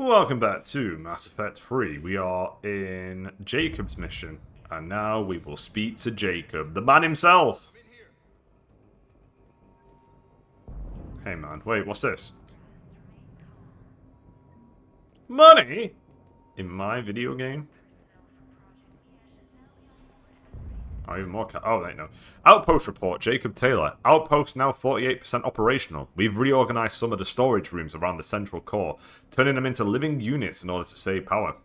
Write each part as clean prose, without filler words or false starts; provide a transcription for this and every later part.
Welcome back to Mass Effect 3. We are in Jacob's mission, and now we will speak to Jacob, the man himself. Hey man, wait, what's this? Money? In my video game? Oh, even more oh, wait, no. Outpost report, Jacob Taylor. Outpost now 48% operational. We've reorganized some of the storage rooms around the central core, turning them into living units in order to save power.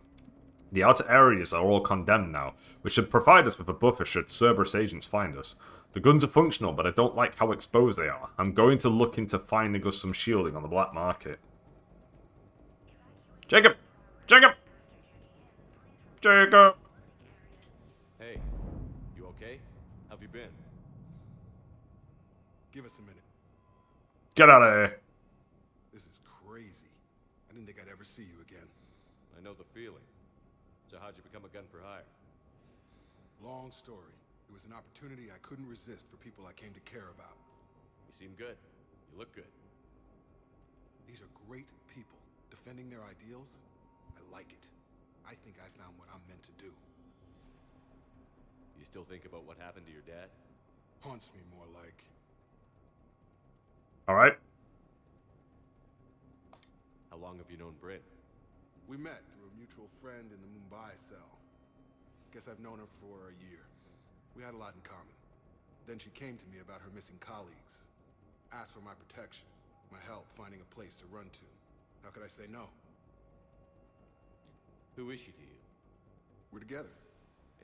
The outer areas are all condemned now, which should provide us with a buffer should Cerberus agents find us. The guns are functional, but I don't like how exposed they are. I'm going to look into finding us some shielding on the black market. Jacob! Jacob! Jacob! Hey, you okay? How've you been? Give us a minute. Get out of here! This is crazy. I didn't think I'd ever see you again. I know the feeling. So how'd you become a gun for hire? Long story. It was an opportunity I couldn't resist for people I came to care about. You seem good. You look good. These are great people. Defending their ideals, I like it. I think I found what I'm meant to do. You still think about what happened to your dad? Haunts me more like. Alright. How long have you known Britt? We met through a mutual friend in the Mumbai cell. Guess I've known her for a year. We had a lot in common. Then she came to me about her missing colleagues. Asked for my protection, my help finding a place to run to. How could I say no? Who is she to you? We're together.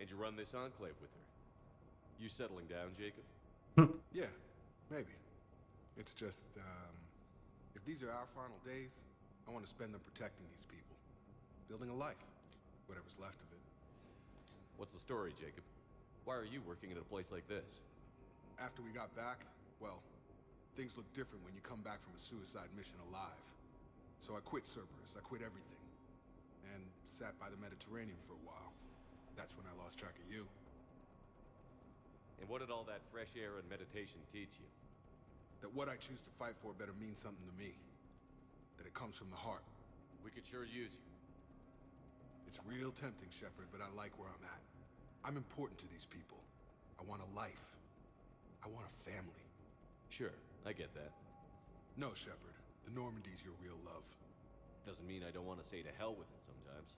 And you run this enclave with her? You settling down, Jacob? Yeah, maybe. It's just, if these are our final days, I want to spend them protecting these people. Building a life. Whatever's left of it. What's the story, Jacob? Why are you working at a place like this? After we got back, well, things look different when you come back from a suicide mission alive. So I quit Cerberus, I quit everything. And sat by the Mediterranean for a while. That's when I lost track of you. And what did all that fresh air and meditation teach you? That what I choose to fight for better mean something to me. That it comes from the heart. We could sure use you. It's real tempting, Shepard, but I like where I'm at. I'm important to these people. I want a life. I want a family. Sure, I get that. No, Shepard. The Normandy's your real love. Doesn't mean I don't want to say to hell with it sometimes.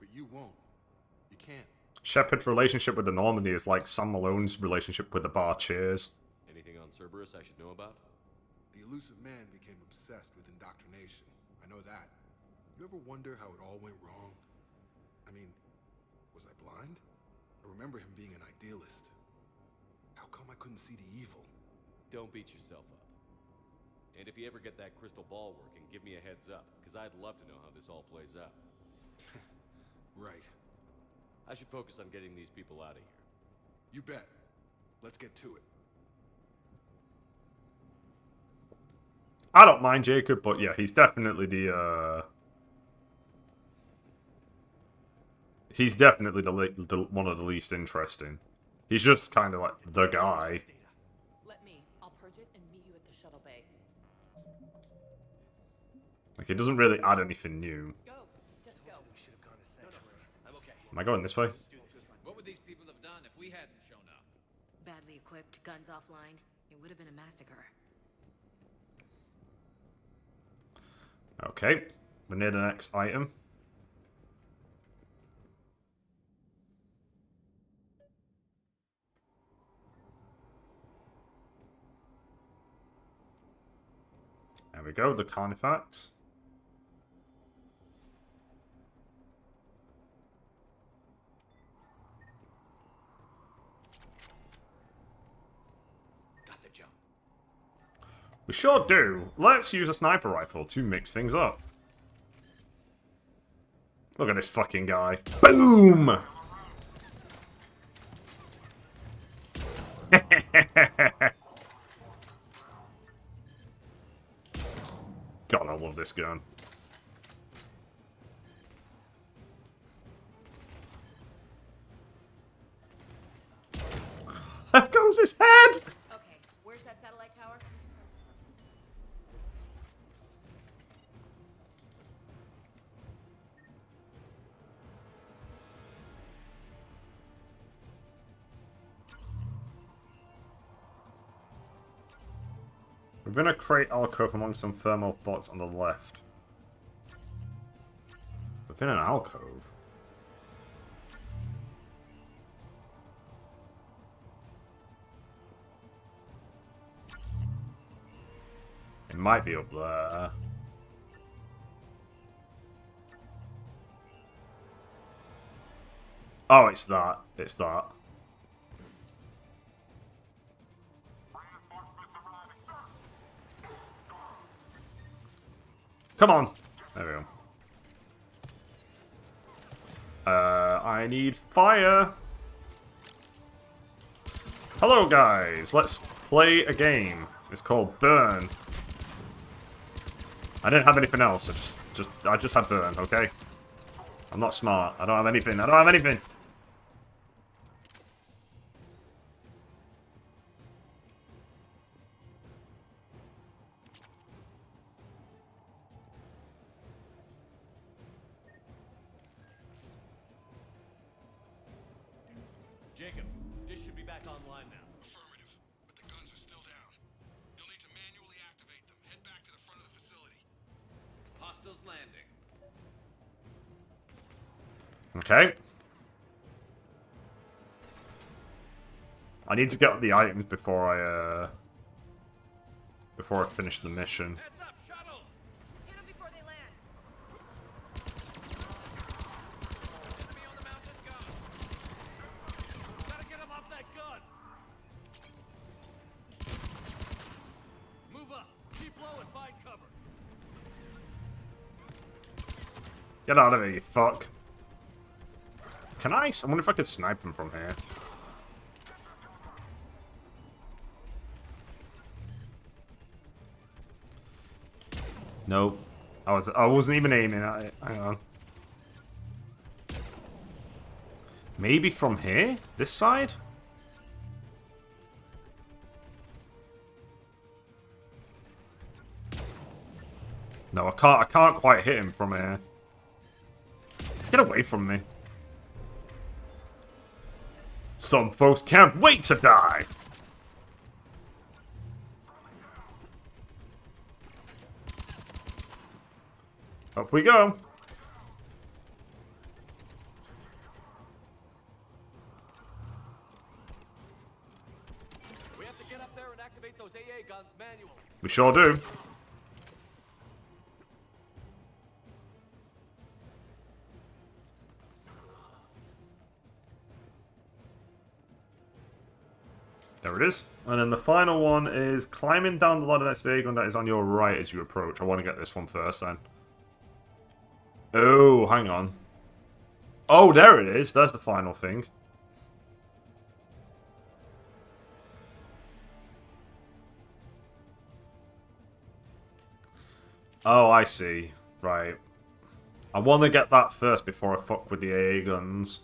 But you won't. You can't. Shepard's relationship with the Normandy is like Sam Malone's relationship with the bar Cheers. Anything on Cerberus I should know about? The elusive man became obsessed with indoctrination. I know that. You ever wonder how it all went wrong? I mean, was I blind? I remember him being an idealist. How come I couldn't see the evil? Don't beat yourself up. And if you ever get that crystal ball working, give me a heads up, because I'd love to know how this all plays out. Right. I should focus on getting these people out of here. You bet. Let's get to it. I don't mind Jacob, but yeah, he's definitely the, he's definitely the one of the least interesting. He's just kind of like the guy. Let me. I'll purge it and meet you at the shuttle bay. Like, he doesn't really add anything new. Go. Just go. I'm okay. Am I going this way? What would these people have done if we hadn't shown up? Badly equipped, guns offline. It would have been a massacre. Okay, we're near the next item. There we go, the Carnifex. Got the jump. We sure do. Let's use a sniper rifle to mix things up. Look at this fucking guy. Boom! God, I love this gun. There goes his head! Okay, where's that satellite tower? Within a crate alcove among some thermal bots on the left. Within an alcove? It might be up there. Oh, it's that. It's that. Come on! There we go. I need fire! Hello guys, let's play a game. It's called Burn. I didn't have anything else, I just had Burn, okay? I'm not smart. I don't have anything. I don't have anything! Jacob, dish should be back online now. Affirmative, but the guns are still down. You'll need to manually activate them. Head back to the front of the facility. Hostiles landing. Okay. I need to get the items before I finish the mission. Heads up, shuttle! Hit them before they land. Enemy on the mounted gun. Gotta get him off that gun. Move up. Keep low and find cover. Get out of here, you fuck. Can I? I wonder if I could snipe him from here. Nope. I wasn't even aiming at it. Hang on. Maybe from here? This side? No, I can't quite hit him from here. Get away from me. Some folks can't wait to die! Up we go! We have to get up there and activate those AA guns manually. We sure do. There it is. And then the final one is climbing down the ladder next to the gun that is on your right as you approach. I want to get this one first then. Oh, hang on. Oh, there it is. There's the final thing. Oh, I see. Right. I want to get that first before I fuck with the AA guns.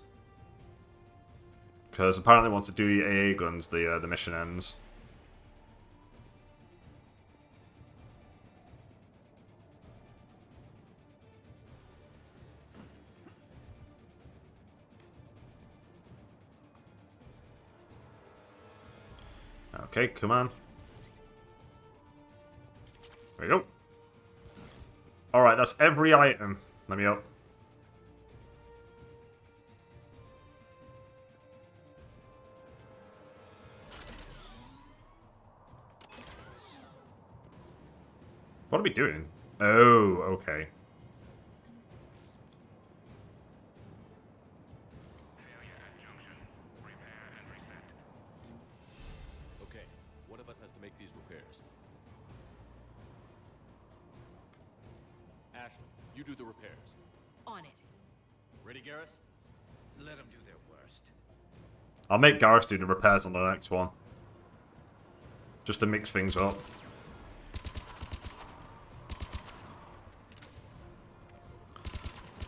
Because apparently once I do the AA guns, the mission ends. Okay, come on. There we go. Alright, that's every item. Let me up. What are we doing? Oh, okay. Okay, one of us has to make these repairs. Ashley, you do the repairs. On it. Ready, Garrus? Let them do their worst. I'll make Garrus do the repairs on the next one. Just to mix things up.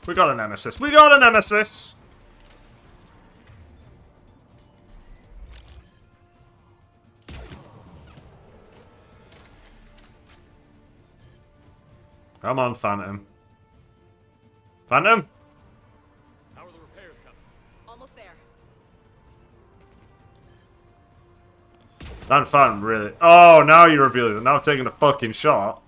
We got a nemesis. We got a nemesis! Come on, Phantom. Phantom? How are the repairs coming? Almost there. Dan Fan, really? Oh, now you're revealing it. Now taking a fucking shot.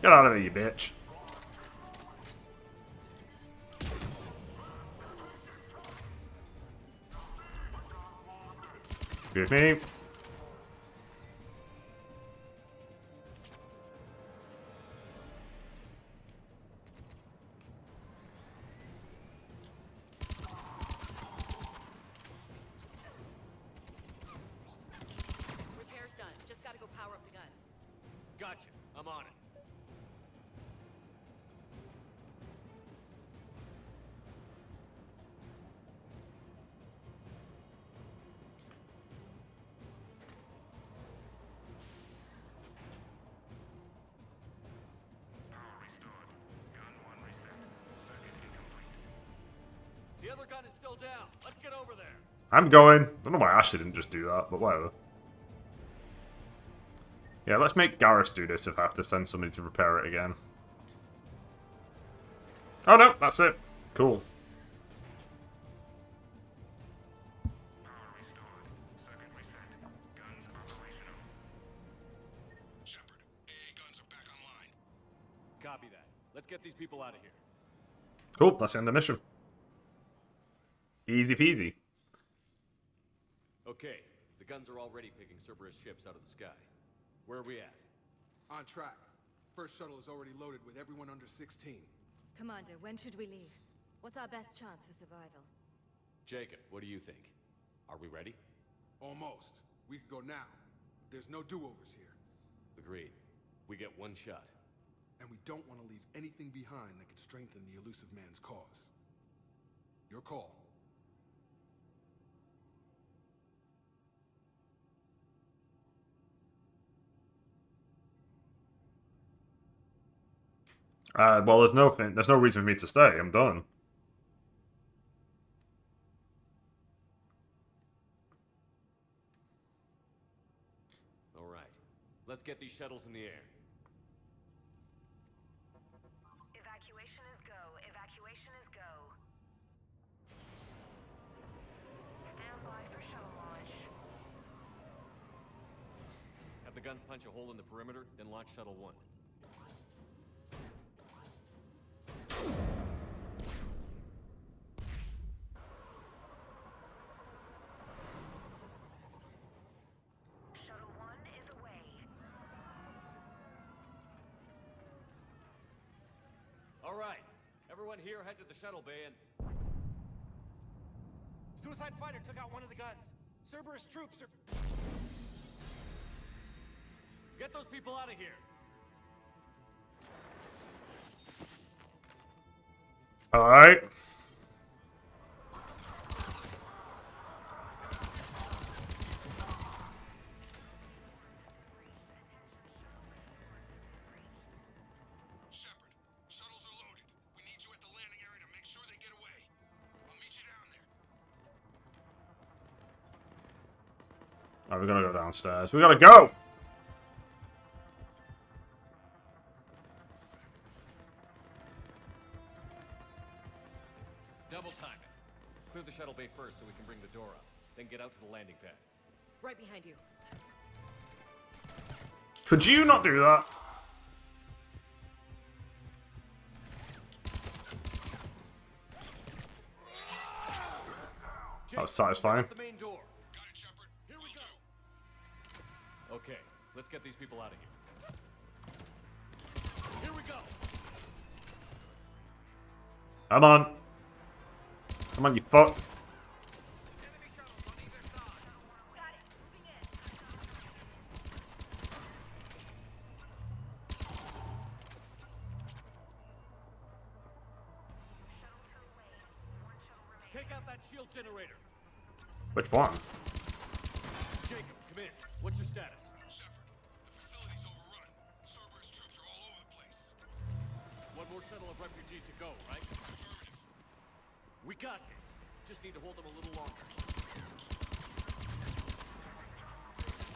Get out of here, you bitch. Excuse me. Repair's done. Just gotta go power up the guns. Gotcha. I'm on it. The other gun is still down. Let's get over there. I'm going. I don't know why Ashley didn't just do that, but whatever. Yeah, let's make Garrus do this if I have to send somebody to repair it again. Oh no, that's it. Cool. Shepard, AA guns are back online. Copy that. Let's get these people out of here. Cool, that's the end of the mission. Easy peasy. Okay, the guns are already picking Cerberus ships out of the sky. Where are we at? On track. First shuttle is already loaded with everyone under 16. Commander, when should we leave? What's our best chance for survival? Jacob, what do you think? Are we ready? Almost. We could go now. There's no do-overs here. Agreed. We get one shot. And we don't want to leave anything behind that could strengthen the elusive man's cause. Your call. Well, there's no reason for me to stay. I'm done. All right. Let's get these shuttles in the air. Evacuation is go. Evacuation is go. Stand by for shuttle launch. Have the guns punch a hole in the perimeter, then launch Shuttle 1. Shuttle 1 is away. All right. Everyone here head to the shuttle bay and... Suicide fighter took out one of the guns. Cerberus troops are... Get those people out of here. Alright. Shepard, shuttles are loaded. We need you at the landing area to make sure they get away. I'll meet you down there. Alright, we gotta go downstairs. We gotta go! Double time it. Clear the shuttle bay first so we can bring the door up. Then get out to the landing pad. Right behind you. Could you not do that? That was satisfying. The main door. Got it, Shepard. Here we go. Okay, let's get these people out of here. Here we go. Come on. Come on, you fuck. Enemy shuttles on either side. Got it. Moving in. Shuttle 2 away. One shuttle remains. Take out that shield generator. Which one? Jacob, come in. What's your status? Shepard, the facility's overrun. Cerberus troops are all over the place. One more shuttle of refugees to go, right? Affirmative. We got this. Just need to hold them a little longer.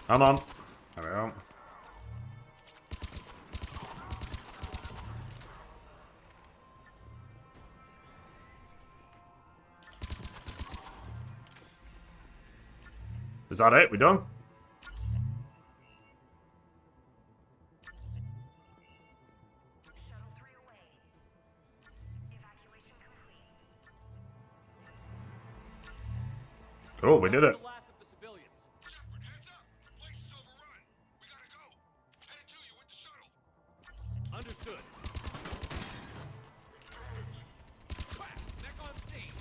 Come on. There we go. Is that it? We done? Oh, we did it. The last of the civilians. Shepard, heads up! Place is overrun. We gotta go. Headed to you with the shuttle. Understood. Crack! Neck on scene.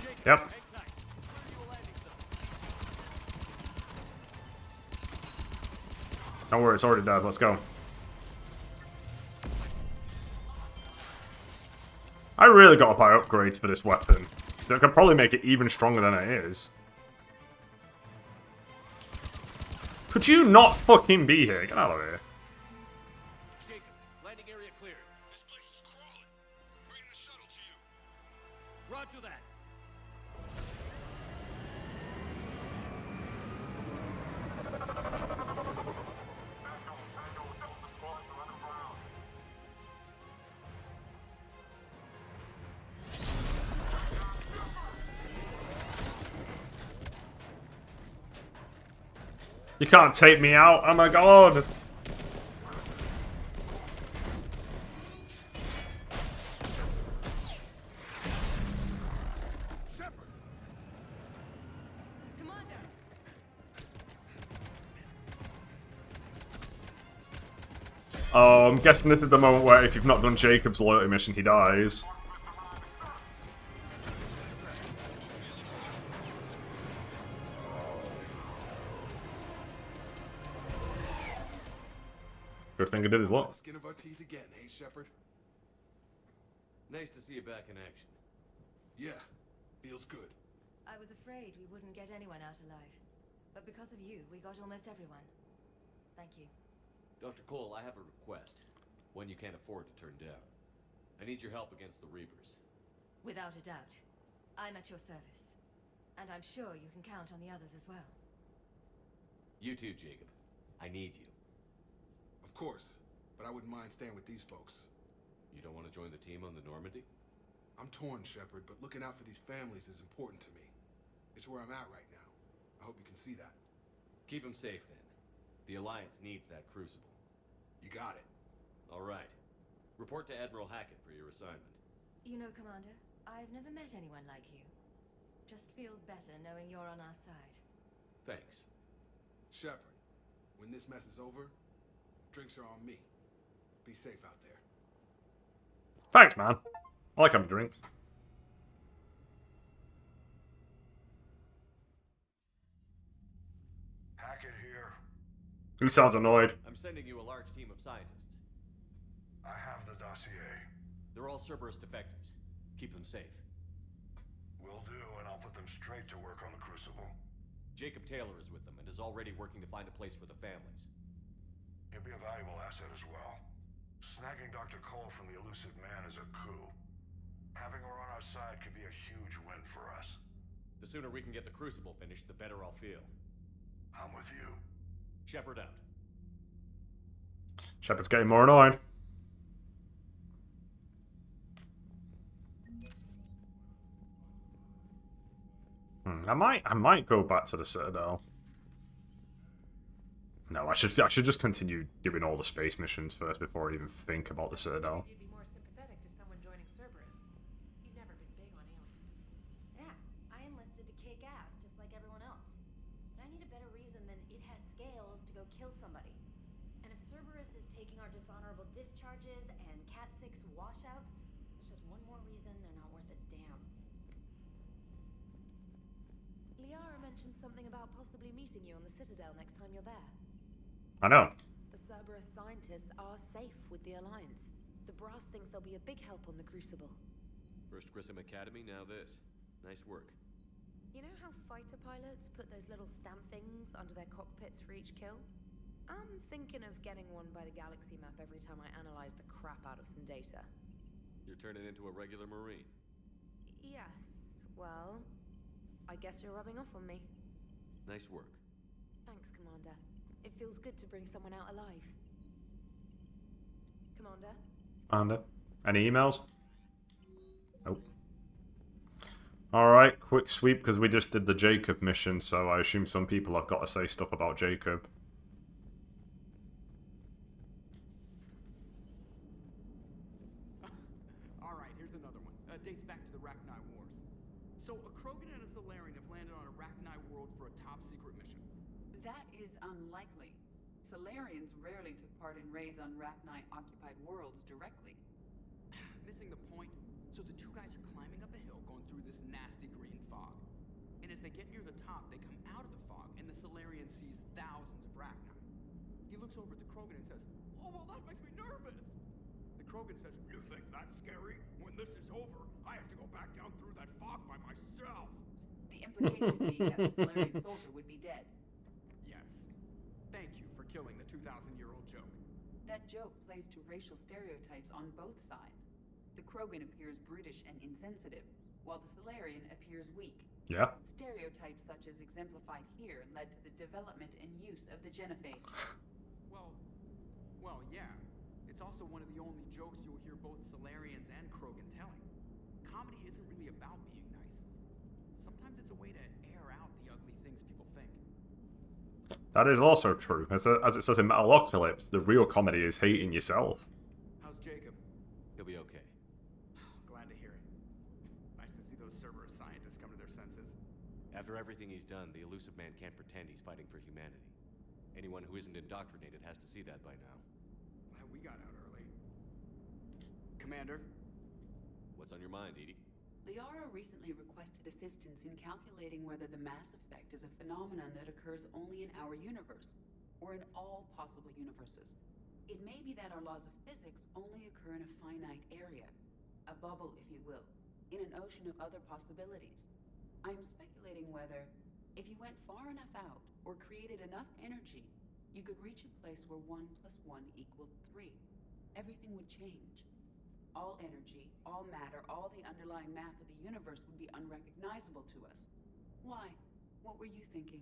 Jacob, Yep. hang tight. Clear you a landing zone. Don't worry, it's already dead. Let's go. I really gotta buy upgrades for this weapon. So I could probably make it even stronger than it is. Could you not fucking be here? Get out of here. Jacob, landing area cleared. This place is crawling. Bringing the shuttle to you. Roger that. You can't take me out. Oh my god. Shepard! Commander! Oh, I'm guessing this is the moment where if you've not done Jacob's loyalty mission, he dies. Good thing I did his lot. Skin of our teeth again, eh, Shepard? Nice to see you back in action. Yeah, feels good. I was afraid we wouldn't get anyone out alive. But because of you, we got almost everyone. Thank you. Dr. Cole, I have a request. One you can't afford to turn down. I need your help against the Reapers. Without a doubt. I'm at your service. And I'm sure you can count on the others as well. You too, Jacob. I need you. Of course, but I wouldn't mind staying with these folks. You don't want to join the team on the Normandy? I'm torn, Shepard, but looking out for these families is important to me. It's where I'm at right now. I hope you can see that. Keep them safe, then. The Alliance needs that crucible. You got it. All right. Report to Admiral Hackett for your assignment. You know, Commander, I've never met anyone like you. Just feel better knowing you're on our side. Thanks. Shepard, when this mess is over, drinks are on me. Be safe out there. Thanks, man. I like having drinks. Hackett here. Who sounds annoyed? I'm sending you a large team of scientists. I have the dossier. They're all Cerberus defectors. Keep them safe. Will do, and I'll put them straight to work on the Crucible. Jacob Taylor is with them and is already working to find a place for the families. He'll be a valuable asset as well. Snagging Dr. Cole from the elusive man is a coup. Having her on our side could be a huge win for us. The sooner we can get the Crucible finished, the better I'll feel. I'm with you. Shepard out. Shepard's getting more annoyed. I might go back to the Citadel. No, I should just continue doing all the space missions first before I even think about the Citadel. You'd be more sympathetic to someone joining Cerberus. You've never been big on aliens. Yeah, I enlisted to kick ass, just like everyone else. But I need a better reason than it has scales to go kill somebody. And if Cerberus is taking our dishonorable discharges and Cat 6 washouts, it's just one more reason they're not worth a damn. Liara mentioned something about possibly meeting you on the Citadel next time you're there. I know. The Cerberus scientists are safe with the Alliance. The brass thinks they'll be a big help on the Crucible. First Grissom Academy, now this. Nice work. You know how fighter pilots put those little stamp things under their cockpits for each kill? I'm thinking of getting one by the galaxy map every time I analyze the crap out of some data. You're turning into a regular Marine. Yes, well, I guess you're rubbing off on me. Nice work. Thanks, Commander. It feels good to bring someone out alive. Commander? And any emails? Nope. Alright, quick sweep because we just did the Jacob mission, so I assume some people have got to say stuff about Jacob. Alright, here's another one. Dates back to the Rachni Wars. So, a Krogan and a Solarian have landed on a Rachni world for a top-secret mission. That is unlikely. Solarians rarely took part in raids on Rachni-occupied worlds directly. Missing the point? So the two guys are climbing up a hill going through this nasty green fog. And as they get near the top, they come out of the fog, and the Solarian sees thousands of Rachni. He looks over at the Krogan and says, "Oh, well, that makes me nervous." The Krogan says, "You think that's scary? When this is over, I have to go back down through that fog by myself." The implication being that the Solarian soldier would be dead. Yes. Thank you for killing the 2,000-year-old joke. That joke plays to racial stereotypes on both sides. The Krogan appears brutish and insensitive, while the Solarian appears weak. Yeah. Stereotypes such as exemplified here led to the development and use of the genophage. Well, yeah. It's also one of the only jokes you'll hear both Solarians and Krogan telling. Comedy isn't really about being nice. Sometimes it's a way to air out the ugly things people think. That is also true. As it says in Metalocalypse, the real comedy is hating yourself. How's Jacob? He'll be okay. Glad to hear it. Nice to see those Cerberus scientists come to their senses. After everything he's done, the elusive man can't pretend he's fighting for humanity. Anyone who isn't indoctrinated has to see that by now. Glad we got out early. Commander? What's on your mind, Edie? Liara recently requested assistance in calculating whether the mass effect is a phenomenon that occurs only in our universe, or in all possible universes. It may be that our laws of physics only occur in a finite area, a bubble, if you will, in an ocean of other possibilities. I am speculating whether, if you went far enough out, or created enough energy, you could reach a place where 1 + 1 = 3. Everything would change. All energy, all matter, all the underlying math of the universe would be unrecognizable to us. Why? What were you thinking?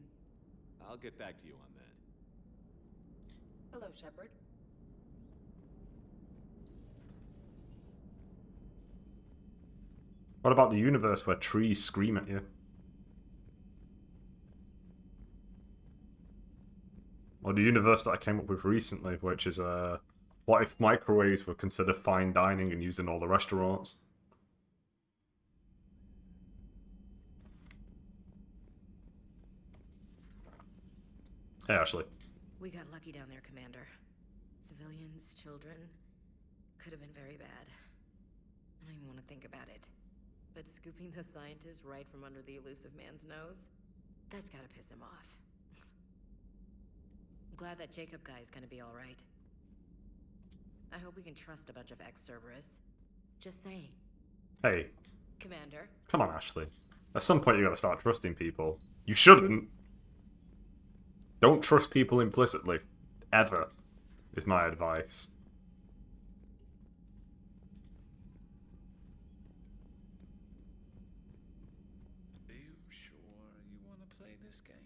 I'll get back to you on that. Hello, Shepard. What about the universe where trees scream at you? Or the universe that I came up with recently, which is what if microwaves were considered fine dining and used in all the restaurants? Hey, Ashley. We got lucky down there, Commander. Civilians, children. Could have been very bad. I don't even want to think about it. But scooping those scientists right from under the elusive man's nose? That's gotta piss him off. I'm glad that Jacob guy is gonna be alright. I hope we can trust a bunch of ex-Cerberus. Just saying. Hey. Commander? Come on, Ashley. At some point you gotta start trusting people. You shouldn't. Don't trust people implicitly. Ever. Is my advice. Are you sure you want to play this game?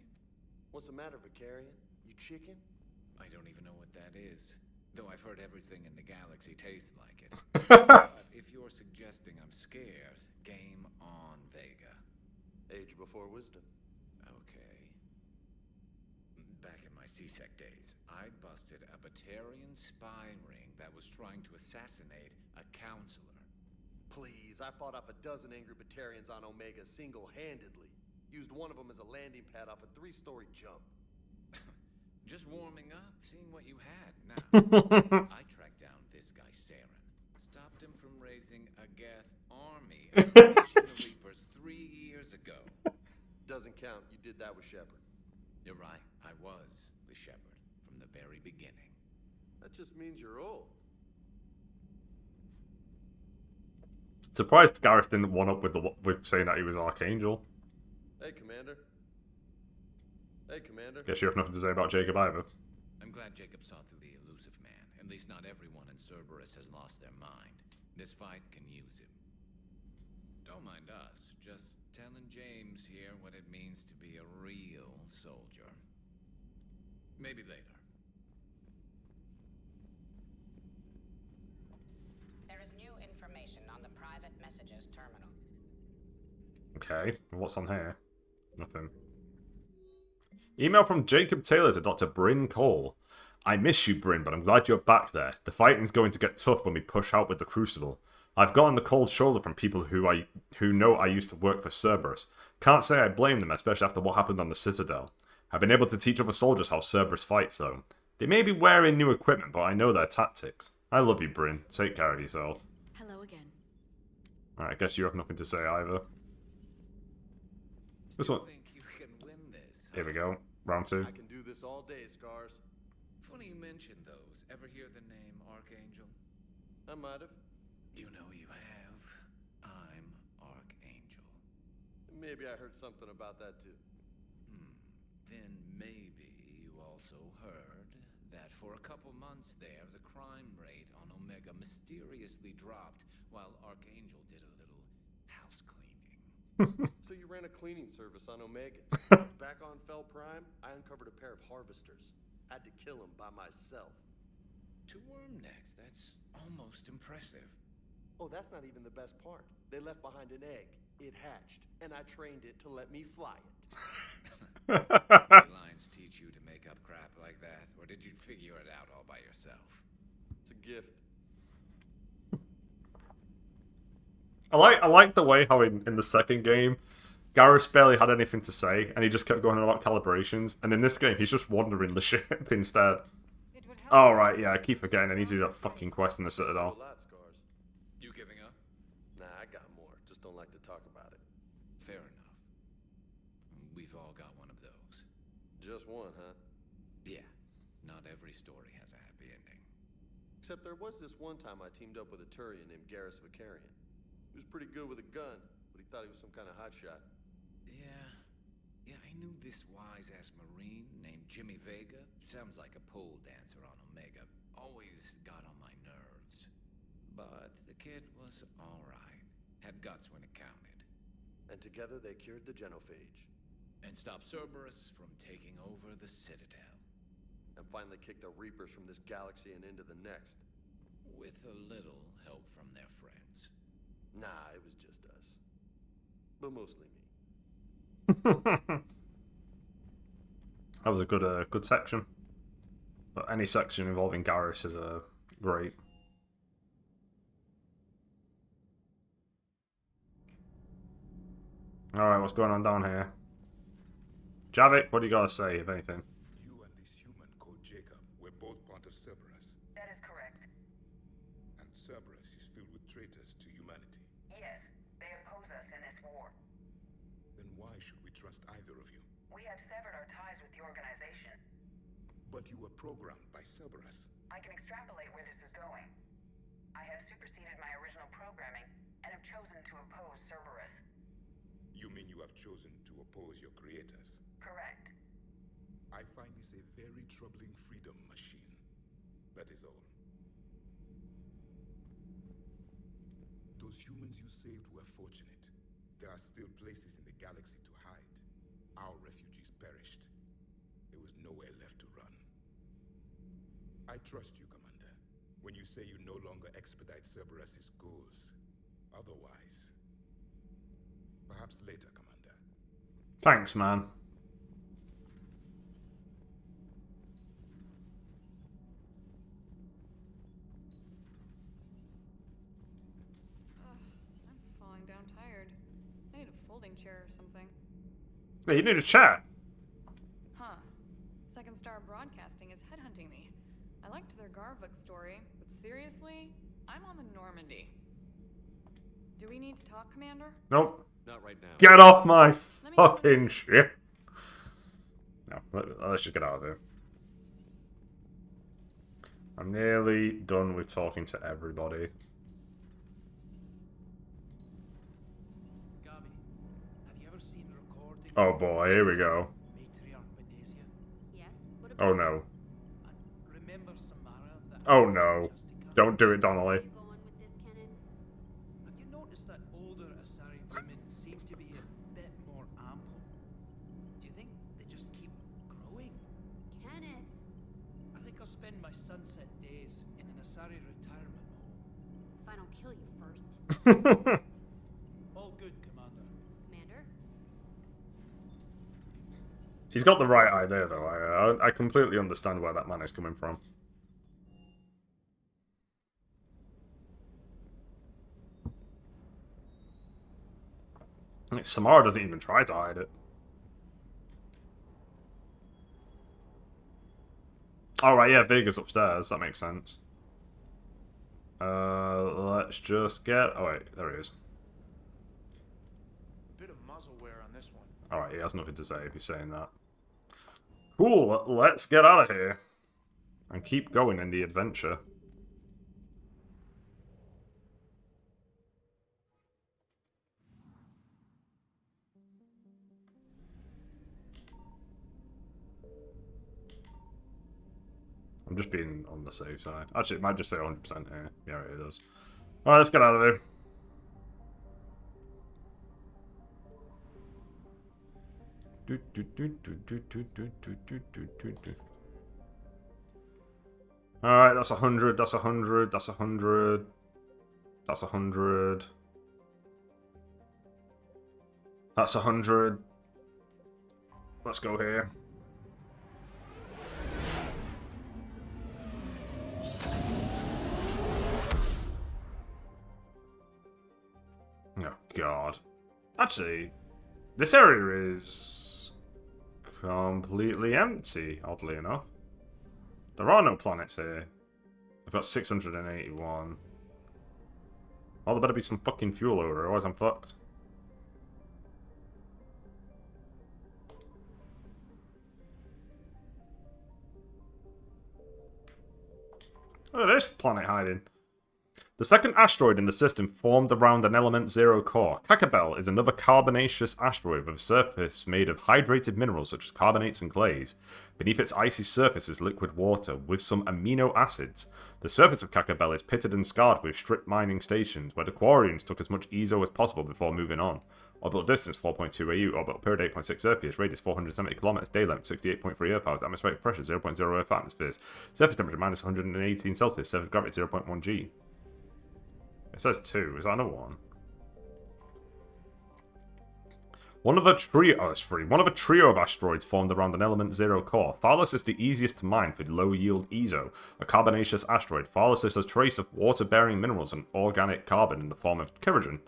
What's the matter, Vicarian? You chicken? I don't even know what that is. Though I've heard everything in the galaxy tastes like it. But if you're suggesting I'm scared, game on, Vega. Age before wisdom. Okay. Back in my CSEC days, I busted a Batarian spy ring that was trying to assassinate a counselor. Please, I fought off a dozen angry Batarians on Omega single-handedly. Used one of them as a landing pad off a 3-story jump. Just warming up, seeing what you had. Now, I tracked down this guy, Saren. Stopped him from raising a Geth army and unleashing the Reapers 3 years ago. Doesn't count. You did that with Shepard. You're right, I was with Shepard from the very beginning. That just means you're old. Surprised Gareth didn't one up with saying that he was Archangel. Hey, Commander. Hey, Commander. Guess you have nothing to say about Jacob either. I'm glad Jacob saw through the elusive man. At least not everyone in Cerberus has lost their mind. This fight can use him. Don't mind us, just telling James here what it means to be a real soldier. Maybe later. There is new information on the private messages terminal. Okay, what's on here? Nothing. Email from Jacob Taylor to Dr. Bryn Cole. I miss you, Bryn, but I'm glad you're back there. The fighting's going to get tough when we push out with the Crucible. I've gotten the cold shoulder from people who know I used to work for Cerberus. Can't say I blame them, especially after what happened on the Citadel. I've been able to teach other soldiers how Cerberus fights, though. They may be wearing new equipment, but I know their tactics. I love you, Bryn. Take care of yourself. Hello again. Alright, I guess you have nothing to say either. This one. Think you can win this? Here we go. Round 2. I can do this all day, Scars. Funny you mention those. Ever hear the name Archangel? I might have. You know you have. I'm Archangel. Maybe I heard something about that too. Then maybe you also heard that for a couple months there, the crime rate on Omega mysteriously dropped while Archangel did a little house cleaning. So you ran a cleaning service on Omega. Back on Fel Prime, I uncovered a pair of harvesters. Had to kill them by myself. 2 worm necks, that's almost impressive. Oh, that's not even the best part. They left behind an egg. It hatched, and I trained it to let me fly it. Did lines teach you to make up crap like that, or did you figure it out all by yourself? It's a gift. I like the way how in the second game, Garrus barely had anything to say, and he just kept going on about calibrations, and in this game, he's just wandering the ship instead. Oh, right, yeah, I keep forgetting I need to do that fucking quest in the Citadel. A lot, Scars. You giving up? Nah, I got more. Just don't like to talk about it. Fair enough. We've all got one of those. Just one, huh? Yeah, not every story has a happy ending. Except there was this one time I teamed up with a Turian named Garrus Vicarian. He was pretty good with a gun, but he thought he was some kind of hotshot. Yeah, I knew this wise-ass Marine named Jimmy Vega. Sounds like a pole dancer on Omega. Always got on my nerves. But the kid was alright. Had guts when it counted. And together they cured the Genophage. And stopped Cerberus from taking over the Citadel. And finally kicked the Reapers from this galaxy and into the next. With a little help from their friends. Nah, it was just us. But mostly me. That was a good section. But any section involving Garrus is great. Alright, what's going on down here? Javik, what do you gotta say, if anything? You and this human called Jacob were both part of Cerberus. That is correct. And Cerberus is filled with traitors to humanity. Yes, they oppose us in this war. Then why should we trust either of you? We have severed our ties with the organization. But you were programmed by Cerberus. I can extrapolate where this is going. I have superseded my original programming and have chosen to oppose Cerberus. You mean you have chosen to oppose your creators? Correct. I find this a very troubling freedom machine. That is all. Those humans you saved were fortunate. There are still places in the galaxy to hide. Our refugees perished. There was nowhere left to run. I trust you, Commander, when you say you no longer expedite Cerberus's goals. Otherwise... Perhaps later, Commander. Thanks, man. I'm falling down tired. I need a folding chair or something. Hey, you need a chair. Huh. Second Star Broadcasting is headhunting me. I liked their Garvik story, but seriously, I'm on the Normandy. Do we need to talk, Commander? Nope. Not right now. Get off my fucking ship. No, let's just get out of here. I'm nearly done with talking to everybody. Gabi, have you ever seen recordings? Oh boy, here we go. Matriarch Benesia? Yes? What Oh about no. Remember Samara? That Oh no. Don't do it, Donnelly. you going with this, Kenneth? Have you noticed that older Asari women seem to be a bit more ample? Do you think they just keep growing? Kenneth! I think I'll spend my sunset days in an Asari retirement home. If I don't kill you first. All good, Commander. Commander? He's got the right idea, though. I completely understand where that man is coming from. Samara doesn't even try to hide it. Alright, yeah, Vega's upstairs. That makes sense. Let's just get... Oh, wait, there he is. Bit of muzzle wear on this one. Alright, he has nothing to say if he's saying that. Cool, let's get out of here. And keep going in the adventure. I'm just being on the safe side. Actually, it might just say 100% here. Yeah, it does. Alright, let's get out of here. Alright, that's 100, that's 100, that's 100. That's 100. That's 100. Let's go here. Oh, God. Actually, this area is completely empty, oddly enough. There are no planets here. I've got 681. Well, there better be some fucking fuel over here, otherwise I'm fucked. Look at this planet hiding. The second asteroid in the system formed around an element 0 core. Kakabel is another carbonaceous asteroid with a surface made of hydrated minerals such as carbonates and clays. Beneath its icy surface is liquid water with some amino acids. The surface of Kakabel is pitted and scarred with strip mining stations, where the quarrians took as much ESO as possible before moving on. Orbital distance 4.2 AU, orbital period 8.6 Earth years, radius 470 km, day length 68.3 Earth hours, atmospheric pressure 0.0 Earth atmospheres, surface temperature minus 118 Celsius, surface gravity 0.1 G. It says 2. Is that another one? One of a trio. Oh, it's 3. One of a trio of asteroids formed around an element 0 core. Tharlas is the easiest to mine for low yield ESO. A carbonaceous asteroid, Tharlas is a trace of water-bearing minerals and organic carbon in the form of kerogen.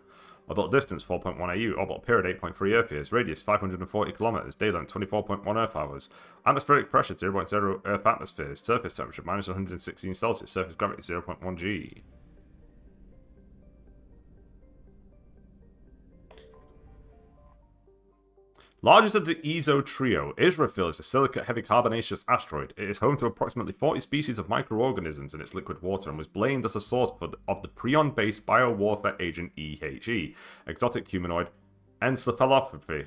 Orbital distance 4.1 AU, orbital period 8.3 Earth years, radius 540 km, day length 24.1 Earth hours, atmospheric pressure 0.0 Earth atmospheres, surface temperature minus 116 Celsius, surface gravity 0.1 G. Largest of the ESO trio, Israfil is a silicate-heavy carbonaceous asteroid. It is home to approximately 40 species of microorganisms in its liquid water and was blamed as a source of the prion-based biowarfare agent EHE, exotic humanoid encephalopathy,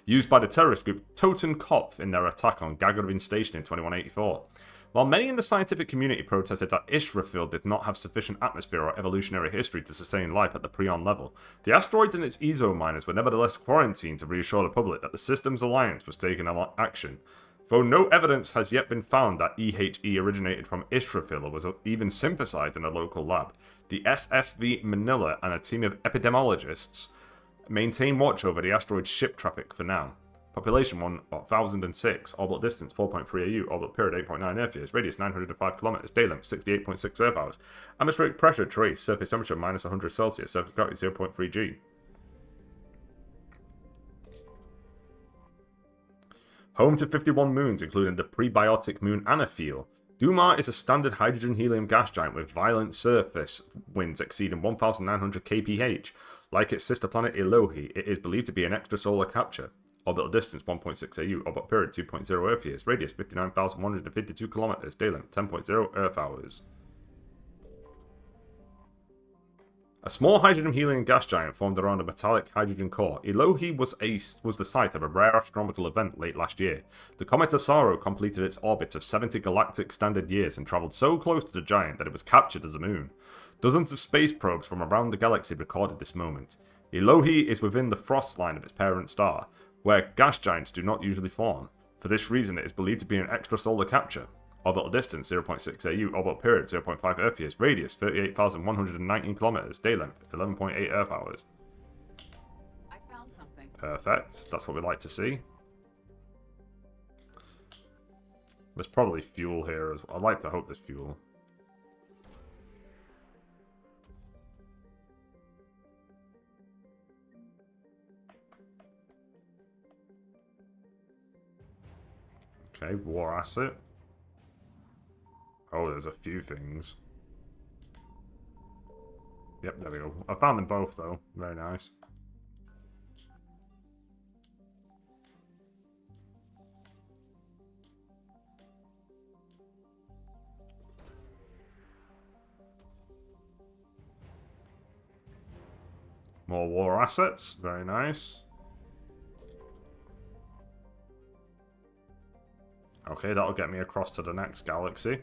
used by the terrorist group Totenkopf in their attack on Gagarin Station in 2184. While many in the scientific community protested that Israfil did not have sufficient atmosphere or evolutionary history to sustain life at the Prion level, the asteroids and its ESO miners were nevertheless quarantined to reassure the public that the Systems Alliance was taking action. Though no evidence has yet been found that EHE originated from Israfil or was even synthesized in a local lab, the SSV Manila and a team of epidemiologists maintain watch over the asteroid's ship traffic for now. Population 1006, orbital distance 4.3 AU, orbital period 8.9 Earth years, radius 905 km, day length 68.6 Earth hours, atmospheric pressure trace, surface temperature minus 100 Celsius, surface gravity 0.3 G. Home to 51 moons, including the prebiotic moon Anaphil. Dumar is a standard hydrogen-helium gas giant with violent surface winds exceeding 1,900 kph. Like its sister planet Elohi, it is believed to be an extrasolar capture. Orbital distance 1.6 AU, orbital period 2.0 Earth years, radius 59,152 km, day length 10.0 Earth hours. A small hydrogen-helium gas giant formed around a metallic hydrogen core. Elohi was the site of a rare astronomical event late last year. The comet Asaro completed its orbit of 70 galactic standard years and travelled so close to the giant that it was captured as a moon. Dozens of space probes from around the galaxy recorded this moment. Elohi is within the frost line of its parent star, where gas giants do not usually form. For this reason, it is believed to be an extrasolar capture. Orbital distance 0.6 AU, orbital period 0.5 Earth years, radius 38,119 km, day length 11.8 Earth hours. I found something. Perfect, that's what we like to see. There's probably fuel here as well. I'd like to hope there's fuel. Okay, war asset. Oh, there's a few things. Yep, there we go. I found them both, though. Very nice. More war assets. Very nice. Okay, that'll get me across to the next galaxy.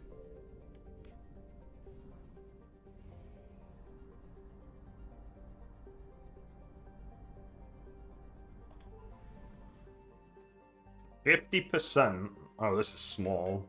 %. Oh, this is small.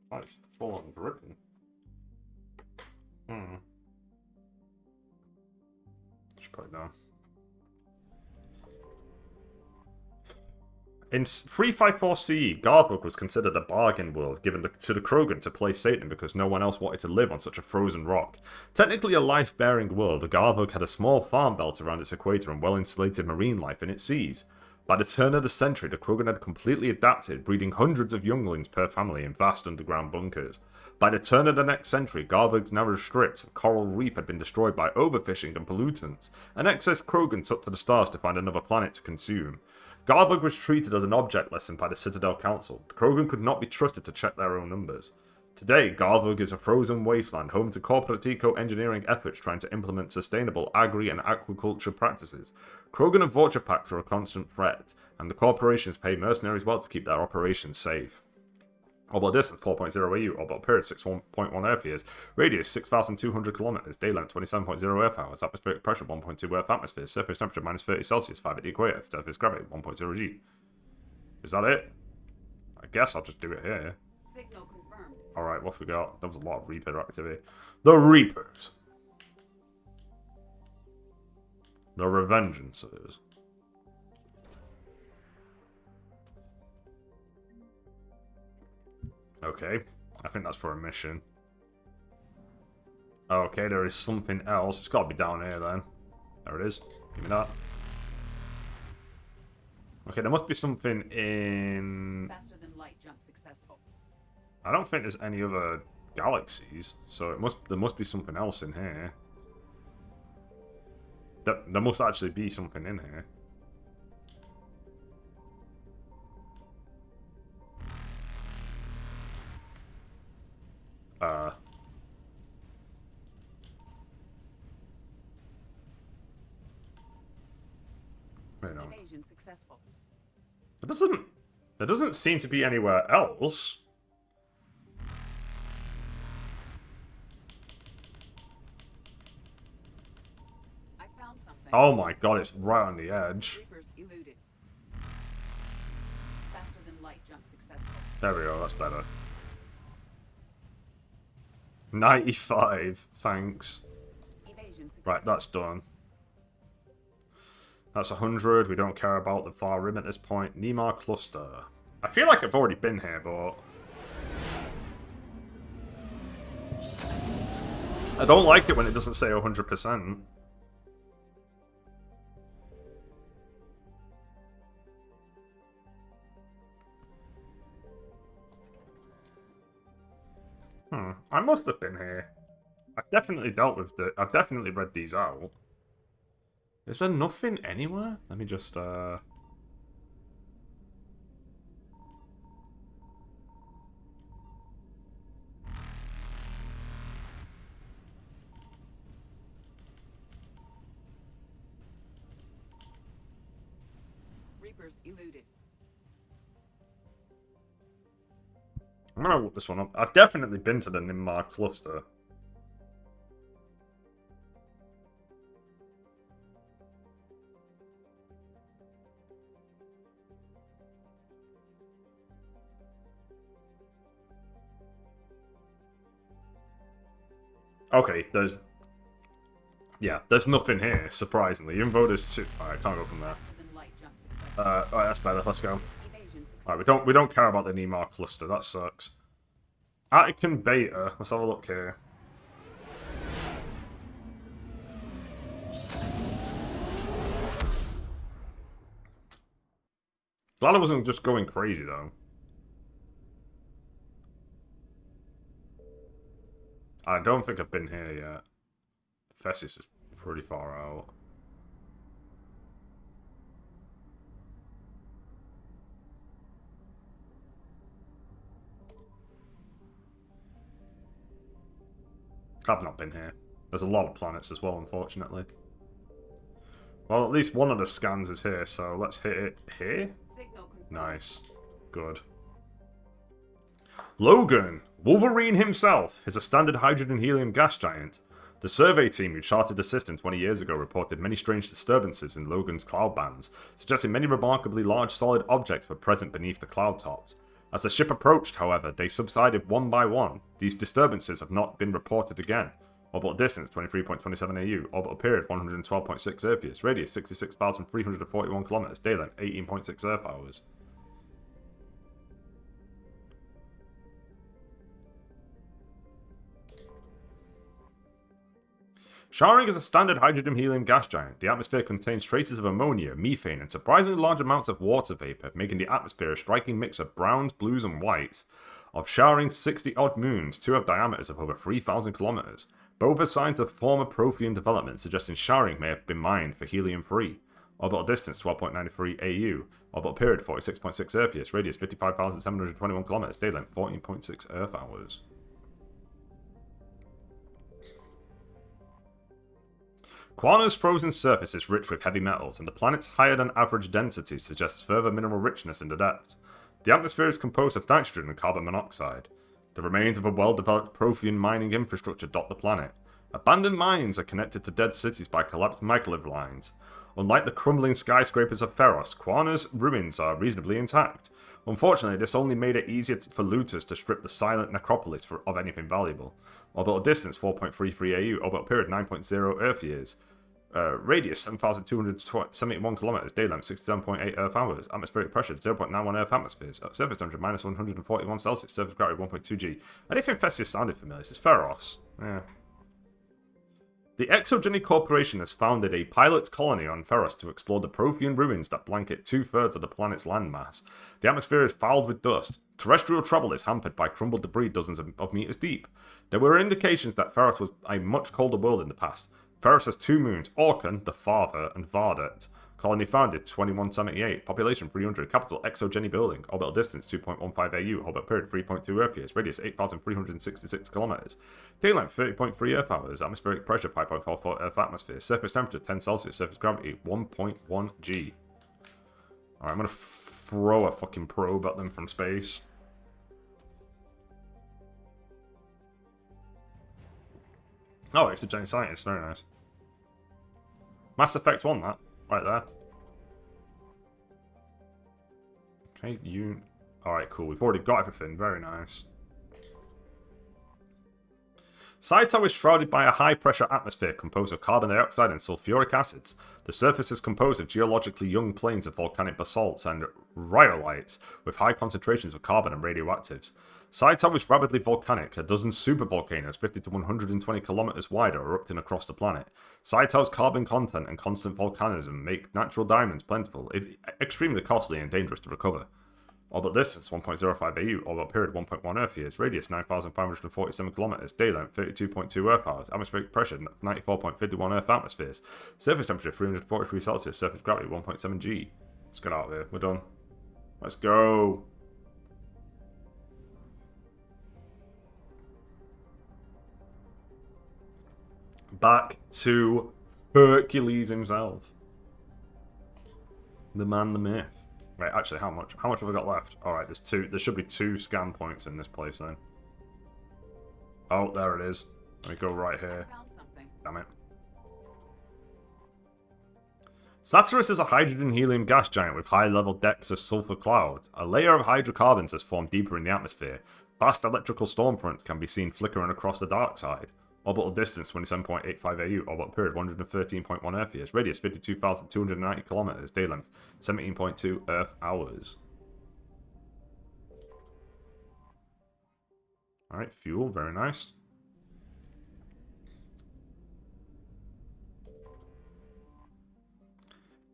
Oh, it's full on dripping. Should put it down. In 354 CE, Garvug was considered a bargain world given to the Krogan to play Satan because no one else wanted to live on such a frozen rock. Technically a life-bearing world, Garvug had a small farm belt around its equator and well-insulated marine life in its seas. By the turn of the century, the Krogan had completely adapted, breeding hundreds of younglings per family in vast underground bunkers. By the turn of the next century, Garvug's narrow strips of coral reef had been destroyed by overfishing and pollutants, and excess Krogan took to the stars to find another planet to consume. Garvug was treated as an object lesson by the Citadel Council. The Krogan could not be trusted to check their own numbers. Today, Garvug is a frozen wasteland home to corporate eco-engineering efforts trying to implement sustainable agri- and aquaculture practices. Krogan and Vulture packs are a constant threat, and the corporations pay mercenaries well to keep their operations safe. Orbital distance 4.0 AU, orbital period 6.1 Earth years, radius 6,200 kilometers, day length 27.0 Earth hours, atmospheric pressure 1.2 Earth atmosphere, surface temperature minus 30 Celsius, 5 at the equator, surface gravity 1.0 G. Is that it? I guess I'll just do it here. Signal confirmed. Alright, what have we got? There was a lot of Reaper activity. The Reapers. The Revengeances. Okay, I think that's for a mission. Okay, there is something else. It's got to be down here then. There it is. Give me that. Okay, there must be something in... Faster than light jump successful. I don't think there's any other galaxies, so there must be something else in here. There must actually be something in here. Evasion successful. There doesn't seem to be anywhere else. I found something. Oh my god, it's right on the edge. Reapers eluded. Faster than light jump successful. There we go, that's better. 95, thanks. Evasion successful. Right, that's done. That's 100. We don't care about the far rim at this point. Nemar Cluster. I feel like I've already been here, but... I don't like it when it doesn't say 100%. I must have been here. I've definitely dealt with the... I've definitely read these out. Is there nothing anywhere? Let me just, Reapers eluded. I'm gonna look this one up. I've definitely been to the Nimar cluster. Okay, there's nothing here, surprisingly. Even though there's two. Alright, I can't go from there. Alright, that's better. Let's go. Alright, we don't care about the Nimar cluster. That sucks. Attic and Beta. Let's have a look here. Glad I wasn't just going crazy though. I don't think I've been here yet. Fessus is pretty far out. I've not been here. There's a lot of planets as well, unfortunately. Well, at least one of the scans is here, so let's hit it here. Nice. Good. Logan! Wolverine himself is a standard hydrogen-helium gas giant. The survey team who charted the system 20 years ago reported many strange disturbances in Logan's cloud bands, suggesting many remarkably large solid objects were present beneath the cloud tops. As the ship approached, however, they subsided one by one. These disturbances have not been reported again. Orbital distance 23.27 AU, orbital period 112.6 Earth years, radius 66,341 km, day length 18.6 Earth hours. Showering is a standard hydrogen-helium gas giant. The atmosphere contains traces of ammonia, methane, and surprisingly large amounts of water vapor, making the atmosphere a striking mix of browns, blues, and whites. Of showering 60-odd moons, 2 have diameters of over 3,000 kilometers. Both are signs of former Prothean development, suggesting showering may have been mined for helium-3. Orbital distance 12.93 AU. Orbital period 46.6 Earth years, radius 55,721 kilometers, day length 14.6 Earth hours. Quana's frozen surface is rich with heavy metals, and the planet's higher-than-average density suggests further mineral richness in the depths. The atmosphere is composed of nitrogen and carbon monoxide. The remains of a well-developed Prothean mining infrastructure dot the planet. Abandoned mines are connected to dead cities by collapsed microlive lines. Unlike the crumbling skyscrapers of Feros, Quana's ruins are reasonably intact. Unfortunately, this only made it easier for looters to strip the silent necropolis of anything valuable. Orbital distance 4.33 AU, orbital period 9.0 Earth years. Radius 7,271 kilometers, day length 67.8 Earth hours, atmospheric pressure 0.91 Earth atmospheres, surface temperature minus 141 Celsius, surface gravity 1.2 G. Anything Festus sounded familiar. This is Feros. Yeah. The Exogeny Corporation has founded a pilot colony on Feros to explore the Prothean ruins that blanket 2/3 of the planet's landmass. The atmosphere is fouled with dust. Terrestrial travel is hampered by crumbled debris dozens of meters deep. There were indications that Feros was a much colder world in the past. Feros has 2 moons, Orkan, the father, and Vardet. Colony founded 2178, population 300, capital Exogeny building, orbital distance 2.15 AU, orbital period 3.2 Earth years, radius 8,366 kilometers, day length 30.3 Earth hours, atmospheric pressure 5.44 Earth atmosphere, surface temperature 10 Celsius, surface gravity 1.1 G. Alright, I'm gonna throw a fucking probe at them from space. Oh, it's a giant scientist. Very nice. Mass Effect 1, that. Right there. Okay, you... Alright, cool. We've already got everything. Very nice. Saito is shrouded by a high-pressure atmosphere composed of carbon dioxide and sulfuric acids. The surface is composed of geologically young plains of volcanic basalts and rhyolites with high concentrations of carbon and radioactives. Saito is rapidly volcanic. A dozen supervolcanoes 50 to 120 kilometers wide are erupting across the planet. Saito's carbon content and constant volcanism make natural diamonds plentiful, extremely costly and dangerous to recover. Orbital distance 1.05 AU, orbital period 1.1 Earth years, radius 9,547 kilometers, day length 32.2 Earth hours, atmospheric pressure 94.51 Earth atmospheres, surface temperature 343 Celsius, surface gravity 1.7 G. Let's get out of here. We're done. Let's go. Back to Hercules himself. The man, the myth. Wait, actually, how much? How much have I got left? Alright, there's two. There should be 2 scan points in this place then. Oh, there it is. Let me go right here. Damn it. Satyrus is a hydrogen-helium gas giant with high-level decks of sulfur cloud. A layer of hydrocarbons has formed deeper in the atmosphere. Vast electrical storm fronts can be seen flickering across the dark side. Orbital distance 27.85 AU, orbital period 113.1 Earth years, radius 52,290 kilometers, day length 17.2 Earth hours. Alright, fuel, very nice.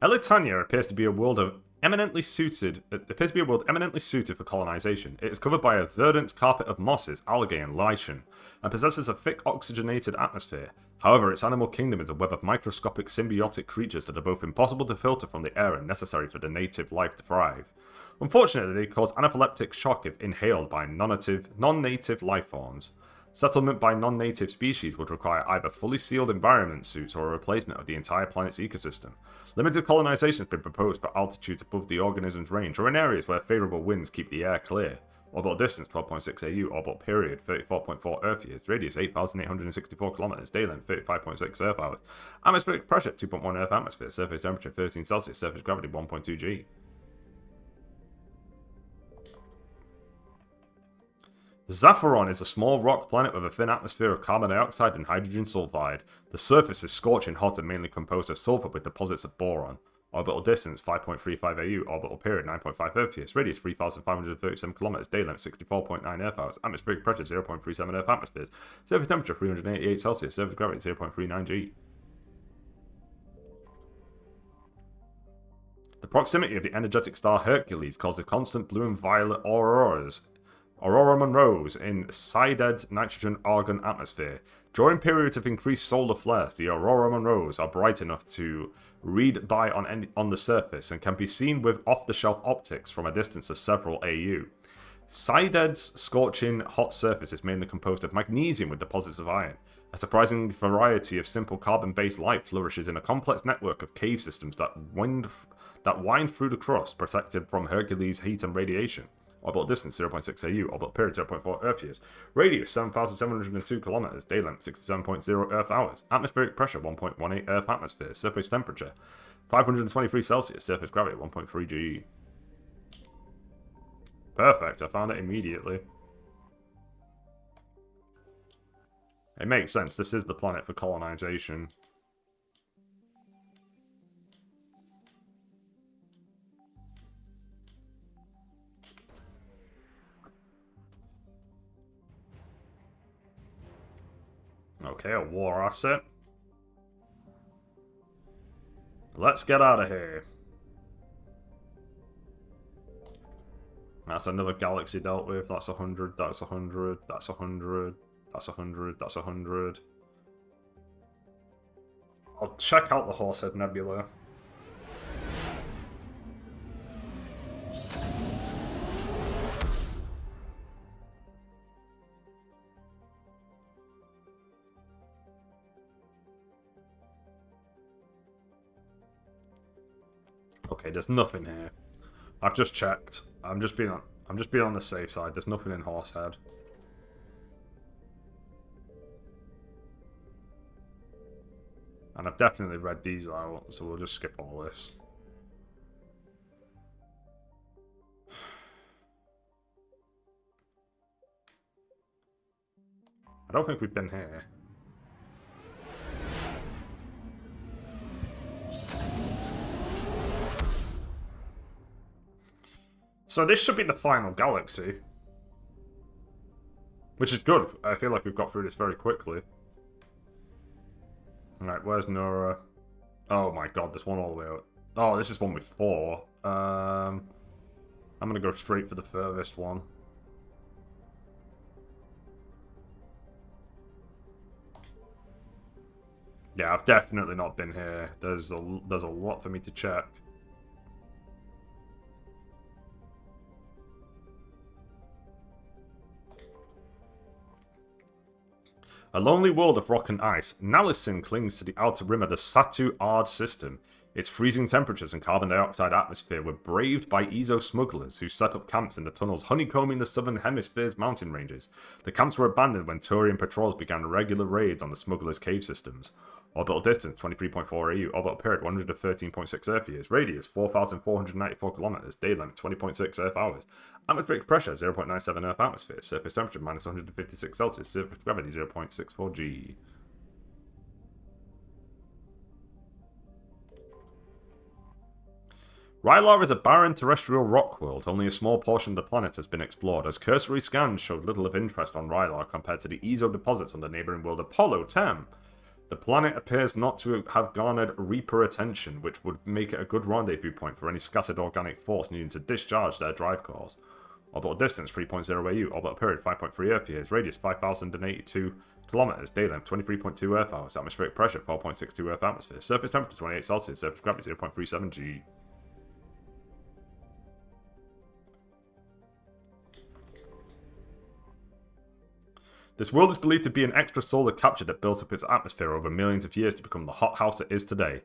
Elitania appears to be a world eminently suited for colonization. It is covered by a verdant carpet of mosses, algae, and lichen, and possesses a thick oxygenated atmosphere. However, its animal kingdom is a web of microscopic symbiotic creatures that are both impossible to filter from the air and necessary for the native life to thrive. Unfortunately, they cause anaphylactic shock if inhaled by non-native life forms. Settlement by non-native species would require either fully sealed environment suits or a replacement of the entire planet's ecosystem. Limited colonization has been proposed for altitudes above the organism's range or in areas where favourable winds keep the air clear. Orbital distance 12.6 AU, orbital period 34.4 Earth years, radius 8,864 kilometers, day length 35.6 Earth hours, atmospheric pressure 2.1 Earth atmosphere, surface temperature 13 Celsius, surface gravity 1.2 G. Zaphoron is a small rock planet with a thin atmosphere of carbon dioxide and hydrogen sulfide. The surface is scorching hot and mainly composed of sulfur with deposits of boron. Orbital distance 5.35 AU, orbital period 9.5 Earth years, radius 3,537 kilometers, day length 64.9 Earth hours, atmospheric pressure 0.37 Earth atmospheres, surface temperature 388 Celsius, surface gravity 0.39 G. The proximity of the energetic star Hercules causes constant blue and violet Aurora Monroes in Sided nitrogen argon atmosphere. During periods of increased solar flares, the Aurora Monroes are bright enough to read by on the surface and can be seen with off-the-shelf optics from a distance of several AU. Sided's scorching hot surface is mainly composed of magnesium with deposits of iron. A surprising variety of simple carbon-based life flourishes in a complex network of cave systems that wind through the crust, protected from Hercules' heat and radiation. Orbital distance 0.6 AU, orbital period 0.4 Earth years, radius 7,702 kilometers, day length 67.0 Earth hours, atmospheric pressure 1.18 Earth atmosphere, surface temperature 523 Celsius, surface gravity 1.3 G. Perfect, I found it immediately. It makes sense, this is the planet for colonization. Okay, a war asset. Let's get out of here. That's another galaxy dealt with. That's 100, that's 100, that's 100, that's 100, that's 100. I'll check out the Horsehead Nebula. Okay, there's nothing here. I've just checked. I'm just being on the safe side. There's nothing in Horsehead. And I've definitely read these out, so we'll just skip all this. I don't think we've been here. So this should be the final galaxy. Which is good. I feel like we've got through this very quickly. Alright, where's Nora? Oh my god, there's one all the way out. Oh, this is one with 4. I'm gonna go straight for the furthest one. Yeah, I've definitely not been here. There's a lot for me to check. A lonely world of rock and ice, Nalisin clings to the outer rim of the Satu Ard system. Its freezing temperatures and carbon dioxide atmosphere were braved by Ezo smugglers who set up camps in the tunnels honeycombing the southern hemisphere's mountain ranges. The camps were abandoned when Turian patrols began regular raids on the smugglers' cave systems. Orbital distance 23.4 AU, orbital period 113.6 Earth years, radius 4,494 kilometers, day length 20.6 Earth hours, atmospheric pressure 0.97 Earth atmosphere, surface temperature minus 156 Celsius, surface gravity 0.64 G. Rylar is a barren terrestrial rock world. Only a small portion of the planet has been explored, as cursory scans showed little of interest on Rylar compared to the Ezo deposits on the neighboring world Apollo 10. The planet appears not to have garnered Reaper attention, which would make it a good rendezvous point for any scattered organic force needing to discharge their drive cores. Orbital distance 3.0 AU, orbital period 5.3 Earth years, radius 5,082 kilometers, day length 23.2 Earth hours, atmospheric pressure 4.62 Earth atmosphere, surface temperature 28 Celsius, surface gravity 0.37 G. This world is believed to be an extrasolar capture that built up its atmosphere over millions of years to become the hothouse it is today.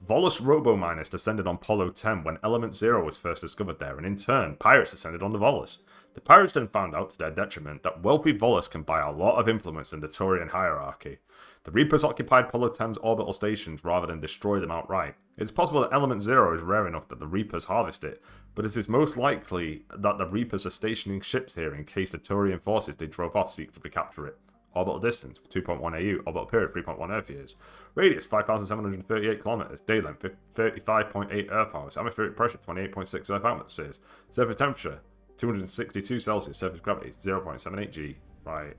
Volus robo-miners descended on Apollo 10 when Element Zero was first discovered there, and in turn, pirates descended on the Volus. The pirates then found out, to their detriment, that wealthy Volus can buy a lot of influence in the Turian hierarchy. The Reapers occupied Apollo 10's orbital stations rather than destroy them outright. It's possible that Element Zero is rare enough that the Reapers harvest it, but it is most likely that the Reapers are stationing ships here in case the Turian forces they drove off seek to recapture it. Orbital distance 2.1 AU, orbital period 3.1 Earth years, radius 5,738 kilometers, day length 35.8 Earth hours, atmospheric pressure 28.6 Earth atmospheres, surface temperature 262 Celsius, surface gravity 0.78 G. Right.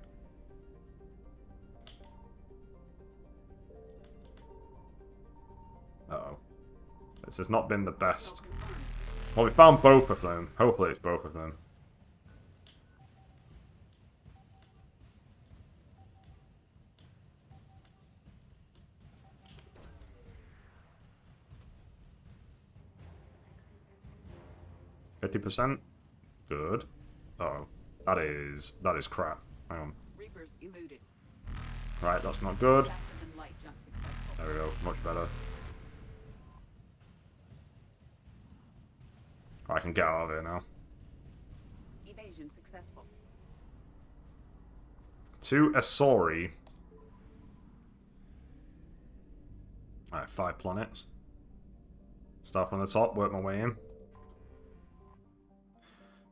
Uh-oh. This has not been the best. Well, we found both of them. Hopefully it's both of them. %? Good. Uh-oh. That is crap. Hang on. Reapers eluded. Right, that's not good. Faster than light jump successful. There we go. Much better. I can get out of here now. Evasion successful. To Asori. Alright, 5 planets. Start from the top, work my way in.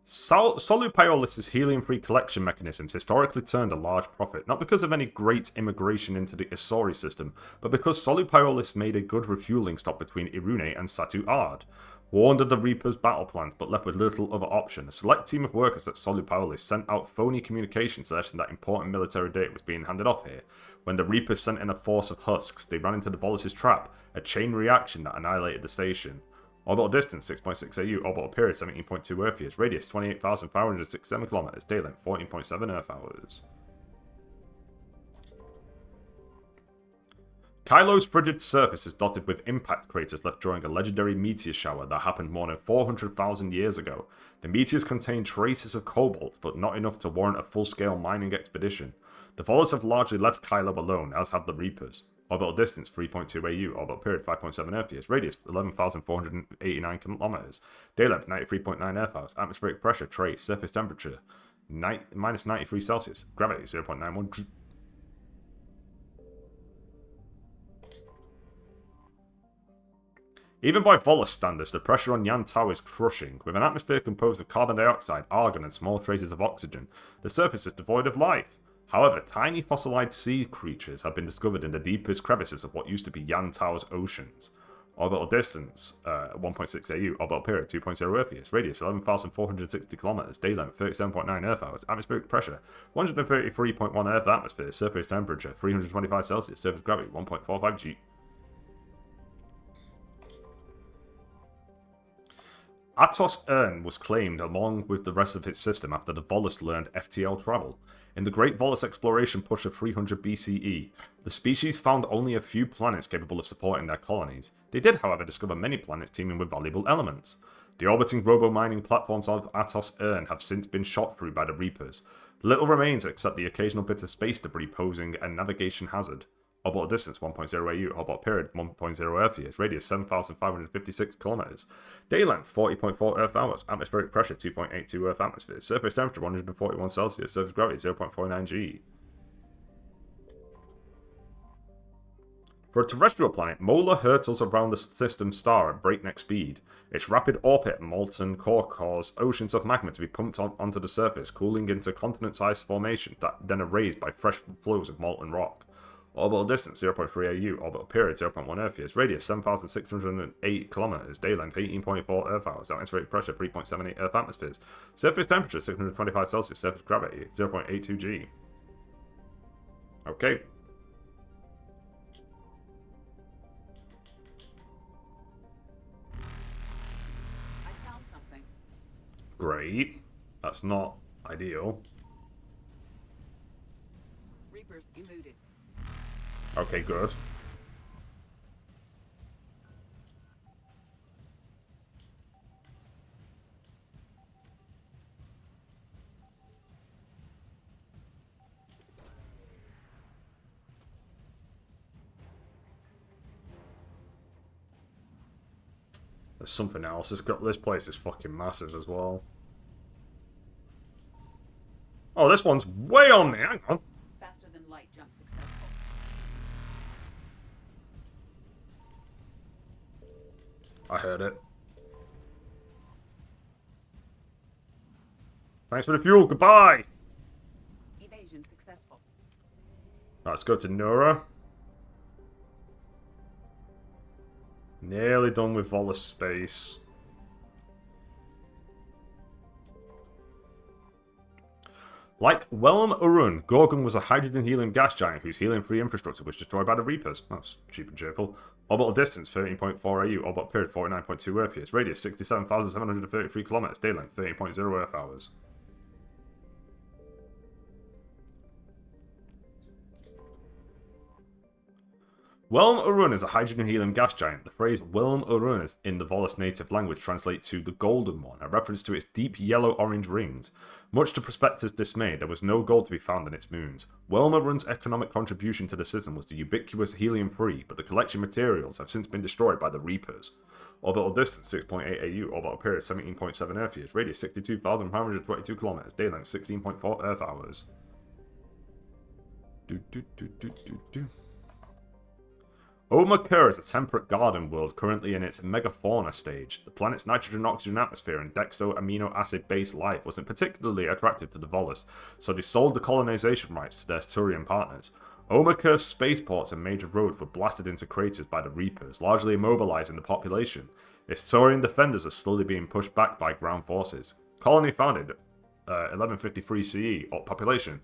Solupiolis' helium-free collection mechanisms historically turned a large profit, not because of any great immigration into the Asori system, but because Solupiolis made a good refueling stop between Irune and Satu Ard. Warned of the Reaper's battle plans, but left with little other option, a select team of workers at Solupiolis sent out phony communication suggesting that important military data was being handed off here. When the Reapers sent in a force of husks, they ran into the Volus' trap, a chain reaction that annihilated the station. Orbital distance 6.6 AU, orbital period 17.2 Earth years, radius 28,567 kilometers, day length 14.7 Earth hours. Kylo's frigid surface is dotted with impact craters left during a legendary meteor shower that happened more than 400,000 years ago. The meteors contain traces of cobalt, but not enough to warrant a full-scale mining expedition. The Volus have largely left Kylo alone, as have the Reapers. Orbital distance 3.2 AU, orbital period 5.7 Earth years, radius 11,489 kilometers, day length 93.9 Earth hours, atmospheric pressure trace, surface temperature minus 93 Celsius, gravity 0.91 G. Even by Volus standards, the pressure on Yan Tao is crushing. With an atmosphere composed of carbon dioxide, argon, and small traces of oxygen, the surface is devoid of life. However, tiny fossilized sea creatures have been discovered in the deepest crevices of what used to be Yan Tao's oceans. Orbital distance 1.6 AU, orbital period 2.0 Earth years, radius 11,460 kilometers, day length 37.9 Earth hours, atmospheric pressure 133.1 Earth atmosphere, surface temperature 325 Celsius, surface gravity 1.45 G. Atos Urn was claimed along with the rest of its system after the Volus learned FTL travel. In the Great Volus exploration push of 300 BCE, the species found only a few planets capable of supporting their colonies. They did, however, discover many planets teeming with valuable elements. The orbiting robo-mining platforms of Atos Urn have since been shot through by the Reapers. Little remains except the occasional bit of space debris posing a navigation hazard. Orbital distance 1.0 AU. Orbital period 1.0 Earth years. Radius 7,556 kilometers. Day length 40.4 Earth hours. Atmospheric pressure 2.82 Earth atmospheres. Surface temperature 141 Celsius. Surface gravity 0.49 G. For a terrestrial planet, Mola hurtles around the system star at breakneck speed. Its rapid orbit and molten core cause oceans of magma to be pumped onto the surface, cooling into continent-sized formations that then are raised by fresh flows of molten rock. Orbital distance 0.3 AU, orbital period 0.1 Earth years, radius 7,608 kilometers, day length 18.4 Earth hours, atmospheric pressure 3.78 Earth atmospheres, surface temperature 625 Celsius, surface gravity 0.82 G. Okay. I found something. Great. That's not ideal. Reapers eluded. Okay, good. There's something else. This place is fucking massive as well. Oh, this one's way on me. Hang on. Faster than light jump successful. I heard it. Thanks for the fuel. Goodbye. Evasion successful. Let's go to Nura. Nearly done with Volus space. Like Whelm Urun, Gorgon was a hydrogen-helium gas giant whose helium-free infrastructure was destroyed by the Reapers. That's cheap and cheerful. Orbital distance 13.4 AU, orbital period 49.2 Earth years, radius 67,733 kilometers, day length 13.0 Earth hours. Whelm Urun is a hydrogen-helium gas giant. The phrase Whelm Urun is in the Volus native language translates to the Golden One, a reference to its deep yellow-orange rings. Much to prospectors' dismay, there was no gold to be found in its moons. Whelm Urun's economic contribution to the system was the ubiquitous helium-free, but the collection materials have since been destroyed by the Reapers. Orbital distance 6.8 AU, orbital period 17.7 Earth years, radius 62,522 kilometers, day length 16.4 Earth hours. Omakur is a temperate garden world currently in its megafauna stage. The planet's nitrogen-oxygen atmosphere and dexto-amino acid-based life wasn't particularly attractive to the Volus, so they sold the colonization rights to their Turian partners. Omakur's spaceports and major roads were blasted into craters by the Reapers, largely immobilizing the population. Its Turian defenders are slowly being pushed back by ground forces. Colony founded 1153 CE, or population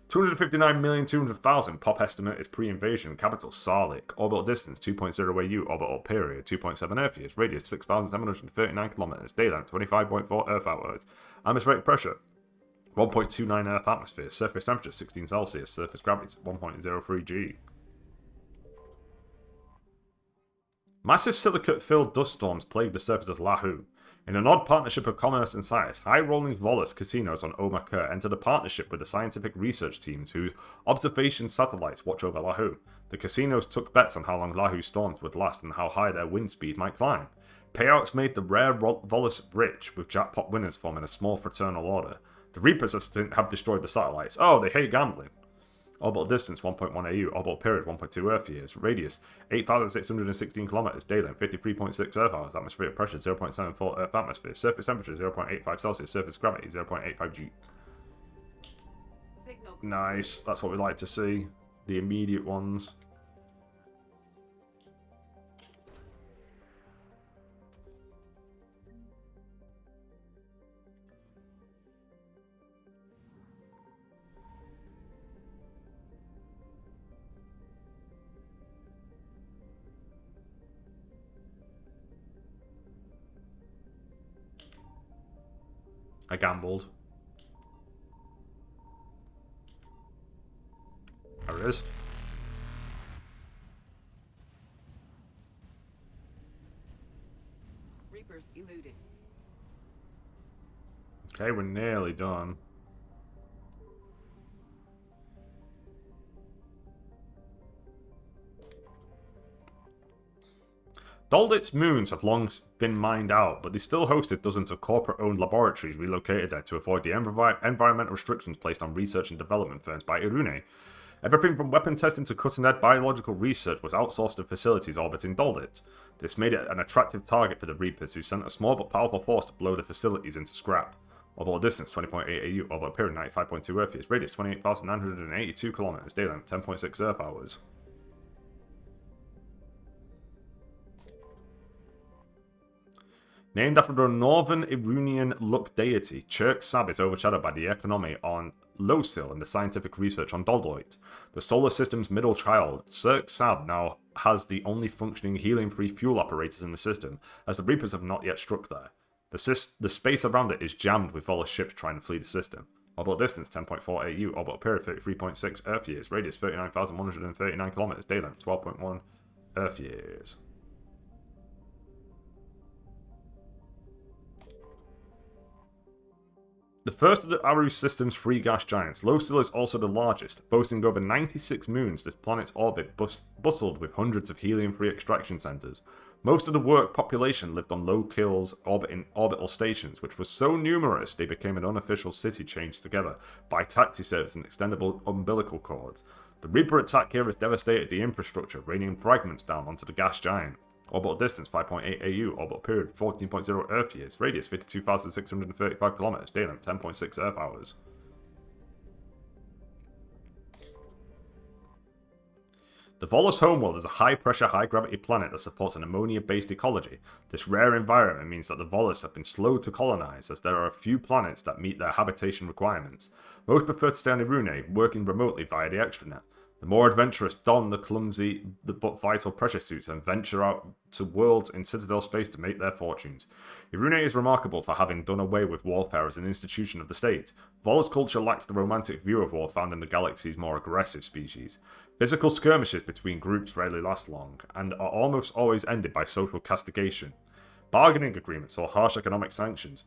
259,200,000. Pop estimate is pre-invasion. Capital Sarlik. Orbital distance 2.0 AU. Orbital period 2.7 Earth years. Radius 6,739 kilometers. Day length 25.4 Earth hours. Atmospheric pressure 1.29 Earth atmosphere. Surface temperature 16 Celsius. Surface gravity 1.03 G. Massive silicate-filled dust storms plague the surface of Lahu. In an odd partnership of commerce and science, high-rolling Volus casinos on Omakur entered a partnership with the scientific research teams whose observation satellites watch over Lahu. The casinos took bets on how long Lahu's storms would last and how high their wind speed might climb. Payouts made the rare Volus rich, with jackpot winners forming a small fraternal order. The Reapers have destroyed the satellites. Oh, they hate gambling. Orbital distance 1.1 AU, orbital period 1.2 Earth years, radius 8,616 kilometers, day length 53.6 Earth hours, atmospheric pressure 0.74 Earth atmosphere, surface temperature 0.85 Celsius, surface gravity 0.85 G. Signal. Nice, that's what we like to see. The immediate ones. I gambled. There it is. Reapers eluded. Okay, we're nearly done. Doldit's moons have long been mined out, but they still hosted dozens of corporate-owned laboratories relocated there to avoid the environmental restrictions placed on research and development firms by Irune. Everything from weapon testing to cutting-edge biological research was outsourced to facilities orbiting Doldit. This made it an attractive target for the Reapers, who sent a small but powerful force to blow the facilities into scrap. Orbital distance 20.8 AU, orbital period 95.2 Earth years, radius 28,982 km, day length 10.6 Earth hours. Named after the northern Irunian luck deity, Chirk Sab is overshadowed by the economy on Losil and the scientific research on Doldoit. The solar system's middle child, Chirk Sab now has the only functioning helium-free fuel operators in the system, as the Reapers have not yet struck there. The space around it is jammed with Volos ships trying to flee the system. Orbital distance 10.4 AU, orbital period 33.6 Earth years, radius 39,139 km, day length 12.1 Earth years. The first of the Aru system's three gas giants, Losil is also the largest, boasting over 96 moons. This planet's orbit bustled with hundreds of helium-free extraction centers. Most of the work population lived on Lokil's orbital stations, which were so numerous they became an unofficial city chained together by taxi service and extendable umbilical cords. The Reaper attack here has devastated the infrastructure, raining fragments down onto the gas giant. Orbital distance 5.8 AU, orbital period 14.0 Earth years, radius 52,635 km, day length 10.6 Earth hours. The Volos homeworld is a high-pressure, high-gravity planet that supports an ammonia-based ecology. This rare environment means that the Volos have been slow to colonize, as there are a few planets that meet their habitation requirements. Most prefer to stay on Irune, working remotely via the extranet. The more adventurous don the clumsy but vital pressure suits and venture out to worlds in Citadel space to make their fortunes. Irune is remarkable for having done away with warfare as an institution of the state. Volos culture lacks the romantic view of war found in the galaxy's more aggressive species. Physical skirmishes between groups rarely last long, and are almost always ended by social castigation, bargaining agreements, or harsh economic sanctions.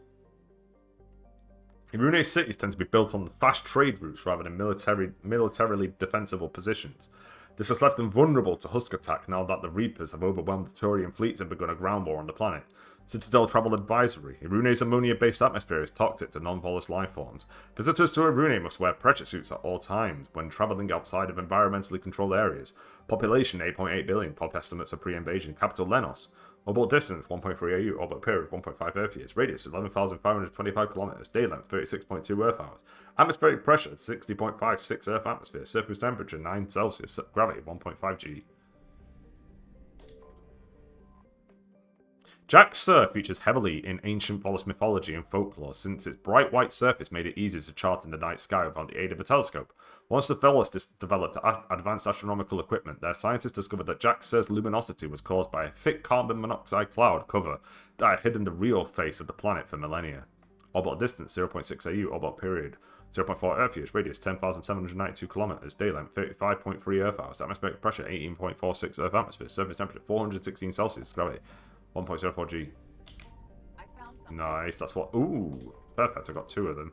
Irune's cities tend to be built on fast trade routes rather than militarily defensible positions. This has left them vulnerable to Husk attack now that the Reapers have overwhelmed the Turian fleets and begun a ground war on the planet. Citadel Travel Advisory. Irune's ammonia-based atmosphere is toxic to non-Volos lifeforms. Visitors to Irune must wear pressure suits at all times when travelling outside of environmentally controlled areas. Population 8.8 billion, pop estimates of pre-invasion. Capital Lenos. Orbital distance 1.3 AU, orbital period 1.5 Earth years, radius 11,525 km, day length 36.2 Earth hours, atmospheric pressure 60.56 Earth atmosphere, surface temperature 9 Celsius, gravity 1.5 G. Jack's Sur features heavily in ancient Volos mythology and folklore, since its bright white surface made it easier to chart in the night sky without the aid of a telescope. Once the Volos developed advanced astronomical equipment, their scientists discovered that Jack's Sur's luminosity was caused by a thick carbon monoxide cloud cover that had hidden the real face of the planet for millennia. Orbital distance 0.6 AU, orbital period 0.4 Earth years, radius 10,792 km, day length 35.3 Earth hours, atmospheric pressure 18.46 Earth atmosphere, surface temperature 416 Celsius, gravity 1.04 G. Nice, that's what. Ooh, perfect, I got two of them.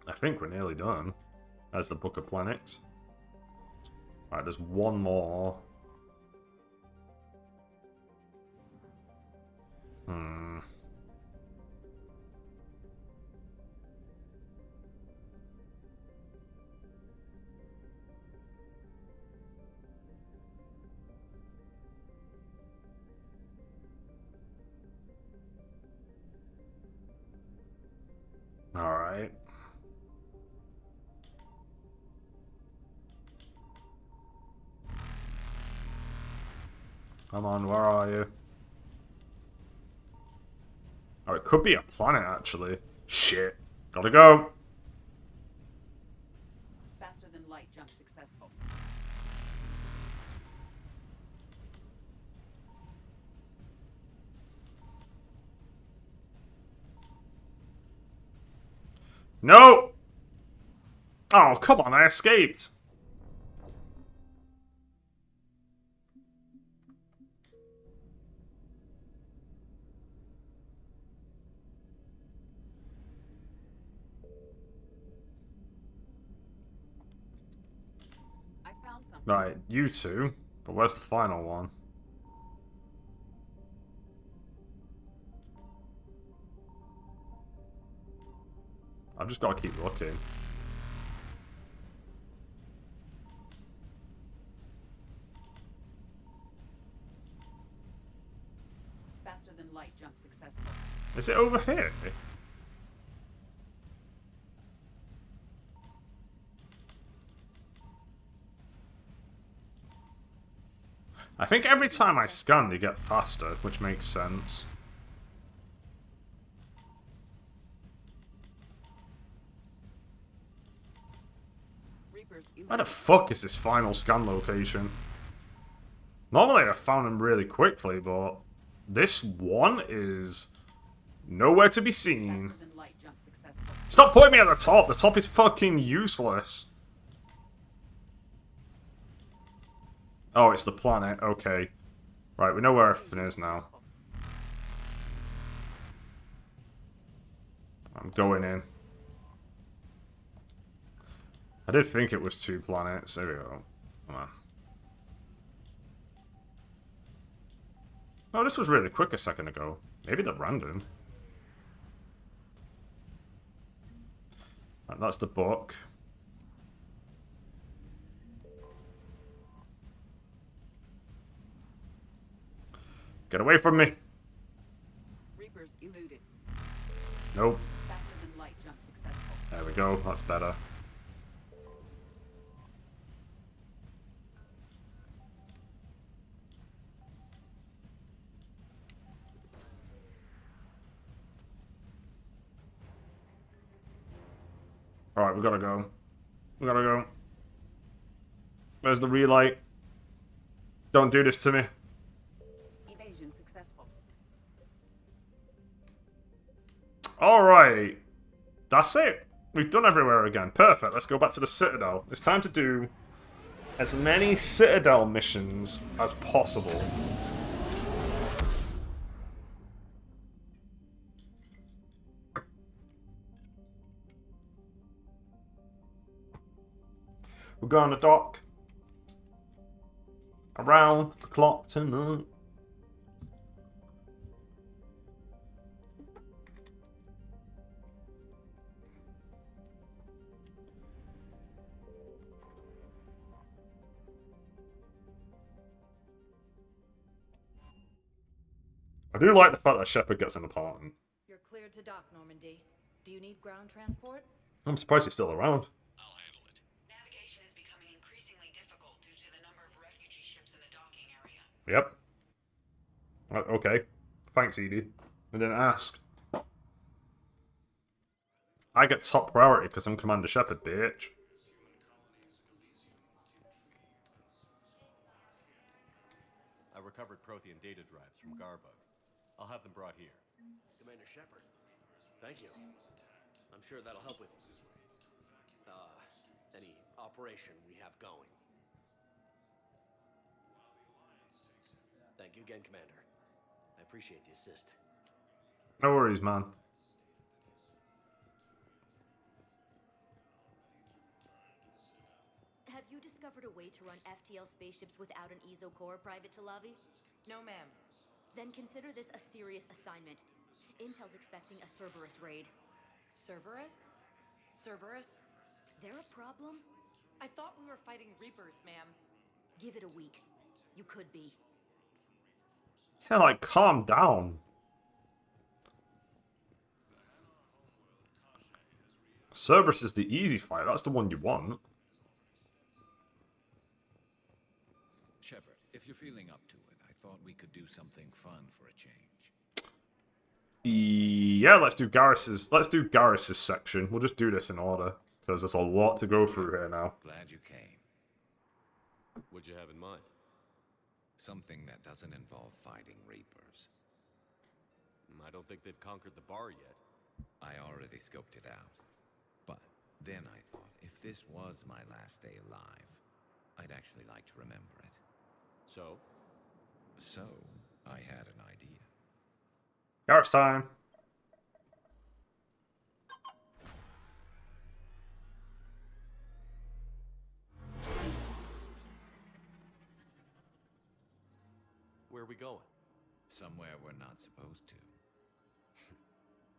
I think we're nearly done. There's the Book of Planets. Alright, there's one more. Alright. Come on, where are you? Oh, it could be a planet, actually. Shit. Gotta go! Faster than light jump successful. No! Oh, come on, I escaped! Right, you two. But where's the final one? I've just got to keep looking. Faster than light jump successful. Is it over here? I think every time I scan, they get faster, which makes sense. Where the fuck is this final scan location? Normally I found them really quickly, but this one is nowhere to be seen. Stop putting me at the top! The top is fucking useless. Oh, it's the planet. Okay. Right, we know where everything is now. I'm going in. I did think it was 2 planets. There we go. Come on. Oh, this was really quick a second ago. Maybe they're random. Right, that's the book. Get away from me! Reapers eluded. Nope. Faster than light jump successful. There we go. That's better. Alright, we gotta go. We gotta go. Where's the relay? Don't do this to me. Evasion successful. Alright. That's it. We've done everywhere again. Perfect. Let's go back to the Citadel. It's time to do as many Citadel missions as possible. We'll go on the dock. Around the clock tonight. I do like the fact that Shepard gets an apartment. You're cleared to dock, Normandy. Do you need ground transport? I'm surprised he's still around. I'll handle it. Navigation is becoming increasingly difficult due to the number of refugee ships in the docking area. Yep. Okay. Thanks, Edie. I didn't ask. I get top priority because I'm Commander Shepard, bitch. I recovered Prothean data drives from Garbug. I'll have them brought here. Commander Shepard, thank you. I'm sure that'll help with any operation we have going. Thank you again, Commander. I appreciate the assist. No worries, man. Have you discovered a way to run FTL spaceships without an ESO core, Private Talavi? No, ma'am. Then consider this a serious assignment. Intel's expecting a Cerberus raid. Cerberus? Cerberus? They're a problem? I thought we were fighting Reapers, ma'am. Give it a week. You could be. Yeah, like, calm down. Cerberus is the easy fight. That's the one you want. Shepard, if you're feeling up to it, I thought we could do something fun for a change. Yeah, let's do Garrus's section. We'll just do this in order because there's a lot to go through here now. Glad you came. What'd you have in mind? Something that doesn't involve fighting Reapers. I don't think they've conquered the bar yet. I already scoped it out. But then I thought, if this was my last day alive, I'd actually like to remember it. So? So, I had an idea. Garrus time. where are we going? Somewhere we're not supposed to.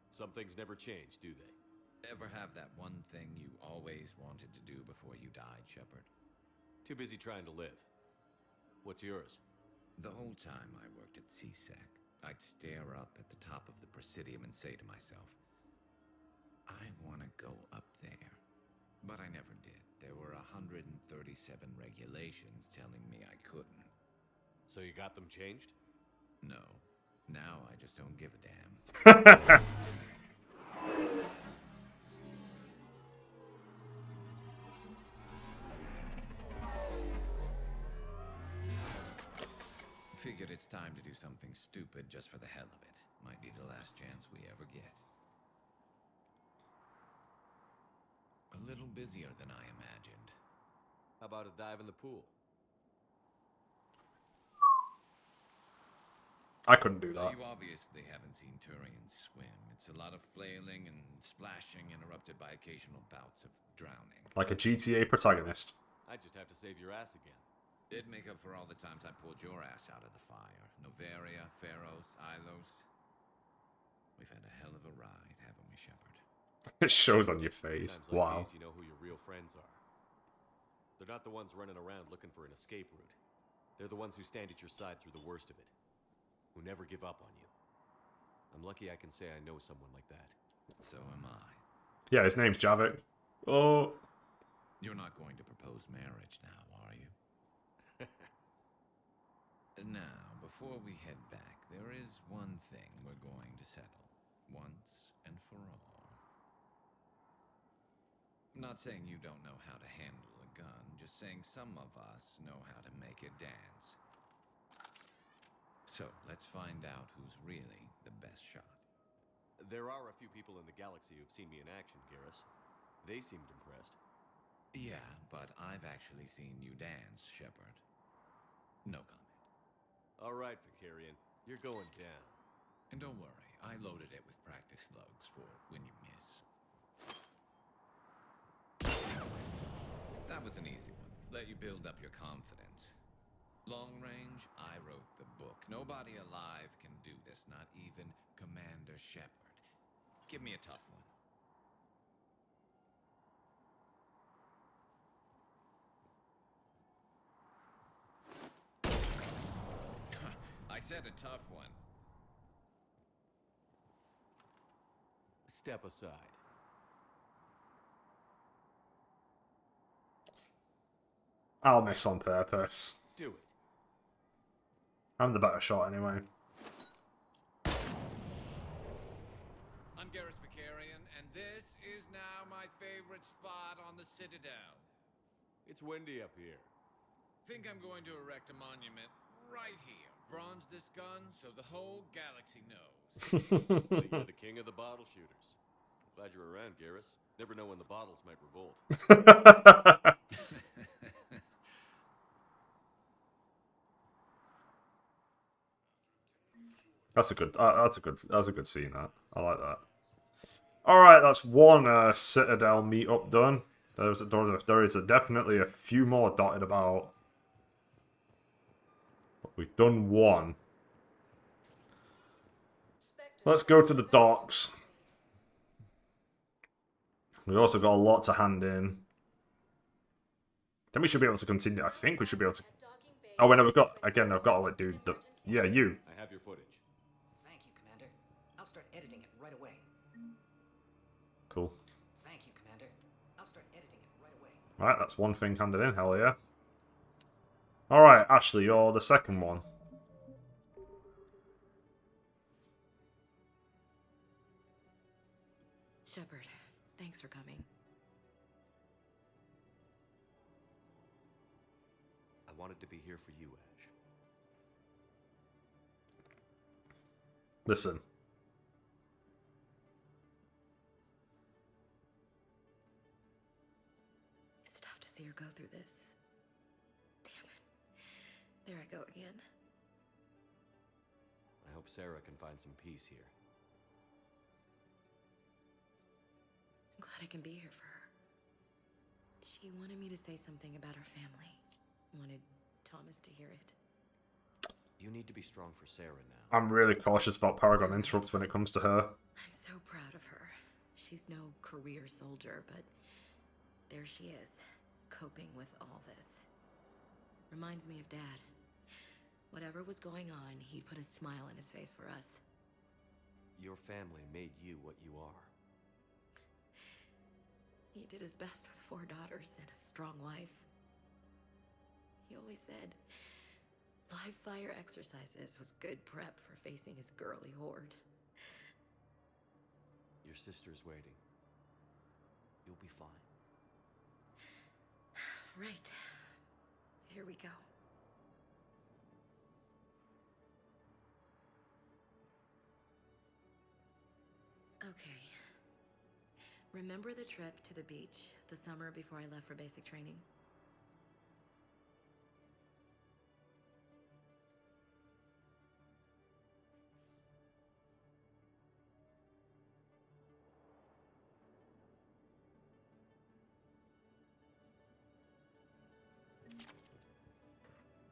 Some things never change, do they? Ever have that one thing you always wanted to do before you died, Shepard? Too busy trying to live. What's yours? The whole time I worked at CSEC, I'd stare up at the top of the Presidium and say to myself, I want to go up there. But I never did. There were 137 regulations telling me I couldn't. So you got them changed? No. Now I just don't give a damn. Figured it's time to do something stupid just for the hell of it. Might be the last chance we ever get. A little busier than I imagined. How about a dive in the pool? I couldn't do that. You obviously haven't seen Turians swim. It's a lot of flailing and splashing interrupted by occasional bouts of drowning. Like a GTA protagonist. I just have to save your ass again. It'd make up for all the times I pulled your ass out of the fire. Noveria, Pharos, Ilos. We've had a hell of a ride, haven't we, Shepard? It shows on your face. Times like Wow. these, you know who your real friends are. They're not the ones running around looking for an escape route. They're the ones who stand at your side through the worst of it. Who never give up on you. I'm lucky I can say I know someone like that. So am I. Yeah, his name's Javik. Oh. You're not going to propose marriage now, are you? Now, before we head back, there is one thing we're going to settle. Once and for all. I'm not saying you don't know how to handle a gun, just saying some of us know how to make it dance. So, let's find out who's really the best shot. There are a few people in the galaxy who've seen me in action, Garrus. They seemed impressed. Yeah, but I've actually seen you dance, Shepard. No comment. All right, Vicarian. You're going down. And don't worry, I loaded it with practice slugs for when you miss. That was an easy one. Let you build up your confidence. Long range, I wrote the book. Nobody alive can do this, not even Commander Shepard. Give me a tough one. I said a tough one. Step aside. I'll miss on purpose. Do it. I'm the better shot anyway. I'm Garrus Vicarian, and this is now my favorite spot on the Citadel. It's windy up here. Think I'm going to erect a monument right here. Bronze this gun so the whole galaxy knows. Well, you're the king of the bottle shooters. Glad you're around, Garrus. Never know when the bottles might revolt. That's a good scene. That I like that. All right, that's one Citadel meetup done. There is definitely a few more dotted about. But we've done one. Let's go to the docks. We also got a lot to hand in. Then we should be able to continue. I think we should be able to. Oh, wait, no, I've got to like do the. Yeah, you. I have your footage. Thank you, Commander. I'll start editing it right away. Cool. Thank you, Commander. I'll start editing it right away. Right, that's one thing handed in. Hell yeah. Alright, Ashley, you're the second one. Shepard, thanks for coming. I wanted to be here for you, Ash. Listen. It's tough to see her go through this. Damn it. There I go again. I hope Sarah can find some peace here. I'm glad I can be here for her. She wanted me to say something about her family. Wanted Thomas to hear it. You need to be strong for Sarah now. I'm really cautious about Paragon interrupts when it comes to her. I'm so proud of her. She's no career soldier, but there she is, coping with all this. Reminds me of Dad. Whatever was going on, he'd put a smile on his face for us. Your family made you what you are. He did his best with 4 daughters and a strong wife. He always said live fire exercises was good prep for facing his girly horde. Your sister's waiting. You'll be fine. Right. Here we go. Okay. Remember the trip to the beach the summer before I left for basic training?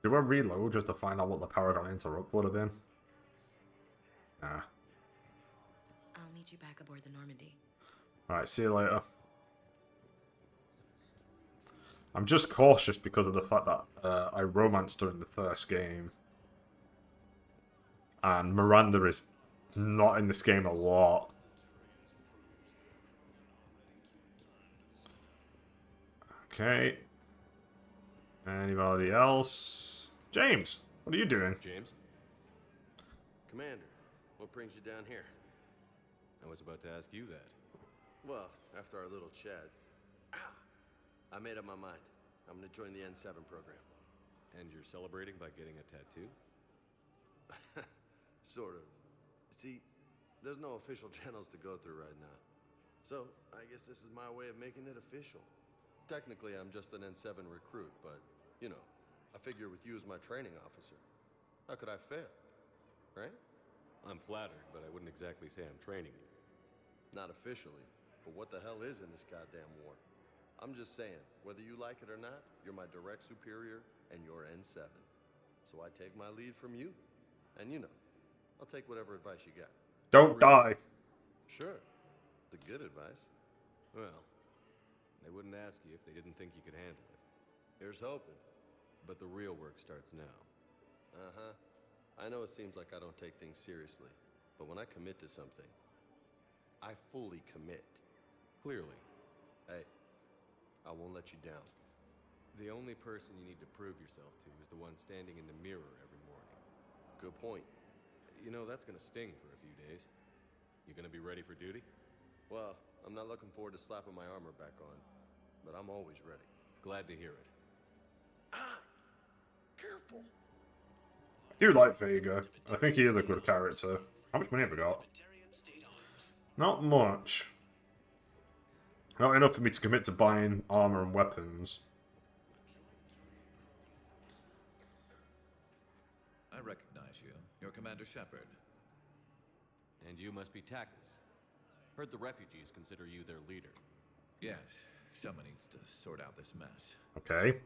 Do I reload just to find out what the Paragon interrupt would have been? Nah. I'll meet you back aboard the Normandy. Alright, see you later. I'm just cautious because of the fact that I romanced her in the first game. And Miranda is not in this game a lot. Okay. Anybody else? James, what are you doing? James? Commander, what brings you down here? I was about to ask you that. Well, after our little chat, I made up my mind. I'm gonna join the N7 program. And you're celebrating by getting a tattoo? Sort of. See, there's no official channels to go through right now. So, I guess this is my way of making it official. Technically, I'm just an N7 recruit, but, you know, I figure with you as my training officer, how could I fail? Right? I'm flattered, but I wouldn't exactly say I'm training you. Not officially, but what the hell is in this goddamn war? I'm just saying, whether you like it or not, you're my direct superior, and you're N7. So I take my lead from you. And you know, I'll take whatever advice you got. Don't die. Sure. The good advice. Well, they wouldn't ask you if they didn't think you could handle it. Here's hoping. But the real work starts now. Uh-huh. I know it seems like I don't take things seriously, but when I commit to something, I fully commit. Clearly. Hey, I won't let you down. The only person you need to prove yourself to is the one standing in the mirror every morning. Good point. You know, that's gonna sting for a few days. You gonna be ready for duty? Well, I'm not looking forward to slapping my armor back on, but I'm always ready. Glad to hear it. Careful! I do like Vega. I think he is a good character. How much money have I got? Not much. Not enough for me to commit to buying armor and weapons. I recognize you. You're Commander Shepard. And you must be Tactus. Heard the refugees consider you their leader. Yes, someone needs to sort out this mess. Okay.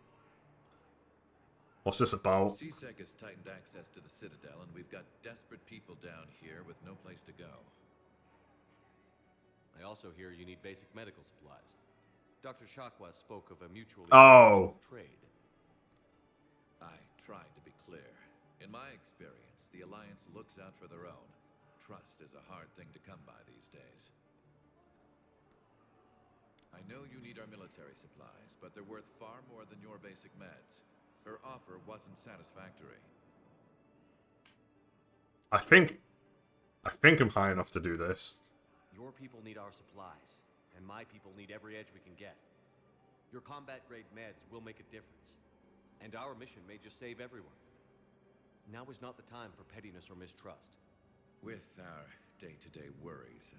What's this about? CSEC has tightened access to the Citadel, and we've got desperate people down here with no place to go. I also hear you need basic medical supplies. Dr. Shakwa spoke of a mutually Oh. trade. I tried to be clear. In my experience, the Alliance looks out for their own. Trust is a hard thing to come by these days. I know you need our military supplies, but they're worth far more than your basic meds. Her offer wasn't satisfactory. I think I'm high enough to do this. Your people need our supplies, and my people need every edge we can get. Your combat-grade meds will make a difference, and our mission may just save everyone. Now is not the time for pettiness or mistrust. With our day-to-day worries,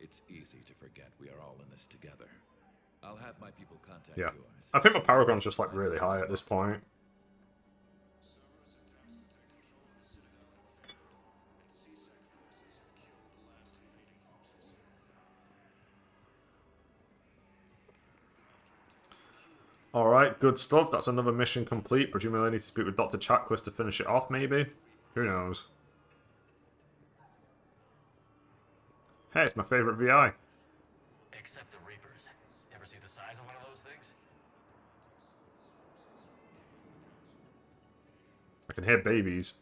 it's easy to forget we are all in this together. I'll have my people contact Yeah. yours. I think my Paragon's just like really high at this point. Alright, good stuff. That's another mission complete. Presumably I need to speak with Dr. Chakwas to finish it off, maybe? Who knows? Hey, it's my favorite VI. Except the Reapers. Ever see the size of one of those things? I can hear babies.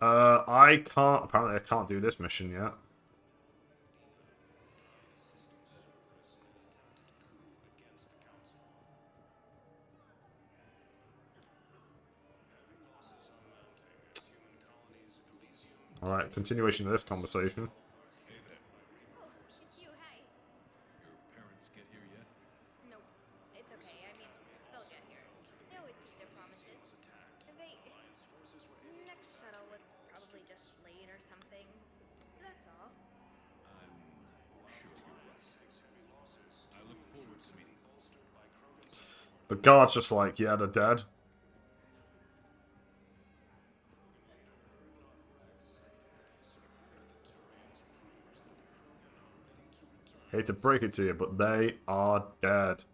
I can't. Apparently, I can't do this mission yet. Alright, continuation of this conversation. Nope. It's okay. I mean, they'll get here. They always keep their promises. Next shuttle was probably just late or something. That's all. I look forward to meeting. The guard's just like, yeah, they're dead. Hate to break it to you, but they are dead.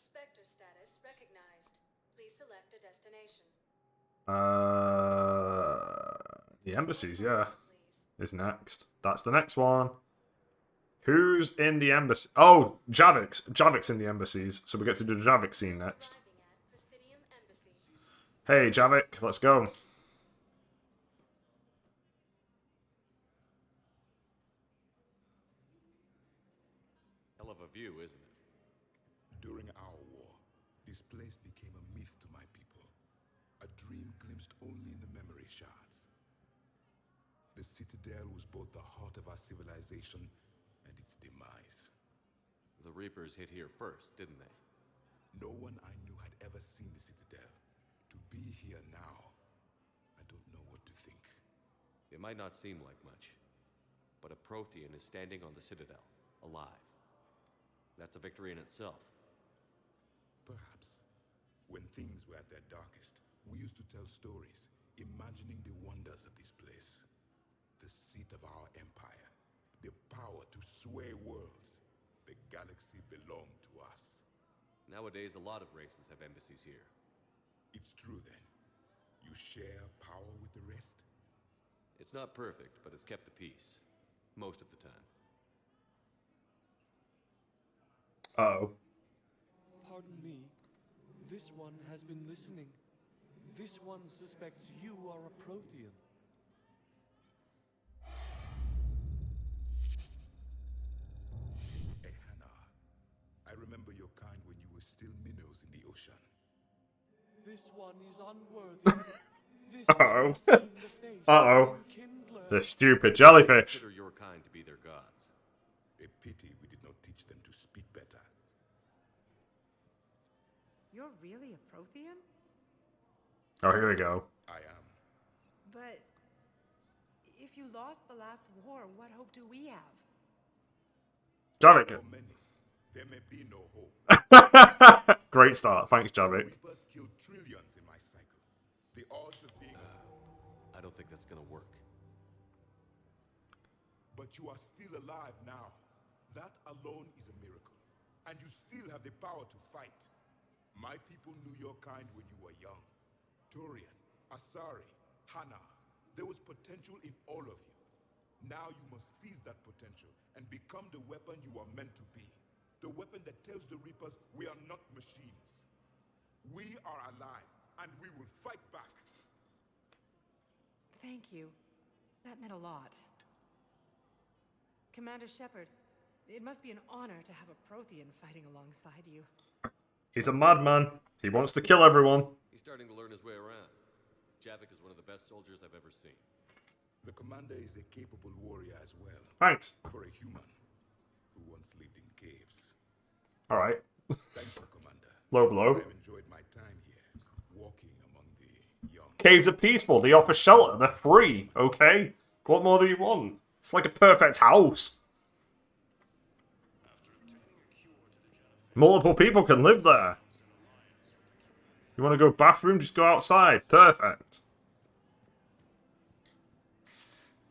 Spectre status recognized. Please select a destination. The embassies, yeah, is next. That's the next one. Who's in the embassy? Oh, Javik's. Javik's in the embassies, so we get to do the Javik scene next. Hey, Javik, let's go. Hell of a view, isn't it? During our war, this place became a myth to my people. A dream glimpsed only in the memory shards. The Citadel was both the heart of our civilization and its demise. The Reapers hit here first, didn't they? No one I knew had ever seen the Citadel. To be here now, I don't know what to think. It might not seem like much, but a Prothean is standing on the Citadel, alive. That's a victory in itself. Perhaps. When things were at their darkest, we used to tell stories, imagining the wonders of this place. The seat of our empire, the power to sway worlds. The galaxy belonged to us. Nowadays, a lot of races have embassies here. It's true then. You share power with the rest? It's not perfect, but it's kept the peace. Most of the time. Uh-oh. Pardon me. This one has been listening. This one suspects you are a Prothean. Hey, Hannah. I remember your kind when you were still minnows in the ocean. This one is unworthy. This Uh-oh. one has seen the face Uh-oh. of Kindler. The stupid jellyfish. Consider your kind to be their gods. A pity we did not teach them to speak better. You're really a Prothean? Oh, here we go. I am. But if you lost the last war, what hope do we have? Javik. For many, there may be no hope. Great start. Thanks, Javik. Reapers killed trillions in my cycle. The odds of being... I don't think that's gonna work. But you are still alive now. That alone is a miracle. And you still have the power to fight. My people knew your kind when you were young. Turian, Asari, Hana. There was potential in all of you. Now you must seize that potential and become the weapon you are meant to be. The weapon that tells the Reapers we are not machines. We are alive, and we will fight back. Thank you. That meant a lot. Commander Shepard, it must be an honor to have a Prothean fighting alongside you. He's a madman. He wants to kill everyone. He's starting to learn his way around. Javik is one of the best soldiers I've ever seen. The commander is a capable warrior as well. Thanks. For a human who once lived in caves. Alright. Thank you, Commander. Low blow. I've enjoyed my time here, walking among the young. Caves are peaceful. They offer shelter. They're free. Okay? What more do you want? It's like a perfect house. Multiple people can live there. You want to go bathroom? Just go outside. Perfect.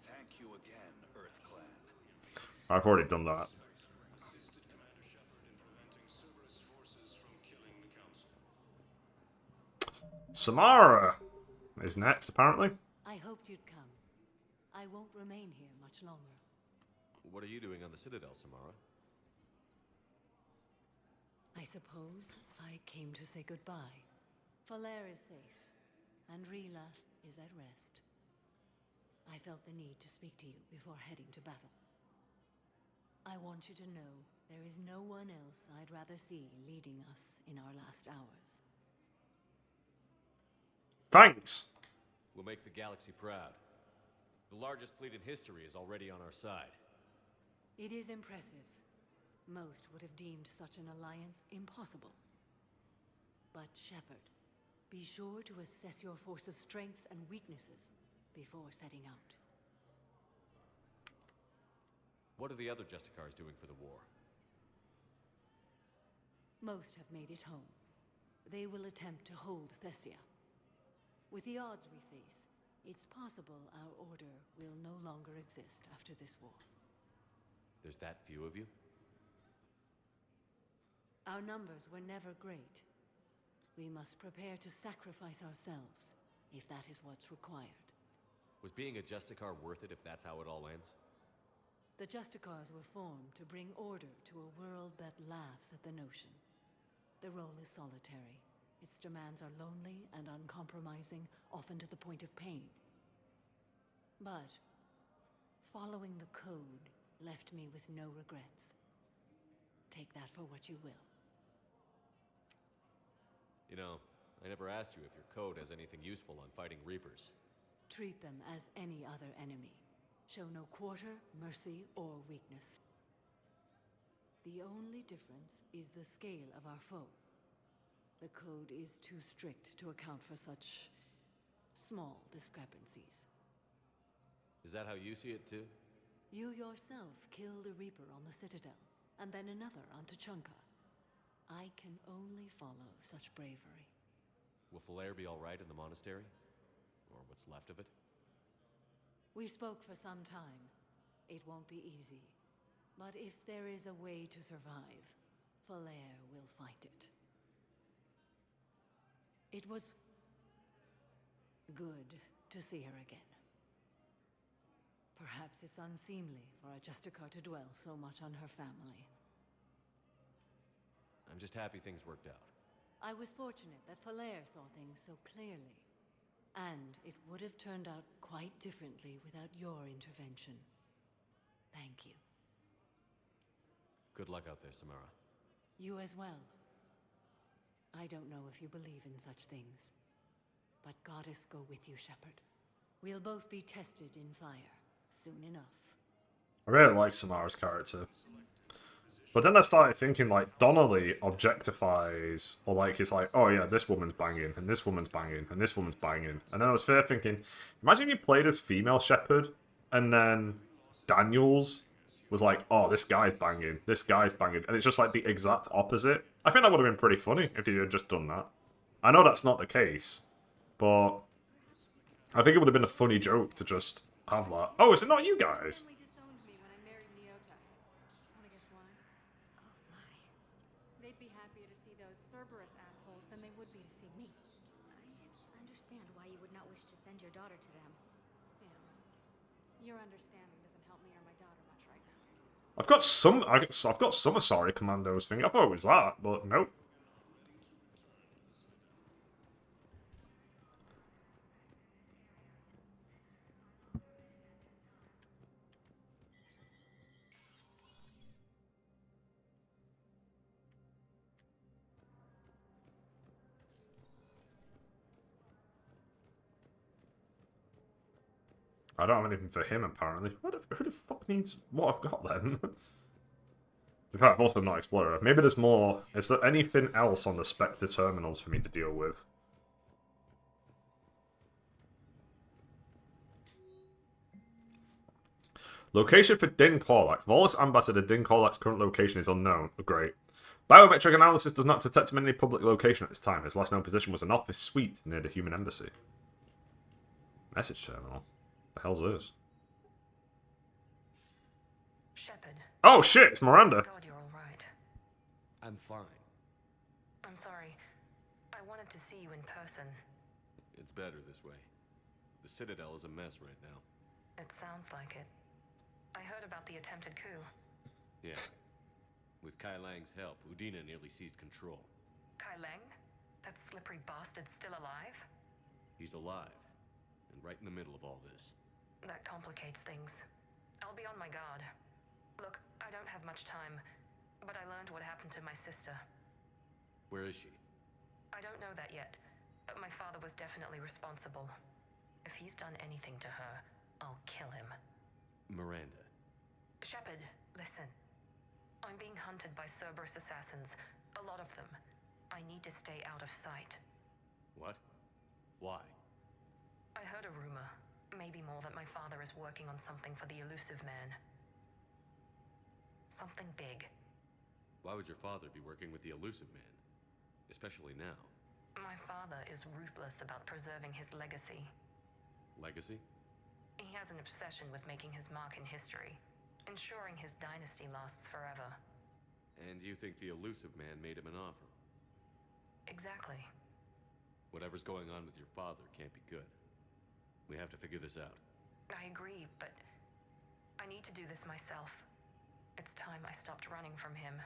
Thank you again, Earth Clan. I've already done that. Samara is next, apparently. I hoped you'd come. I won't remain here much longer. What are you doing on the Citadel, Samara? I suppose I came to say goodbye. Falair is safe, and Rila is at rest. I felt the need to speak to you before heading to battle. I want you to know there is no one else I'd rather see leading us in our last hours. Thanks. We'll make the galaxy proud. The largest fleet in history is already on our side. It is impressive. Most would have deemed such an alliance impossible. But Shepard, be sure to assess your force's strengths and weaknesses before setting out. What are the other Justicars doing for the war? Most have made it home. They will attempt to hold Thessia. With the odds we face, it's possible our order will no longer exist after this war. There's that few of you? Our numbers were never great. We must prepare to sacrifice ourselves, if that is what's required. Was being a Justicar worth it if that's how it all ends? The Justicars were formed to bring order to a world that laughs at the notion. The role is solitary. Its demands are lonely and uncompromising, often to the point of pain. But following the code left me with no regrets. Take that for what you will. You know, I never asked you if your code has anything useful on fighting Reapers. Treat them as any other enemy. Show no quarter, mercy, or weakness. The only difference is the scale of our foe. The code is too strict to account for such small discrepancies. Is that how you see it too? You yourself killed a Reaper on the Citadel, and then another on Tuchanka. I can only follow such bravery. Will Falair be all right in the monastery? Or what's left of it? We spoke for some time. It won't be easy. But if there is a way to survive, Falair will find it. It was good to see her again. Perhaps it's unseemly for a Justicar to dwell so much on her family. I'm just happy things worked out. I was fortunate that Falair saw things so clearly. And it would have turned out quite differently without your intervention. Thank you. Good luck out there, Samara. You as well. I don't know if you believe in such things, but Goddess go with you, Shepard. We'll both be tested in fire, soon enough. I really like Samara's character. But then I started thinking, like, Donnelly objectifies, or like, it's like, oh yeah, this woman's banging, and this woman's banging, and this woman's banging. And then I was fair thinking, imagine you played as female Shepard, and then Daniels was like, oh, this guy's banging, and it's just like the exact opposite. I think that would have been pretty funny if you had just done that. I know that's not the case, but I think it would have been a funny joke to just have that. Oh, is it not you guys? They'd be happier to see those Cerberus assholes than they would be to see me. I understand why you would not wish to send your daughter to them. Yeah. Your understanding doesn't help me or my daughter much right now. I've got some Asari Commandos thing. I thought it was that, but nope. I don't have anything for him, apparently. Who the fuck needs what I've got, then? In fact, I've also not Explorer. Maybe there's more. Is there anything else on the Spectre terminals for me to deal with? Location for Din Korlak. Volus Ambassador Din Korlak's current location is unknown. Oh, great. Biometric analysis does not detect him in any public location at this time. His last known position was an office suite near the human embassy. Message terminal. The hell's this? Shepard. Oh shit, it's Miranda. God, you're all right. I'm fine. I'm sorry. I wanted to see you in person. It's better this way. The Citadel is a mess right now. It sounds like it. I heard about the attempted coup. Yeah. With Kai Lang's help, Udina nearly seized control. Kai Lang? That slippery bastard's still alive? He's alive, and right in the middle of all this. That complicates things. I'll be on my guard. Look, I don't have much time, but I learned what happened to my sister. Where is she? I don't know that yet, but my father was definitely responsible. If he's done anything to her, I'll kill him. Miranda. Shepard, listen. I'm being hunted by Cerberus assassins. A lot of them. I need to stay out of sight. What? Why? I heard a rumor, maybe more, that my father is working on something for the Elusive Man. Something big. Why would your father be working with the Elusive Man? Especially now. My father is ruthless about preserving his legacy. Legacy? He has an obsession with making his mark in history, ensuring his dynasty lasts forever. And you think the Elusive Man made him an offer? Exactly. Whatever's going on with your father can't be good. We have to figure this out. I agree, but I need to do this myself. It's time I stopped running from him.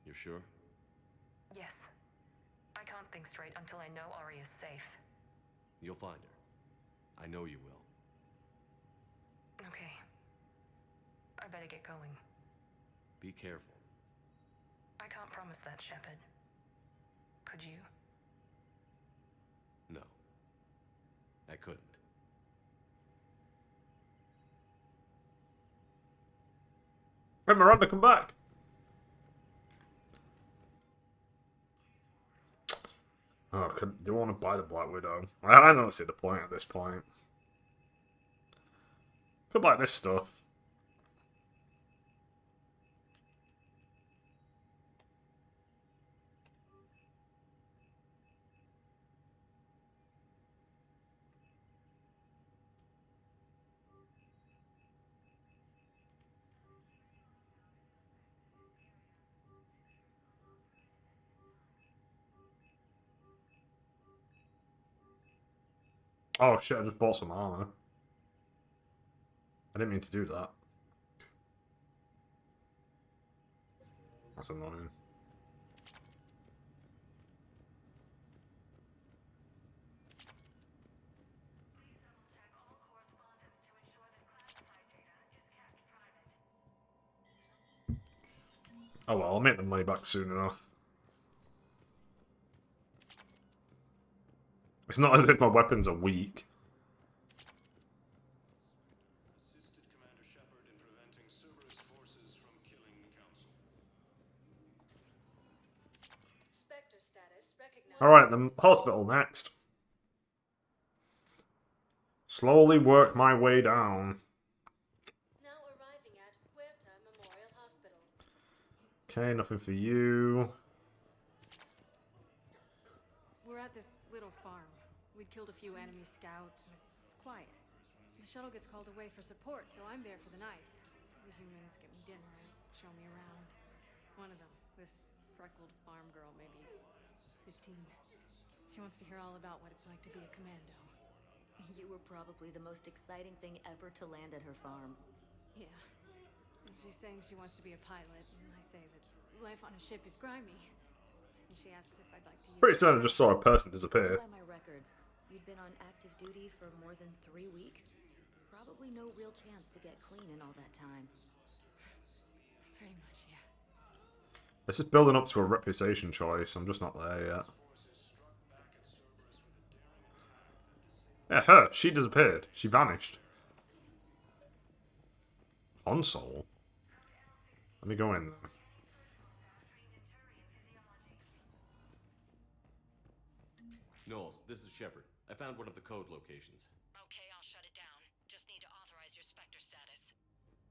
You're sure? Yes. I can't think straight until I know Ori is safe. You'll find her. I know you will. Okay. I better get going. Be careful. I can't promise that, Shepard. Could you? No. I couldn't. Hey, Miranda, come back. Oh, do you want to buy the Black Widow? I don't see the point at this point. Could buy this stuff. Oh shit, I just bought some armor. I didn't mean to do that. That's annoying. Oh well, I'll make the money back soon enough. It's not as if my weapons are weak. Alright, the hospital next. Slowly work my way down. Now arriving at Huerta Memorial Hospital. Okay, nothing for you. We're at this little farm. We'd killed a few enemy scouts, and it's quiet. The shuttle gets called away for support, so I'm there for the night. The humans get me dinner and show me around. One of them, this freckled farm girl, maybe 15. She wants to hear all about what it's like to be a commando. You were probably the most exciting thing ever to land at her farm. Yeah. And she's saying she wants to be a pilot, and I say that life on a ship is grimy. And she asks if I'd like to use Pretty soon I just saw a person disappear. By my records, you'd been on active duty for more than 3 weeks. Probably no real chance to get clean in all that time. Pretty much, yeah. This is building up to a reputation choice. I'm just not there yet. Yeah, her. She disappeared. She vanished. Console? Let me go in there. Knowles, this is Shepard. I found one of the code locations. Okay, I'll shut it down. Just need to authorize your Spectre status.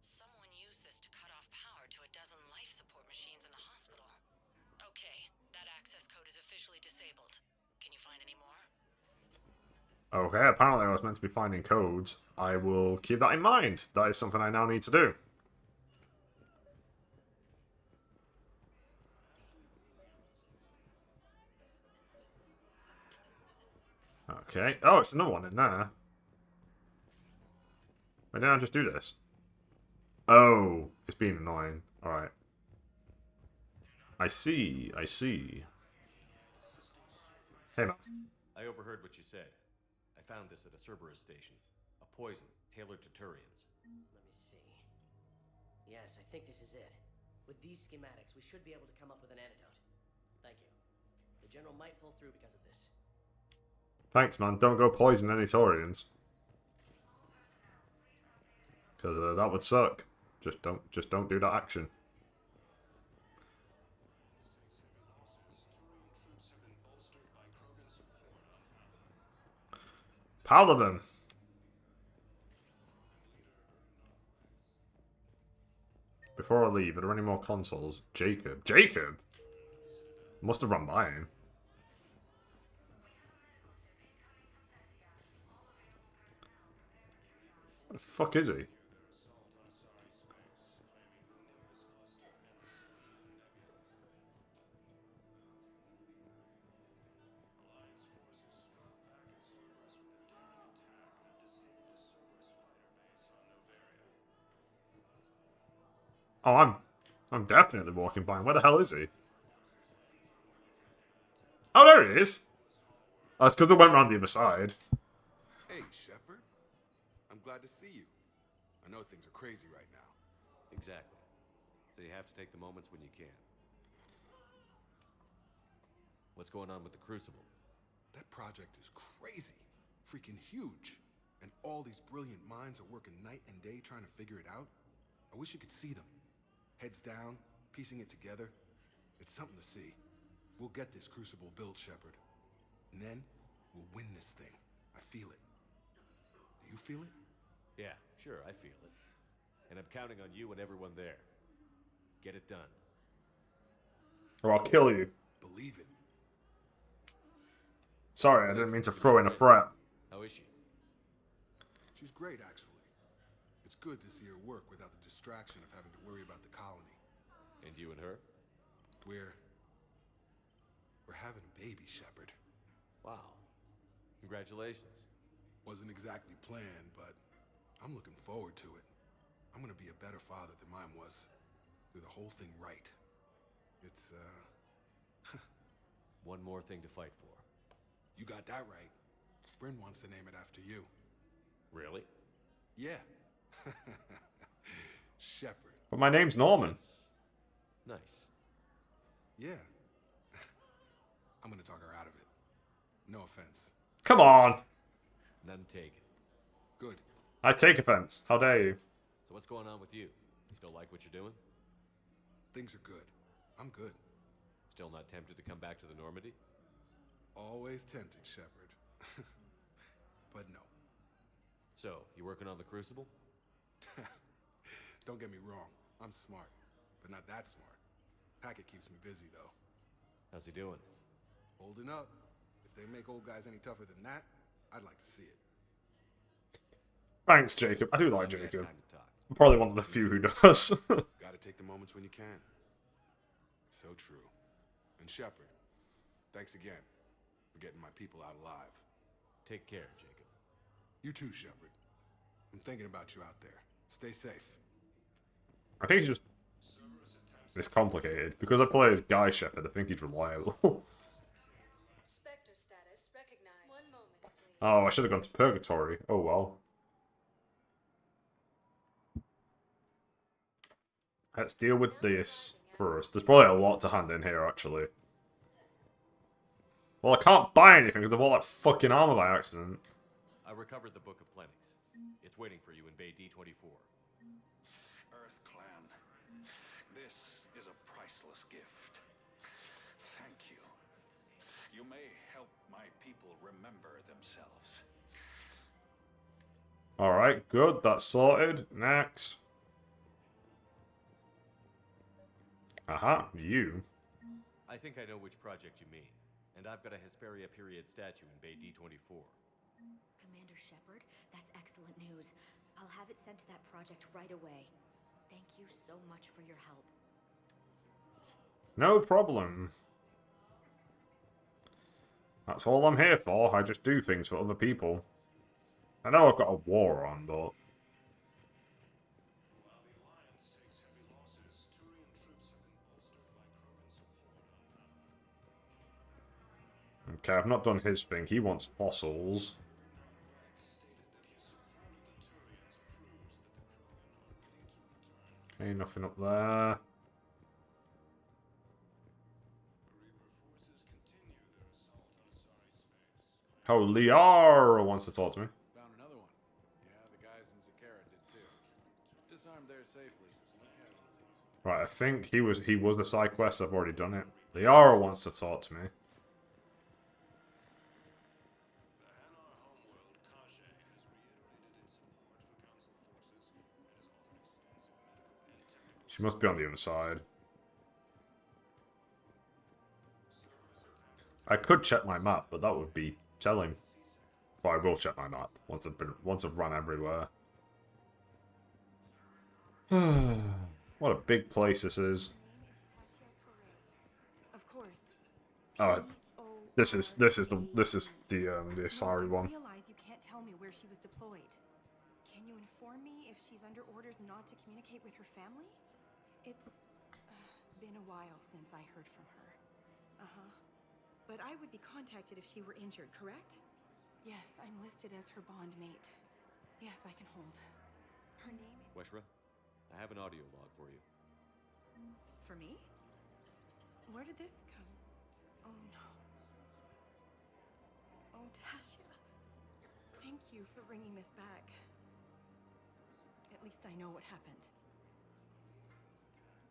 Someone used this to cut off power to a dozen life support machines in the hospital. Okay, that access code is officially disabled. Can you find any more? Okay, apparently I was meant to be finding codes. I will keep that in mind. That is something I now need to do. Okay. Oh, it's another one in there. Why didn't I just do this? Oh, it's being annoying. Alright. I see. I see. Hey, man. I overheard what you said. I found this at a Cerberus station. A poison tailored to Turians. Let me see. Yes, I think this is it. With these schematics, we should be able to come up with an antidote. Thank you. The General might pull through because of this. Thanks, man. Don't go poison any Taurians. Because that would suck. Just don't do that action. Paladin. Before I leave, are there any more consoles? Jacob. Jacob? Must have run by him. What the fuck is he? Oh, I'm definitely walking by him. Where the hell is he? Oh, there he is. Oh, it's because I went round the other side. Hey, Shepard. I'm glad to see you. I know things are crazy right now. Exactly. So you have to take the moments when you can. What's going on with the Crucible? That project is crazy. Freaking huge. And all these brilliant minds are working night and day trying to figure it out. I wish you could see them. Heads down, piecing it together. It's something to see. We'll get this Crucible built, Shepard. And then, we'll win this thing. I feel it. Do you feel it? Yeah, sure, I feel it. And I'm counting on you and everyone there. Get it done. Or I'll kill you. Believe it. Sorry, I didn't mean to throw in a threat. How is she? She's great, actually. It's good to see her work without the distraction of having to worry about the colony. And you and her? We're having a baby, Shepard. Wow. Congratulations. Wasn't exactly planned, but I'm looking forward to it. I'm gonna be a better father than mine was. Do the whole thing right. It's, One more thing to fight for. You got that right. Bryn wants to name it after you. Really? Yeah. Shepard. But my name's Norman. Nice. Yeah. I'm gonna talk her out of it. No offense. Come on. None taken. Good. I take offense. How dare you? So what's going on with you? You still like what you're doing? Things are good. I'm good. Still not tempted to come back to the Normandy? Always tempted, Shepard. But no. So, you working on the Crucible? Don't get me wrong. I'm smart, but not that smart. Hackett keeps me busy, though. How's he doing? Holding up. If they make old guys any tougher than that, I'd like to see it. Thanks, Jacob. I do like Jacob. I'm probably one of the few who does. Gotta take the moments when you can. So true. And Shepard, thanks again for getting my people out alive. Take care, Jacob. You too, Shepard. I'm thinking about you out there. Stay safe. I think he's just... It's complicated. Because I play as Guy Shepard, I think he's reliable. Spectre status recognized. 1 moment, please. Oh, I should have gone to Purgatory. Oh well. Let's deal with this first. There's probably a lot to hand in here, actually. Well, I can't buy anything because I bought that fucking armor by accident. I recovered the Book of Plenix. It's waiting for you in Bay D24. Earth Clan, this is a priceless gift. Thank you. You may help my people remember themselves. Alright, good. That's sorted. Next. Aha, you. I think I know which project you mean. And I've got a Hesperia period statue in Bay D24. Commander Shepard, that's excellent news. I'll have it sent to that project right away. Thank you so much for your help. No problem. That's all I'm here for. I just do things for other people. I know I've got a war on, but... Okay, I've not done his thing. He wants fossils. Okay, nothing up there. Oh, Liara wants to talk to me. Found another one. Yeah, the guys in Zakara did too. Disarmed there safely. No casualties. Right, I think he was a side quest. I've already done it. Liara wants to talk to me. She must be on the other side. I could check my map, but that would be telling. But I will check my map once I've run everywhere. What a big place this is. Of course. Oh, this is the Asari one. I realize you can't tell me where she was deployed. Can you inform me if she's under orders not to communicate with her family? It's been a while since I heard from her. But I would be contacted if she were injured, correct? Yes, I'm listed as her bond mate. Yes, I can hold. Her name is... Weshra, I have an audio log for you. For me? Where did this come? Oh no. Oh, Tasha. Thank you for bringing this back. At least I know what happened.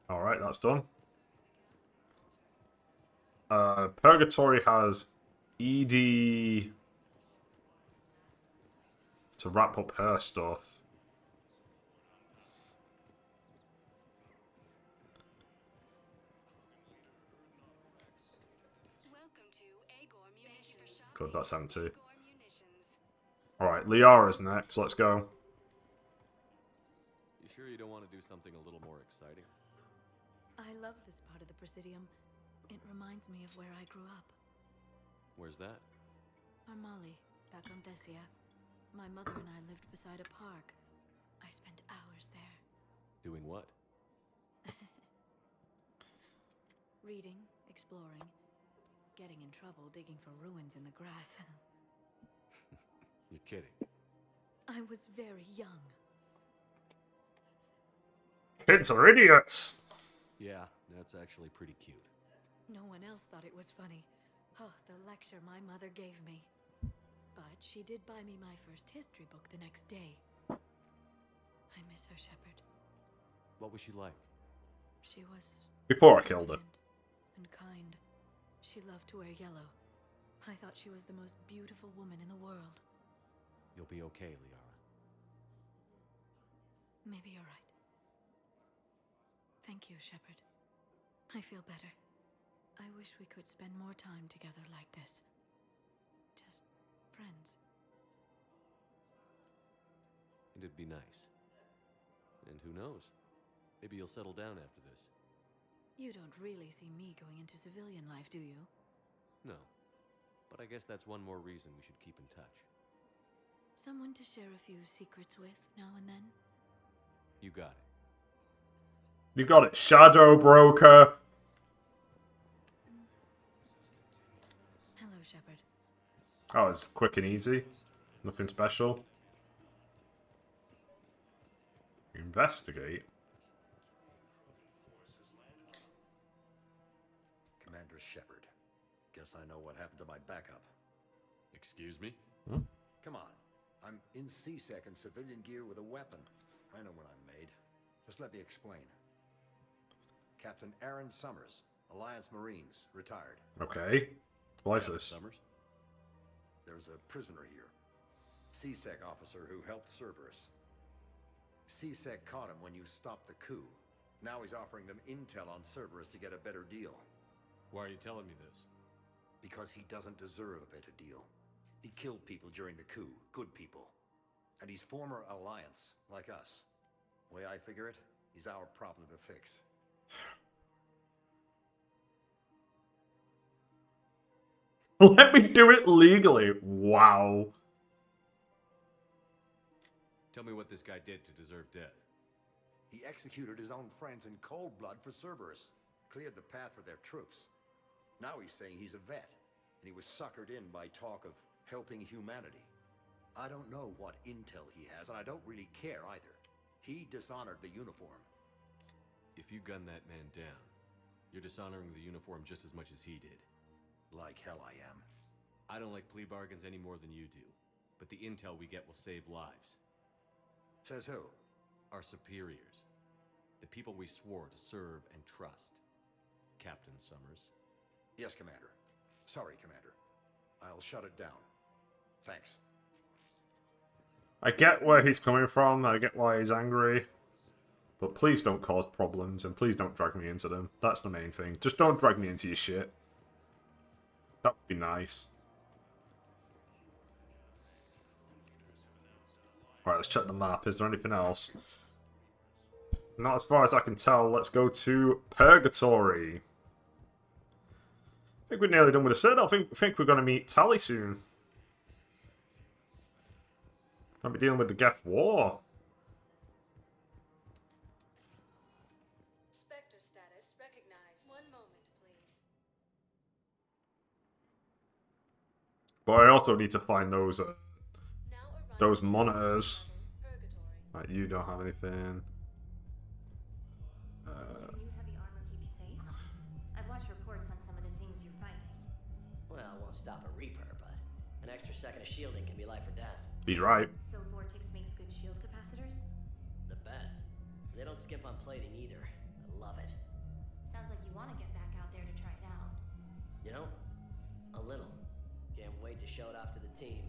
Alright, that's done. Purgatory has Edie to wrap up her stuff. Good, that's empty. Alright, Liara's next. Let's go. You sure you don't want to do something a little more exciting? I love this part of the Presidium. It reminds me of where I grew up. Where's that? Armali, back on Thessia. My mother and I lived beside a park. I spent hours there. Doing what? Reading, exploring, getting in trouble digging for ruins in the grass. You're kidding. I was very young. Kids are idiots! Yeah, that's actually pretty cute. No one else thought it was funny. Oh, the lecture my mother gave me. But she did buy me my first history book the next day. I miss her, Shepard. What was she like? She was... Before I killed her. And kind. She loved to wear yellow. I thought she was the most beautiful woman in the world. You'll be okay, Liara. Maybe you're right. Thank you, Shepard. I feel better. I wish we could spend more time together like this. Just friends. And it'd be nice. And who knows? Maybe you'll settle down after this. You don't really see me going into civilian life, do you? No. But I guess that's one more reason we should keep in touch. Someone to share a few secrets with now and then? You got it. You got it, Shadow Broker! Hello, Shepard. Oh, it's quick and easy. Nothing special. Investigate. Commander Shepard. Guess I know what happened to my backup. Excuse me? Come on. I'm in CSEC in civilian gear with a weapon. I know what I'm made. Just let me explain. Captain Aaron Summers, Alliance Marines, retired. Okay. Why is this? Summers? There's a prisoner here. CSEC officer who helped Cerberus. CSEC caught him when you stopped the coup. Now he's offering them intel on Cerberus to get a better deal. Why are you telling me this? Because he doesn't deserve a better deal. He killed people during the coup, good people. And he's former Alliance, like us. The way I figure it, he's our problem to fix. Let me do it legally. Wow. Tell me what this guy did to deserve death. He executed his own friends in cold blood for Cerberus. Cleared the path for their troops. Now he's saying he's a vet, and he was suckered in by talk of helping humanity. I don't know what intel he has, and I don't really care either. He dishonored the uniform. If you gun that man down, you're dishonoring the uniform just as much as he did. Like hell I am. I don't like plea bargains any more than you do, but the intel we get will save lives. Says who? Our superiors. The people we swore to serve and trust. Captain Summers. Yes, Commander. Sorry, Commander. I'll shut it down. Thanks. I get where he's coming from, I get why he's angry. But please don't cause problems, and please don't drag me into them. That's the main thing. Just don't drag me into your shit. That would be nice. Alright, let's check the map. Is there anything else? Not as far as I can tell. Let's go to Purgatory. I think we're nearly done with the set. I think we're going to meet Tally soon. I'll be dealing with the Geth War. Spectre status recognized. 1 moment, please. But I also need to find those monitors. Right, you don't have anything. New heavy armor keep you safe? I've watched reports on some of the things you're fighting. Well, it won't stop a Reaper, but an extra second of shielding can be life or death. He's right. So Vortex makes good shield capacitors? The best. They don't skimp on plating either. I love it. Sounds like you want to get back out there to try it out. You know, a little. Can't wait to show it off to the team.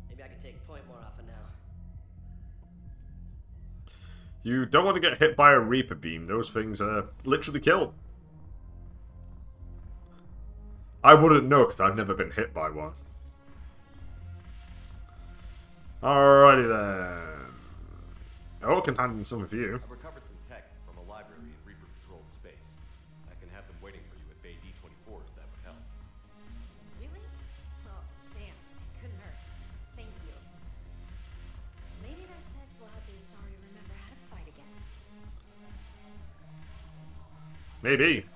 Maybe I can take point more often now. You don't want to get hit by a Reaper beam. Those things literally kill. I wouldn't know because I've never been hit by one. Alrighty then. Oh, I can hand in some of you. I've recovered some tech from a library in Reaper-controlled space. I can have them waiting for you at Bay D-24 if that would help. Really? Oh, damn. It couldn't hurt. Thank you. Maybe those techs will help the Asari remember how to fight again. Maybe.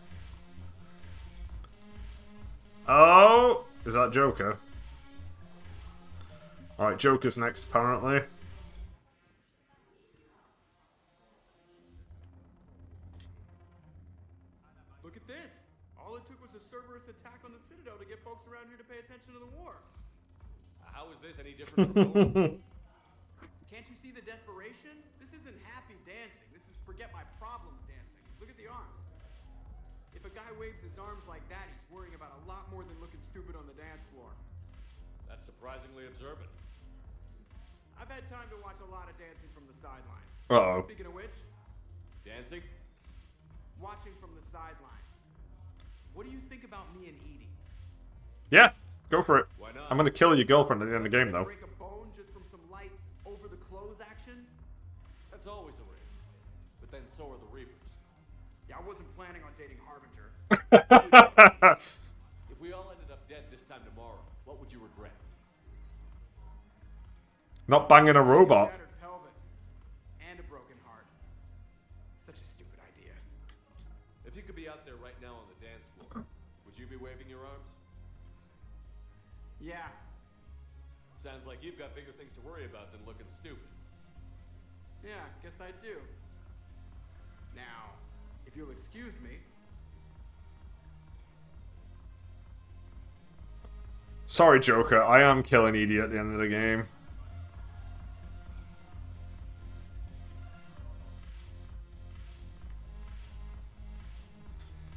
Oh, is that Joker? Alright, Joker's next, apparently. Look at this! All it took was a Cerberus attack on the Citadel to get folks around here to pay attention to the war. How is this any different from Rome? Can't you see the desperation? This isn't happy dancing. This is forget my problems dancing. Look at the arms. If a guy waves his arms like that, he's worrying about a lot more than looking stupid on the dance floor. That's surprisingly observant. I've had time to watch a lot of dancing from the sidelines. Uh-oh. Speaking of which, dancing? Watching from the sidelines. What do you think about me and Edie? Yeah, go for it. Why not? I'm gonna kill your girlfriend at the end of the game, though. Break a bone just from some light over the clothes action? That's always a risk. But then so are the Reapers. Yeah, I wasn't planning on dating Harbinger. If we all ended up dead this time tomorrow, what would you regret? Not banging a robot. Shattered pelvis and a broken heart. Such a stupid idea. If you could be out there right now on the dance floor, would you be waving your arms? Yeah. Sounds like you've got bigger things to worry about than looking stupid. Yeah, guess I do. Now, if you'll excuse me. Sorry, Joker. I am killing Edie at the end of the game.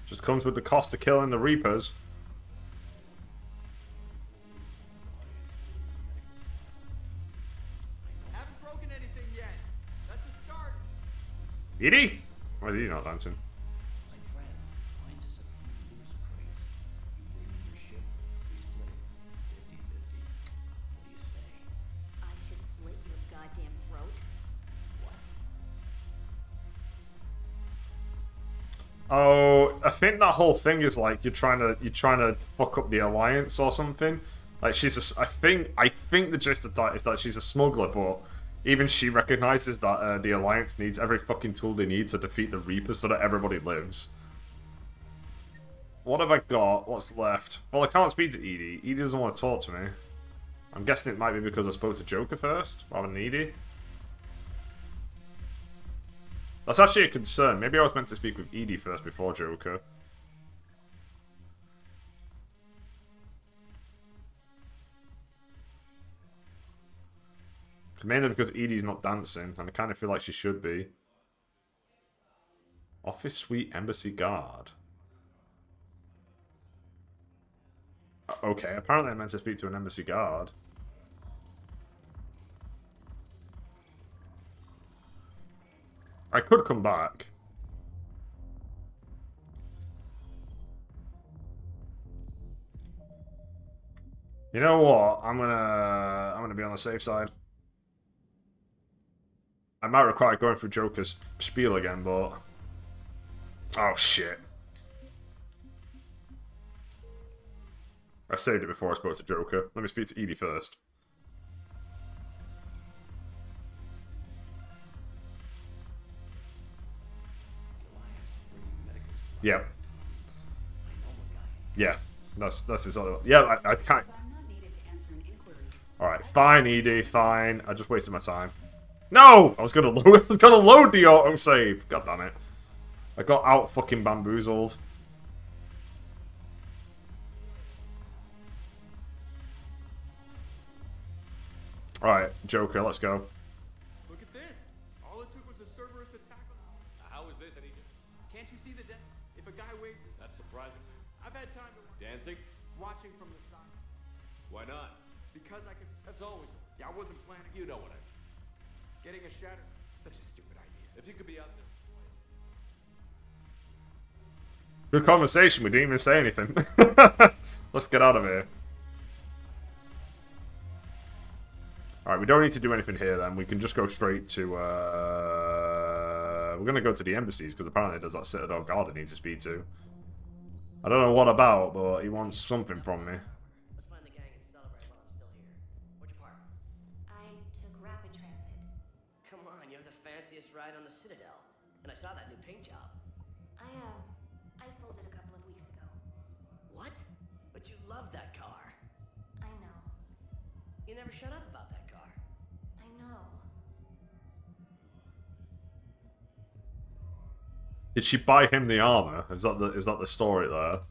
Just comes with the cost of killing the Reapers. Haven't broken anything yet. That's a start. Edie? Why are you not dancing? I should slit your goddamn throat. Oh, I think that whole thing is like you're trying to fuck up the alliance or something. Like she's I think the gist of that is that she's a smuggler, but even she recognizes that the alliance needs every fucking tool they need to defeat the Reapers so that everybody lives. What have I got? What's left? Well, I can't speak to Edie. Edie doesn't want to talk to me. I'm guessing it might be because I spoke to Joker first, rather than Edie. That's actually a concern. Maybe I was meant to speak with Edie first before Joker. Mainly because Edie's not dancing, and I kind of feel like she should be. Office Suite Embassy Guard. Okay, apparently I meant to speak to an embassy guard. I could come back. You know what? I'm gonna be on the safe side. I might require going through Joker's spiel again, but oh shit. I saved it before I spoke to Joker. Let me speak to Edie first. Yeah. Yeah. That's his other. Yeah, I can't. Alright, fine, Edie, fine. I just wasted my time. No! I was gonna load the autosave. God damn it. I got out fucking bamboozled. Alright, Joker, let's go. Look at this. All it took was a Cerberus attack. How is this any Can't you see the if a guy waves his... That's surprising. I've had time to... Dancing? Watching from the side. Why not? Because I could... That's always... Yeah, I wasn't planning... You know what I mean. Getting a shatter... Such a stupid idea. If you could be out there... Good conversation, we didn't even say anything. Let's get out of here. Alright, we don't need to do anything here then. We can just go straight to... We're going to go to the embassies, because apparently there's that Citadel guard I need to speak to. I don't know what about, but he wants something from me. Let's find the gang and celebrate while I'm still here. Where'd you park? I took rapid transit. Come on, you have the fanciest ride on the Citadel. And I saw that new paint job. I sold it a couple of weeks ago. What? But you love that car. I know. You never shut up about that car. I know. Did she buy him the armor? Is that the story there?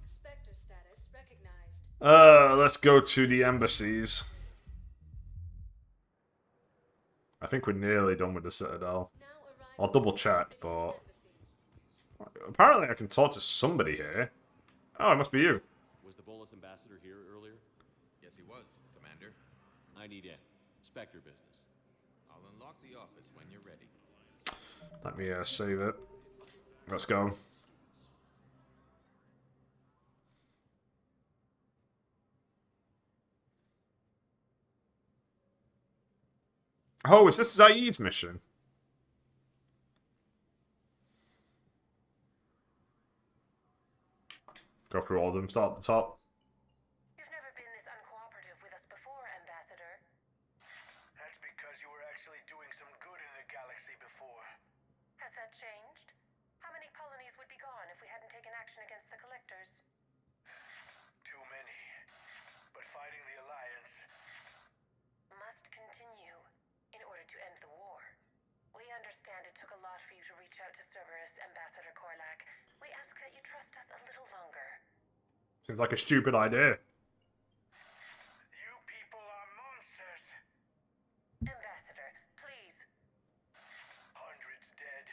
Let's go to the embassies. I think we're nearly done with the Citadel. I'll double check, but apparently I can talk to somebody here. Oh, it must be you. Was the Volus ambassador here earlier? Yes, he was, Commander. I need in. Spectre business. I'll unlock the office when you're ready. Let me save it. Let's go. Oh, is this Zaid's mission? Go through all of them, start at the top. You've never been this uncooperative with us before, Ambassador. That's because you were actually doing some good in the galaxy before. Has that changed? How many colonies would be gone if we hadn't taken action against the Collectors? Too many. But fighting the Alliance... Must continue in order to end the war. We understand it took a lot for you to reach out to Cerberus, Ambassador Korlak. We ask that you trust us a little longer. Seems like a stupid idea. You people are monsters! Ambassador, please. Hundreds dead.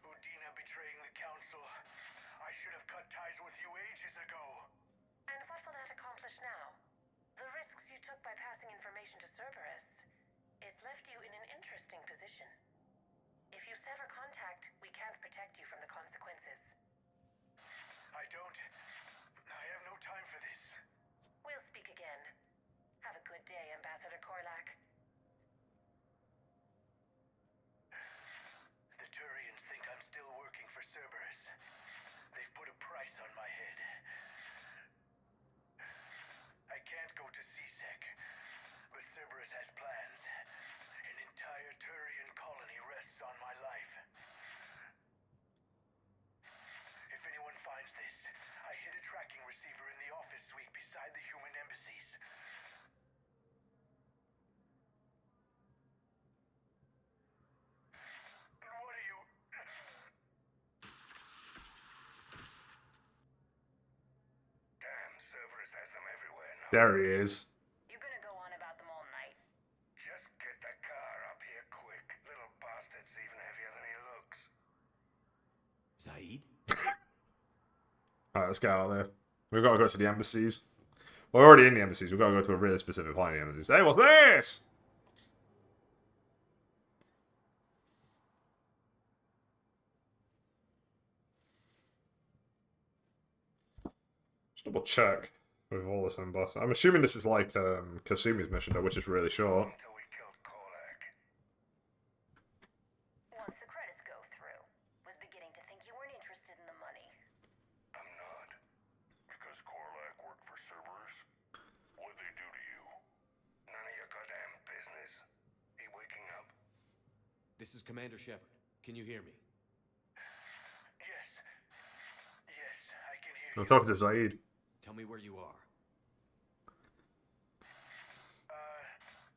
Udina betraying the Council. I should have cut ties with you ages ago. And what will that accomplish now? The risks you took by passing information to Cerberus. It's left you in an interesting position. If you sever contact, we can't protect you from the consequences. I have no time for this. There he is. You gonna go on about them all night? Just get the car up here quick. Little bastard's even heavier than he looks. Zaid? Alright, let's get out of there. We've got to go to the embassies. We're already in the embassies. We've got to go to a really specific point in the embassies. Hey, what's this? Just double check with all this boss. I'm assuming this is like Kasumi's mission, though, which is really short. Once the credits go through, was beginning to think you weren't interested in the money. I'm not. Because Korlak worked for Cerberus? What'd they do to you? None of your goddamn business. He waking up? This is Commander Shepard. Can you hear me? Yes. Yes, I can hear I'm you. talking to Zaid. Tell me where you are.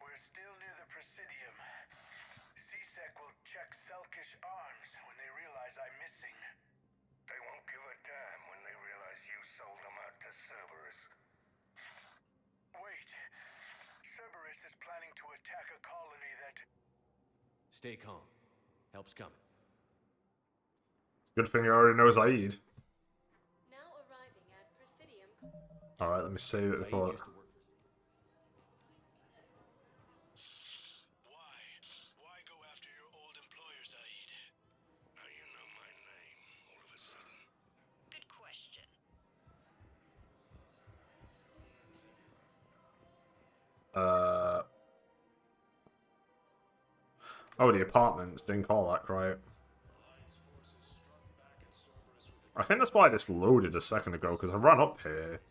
We're still near the Presidium. CSEC will check Selkish arms when they realize I'm missing. They won't give a damn when they realize you sold them out to Cerberus. Wait. Cerberus is planning to attack a colony that... Stay calm. Help's coming. Good thing you already know Zaid. Now arriving at Presidium. Alright, let me save it before... Why go after your old employer, Zaid? Now you know my name, all of a sudden. Good question. Oh, the apartments. Didn't call that right. I think that's why this loaded a second ago, because I ran up here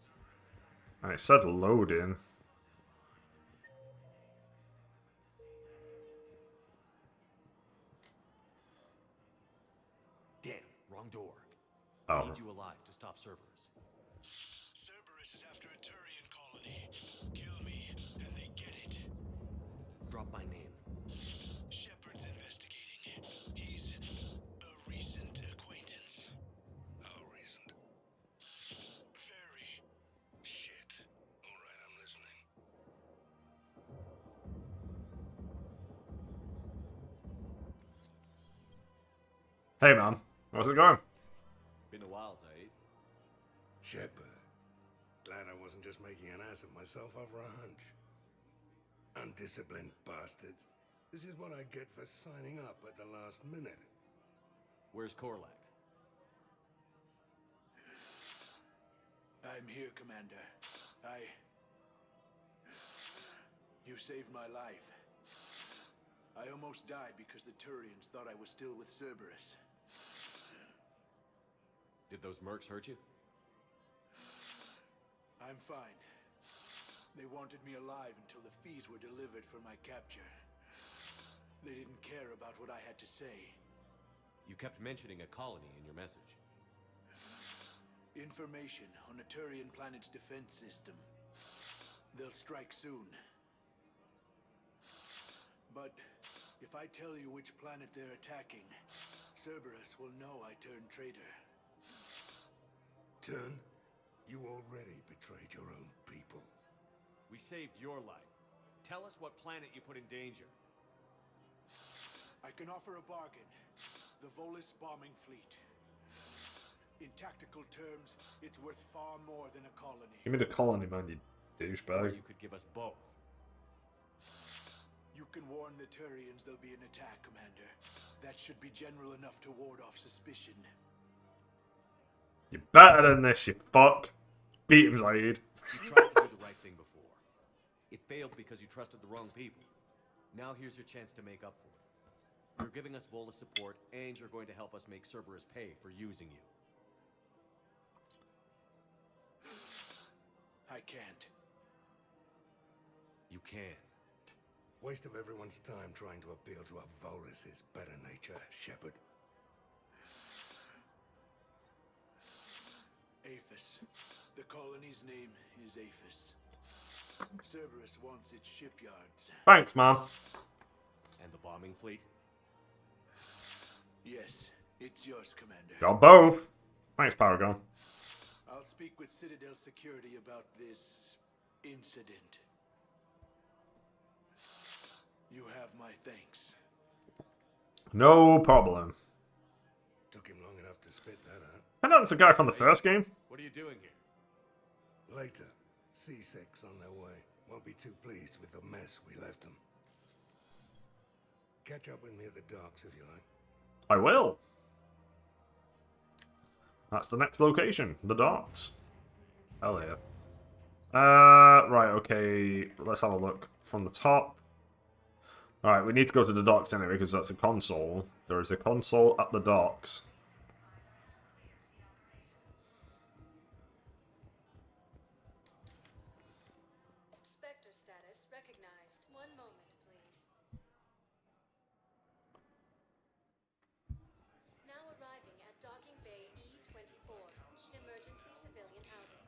and it said loading. Damn, wrong door. Oh. I need you alive to stop Cerberus. Cerberus is after a Turian colony. Kill me, and they get it. Drop my name. Shepard's investigating. He's a recent acquaintance. How recent? Very. Shit. Alright, I'm listening. Hey, man. How's it going? Been a while, Zaid. Shepard. Glad I wasn't just making an ass of myself over a hunch. Undisciplined bastards. This is what I get for signing up at the last minute. Where's Korlak? I'm here, Commander. You saved my life. I almost died because the Turians thought I was still with Cerberus. Did those mercs hurt you? I'm fine. They wanted me alive until the fees were delivered for my capture. They didn't care about what I had to say. You kept mentioning a colony in your message. Information on a Turian planet's defense system. They'll strike soon. But if I tell you which planet they're attacking, Cerberus will know I turned traitor. Turn? You already betrayed your own people. We saved your life. Tell us what planet you put in danger. I can offer a bargain. The Volus bombing fleet. In tactical terms, it's worth far more than a colony. Give me the colony, man, you douchebag. You could give us both. You can warn the Turians there'll be an attack, Commander. That should be general enough to ward off suspicion. You're better than this, you fuck. Beat him, Zaid. You tried to do the right thing before. It failed because you trusted the wrong people. Now here's your chance to make up for it. You're giving us Volus support, and you're going to help us make Cerberus pay for using you. I can't. You can. Waste of everyone's time trying to appeal to a Volus' better nature, Shepard. Aphis. The colony's name is Aphis. Cerberus wants its shipyards. Thanks, man. And the bombing fleet? Yes, it's yours, Commander. Got both. Thanks, Paragon. I'll speak with Citadel Security about this incident. You have my thanks. No problem. Took him long enough to spit that out. I know that's a guy from the first game. What are you doing here? Later, C-Sec's on their way. Won't be too pleased with the mess we left them. Catch up with me at the docks if you like. I will. That's the next location, the docks. Hell yeah. Right, okay. Let's have a look from the top. Alright, we need to go to the docks anyway, because that's a console. There is a console at the docks. Spectre status recognized. One moment, please. Now arriving at docking bay E24. Emergency civilian housing.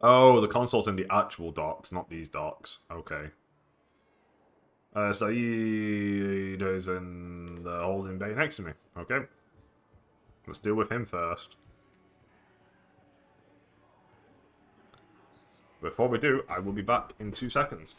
Oh, the console's in the actual docks, not these docks. Okay. Saeed is in the holding bay next to me. Okay. Let's deal with him first. Before we do, I will be back in 2 seconds.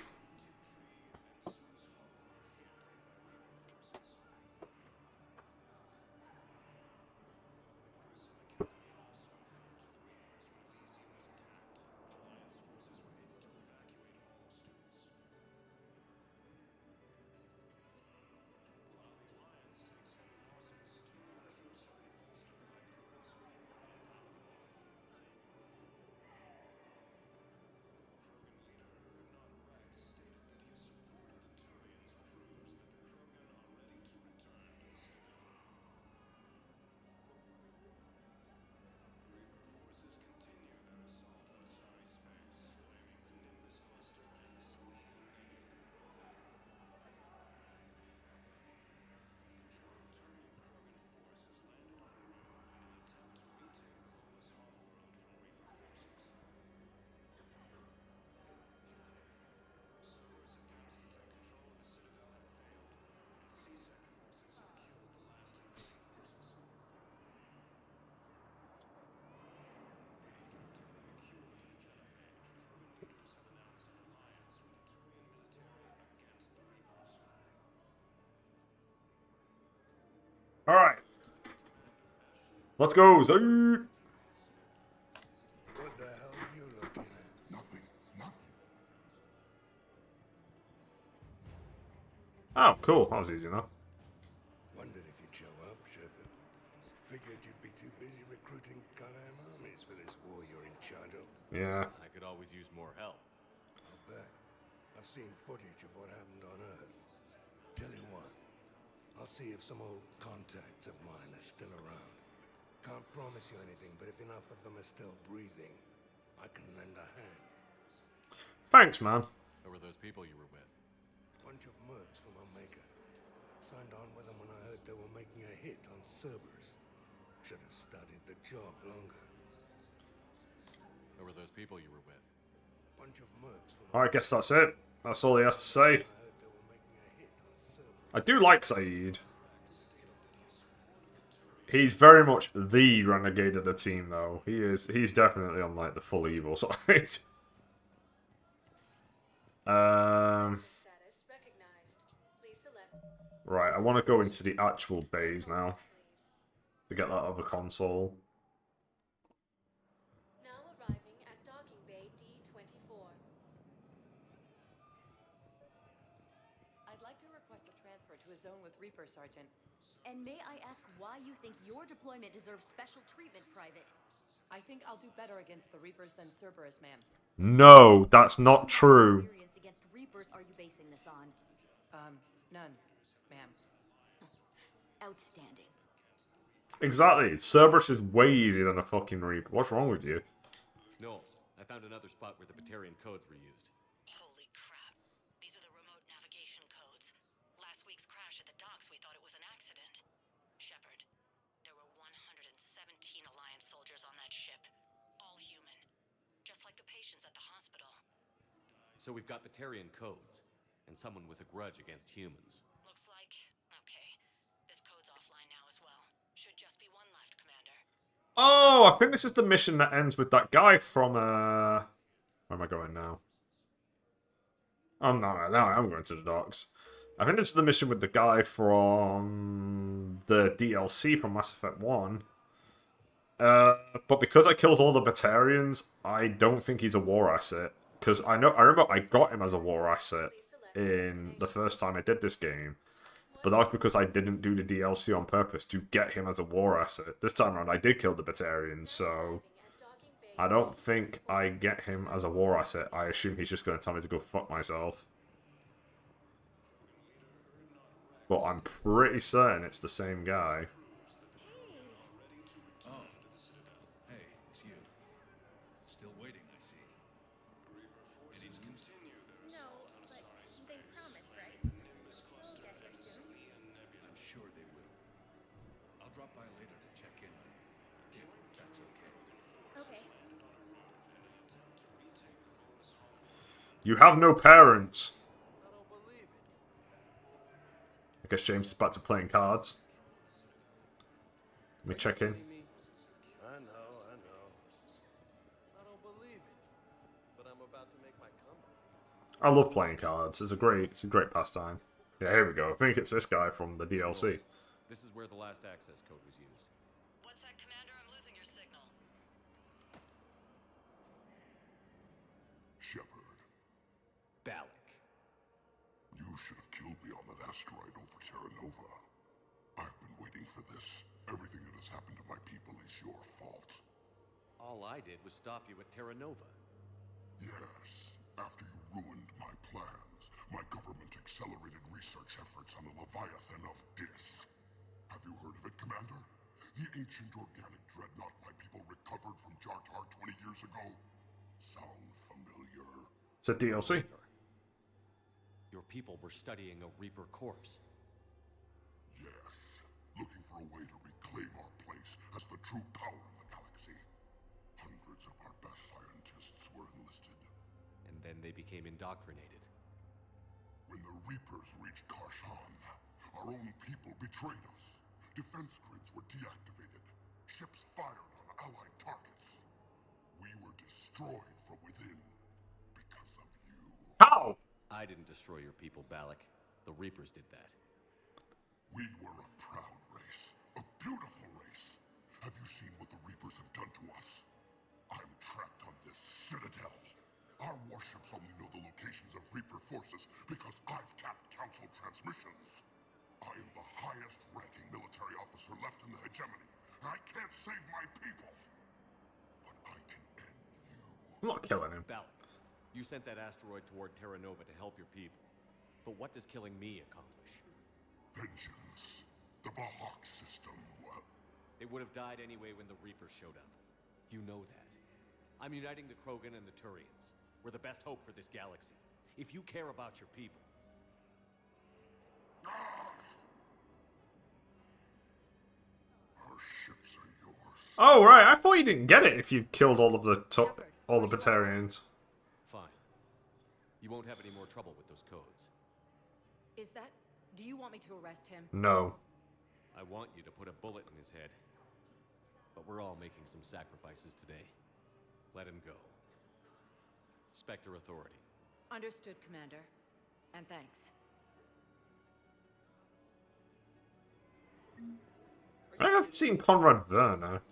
Alright. Let's go, Saeed! What the hell are you looking at? Nothing. Oh, cool. That was easy enough. Wondered if you'd show up, Shepard. Figured you'd be too busy recruiting goddamn armies for this war you're in charge of. Yeah. I could always use more help. I'll bet. I've seen footage of what happened on Earth. Tell you what, I'll see if some old contacts of mine are still around. Can't promise you anything, but if enough of them are still breathing, I can lend a hand. Thanks, man. Who were those people you were with? Bunch of mercs from Omega. Signed on with them when I heard they were making a hit on Cerberus. Should have studied the job longer. Who were those people you were with? Bunch of mercs from Alright, I guess that's it. That's all he has to say. I do like Saeed. He's very much the renegade of the team, though. He's definitely on, like, the full evil side. Right, I want to go into the actual bays now. To get that other console. Now arriving at docking bay D24. I'd like to request a transfer to a zone with Reaper, Sergeant. And may I ask why you think your deployment deserves special treatment, Private? I think I'll do better against the Reapers than Cerberus, ma'am. No, that's not true. What experience against Reapers are you basing this on? None, ma'am. Outstanding. Exactly. Cerberus is way easier than a fucking Reaper. What's wrong with you? Knowles, I found another spot where the Batarian codes were used. Holy crap. These are the remote navigation codes. Last week's crash at the docks, we thought it was an accident. Shepard, there were 117 Alliance soldiers on that ship. All human. Just like the patients at the hospital. So we've got Batarian codes, and someone with a grudge against humans. Looks like... Okay. This code's offline now as well. Should just be one left, Commander. Oh, I think this is the mission that ends with that guy from, Where am I going now? Oh, no, I'm going to the docks. I think this is the mission with the guy from the DLC from Mass Effect 1. But because I killed all the Batarians, I don't think he's a war asset. Because I remember I got him as a war asset in the first time I did this game. But that was because I didn't do the DLC on purpose to get him as a war asset. This time around, I did kill the Batarians, so I don't think I get him as a war asset. I assume he's just going to tell me to go fuck myself. But I'm pretty certain it's the same guy. Oh. Hey, it's you. Still waiting, I see. Any news? No, but they promised, right? We'll get here soon. I'm sure they will. I'll drop by later to check in on you, if that's okay. Okay. You have no parents. I guess James is back to playing cards. Let me check in. I know. I don't believe it. But I'm about to make my comeback. I love playing cards. It's a great pastime. Yeah, here we go. I think it's this guy from the DLC. This is where the last access code was used. What's that, Commander? I'm losing your signal. Shepard. Balak. You should have killed me on that asteroid over Terra Nova. I've been waiting for this. Everything that has happened to my people is your fault. All I did was stop you at Terra Nova. Yes. After you ruined my plans, my government accelerated research efforts on the Leviathan of Dis. Have you heard of it, Commander? The ancient organic dreadnought my people recovered from Jartar 20 years ago? Sound familiar? It's a DLC. Your people were studying a Reaper corpse. Yes. Looking for a way to reclaim our place as the true power of the galaxy. Hundreds of our best scientists were enlisted. And then they became indoctrinated. When the Reapers reached Karshan, our own people betrayed us. Defense grids were deactivated. Ships fired on allied targets. We were destroyed from within because of you. How? I didn't destroy your people, Balak. The Reapers did that. We were a proud race. A beautiful race. Have you seen what the Reapers have done to us? I'm trapped on this citadel. Our warships only know the locations of Reaper forces because I've tapped Council transmissions. I am the highest-ranking military officer left in the hegemony, and I can't save my people. But I can end you. I'm not killing him. Balak, you sent that asteroid toward Terra Nova to help your people. But what does killing me accomplish? Vengeance. The Bahak system, well... They would have died anyway when the Reapers showed up. You know that. I'm uniting the Krogan and the Turians. We're the best hope for this galaxy. If you care about your people... Our ships are yours. Oh, right. I thought you didn't get it if you killed all of the Batarians. Fine. You won't have any more trouble with those codes. Is that... Do you want me to arrest him? No. I want you to put a bullet in his head. But we're all making some sacrifices today. Let him go. Spectre Authority. Understood, Commander. And thanks. I think I've seen Conrad Werner.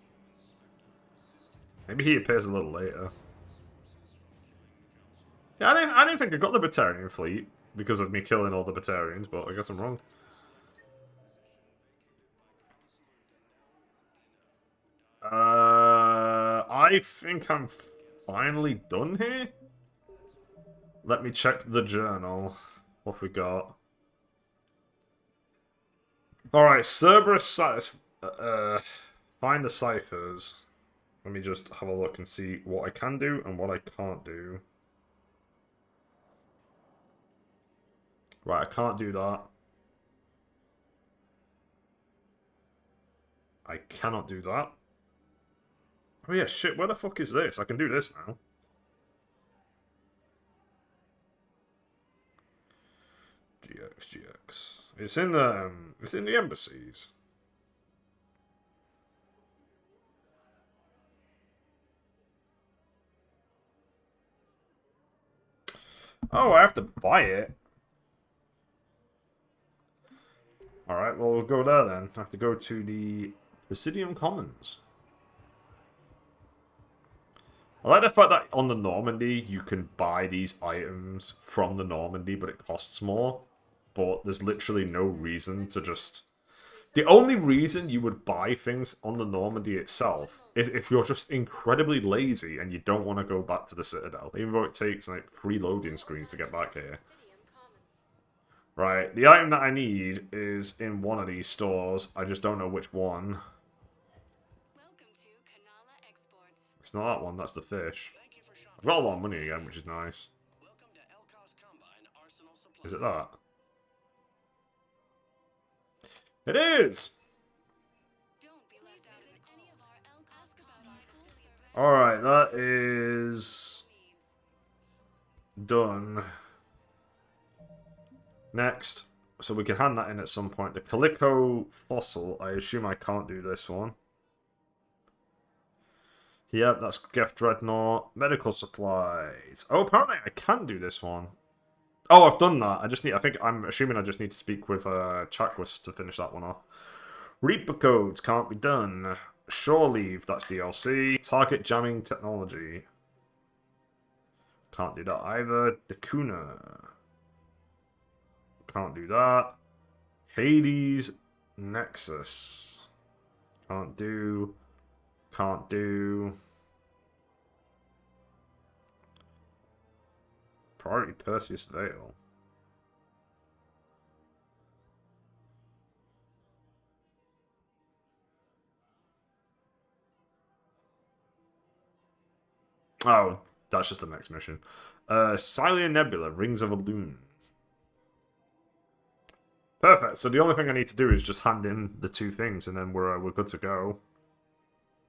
Maybe he appears a little later. Yeah, I didn't think I got the Batarian fleet because of me killing all the Batarians, but I guess I'm wrong. I think I'm finally done here. Let me check the journal. What have we got? Alright, Cerberus find the ciphers. Let me just have a look and see what I can do and what I can't do. Right, I can't do that. I cannot do that. Oh yeah, shit, where the fuck is this? I can do this now. GX. It's in the embassies. Oh, I have to buy it. Alright, well, we'll go there then. I have to go to the Presidium Commons. I like the fact that on the Normandy, you can buy these items from the Normandy, but it costs more. But there's literally no reason to just... The only reason you would buy things on the Normandy itself is if you're just incredibly lazy and you don't want to go back to the Citadel, even though it takes like 3 loading screens to get back here. Right, the item that I need is in one of these stores. I just don't know which one. It's not that one, that's the fish. I've got a lot of money again, which is nice. Is it that? It is! Alright, that is... done. Next. So we can hand that in at some point. The Calico Fossil, I assume I can't do this one. Yep, that's Gift Dreadnought. Medical supplies. Oh, apparently I can do this one. Oh, I've done that. I'm assuming I just need to speak with Chakwas to finish that one off. Reaper codes can't be done. Shore leave, that's DLC. Target jamming technology. Can't do that either. Dakuna. Can't do that. Hades Nexus. Can't do. Can't do. Priority Perseus Veil. Oh, that's just the next mission. Cylia Nebula, Rings of Illusion. Perfect. So the only thing I need to do is just hand in the 2 things, and then we're good to go.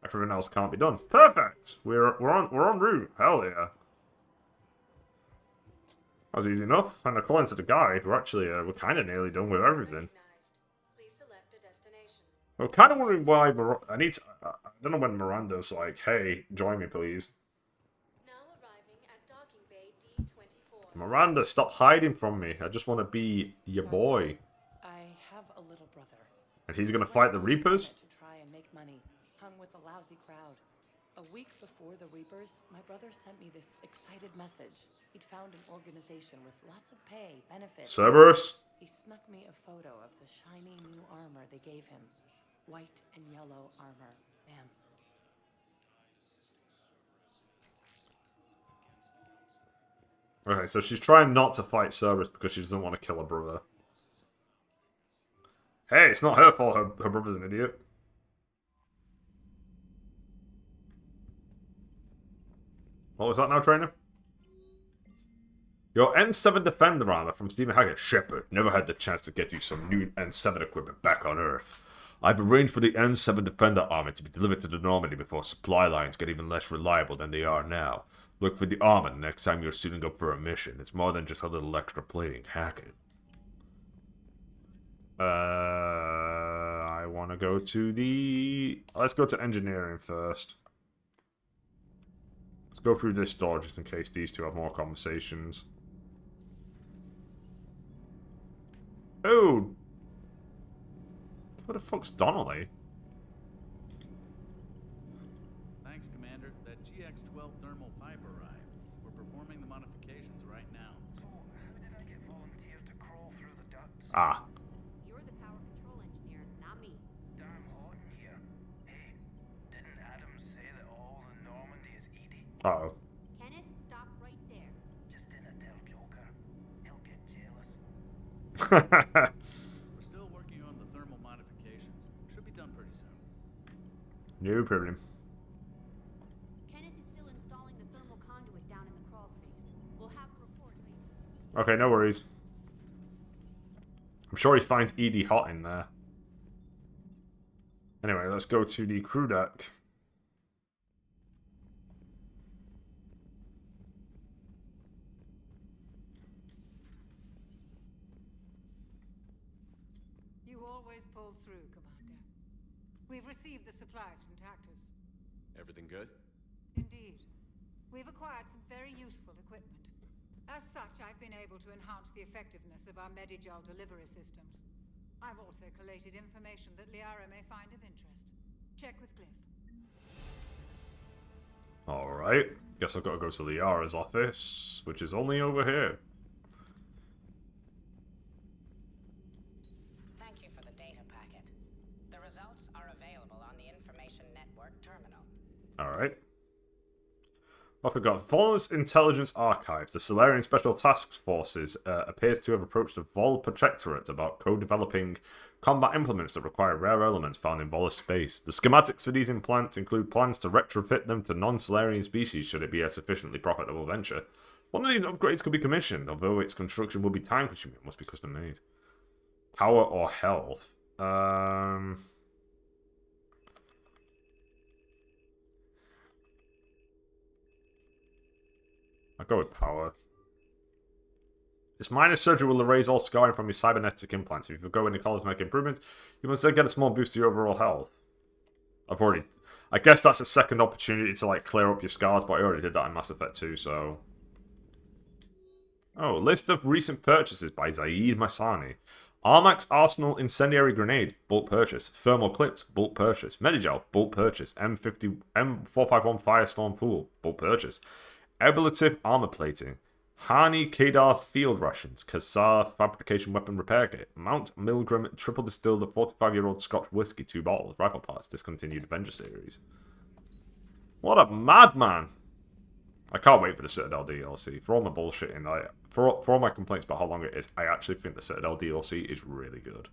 Everything else can't be done. Perfect. We're on route. Hell yeah. That was easy enough. And according to the guide, we're kind of nearly done with everything. I'm kind of wondering why I don't know when Miranda's like, "Hey, join me, please." Miranda, stop hiding from me. I just want to be your boy. I have a little brother. And he's gonna fight the Reapers? To try and make money, hung with a lousy crowd. A week before the Reapers, my brother sent me this excited message. He'd found an organization with lots of pay, benefits. Cerberus? He snuck me a photo of the shiny new armor they gave him. White and yellow armor. Man. Okay, so she's trying not to fight Cerberus because she doesn't want to kill her brother. Hey, it's not her fault her brother's an idiot. What was that now, trainer? Your N7 Defender armor from Stephen Hackett. Shepard, never had the chance to get you some new N7 equipment back on Earth. I've arranged for the N7 Defender armor to be delivered to the Normandy before supply lines get even less reliable than they are now. Look for the armor the next time you're suiting up for a mission. It's more than just a little extra plating. Hackett. I want to go to the... Let's go to engineering first. Let's go through this door just in case these two have more conversations. Oh! What the fuck's Donnelly? Thanks, Commander. That GX-12 thermal pipe arrived. We're performing the modifications right now. So, how did I get volunteered to crawl through the ducts? Ah. You're the power control engineer, not me. Damn hot in here. Hey, didn't Adam say that all the Normandy is Edie? Uh-oh. Kenneth, stop right there. Just didn't tell Joker. He'll get jealous. We're still working on the thermal modifications. Should be done pretty soon. No problem. Kenneth is still installing the thermal conduit down in the crawl space. We'll have a report later. Okay, no worries. I'm sure he finds Edie hot in there. Anyway, let's go to the crew deck. You always pull through, Commander. We've received the supplies from Tactus. Everything good? Indeed. We've acquired some very useful equipment. As such, I've been able to enhance the effectiveness of our Medigel delivery systems. I've also collated information that Liara may find of interest. Check with Cliff. Alright. Guess I've got to go to Liara's office, which is only over here. Thank you for the data packet. The results are available on the Information Network terminal. Alright. What we got? Vol's Intelligence Archives. The Solarian Special Task Forces appears to have approached the Vol Protectorate about co-developing combat implements that require rare elements found in Vol's space. The schematics for these implants include plans to retrofit them to non-Solarian species should it be a sufficiently profitable venture. One of these upgrades could be commissioned, although its construction will be time-consuming. It must be custom-made. Power or health? I'll go with power. This minor surgery will erase all scarring from your cybernetic implants. If you go into college to make improvements, you must then get a small boost to your overall health. I guess that's a second opportunity to like clear up your scars, but I already did that in Mass Effect 2, so... Oh, list of recent purchases by Zaid Masani. Armax Arsenal Incendiary Grenades, bulk purchase. Thermal Clips, bulk purchase. Medigel, bulk purchase. M451 Firestorm Pool, bulk purchase. Ablative Armor Plating. Hani Kedar Field Rations. Kassar Fabrication Weapon Repair Kit. Mount Milgram Triple Distilled 45-year-old Scotch Whiskey 2 bottles. Rifle Parts. Discontinued Avenger Series. What a madman! I can't wait for the Citadel DLC. For all my bullshitting, for all my complaints about how long it is, I actually think the Citadel DLC is really good.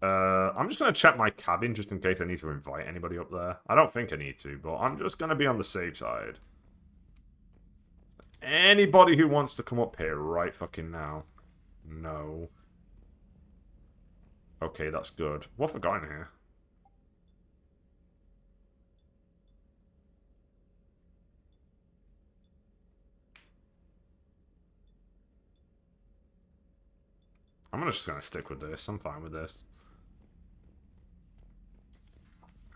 I'm just going to check my cabin just in case I need to invite anybody up there. I don't think I need to, but I'm just going to be on the safe side. Anybody who wants to come up here right fucking now? No. Okay, that's good. What have I got in here? I'm just going to stick with this. I'm fine with this.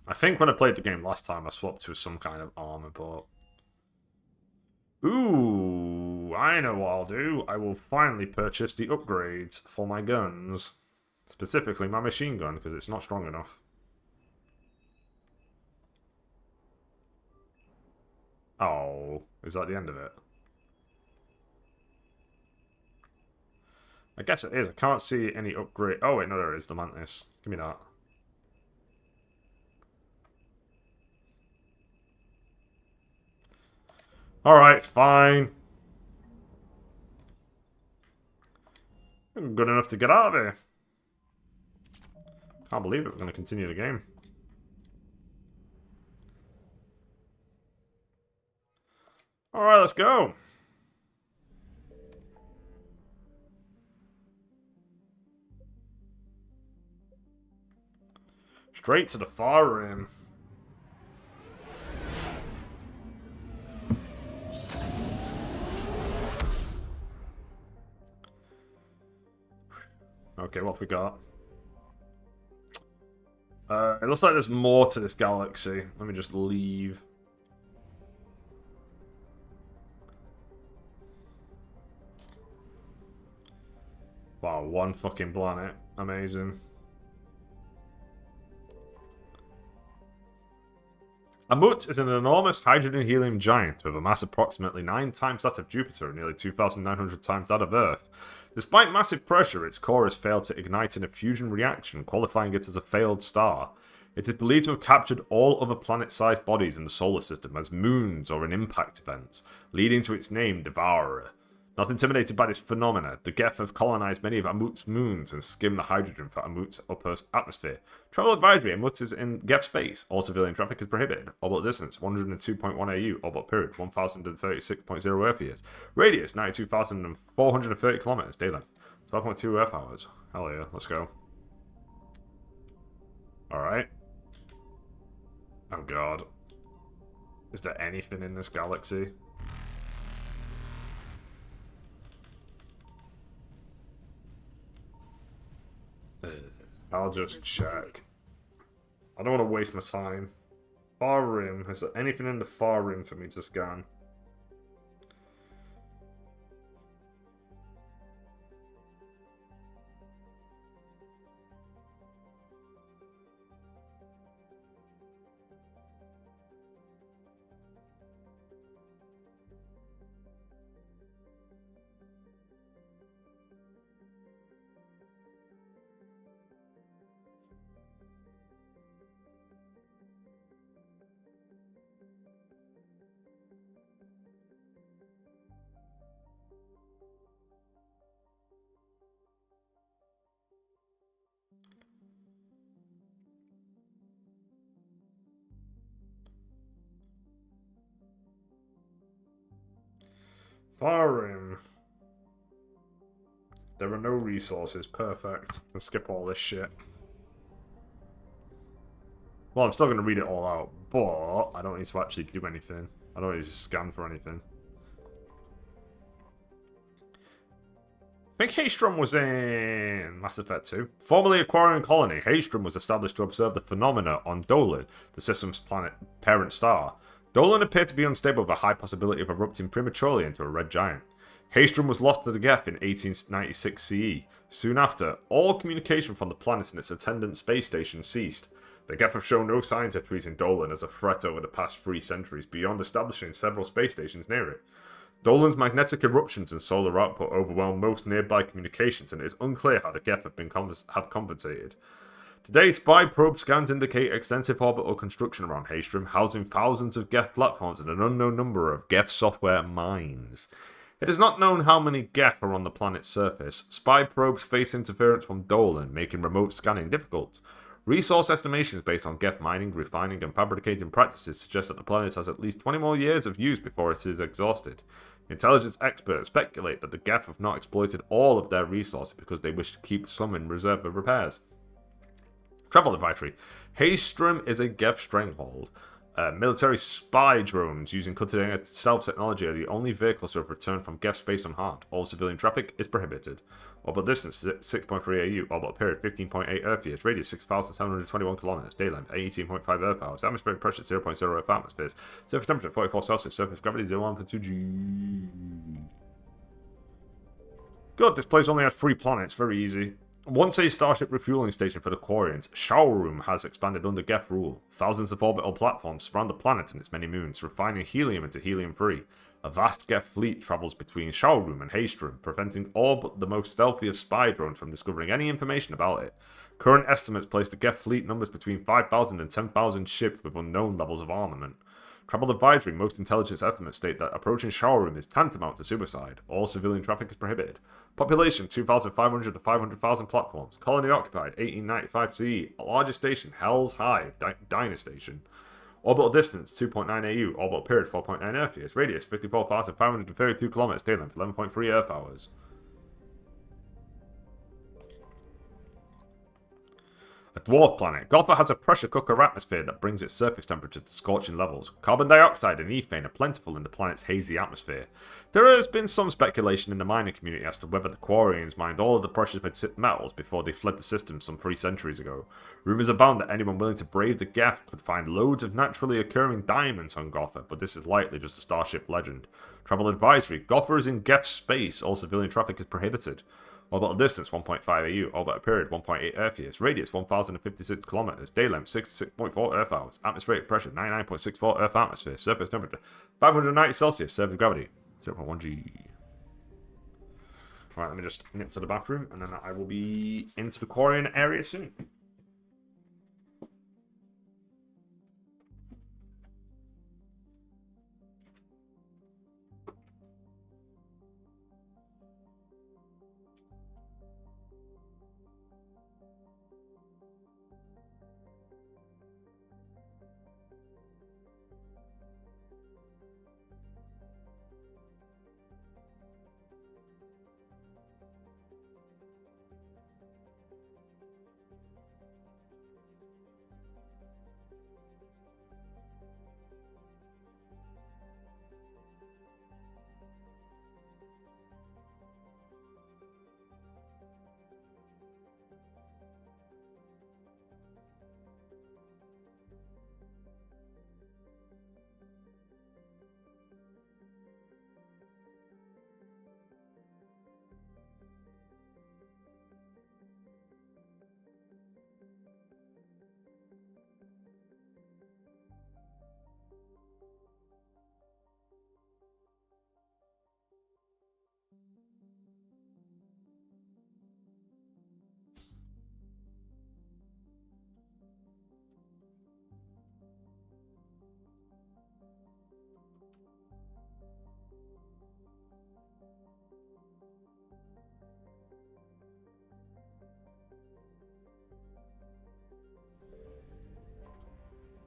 I think when I played the game last time, I swapped to some kind of armor, but... Ooh, I know what I'll do. I will finally purchase the upgrades for my guns. Specifically my machine gun, because it's not strong enough. Oh, is that the end of it? I guess it is. I can't see any upgrade. Oh, wait, no, there is. The Mantis. Give me that. Alright, fine. Good enough to get out of here. Can't believe it. We're going to continue the game. Alright, let's go. Straight to the far rim. Okay, what we got? It looks like there's more to this galaxy. Let me just leave. Wow, one fucking planet. Amazing. Amut is an enormous hydrogen-helium giant with a mass approximately 9 times that of Jupiter and nearly 2,900 times that of Earth. Despite massive pressure, its core has failed to ignite in a fusion reaction, qualifying it as a failed star. It is believed to have captured all other planet-sized bodies in the solar system as moons or in impact events, leading to its name, Devourer. Not intimidated by this phenomena, the Geth have colonized many of Amut's moons and skimmed the hydrogen for Amut's upper atmosphere. Travel advisory: Amut is in Geth space. All civilian traffic is prohibited. Orbit distance: 102.1 AU. Orbit period: 1036.0 Earth years. Radius: 92,430 kilometers. Day length: 12.2 Earth hours. Hell yeah, let's go. Alright. Oh god. Is there anything in this galaxy? I'll just check. I don't want to waste my time. Far rim. Is there anything in the far rim for me to scan? Far rim. There are no resources. Perfect. Let's skip all this shit. Well, I'm still going to read it all out, but I don't need to actually do anything. I don't need to scan for anything. I think Haystrom was in Mass Effect 2. Formerly a Quarian colony, Haystrom was established to observe the phenomena on Dolan, the system's planet parent star. Dolan appeared to be unstable with a high possibility of erupting prematurely into a red giant. Haystrom was lost to the Geth in 1896 CE. Soon after, all communication from the planet and its attendant space station ceased. The Geth have shown no signs of treating Dolan as a threat over the past 3 centuries, beyond establishing several space stations near it. Dolan's magnetic eruptions and solar output overwhelm most nearby communications, and it is unclear how the Geth have compensated. Today, spy probe scans indicate extensive orbital construction around Haystrom, housing thousands of Geth platforms and an unknown number of Geth software mines. It is not known how many Geth are on the planet's surface. Spy probes face interference from Dolan, making remote scanning difficult. Resource estimations based on Geth mining, refining, and fabricating practices suggest that the planet has at least 20 more years of use before it is exhausted. Intelligence experts speculate that the Geth have not exploited all of their resources because they wish to keep some in reserve for repairs. Travel advisory. Haystrom is a Geth stronghold. Military spy drones using cutting-edge stealth technology are the only vehicles to have returned from Geth space unharmed. All civilian traffic is prohibited. Orbital distance 6.3 AU. Orbital period 15.8 Earth years. Radius 6,721 kilometers. Day length 18.5 Earth hours. Atmospheric pressure 0.0 Earth atmospheres. Surface temperature 44 Celsius. Surface gravity 0.1 G. Good. This place only has 3 planets. Very easy. Once a starship refueling station for the Quarians, Shower Room has expanded under Geth rule. Thousands of orbital platforms surround the planet and its many moons, refining helium into helium-free. A vast Geth fleet travels between Shower Room and Haystrom, preventing all but the most stealthy of spy drones from discovering any information about it. Current estimates place the Geth fleet numbers between 5,000 and 10,000 ships with unknown levels of armament. Travel advisory. Most intelligence estimates state that approaching Shower Room is tantamount to suicide. All civilian traffic is prohibited. Population 2,500 to 500,000 platforms. Colony occupied 1895 CE. Largest station Hell's Hive Diner Station. Orbital distance 2.9 AU. Orbital period 4.9 Earth years. Radius 54,532 kilometers. Day length 11.3 Earth hours. A dwarf planet, Gotha has a pressure cooker atmosphere that brings its surface temperature to scorching levels. Carbon dioxide and ethane are plentiful in the planet's hazy atmosphere. There has been some speculation in the mining community as to whether the Quarians mined all of the precious metals before they fled the system some 3 centuries ago. Rumours abound that anyone willing to brave the Geth could find loads of naturally occurring diamonds on Gotha, but this is likely just a starship legend. Travel advisory, Gotha is in Geth space, all civilian traffic is prohibited. Orbital distance 1.5 AU, orbital period 1.8 Earth years, radius 1,056 kilometers, day length 66.4 Earth hours, atmospheric pressure 99.64 Earth atmosphere, surface temperature 590 Celsius, surface gravity 0.1 G. Alright, let me just nip to the bathroom and then I will be into the Quarian area soon.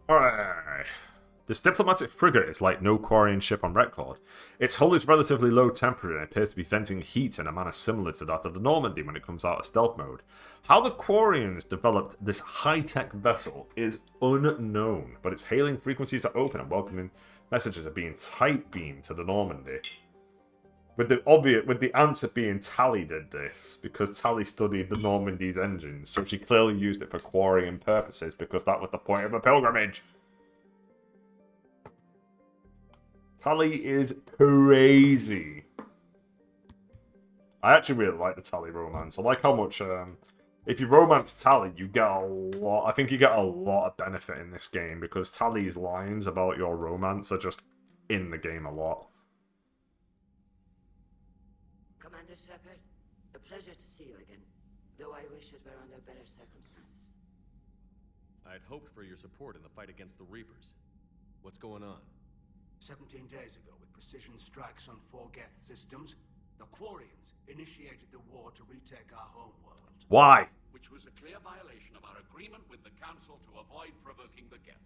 Alright. This diplomatic frigate is like no Quarian ship on record. Its hull is relatively low temperature and appears to be venting heat in a manner similar to that of the Normandy when it comes out of stealth mode. How the Quarians developed this high-tech vessel is unknown, but its hailing frequencies are open and welcoming messages are being tight-beamed to the Normandy. With the answer being Tally did this, because Tally studied the Normandy's engines, so she clearly used it for Quarian purposes, because that was the point of a pilgrimage. Tally is crazy. I actually really like the Tally romance. I like how much, if you romance Tally, you get a lot, I think you get a lot of benefit in this game, because Tally's lines about your romance are just in the game a lot. Commander Shepard, a pleasure to see you again, though I wish it were under better circumstances. I'd hoped for your support in the fight against the Reapers. What's going on? 17 days ago, with precision strikes on 4 Geth systems, the Quarians initiated the war to retake our homeworld. Why? Which was a clear violation of our agreement with the Council to avoid provoking the Geth.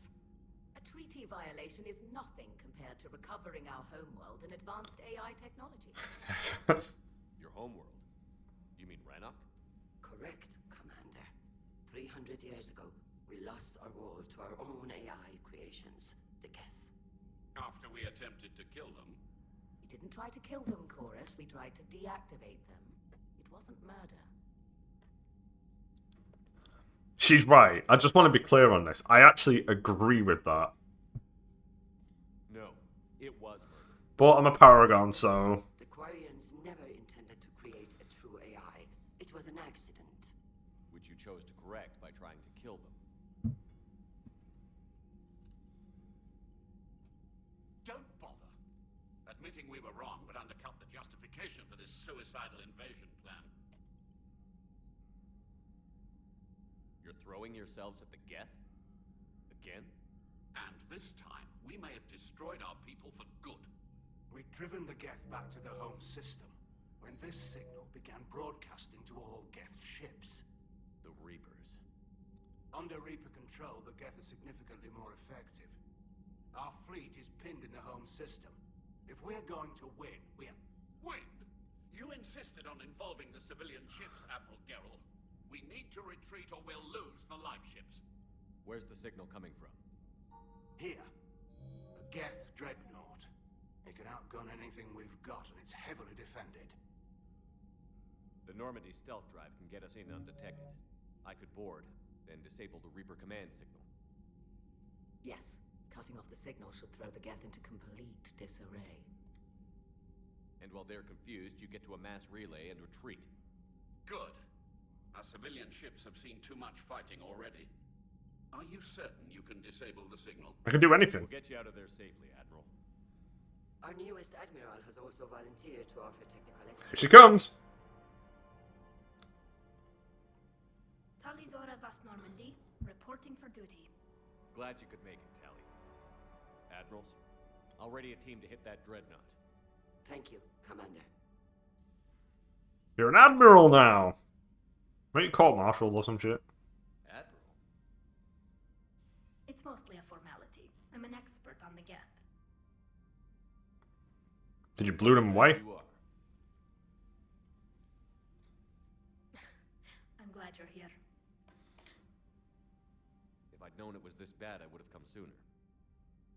A treaty violation is nothing compared to recovering our homeworld and advanced AI technology. Your homeworld? You mean Rannoch? Correct, Commander. 300 years ago, we lost our world to our own AI creations, the Geth. After we attempted to kill them. We didn't try to kill them, Chorus. We tried to deactivate them. It wasn't murder. She's right. I just want to be clear on this. I actually agree with that. No, it was murder. But I'm a Paragon, so... The Quarians never intended to create a true AI. It was an accident. Which you chose to correct by trying to kill them. Don't bother. Admitting we were wrong would undercut the justification for this suicidal invasion plan. You're throwing yourselves at the Geth? Again? And this time, we may have destroyed our people for good. We'd driven the Geth back to the home system, when this signal began broadcasting to all Geth ships. The Reapers. Under Reaper control, the Geth are significantly more effective. Our fleet is pinned in the home system. If we're going to win, we're... Win? You insisted on involving the civilian ships, Admiral Gerrel. We need to retreat or we'll lose the live ships. Where's the signal coming from? Here. A Geth dreadnought. It can outgun anything we've got, and it's heavily defended. The Normandy stealth drive can get us in undetected. I could board, then disable the Reaper command signal. Yes. Cutting off the signal should throw the Geth into complete disarray. And while they're confused, you get to a mass relay and retreat. Good. Our civilian ships have seen too much fighting already. Are you certain you can disable the signal? I can do anything. We'll get you out of there safely, Admiral. Our newest Admiral has also volunteered to offer technical assistance. Here she comes! Talizora Vas Normandy, reporting for duty. Glad you could make it, Tally. Admirals, I'll ready a team to hit that dreadnought. Thank you, Commander. You're an Admiral now! Why don't you call Marshal or some shit? Admiral? It's mostly a formality. I'm an expert on the Geth. Did you blue them away? You are. I'm glad you're here. If I'd known it was this bad, I would have come sooner.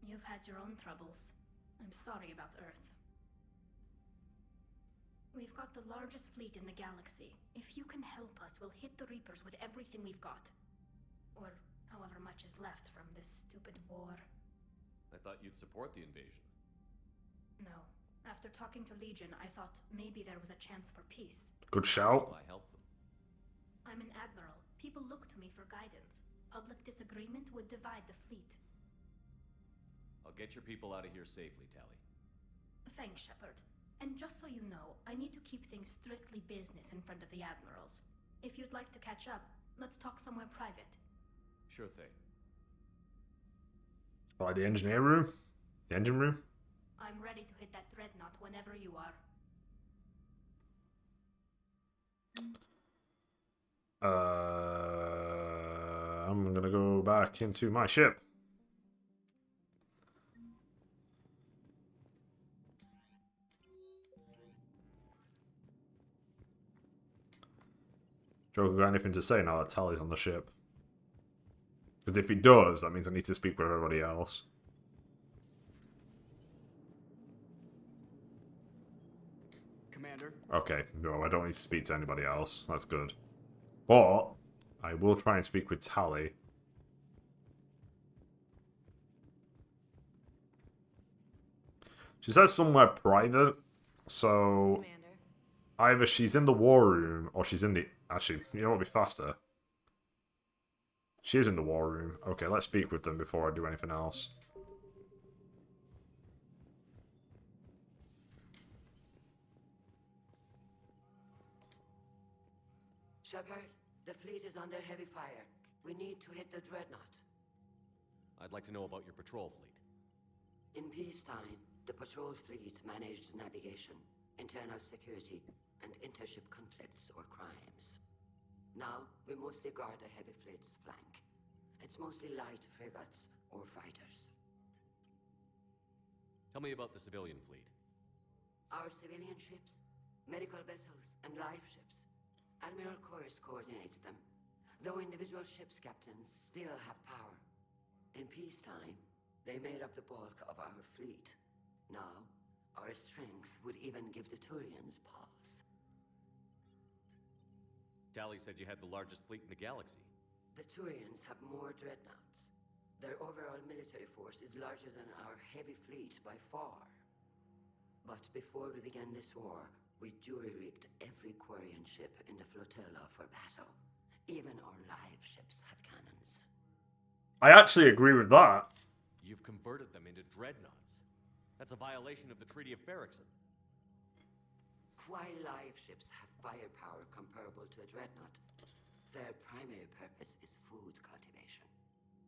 You've had your own troubles. I'm sorry about Earth. We've got the largest fleet in the galaxy. If you can help us, we'll hit the Reapers with everything we've got. Or however much is left from this stupid war. I thought you'd support the invasion. No. After talking to Legion, I thought maybe there was a chance for peace. Good shout. Will I help them? I'm an admiral. People look to me for guidance. Public disagreement would divide the fleet. I'll get your people out of here safely, Tally. Thanks, Shepard. And just so you know, I need to keep things strictly business in front of the admirals. If you'd like to catch up, let's talk somewhere private. Sure thing. By the engineer room? The engine room? I'm ready to hit that dreadnought whenever you are. I'm gonna go back into my ship. Joker got anything to say now that Tally's on the ship? Because if he does, that means I need to speak with everybody else. Commander? Okay, no, I don't need to speak to anybody else. That's good. But I will try and speak with Tally. She says somewhere private, so Commander. either she's in the war room or she's in the... Actually, you know what would be faster? She is in the war room. Okay, let's speak with them before I do anything else. Shepard, the fleet is under heavy fire. We need to hit the dreadnought. I'd like to know about your patrol fleet. In peacetime, the patrol fleet managed navigation, internal security, and intership conflicts or crimes. Now, we mostly guard the heavy fleet's flank. It's mostly light frigates or fighters. Tell me about the civilian fleet. Our civilian ships, medical vessels, and live ships. Admiral Chorus coordinates them, though individual ships' captains still have power. In peacetime, they made up the bulk of our fleet. Now, our strength would even give the Turians pause. Tally said you had the largest fleet in the galaxy. The Turians have more dreadnoughts. Their overall military force is larger than our heavy fleet by far. But before we began this war, we jury-rigged every Quarian ship in the flotilla for battle. Even our live ships have cannons. I actually agree with that. You've converted them into dreadnoughts. That's a violation of the Treaty of Ferrixon. While live ships have firepower comparable to a dreadnought, their primary purpose is food cultivation.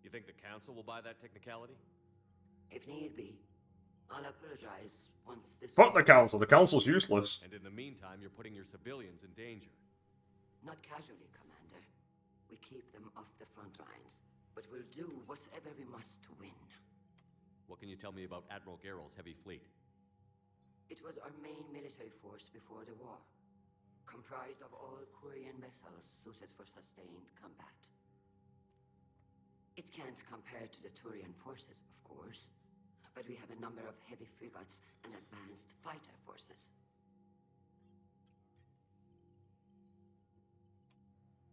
You think the Council will buy that technicality? If need be, I'll apologize once this... Fuck the Council. The Council's useless. And in the meantime, you're putting your civilians in danger. Not casually, Commander. We keep them off the front lines, but we'll do whatever we must to win. What can you tell me about Admiral Geral's heavy fleet? It was our main military force before the war, comprised of all Quarian vessels suited for sustained combat. It can't compare to the Turian forces, of course, but we have a number of heavy frigates and advanced fighter forces.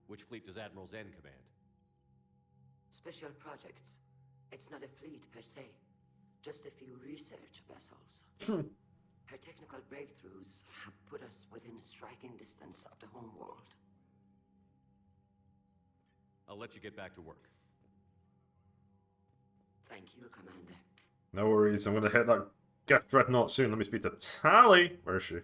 Which fleet does Admiral Zen command? Special projects. It's not a fleet per se, just a few research vessels. Her technical breakthroughs have put us within striking distance of the homeworld. I'll let you get back to work. Thank you, Commander. No worries, I'm gonna hit that Geth Dreadnought soon. Let me speak to Tally. Where is she?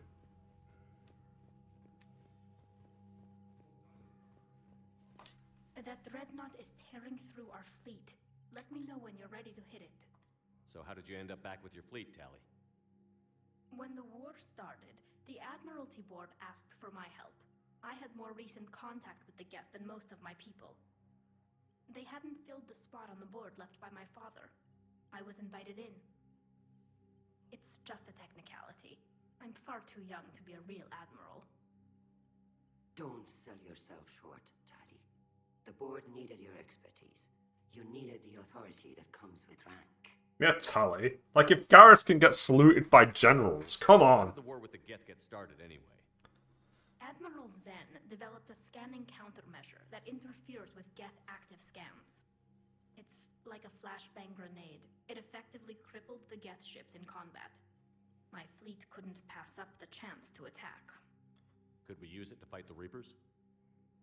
That dreadnought is tearing through our fleet. Let me know when you're ready to hit it. So how did you end up back with your fleet, Tally? When the war started, the Admiralty Board asked for my help. I had more recent contact with the Geth than most of my people. They hadn't filled the spot on the board left by my father. I was invited in. It's just a technicality. I'm far too young to be a real admiral. Don't sell yourself short, Tally. The board needed your expertise. You needed the authority that comes with rank. Yeah, Tally. Like, if Garrus can get saluted by generals, come on. How did the war with the Geth get started anyway? Admiral Zen developed a scanning countermeasure that interferes with Geth active scans. It's like a flashbang grenade. It effectively crippled the Geth ships in combat. My fleet couldn't pass up the chance to attack. Could we use it to fight the Reapers?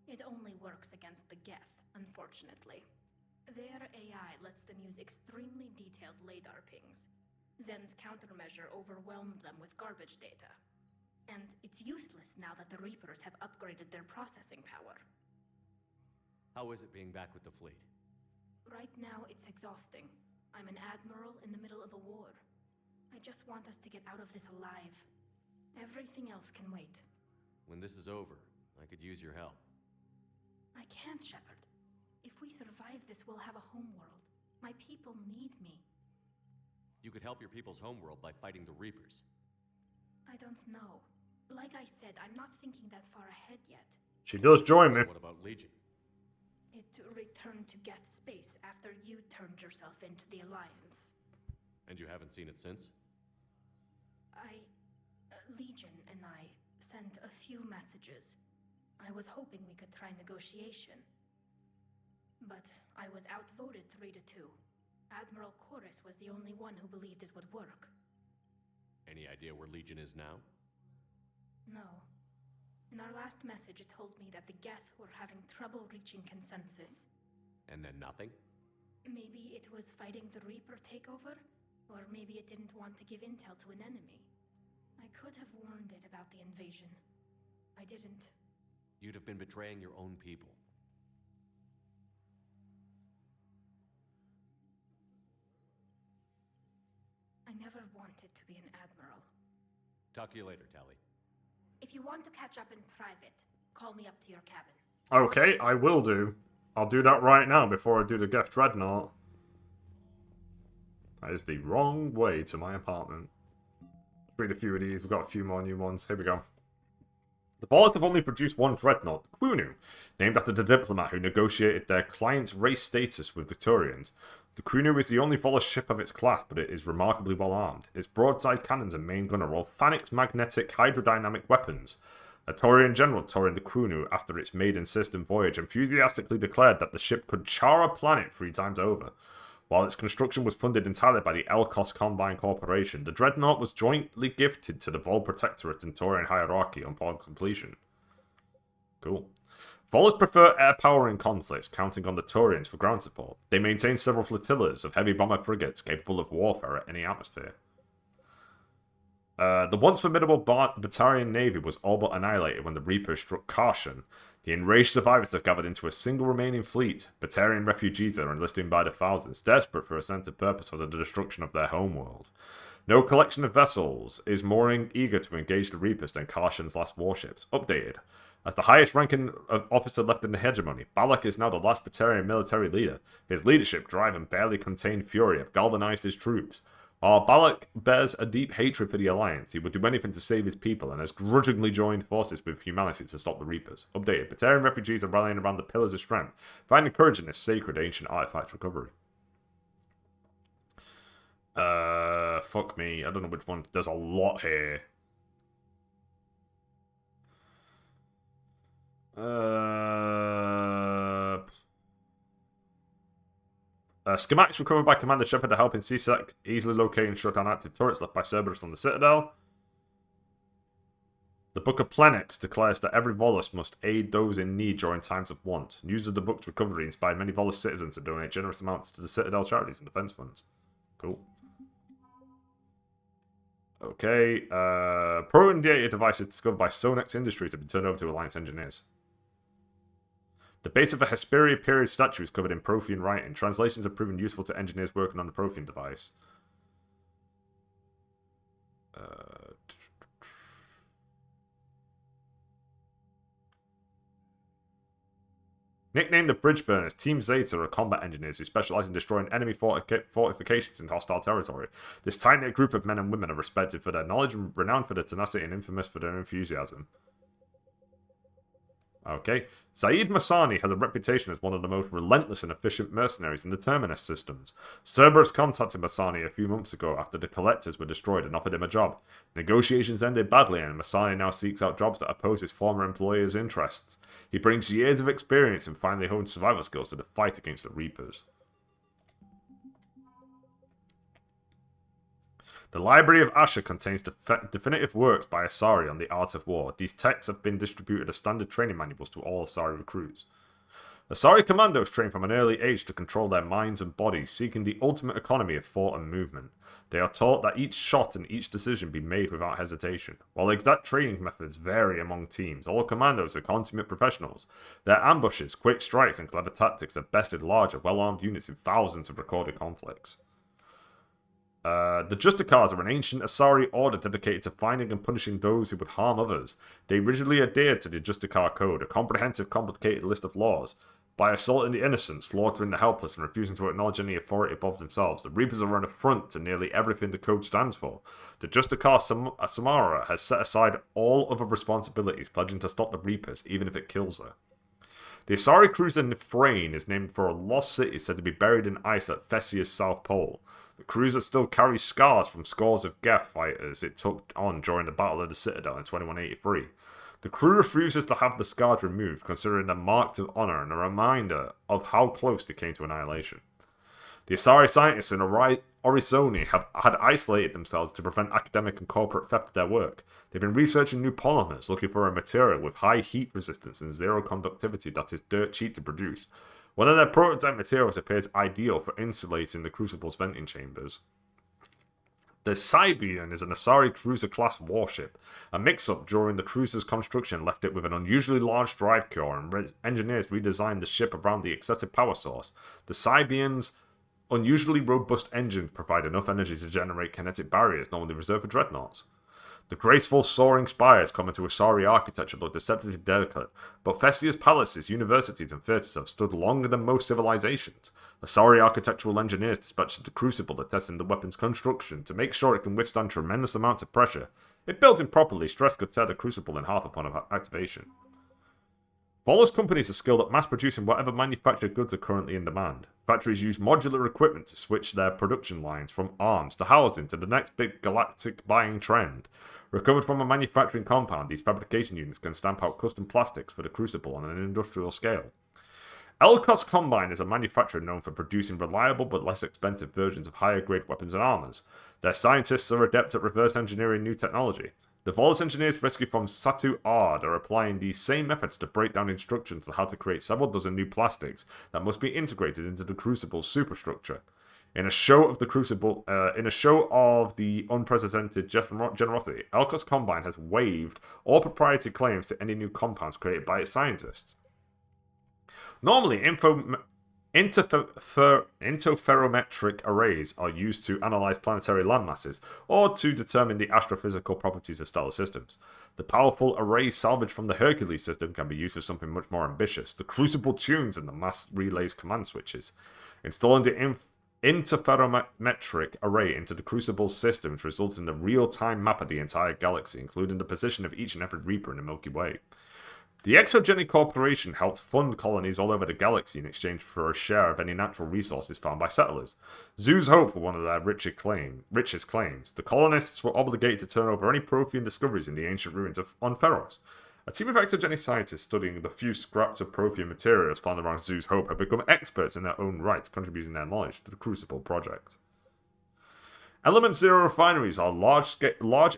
It only works against the Geth, unfortunately. Their AI lets them use extremely detailed LADAR pings. Zen's countermeasure overwhelmed them with garbage data. And it's useless now that the Reapers have upgraded their processing power. How is it being back with the fleet? Right now, it's exhausting. I'm an admiral in the middle of a war. I just want us to get out of this alive. Everything else can wait. When this is over, I could use your help. I can't, Shepard. If we survive this, we'll have a homeworld. My people need me. You could help your people's homeworld by fighting the Reapers. I don't know. Like I said, I'm not thinking that far ahead yet. She does join me. So what about Legion? It returned to Geth space after you turned yourself into the Alliance. And you haven't seen it since? Legion and I sent a few messages. I was hoping we could try negotiation. But I was outvoted 3-2. Admiral Chorus was the only one who believed it would work. Any idea where Legion is now? No. In our last message, it told me that the Geth were having trouble reaching consensus. And then nothing? Maybe it was fighting the Reaper takeover, or maybe it didn't want to give intel to an enemy. I could have warned it about the invasion. I didn't. You'd have been betraying your own people. I never wanted to be an admiral. Talk to you later, Tally. If you want to catch up in private, call me up to your cabin. Okay, I will do. I'll do that right now before I do the Geth Dreadnought. That is the wrong way to my apartment. Let's read a few of these. We've got a few more new ones. Here we go. The Vollers have only produced one dreadnought, the Quunu, named after the diplomat who negotiated their client's race status with the Turians. The Quunu is the only Voller ship of its class, but it is remarkably well armed. Its broadside cannons and main gun are all Phanic's magnetic hydrodynamic weapons. A Taurian general touring the Quunu after its maiden system voyage enthusiastically declared that the ship could char a planet 3 times over. While its construction was funded entirely by the Elkos Combine Corporation, the dreadnought was jointly gifted to the Vol Protectorate and Taurian hierarchy upon completion. Cool. Vollers prefer air power in conflicts, counting on the Taurians for ground support. They maintain several flotillas of heavy bomber frigates capable of warfare at any atmosphere. The once formidable Batarian navy was all but annihilated when the Reapers struck Karshan. The enraged survivors have gathered into a single remaining fleet. Batarian refugees are enlisting by the thousands, desperate for a sense of purpose for the destruction of their homeworld. No collection of vessels is more eager to engage the Reapers than Karshan's last warships. Updated. As the highest-ranking officer left in the hegemony, Balak is now the last Batarian military leader. His leadership, drive, and barely contained fury have galvanized his troops. While Balak bears a deep hatred for the Alliance, he would do anything to save his people and has grudgingly joined forces with humanity to stop the Reapers. Updated. Batarian refugees are rallying around the Pillars of Strength, finding courage in this sacred ancient artifact recovery. Fuck me. I don't know which one. There's a lot here. Schematics recovered by Commander Shepard are helping CSEC easily locate and shut down active turrets left by Cerberus on the Citadel. The Book of Plenex declares that every Volus must aid those in need during times of want. News of the book's recovery inspired many Volus citizens to donate generous amounts to the Citadel charities and defense funds. Cool. Okay. Proton data devices discovered by Sonex Industries have been turned over to Alliance engineers. The base of a Hesperia period statue is covered in Prothean writing. Translations have proven useful to engineers working on the Prothean device. Nicknamed the Bridge Burners, Team Zeta are combat engineers who specialize in destroying enemy fortifications in hostile territory. This tight-knit group of men and women are respected for their knowledge and renowned for their tenacity and infamous for their enthusiasm. Okay. Saeed Masani has a reputation as one of the most relentless and efficient mercenaries in the Terminus systems. Cerberus contacted Masani a few months ago after the Collectors were destroyed and offered him a job. Negotiations ended badly and Masani now seeks out jobs that oppose his former employer's interests. He brings years of experience and finally honed survival skills to the fight against the Reapers. The Library of Asher contains definitive works by Asari on the art of war. These texts have been distributed as standard training manuals to all Asari recruits. Asari commandos train from an early age to control their minds and bodies, seeking the ultimate economy of thought and movement. They are taught that each shot and each decision be made without hesitation. While exact training methods vary among teams, all commandos are consummate professionals. Their ambushes, quick strikes, and clever tactics have bested larger, well-armed units in thousands of recorded conflicts. The Justicars are an ancient Asari order dedicated to finding and punishing those who would harm others. They rigidly adhere to the Justicar Code, a comprehensive, complicated list of laws. By assaulting the innocent, slaughtering the helpless, and refusing to acknowledge any authority above themselves, the Reapers are an affront to nearly everything the code stands for. The Justicar Samara has set aside all other responsibilities, pledging to stop the Reapers, even if it kills her. The Asari cruiser Nifrain is named for a lost city said to be buried in ice at Thessia's South Pole. The cruiser still carries scars from scores of Geth fighters it took on during the Battle of the Citadel in 2183. The crew refuses to have the scars removed, considering them marks of honor and a reminder of how close they came to annihilation. The Asari scientists in Orizoni had isolated themselves to prevent academic and corporate theft of their work. They've been researching new polymers, looking for a material with high heat resistance and zero conductivity that is dirt cheap to produce. One of their prototype materials appears ideal for insulating the Crucible's venting chambers. The Cybian is an Asari cruiser-class warship. A mix-up during the cruiser's construction left it with an unusually large drive core, and engineers redesigned the ship around the excessive power source. The Cybian's unusually robust engines provide enough energy to generate kinetic barriers normally reserved for dreadnoughts. The graceful, soaring spires common to Asari architecture look deceptively delicate, but Thessia's palaces, universities, and theatres have stood longer than most civilizations. Asari architectural engineers dispatched the Crucible to test the weapon's construction to make sure it can withstand tremendous amounts of pressure. If built improperly, stress could tear the Crucible in half upon activation. Volos companies are skilled at mass-producing whatever manufactured goods are currently in demand. Factories use modular equipment to switch their production lines from arms to housing to the next big galactic buying trend. Recovered from a manufacturing compound, these fabrication units can stamp out custom plastics for the Crucible on an industrial scale. Elkos Combine is a manufacturer known for producing reliable but less expensive versions of higher-grade weapons and armors. Their scientists are adept at reverse engineering new technology. The Volos engineers rescued from Satu Ard are applying these same methods to break down instructions on how to create several dozen new plastics that must be integrated into the Crucible's superstructure. In a show of the unprecedented generosity, Elkos Combine has waived all proprietary claims to any new compounds created by its scientists. Normally, interferometric arrays are used to analyze planetary landmasses or to determine the astrophysical properties of stellar systems. The powerful array salvaged from the Hercules system can be used for something much more ambitious: the Crucible tunes and the mass relays command switches. Installing the interferometric array into the Crucible's systems results in a real-time map of the entire galaxy, including the position of each and every Reaper in the Milky Way. The Exogenic Corporation helped fund colonies all over the galaxy in exchange for a share of any natural resources found by settlers. Zoo's Hope were one of their richest claims. The colonists were obligated to turn over any Prothean discoveries in the ancient ruins on Feros. A team of exogenic scientists studying the few scraps of Prothean materials found around Zoo's Hope have become experts in their own right, contributing their knowledge to the Crucible project. Element Zero refineries are large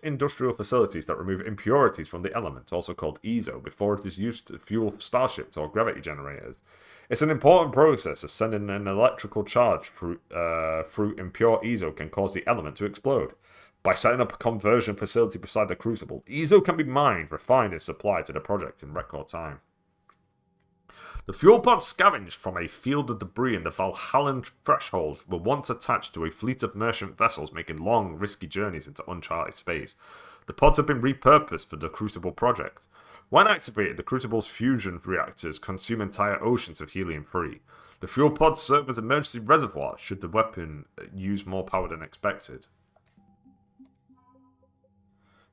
industrial facilities that remove impurities from the element, also called EZO, before it is used to fuel starships or gravity generators. It's an important process, as sending an electrical charge through impure EZO can cause the element to explode. By setting up a conversion facility beside the Crucible, EZO can be mined, refined, and supplied to the project in record time. The fuel pods scavenged from a field of debris in the Valhallan threshold were once attached to a fleet of merchant vessels making long, risky journeys into uncharted space. The pods have been repurposed for the Crucible project. When activated, the Crucible's fusion reactors consume entire oceans of helium-3. The fuel pods serve as emergency reservoirs should the weapon use more power than expected.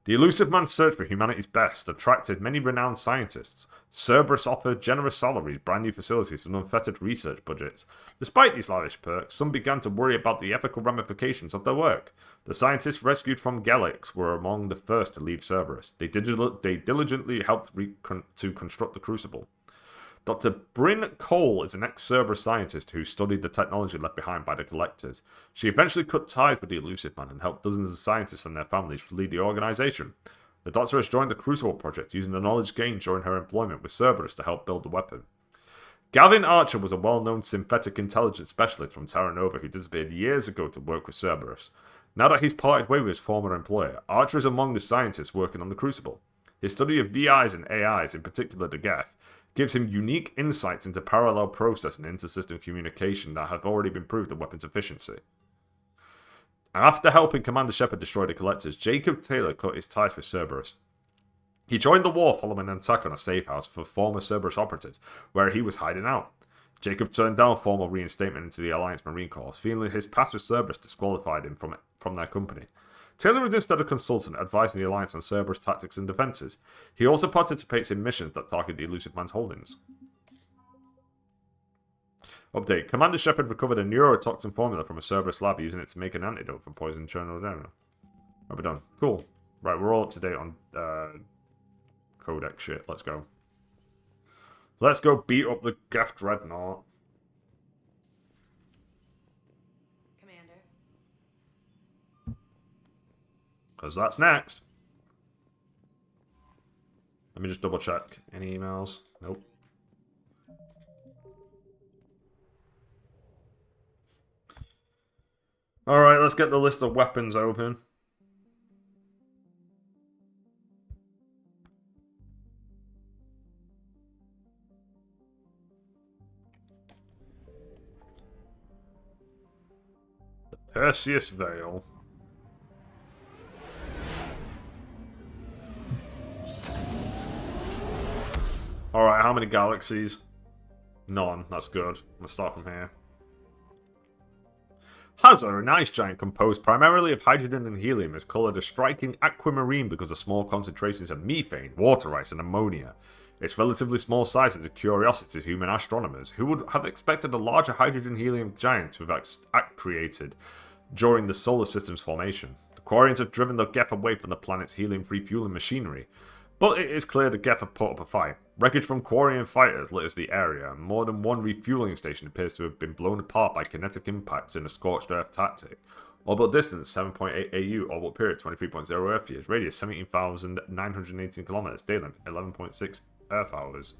The Elusive Man's search for humanity's best attracted many renowned scientists. Cerberus offered generous salaries, brand new facilities, and unfettered research budgets. Despite these lavish perks, some began to worry about the ethical ramifications of their work. The scientists rescued from Gelix were among the first to leave Cerberus. They diligently helped to construct the Crucible. Dr. Bryn Cole is an ex-Cerberus scientist who studied the technology left behind by the Collectors. She eventually cut ties with the Elusive Man and helped dozens of scientists and their families flee the organization. The Doctor has joined the Crucible project, using the knowledge gained during her employment with Cerberus to help build the weapon. Gavin Archer was a well-known synthetic intelligence specialist from Terra Nova who disappeared years ago to work with Cerberus. Now that he's parted ways with his former employer, Archer is among the scientists working on the Crucible. His study of VIs and AIs, in particular the Geth, gives him unique insights into parallel process and inter-system communication that have already been proved the weapon's efficiency. After helping Commander Shepard destroy the Collectors, Jacob Taylor cut his ties with Cerberus. He joined the war following an attack on a safe house for former Cerberus operatives, where he was hiding out. Jacob turned down formal reinstatement into the Alliance Marine Corps, feeling his past with Cerberus disqualified him from their company. Taylor is instead a consultant advising the Alliance on Cerberus tactics and defenses. He also participates in missions that target the Elusive Man's holdings. Update. Commander Shepard recovered a neurotoxin formula from a Cerberus lab using it to make an antidote for poison chernodemna. Right, we're done. Cool. Right, we're all up to date on codex shit. Let's go. Let's go beat up the Geth Dreadnought. Commander. Because that's next. Let me just double check. Any emails? Nope. Alright, let's get the list of weapons open. The Perseus Veil. Alright, how many galaxies? None. That's good. Let's start from here. Hazar, an ice giant composed primarily of hydrogen and helium, is coloured a striking aquamarine because of small concentrations of methane, water ice, and ammonia. Its relatively small size is a curiosity to human astronomers, who would have expected a larger hydrogen-helium giant to have created during the solar system's formation. The Quarians have driven the Geth away from the planet's helium-free fueling machinery, but it is clear the Geth have put up a fight. Wreckage from Quarian fighters litters the area, and more than one refueling station appears to have been blown apart by kinetic impacts in a scorched earth tactic. Orbital distance 7.8 AU, orbital period 23.0 Earth years, radius 17,918 km, day length 11.6 Earth hours.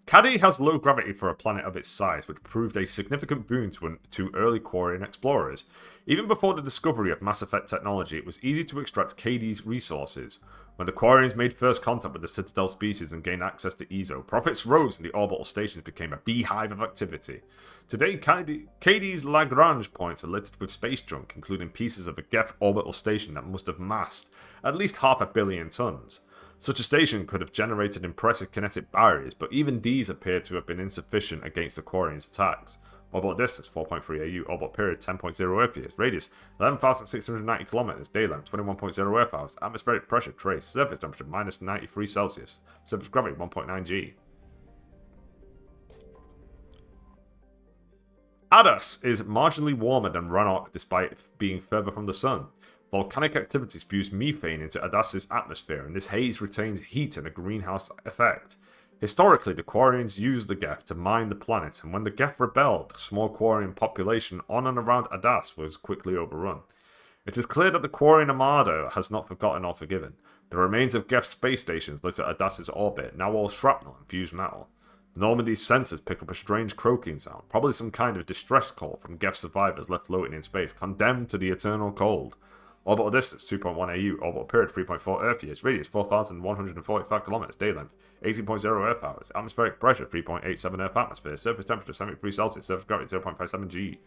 Caddy has low gravity for a planet of its size, which proved a significant boon to early Quarian explorers. Even before the discovery of Mass Effect technology, it was easy to extract Caddy's resources. When the Quarians made first contact with the Citadel species and gained access to EZO, profits rose and the orbital stations became a beehive of activity. Today, Caddy's Lagrange points are littered with space junk, including pieces of a Geth orbital station that must have massed at least 500 million tons. Such a station could have generated impressive kinetic barriers, but even these appear to have been insufficient against the Quarians' attacks. Orbital distance 4.3 AU, orbital period 10.0 Earth years, radius 11,690 km, day length 21.0 Earth hours, atmospheric pressure trace, surface temperature minus 93 Celsius, surface gravity 1.9 G. Adas is marginally warmer than Rannoch despite being further from the sun. Volcanic activity spews methane into Adas's atmosphere, and this haze retains heat and a greenhouse effect. Historically, the Quarians used the Geth to mine the planet, and when the Geth rebelled, the small Quarian population on and around Adas was quickly overrun. It is clear that the Quarian Armada has not forgotten or forgiven. The remains of Geth space stations litter Adas's orbit, now all shrapnel and fused metal. Normandy's sensors pick up a strange croaking sound, probably some kind of distress call from Geth survivors left floating in space, condemned to the eternal cold. Orbital distance 2.1 AU, orbital period 3.4 Earth years, radius 4,145 km, day length 18.0 Earth hours, atmospheric pressure 3.87 Earth atmosphere, surface temperature 73 Celsius, surface gravity 0.57 G.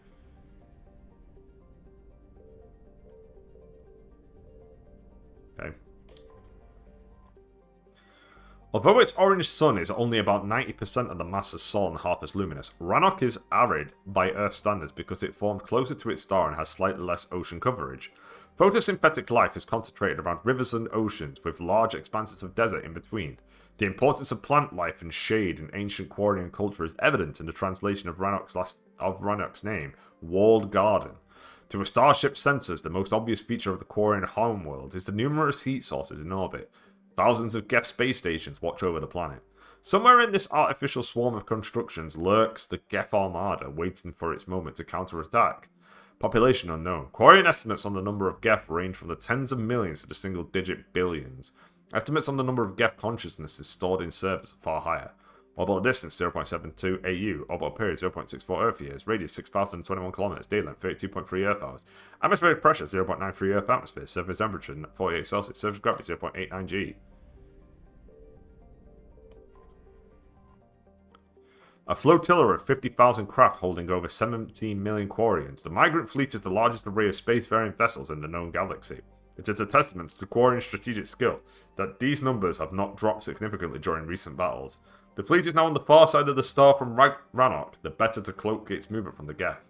Okay. Although its orange sun is only about 90% of the mass of Sol and half as luminous, Rannoch is arid by Earth standards because it formed closer to its star and has slightly less ocean coverage. Photosynthetic life is concentrated around rivers and oceans, with large expanses of desert in between. The importance of plant life and shade in ancient Quarian culture is evident in the translation of Rannoch's name, Walled Garden. To a starship's sensors, the most obvious feature of the Quarian homeworld is the numerous heat sources in orbit. Thousands of Geth space stations watch over the planet. Somewhere in this artificial swarm of constructions lurks the Geth Armada, waiting for its moment to counterattack. Population unknown. Quarian estimates on the number of Geth range from the tens of millions to the single-digit billions. Estimates on the number of Geth consciousnesses stored in servers are far higher. Orbital distance 0.72 AU, orbital period 0.64 Earth years, radius 6,021 km, day length 32.3 Earth hours, atmospheric pressure 0.93 Earth atmosphere, surface temperature 48 Celsius, surface gravity 0.89 G. A flotilla of 50,000 craft holding over 17 million Quarians, the Migrant Fleet is the largest array of spacefaring vessels in the known galaxy. It is a testament to the Quarian's strategic skill that these numbers have not dropped significantly during recent battles. The fleet is now on the far side of the star from Rannoch, the better to cloak its movement from the Geth.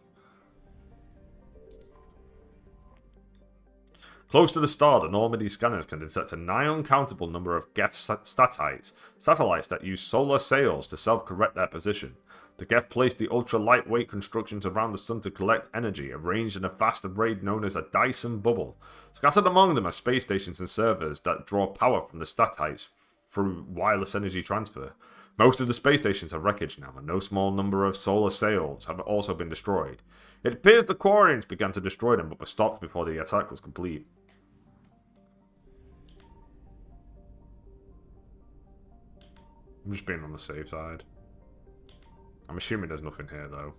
Close to the star, the Normandy scanners can detect a nigh uncountable number of Geth satellites that use solar sails to self-correct their position. The Geth placed the ultra-lightweight constructions around the sun to collect energy, arranged in a vast array known as a Dyson bubble. Scattered among them are space stations and servers that draw power from the satellites through wireless energy transfer. Most of the space stations are wreckage now, and no small number of solar sails have also been destroyed. It appears the Quarians began to destroy them, but were stopped before the attack was complete. I'm just being on the safe side. I'm assuming there's nothing here, though.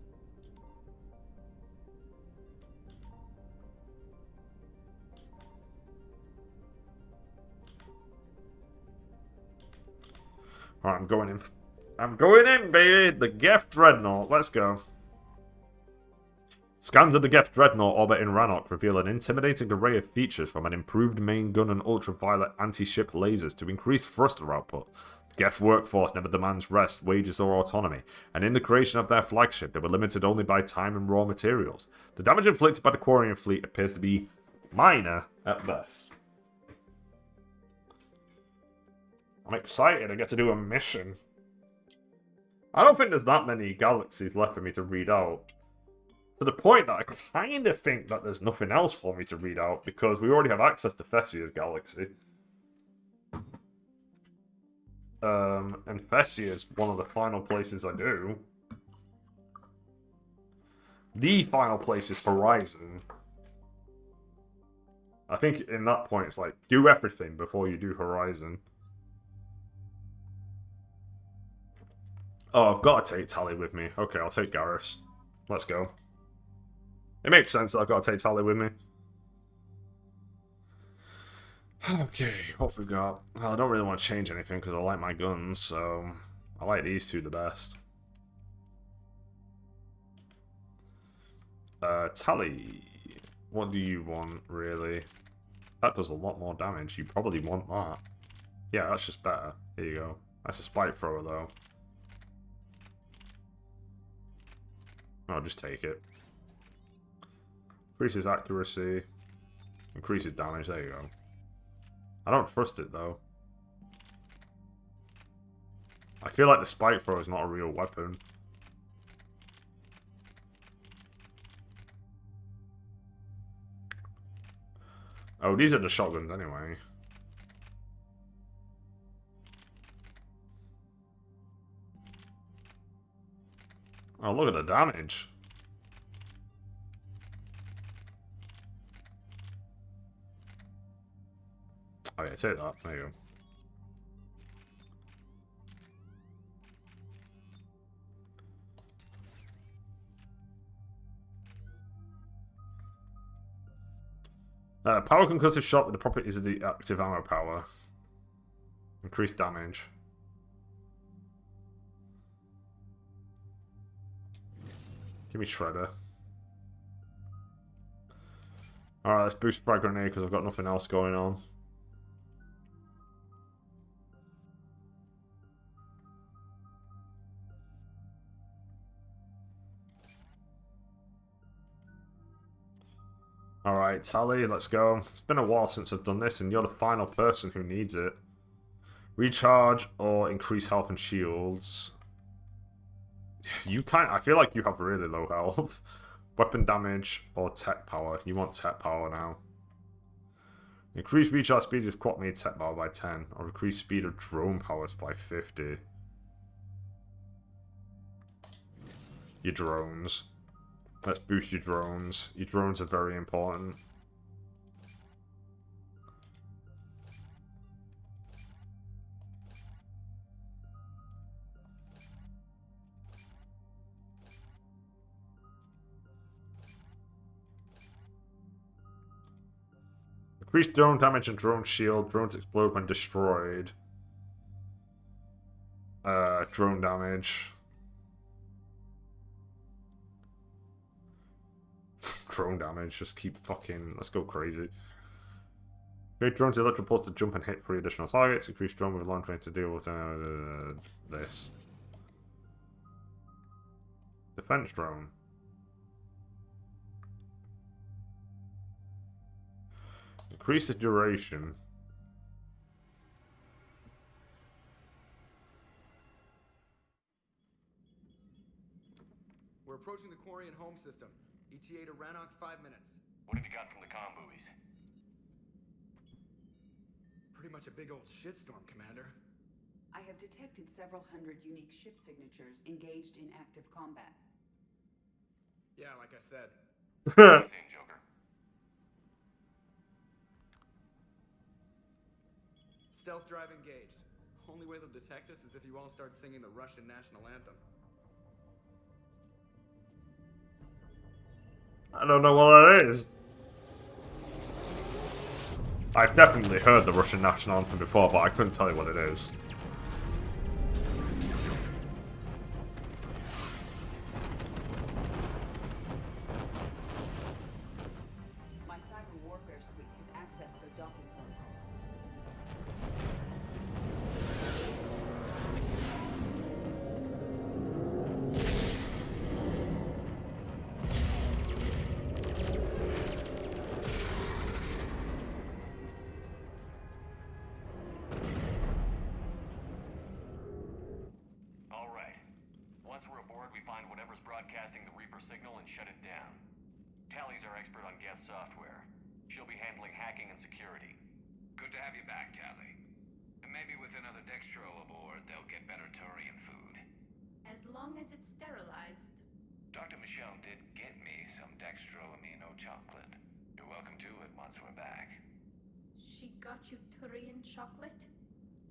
Alright, I'm going in. I'm going in, baby! The Geth Dreadnought. Let's go. Scans of the Geth Dreadnought orbiting Rannoch reveal an intimidating array of features from an improved main gun and ultraviolet anti-ship lasers to increase thruster output. The Geth workforce never demands rest, wages, or autonomy, and in the creation of their flagship, they were limited only by time and raw materials. The damage inflicted by the Quarian fleet appears to be minor at best. I'm excited I get to do a mission. I don't think there's that many galaxies left for me to read out. To the point that I kind of think that there's nothing else for me to read out, because we already have access to Thessia's galaxy. And Thessia is one of the final places I do. The final place is Horizon. I think in that point it's like, do everything before you do Horizon. Oh, I've got to take Tally with me. Okay, I'll take Garrus. Let's go. It makes sense that I've got to take Tally with me. Okay, what have we got? Well, I don't really want to change anything because I like my guns, so I like these two the best. Tally, what do you want, really? That does a lot more damage. You probably want that. Yeah, that's just better. Here you go. That's a spike thrower, though. I'll just take it. Increases accuracy. Increases damage. There you go. I don't trust it, though. I feel like the spike thrower is not a real weapon. Oh, these are the shotguns anyway. Oh, look at the damage. Oh yeah, take that. There you go. Power concussive shot with the properties of the active ammo power. Increased damage. Give me Shredder. Alright, let's boost Frag Grenade because I've got nothing else going on. Alright, Tally, let's go. It's been a while since I've done this, and you're the final person who needs it. Recharge or increase health and shields. I feel like you have really low health. Weapon damage or tech power. You want tech power now. Increase recharge speed is quad made tech power by 10, or increase speed of drone powers by 50. Your drones. Let's boost your drones. Your drones are very important. Increase drone damage and drone shield. Drones explode when destroyed. Drone damage. Drone damage. Just keep fucking... Let's go crazy. Create drones electric pulse to jump and hit 3 additional targets. Increase drone with launch range to deal with this. Defense drone. Increase the duration. We're approaching the Quarian home system. ETA to Rannoch 5 minutes. What have you got from the comm buoys? Pretty much a big old shitstorm, Commander. I have detected several hundred unique ship signatures engaged in active combat. Yeah, like I said. In, Joker. Stealth drive engaged. Only way they'll detect us is if you all start singing the Russian national anthem. I don't know what that is. I've definitely heard the Russian national anthem before, but I couldn't tell you what it is. My cyber warfare suite has accessed the docking protocols. All right. Once we're aboard, we find whatever's broadcasting the Reaper signal and shut it down. Tally's our expert on Geth software. She'll be handling hacking and security. Good to have you back, Tally. And maybe with another Dextro aboard, they'll get better Turian food. As long as it's sterilized. Dr. Michelle did get me some Dextro Amino chocolate. You're welcome to it once we're back. She got you Turian chocolate?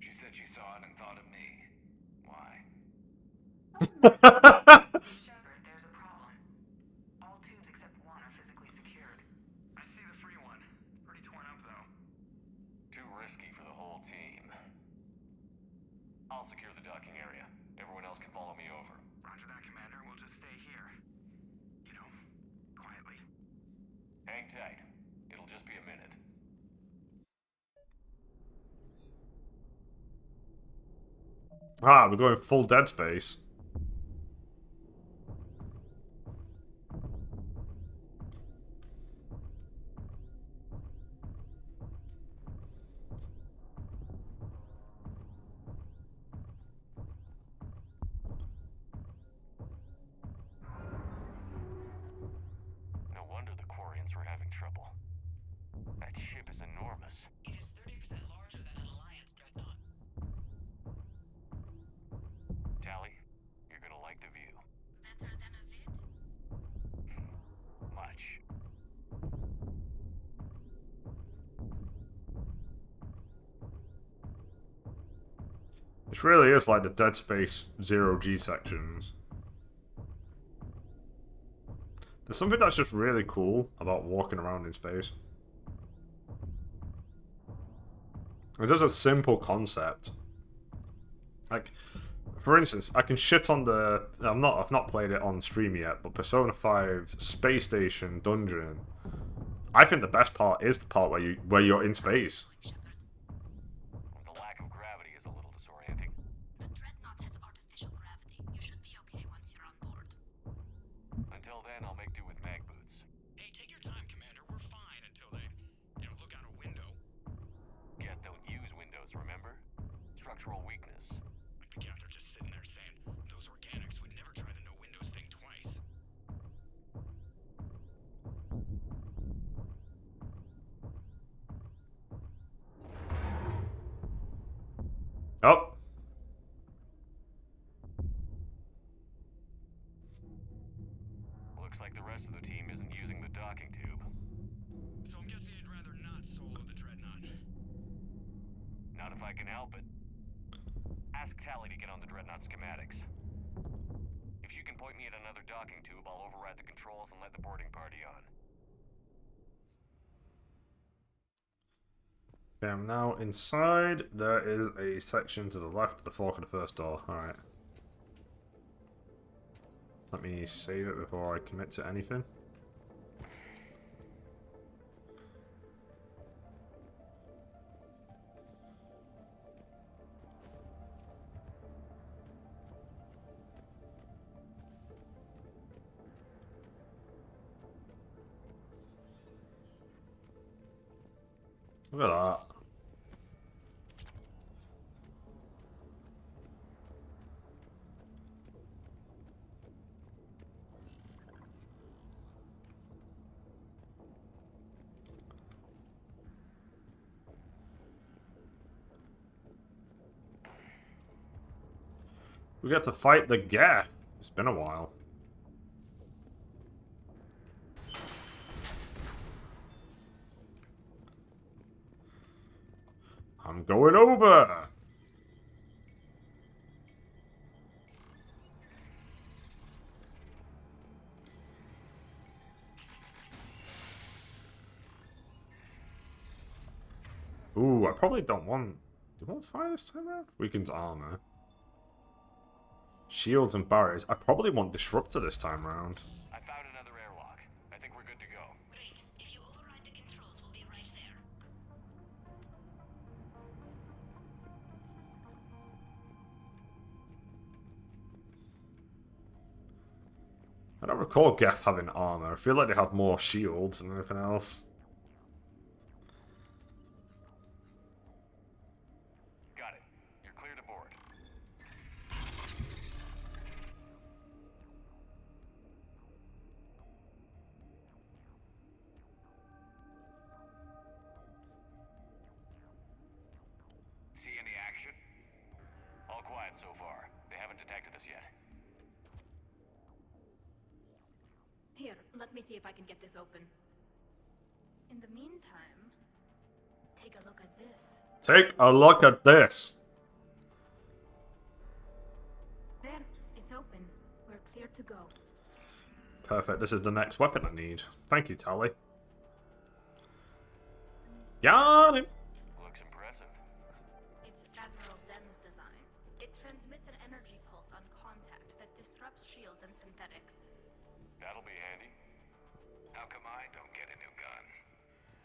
She said she saw it and thought of me. Why? Shepard, there's a problem. All tubes except one are physically secured. I see the free one. Pretty torn up, though. Too risky for the whole team. I'll secure the docking area. Everyone else can follow me over. Roger that, Commander. We'll just stay here. You know, quietly. Hang tight. It'll just be a minute. Ah, we're going full Dead Space. No wonder the Quarians were having trouble. That ship is enormous. It is 30% larger than an Alliance dreadnought. Tally, you're gonna like the view. Better than a vid? Much. This really is like the Dead Space 0G sections. There's something that's just really cool about walking around in space. It's just a simple concept. Like, for instance, I can shit on the... I've not played it on stream yet, but Persona 5's Space Station dungeon. I think the best part is the part where you're in space. The lack of gravity is a little disorienting. The dreadnought has artificial gravity. You should be okay once you're on board. Until then, I'll make do with mag boots. Hey, take your time, Commander. We're fine until they, look out a window. Geth don't use windows, remember? Structural weakness. Like the Geth are just sitting there saying, those organics would never try the no windows thing twice. Oh. Looks like the rest of the team isn't using the docking tube. So I'm guessing you'd rather not solo the Dreadnought. Not if I can help it. Ask Tally to get on the Dreadnought schematics. If she can point me at another docking tube, I'll override the controls and let the boarding party on. Okay, I'm now inside. There is a section to the left of the fork of the first door. Alright. Let me save it before I commit to anything. Look at that. We get to fight the Geth. It's been a while. I'm going over. Ooh, I probably don't want... Do you want fire this time around? Weakened armor. Shields and barriers. I probably want disruptor this time around. I found another airlock. I think we're good to go. Great. If you override the controls, we'll be right there. I don't recall Geth having armor. I feel like they have more shields than anything else. Got it. You're clear to board. See any action? All quiet so far. They haven't detected us yet. Here, let me see if I can get this open. In the meantime, take a look at this. Take a look at this. There, it's open. We're clear to go. Perfect. This is the next weapon I need. Thank you, Tally. Got him. Looks impressive. It's Admiral Zen's design. It transmits an energy pulse on contact that disrupts shields and synthetics. That'll be handy. How come I don't get a new gun?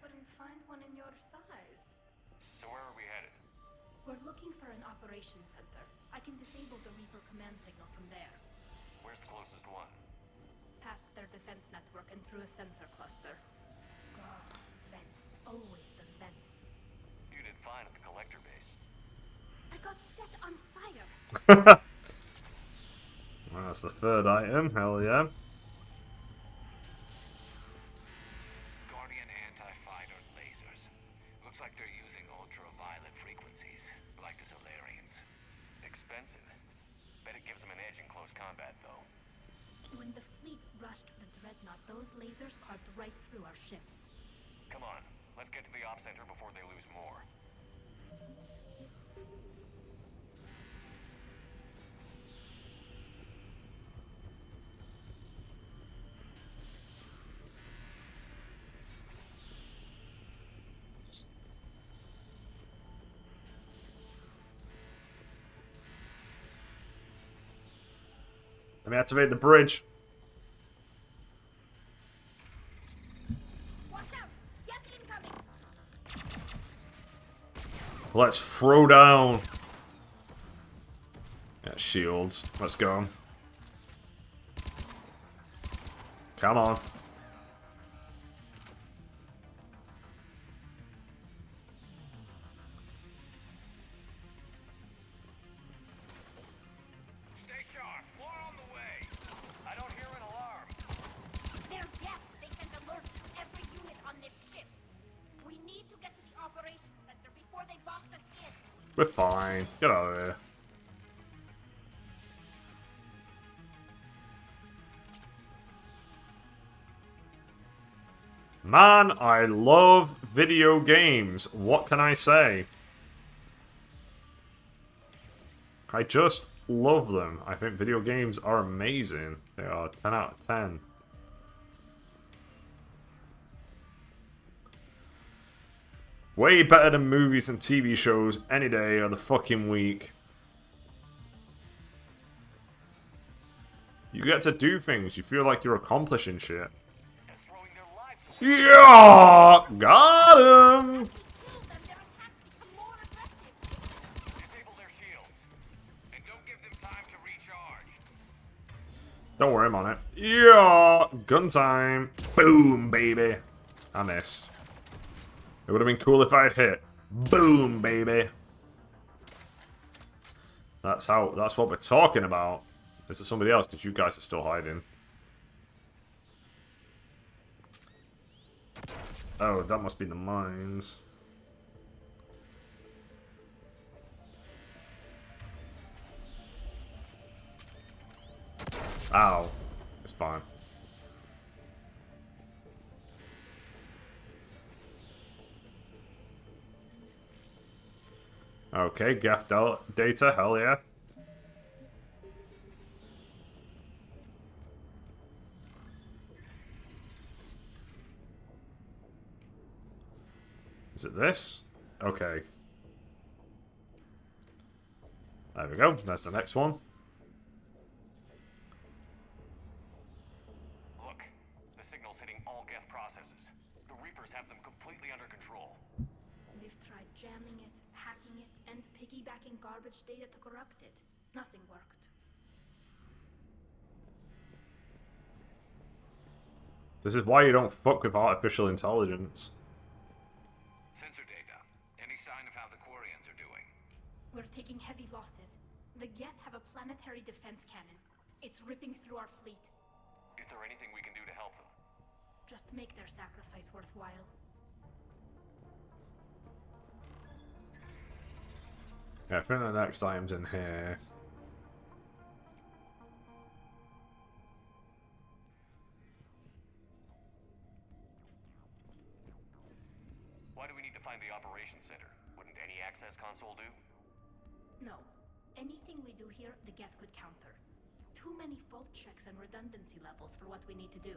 Couldn't find one in your size. So where are we headed? We're looking for an operations center. I can disable the Reaper command signal from there. Where's the closest one? Past their defense network and through a sensor cluster. God, vents. Always the vents. You did fine at the collector base. I got set on fire! Well, that's the third item. Hell yeah. Guardian anti-fighter lasers. Looks like they're using ultraviolet frequencies, like the Solarians. Expensive. Bet it gives them an edge in close combat, though. When the fleet rushed the Dreadnought, those lasers carved right through our ships. Come on, let's get to the op center before they lose more. Let me activate the bridge. Watch out! Get incoming! Let's throw down. Yeah, shields. Let's go. Come on. Stay sharp. More on the way. I don't hear an alarm. They're deaf! They can alert every unit on this ship! We need to get to the operations center before they box us in! We're fine. Get out of here. Man, I love video games. What can I say? I just love them. I think video games are amazing. They are 10 out of 10. Way better than movies and TV shows any day of the fucking week. You get to do things. You feel like you're accomplishing shit. Yeah! Got him! Disable their shields. And don't give them time to recharge. Don't worry, I'm on it. Yeah! Gun time. Boom, baby. I missed. It would have been cool if I had hit. Boom, baby. That's what we're talking about. Is there somebody else? Because you guys are still hiding. Oh, that must be the mines. Ow. It's fine. Okay, gap data, hell yeah. Is it this? Okay. There we go, that's the next one. Look, the signal's hitting all Geth processes. The Reapers have them completely under control. We've tried jamming it, hacking it, and piggybacking garbage data to corrupt it. Nothing worked. This is why you don't fuck with artificial intelligence. Sensor data. Any sign of how the Quarians are doing? We're taking heavy losses. The Geth have a planetary defense cannon. It's ripping through our fleet. Is there anything we can do to help them? Just make their sacrifice worthwhile. Yeah, I think the next item's in here. Why do we need to find the operations center? Wouldn't any access console do? No. Anything we do here, the Geth could counter. Too many fault checks and redundancy levels for what we need to do.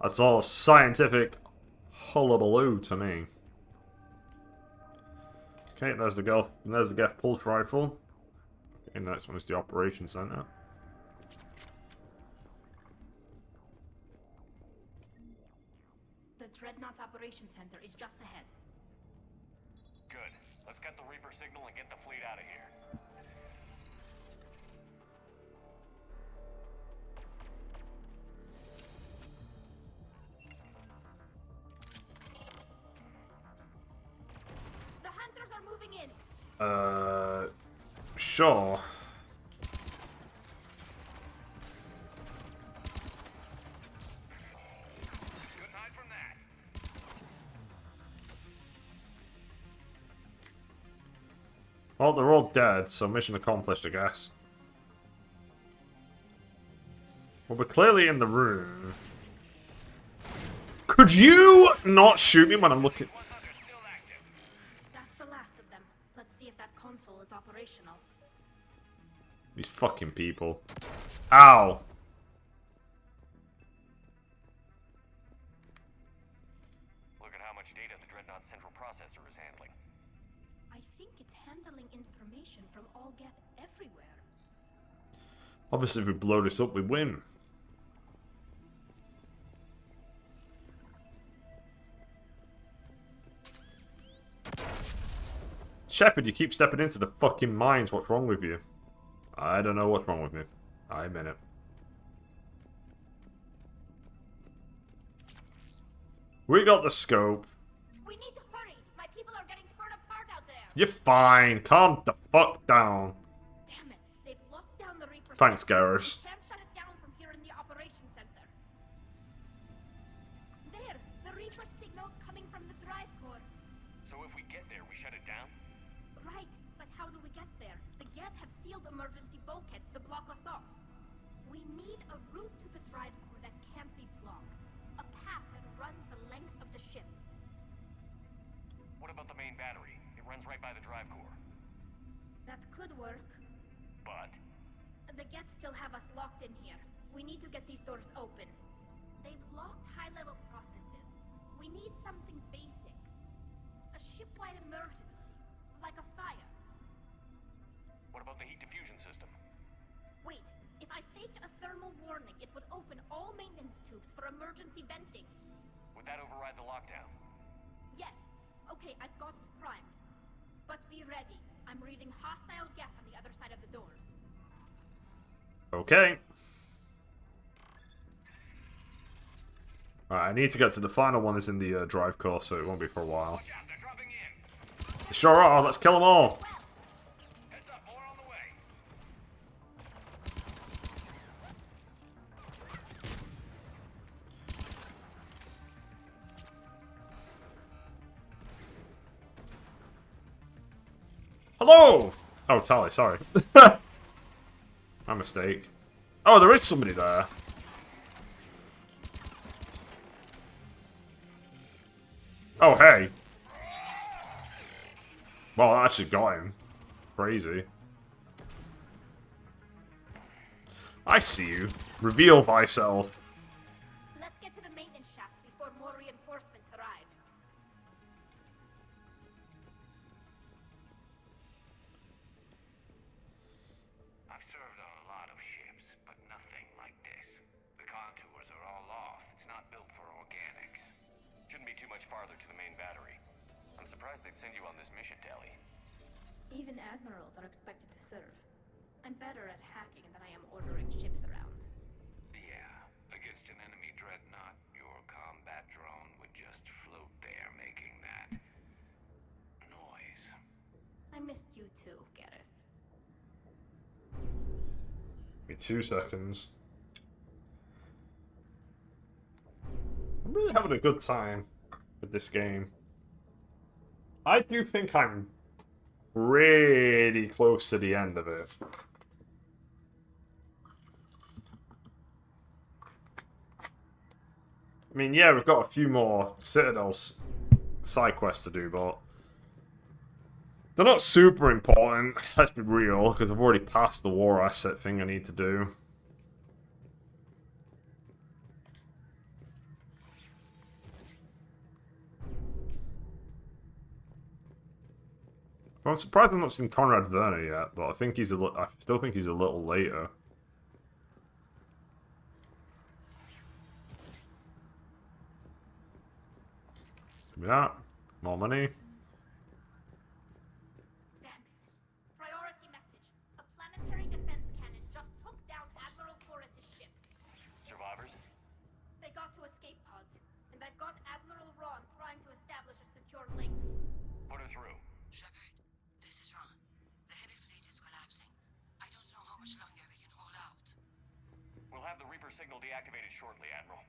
That's all scientific hullabaloo to me. Okay, there's the Geth pulse rifle. And the next one is the operations center. The Dreadnought's operations center is just ahead. Good. Let's get the Reaper signal and get the fleet out of here. The hunters are moving in. Sure. Well, they're all dead, so mission accomplished, I guess. Well, we're clearly in the room. Could you not shoot me when I'm looking? That's the last of them. Let's see if that console is operational. These fucking people. Ow! Look at how much data the Dreadnought central processor is handling. I think it's handling information from all Geth everywhere. Obviously, if we blow this up, we win. Shepard, you keep stepping into the fucking mines. What's wrong with you? I don't know what's wrong with me. I admit it. We got the scope. We need to hurry. My people are getting torn apart out there. You're fine. Calm the fuck down. Damn it. They've locked down the Reaper. Thanks, Garrus. We can't shut it down from here in the operations center. There, the Reaper signal's coming from the drive core. So if we get there, we shut it down? Right, but how do we get there? The Geth have sealed emergency bulkheads to block us off. We need a route to the drive core that can't be blocked. A path that runs the length of the ship. What about the main battery? It runs right by the drive core. That could work. But? The Geth still have us locked in here. We need to get these doors open. They've locked high-level processes. We need something basic. A ship-wide emergency. Like a fire. What about the heat diffusion system? Wait, if I faked a thermal warning, it would open all maintenance tubes for emergency venting. Would that override the lockdown? Yes. Okay, I've got it primed. But be ready. I'm reading hostile Geth on the other side of the doors. Okay. Alright, I need to get to the final one is in the drive course, so it won't be for a while. Sure are, let's kill them all! Hello! Oh, Tally, sorry. My mistake. Oh, there is somebody there. Oh, hey. Well, I actually got him. Crazy. I see you. Reveal thyself. Let's get to the maintenance shaft before more reinforcements arrive. I've served on a lot of ships, but nothing like this. The contours are all off. It's not built for organics. Shouldn't be too much farther to the main battery. I'm surprised they'd send you on this mission, Tally. Even admirals are expected to serve. I'm better at hacking than I am ordering ships around. Yeah, against an enemy dreadnought, your combat drone would just float there making that noise. I missed you too, Garrus. Give me 2 seconds. I'm really having a good time with this game. I do think I'm really close to the end of it. I mean, yeah, we've got a few more Citadel side quests to do, but they're not super important, let's be real, because I've already passed the war asset thing I need to do. Well, I'm surprised I've not seen Conrad Werner yet, but I think he's I still think he's a little later. Give me that. More money. Damn it. Priority message. A planetary defense cannon just took down Admiral Forrest's ship. Survivors? They got to escape pods, and I've got Admiral Ron trying to establish a secure link. Put her through. Shepard, this is Ron. The heavy fleet is collapsing. I don't know how much longer we can hold out. We'll have the Reaper signal deactivated shortly, Admiral.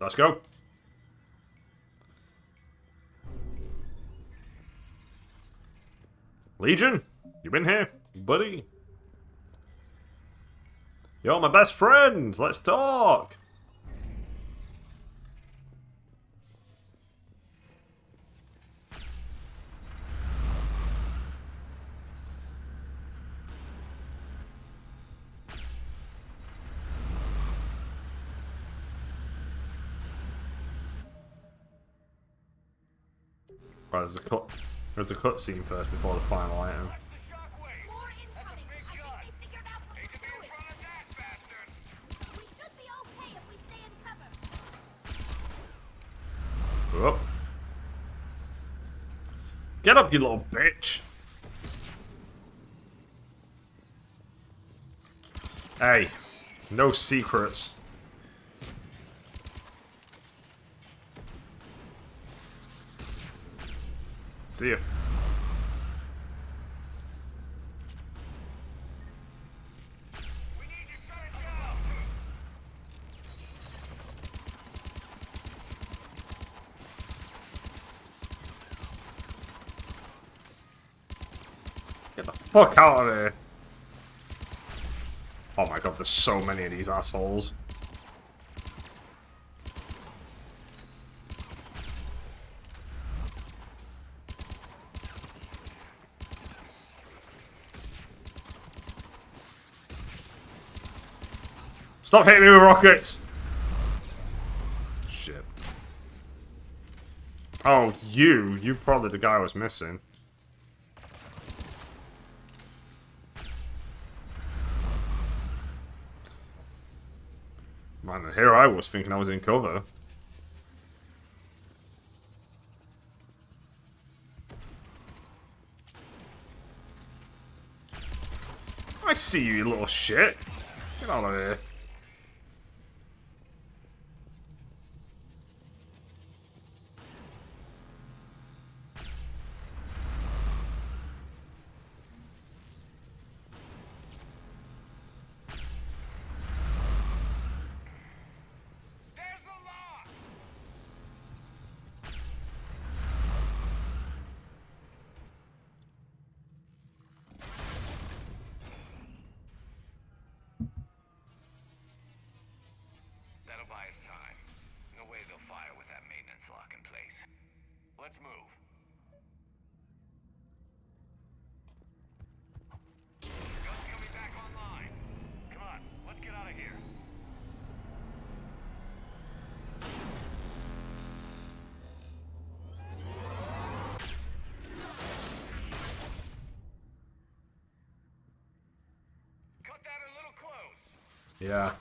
Let's go. Legion, you been here, buddy? You're my best friend. Let's talk. Right, there's a cutscene first before the final item. Oh. Get up, you little bitch! Hey, no secrets. See ya. Get the fuck out of here. Oh my god, there's so many of these assholes. Stop hitting me with rockets! Shit. Oh, you're probably the guy I was missing. Man, here I was thinking I was in cover. I see you, you little shit. Get out of here. fucking place. Let's move. Gun's coming back online. Come on, let's get out of here. Cut that a little close. Yeah.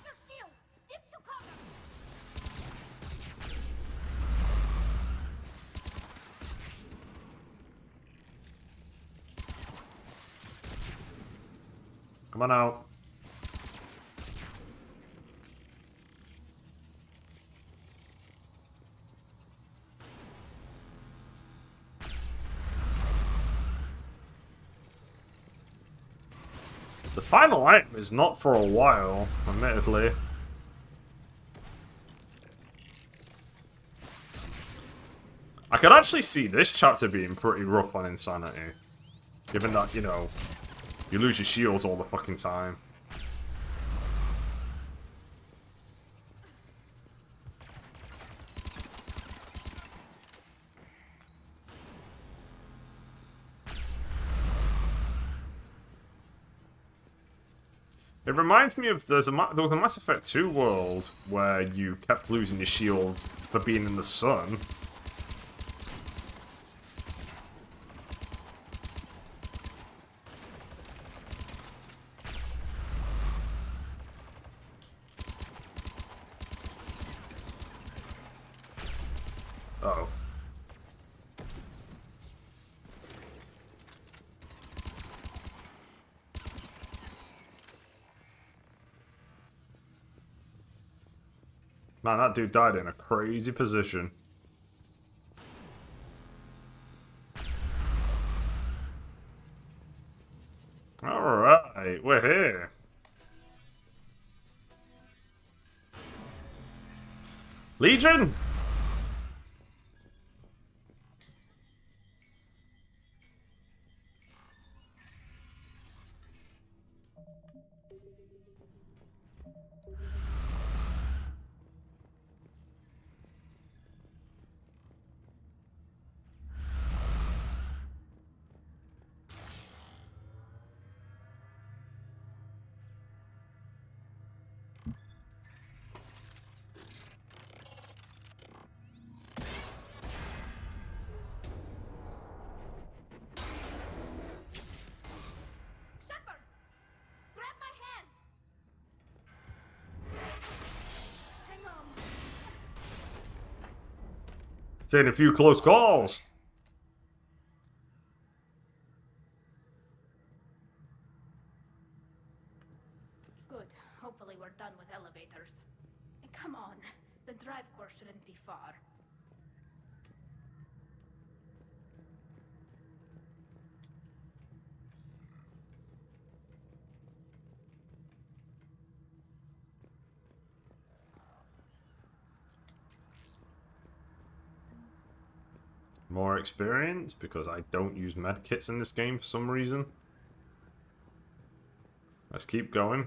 Come on out. The final item is not for a while, admittedly. I could actually see this chapter being pretty rough on insanity. Given that, you know, you lose your shields all the fucking time. It reminds me of there was a Mass Effect 2 world where you kept losing your shields for being in the sun. Uh-oh. Man, that dude died in a crazy position. Alright, we're here. Legion! Taking a few close calls. Good. Hopefully we're done with elevators. Come on. The drive core shouldn't be far. More experience, because I don't use medkits in this game for some reason. Let's keep going.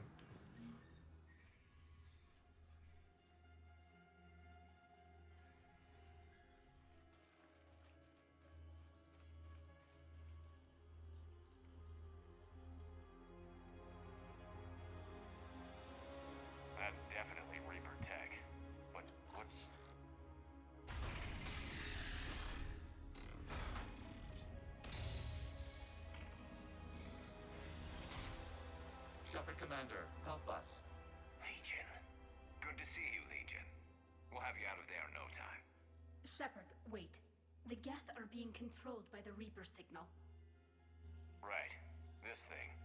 That's definitely Reaper tech. But what's... Shepard Commander, help us. Legion. Good to see you, Legion. We'll have you out of there in no time. Shepard, wait. The Geth are being controlled by the Reaper signal. Right. This thing.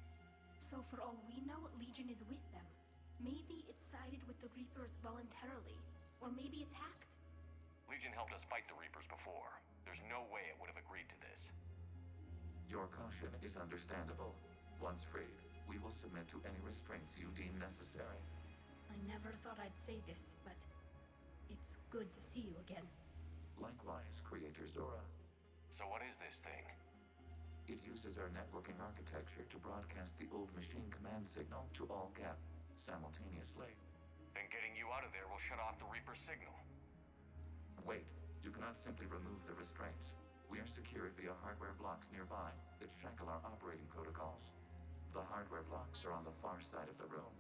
So for all we know, Legion is with them. Maybe it sided with the Reapers voluntarily. Or maybe it's hacked. Legion helped us fight the Reapers before. There's no way it would have agreed to this. Your caution is understandable. Once freed, we will submit to any restraints you deem necessary. I never thought I'd say this, but it's good to see you again. Likewise, Creator Zora. So what is this thing? It uses our networking architecture to broadcast the old machine command signal to all Geth simultaneously. Then getting you out of there will shut off the Reaper signal. Wait, You cannot simply remove the restraints. We are secured via hardware blocks nearby that shackle our operating protocols. The hardware blocks are on the far side of the room.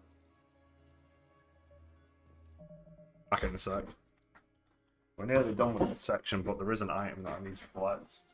Back in a sec. We're nearly done with this section, but there is an item that I need to collect.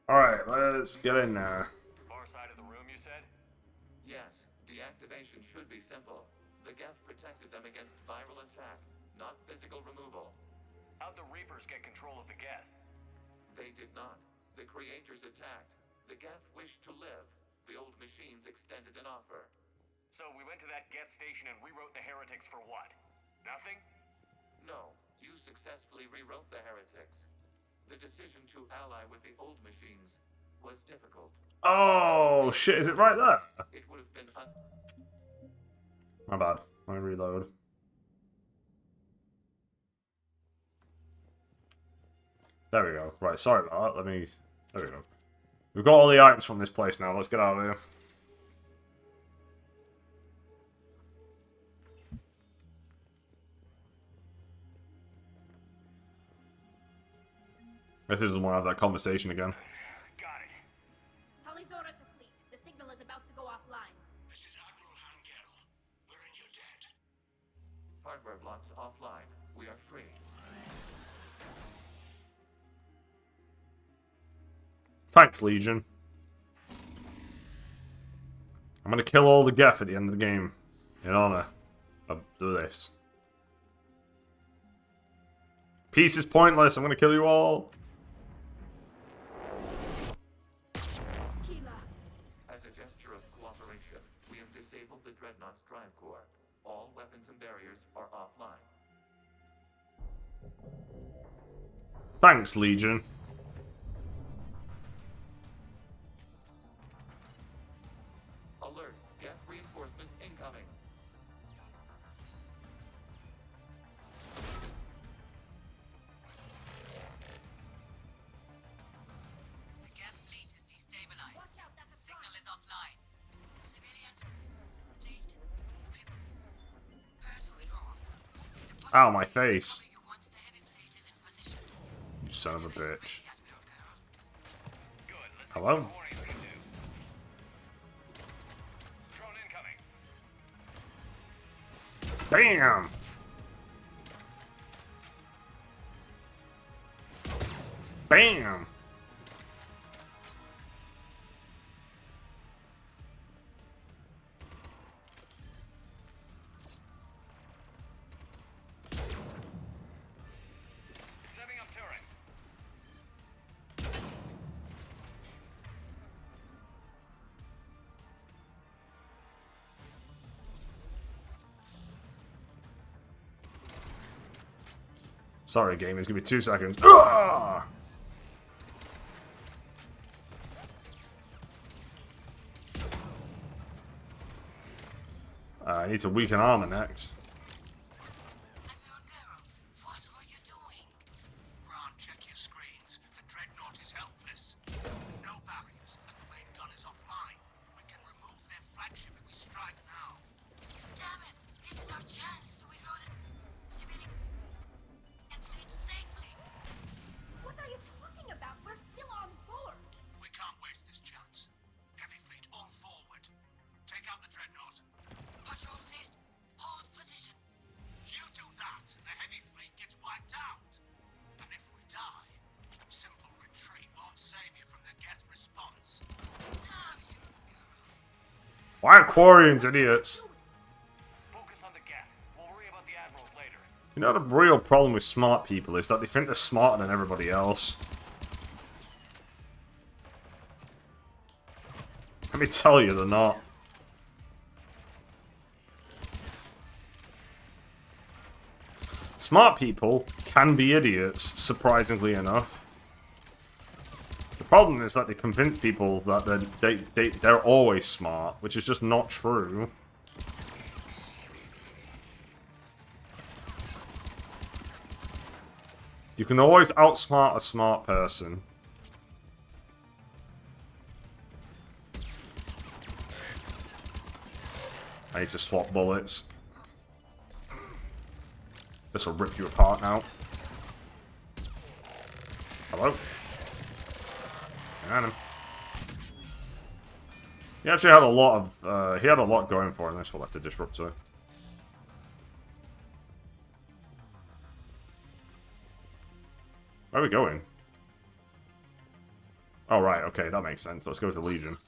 Alright, let's get in there. Far side of the room, you said? Yes, deactivation should be simple. The Geth protected them against viral attack, not physical removal. How'd the Reapers get control of the Geth? They did not. The creators attacked. The Geth wished to live. The old machines extended an offer. So we went to that Geth station and rewrote the heretics for what? Nothing? No, you successfully rewrote the heretics. The decision to ally with the old machines was difficult. Oh shit, is it right there? It would have been My bad. Let me reload. There we go. Right, sorry about that. There we go. We've got all the items from this place now. Let's get out of here. This is the one I have that conversation again. Got it. Tully's order to fleet. The signal is about to go offline. This is Admiral Hangel. We're in your debt. hardware blocks offline. We are free. Thanks, Legion. I'm gonna kill all the Geth at the end of the game in honor of this. Peace is pointless. I'm gonna kill you all. As a gesture of cooperation, we have disabled the Dreadnought's drive core. All weapons and barriers are offline. Thanks, Legion. Alert! Geth reinforcements incoming. The Geth fleet is destabilized. Watch out, that's a Signal is offline. Civilian fleet. Pursuit off. Ow, my face. You son of a bitch. Hello? Bam! Bam! Setting up turrets. Sorry, gamers. Give me 2 seconds. Ugh! I need to weaken armor next. Ron, check your screens. The Dreadnought Why are Quarians idiots? Focus on the gap. We'll worry about the admirals later. You know the real problem with smart people is that they think they're smarter than everybody else. Let me tell you, they're not. Smart people can be idiots, surprisingly enough. The problem is that they convince people that they're always smart, which is just not true. You can always outsmart a smart person. I need to swap bullets. This'll rip you apart now. Hello? Got him. He actually had a lot of, he had a lot going for him. This will let a disruptor. Where are we going? Oh, right, okay, that makes sense. Let's go to Legion.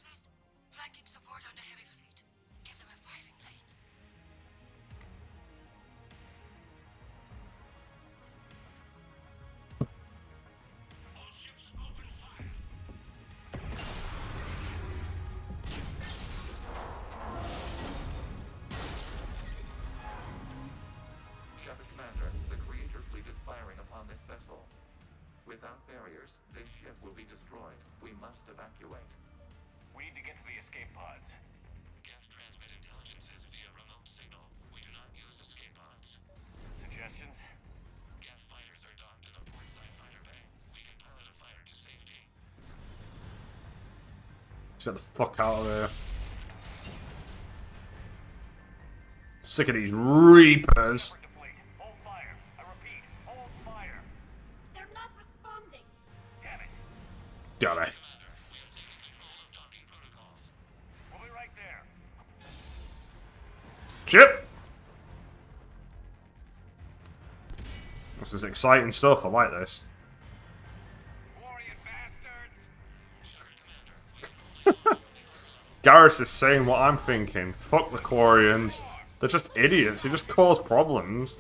Shepard Commander, the Creator fleet is firing upon this vessel. Without barriers, this ship will be destroyed. We must evacuate. We need to get to the escape pods. Geth transmit intelligences via remote signal. We do not use escape pods. Suggestions? Geth fighters are docked in a portside fighter bay. We can pilot a fighter to safety. Let's get the fuck out of there. Sick of these Reapers. Hold fire. I repeat, hold fire. They're not responding. Damn it. Got it. We'll be right there. Chip! This is exciting stuff. I like this. Garrus is saying what I'm thinking. Fuck the Quarians. They're just idiots. They just cause problems.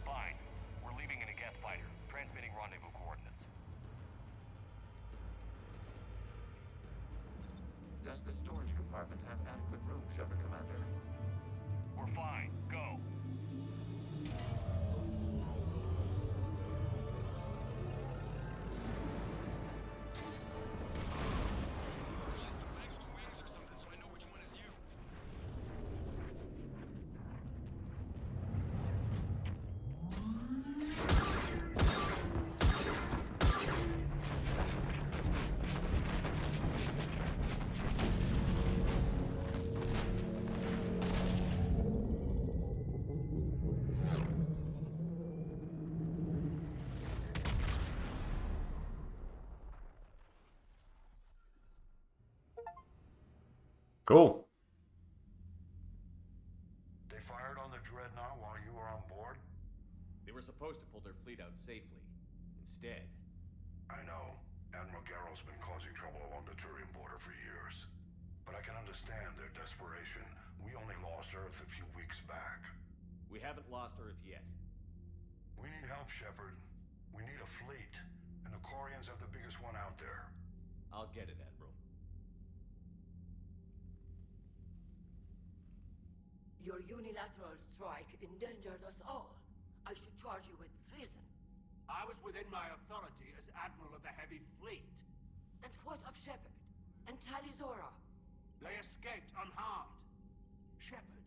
Fine. We're leaving in a Geth fighter. Transmitting rendezvous coordinates. Does the storage compartment have adequate room, Shepard Commander? We're fine. Go. Cool. They fired on the Dreadnought while you were on board? They were supposed to pull their fleet out safely. Instead... I know. Admiral Garrel's been causing trouble along the Turian border for years. But I can understand their desperation. We only lost Earth a few weeks back. We haven't lost Earth yet. We need help, Shepard. We need a fleet. And the Quarians have the biggest one out there. I'll get it, Admiral. Your unilateral strike endangered us all. I should charge you with treason. I was within my authority as Admiral of the Heavy Fleet. And what of Shepard? And Talizora? They escaped unharmed. Shepard,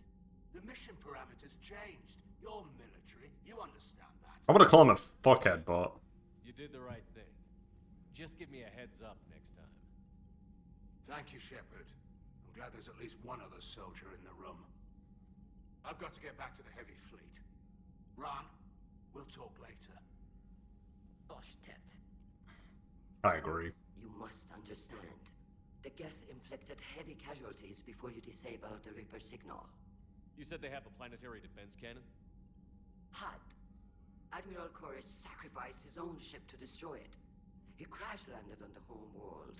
the mission parameters changed. You're military, you understand that. I'm gonna call him a fuckhead, but... You did the right thing. Just give me a heads up next time. Thank you, Shepard. I'm glad there's at least one other soldier in the room. I've got to get back to the Heavy Fleet. Ron, we'll talk later. Bosh Tet. I agree. You must understand. The Geth inflicted heavy casualties before you disabled the Reaper signal. You said they have a planetary defense cannon? Had. Admiral Chorus sacrificed his own ship to destroy it. He crash-landed on the home world.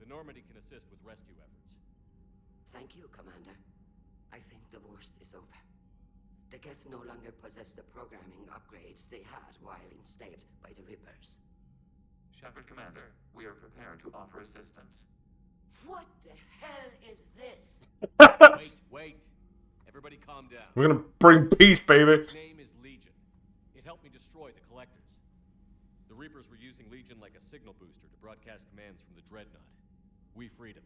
The Normandy can assist with rescue efforts. Thank you, Commander. I think the worst is over. The Geth no longer possess the programming upgrades they had while enslaved by the Reapers. Shepard Commander, we are prepared to offer assistance. What the hell is this? Wait. Everybody calm down. We're gonna bring peace, baby. Its name is Legion. It helped me destroy the Collectors. The Reapers were using Legion like a signal booster to broadcast commands from the Dreadnought. We freed him.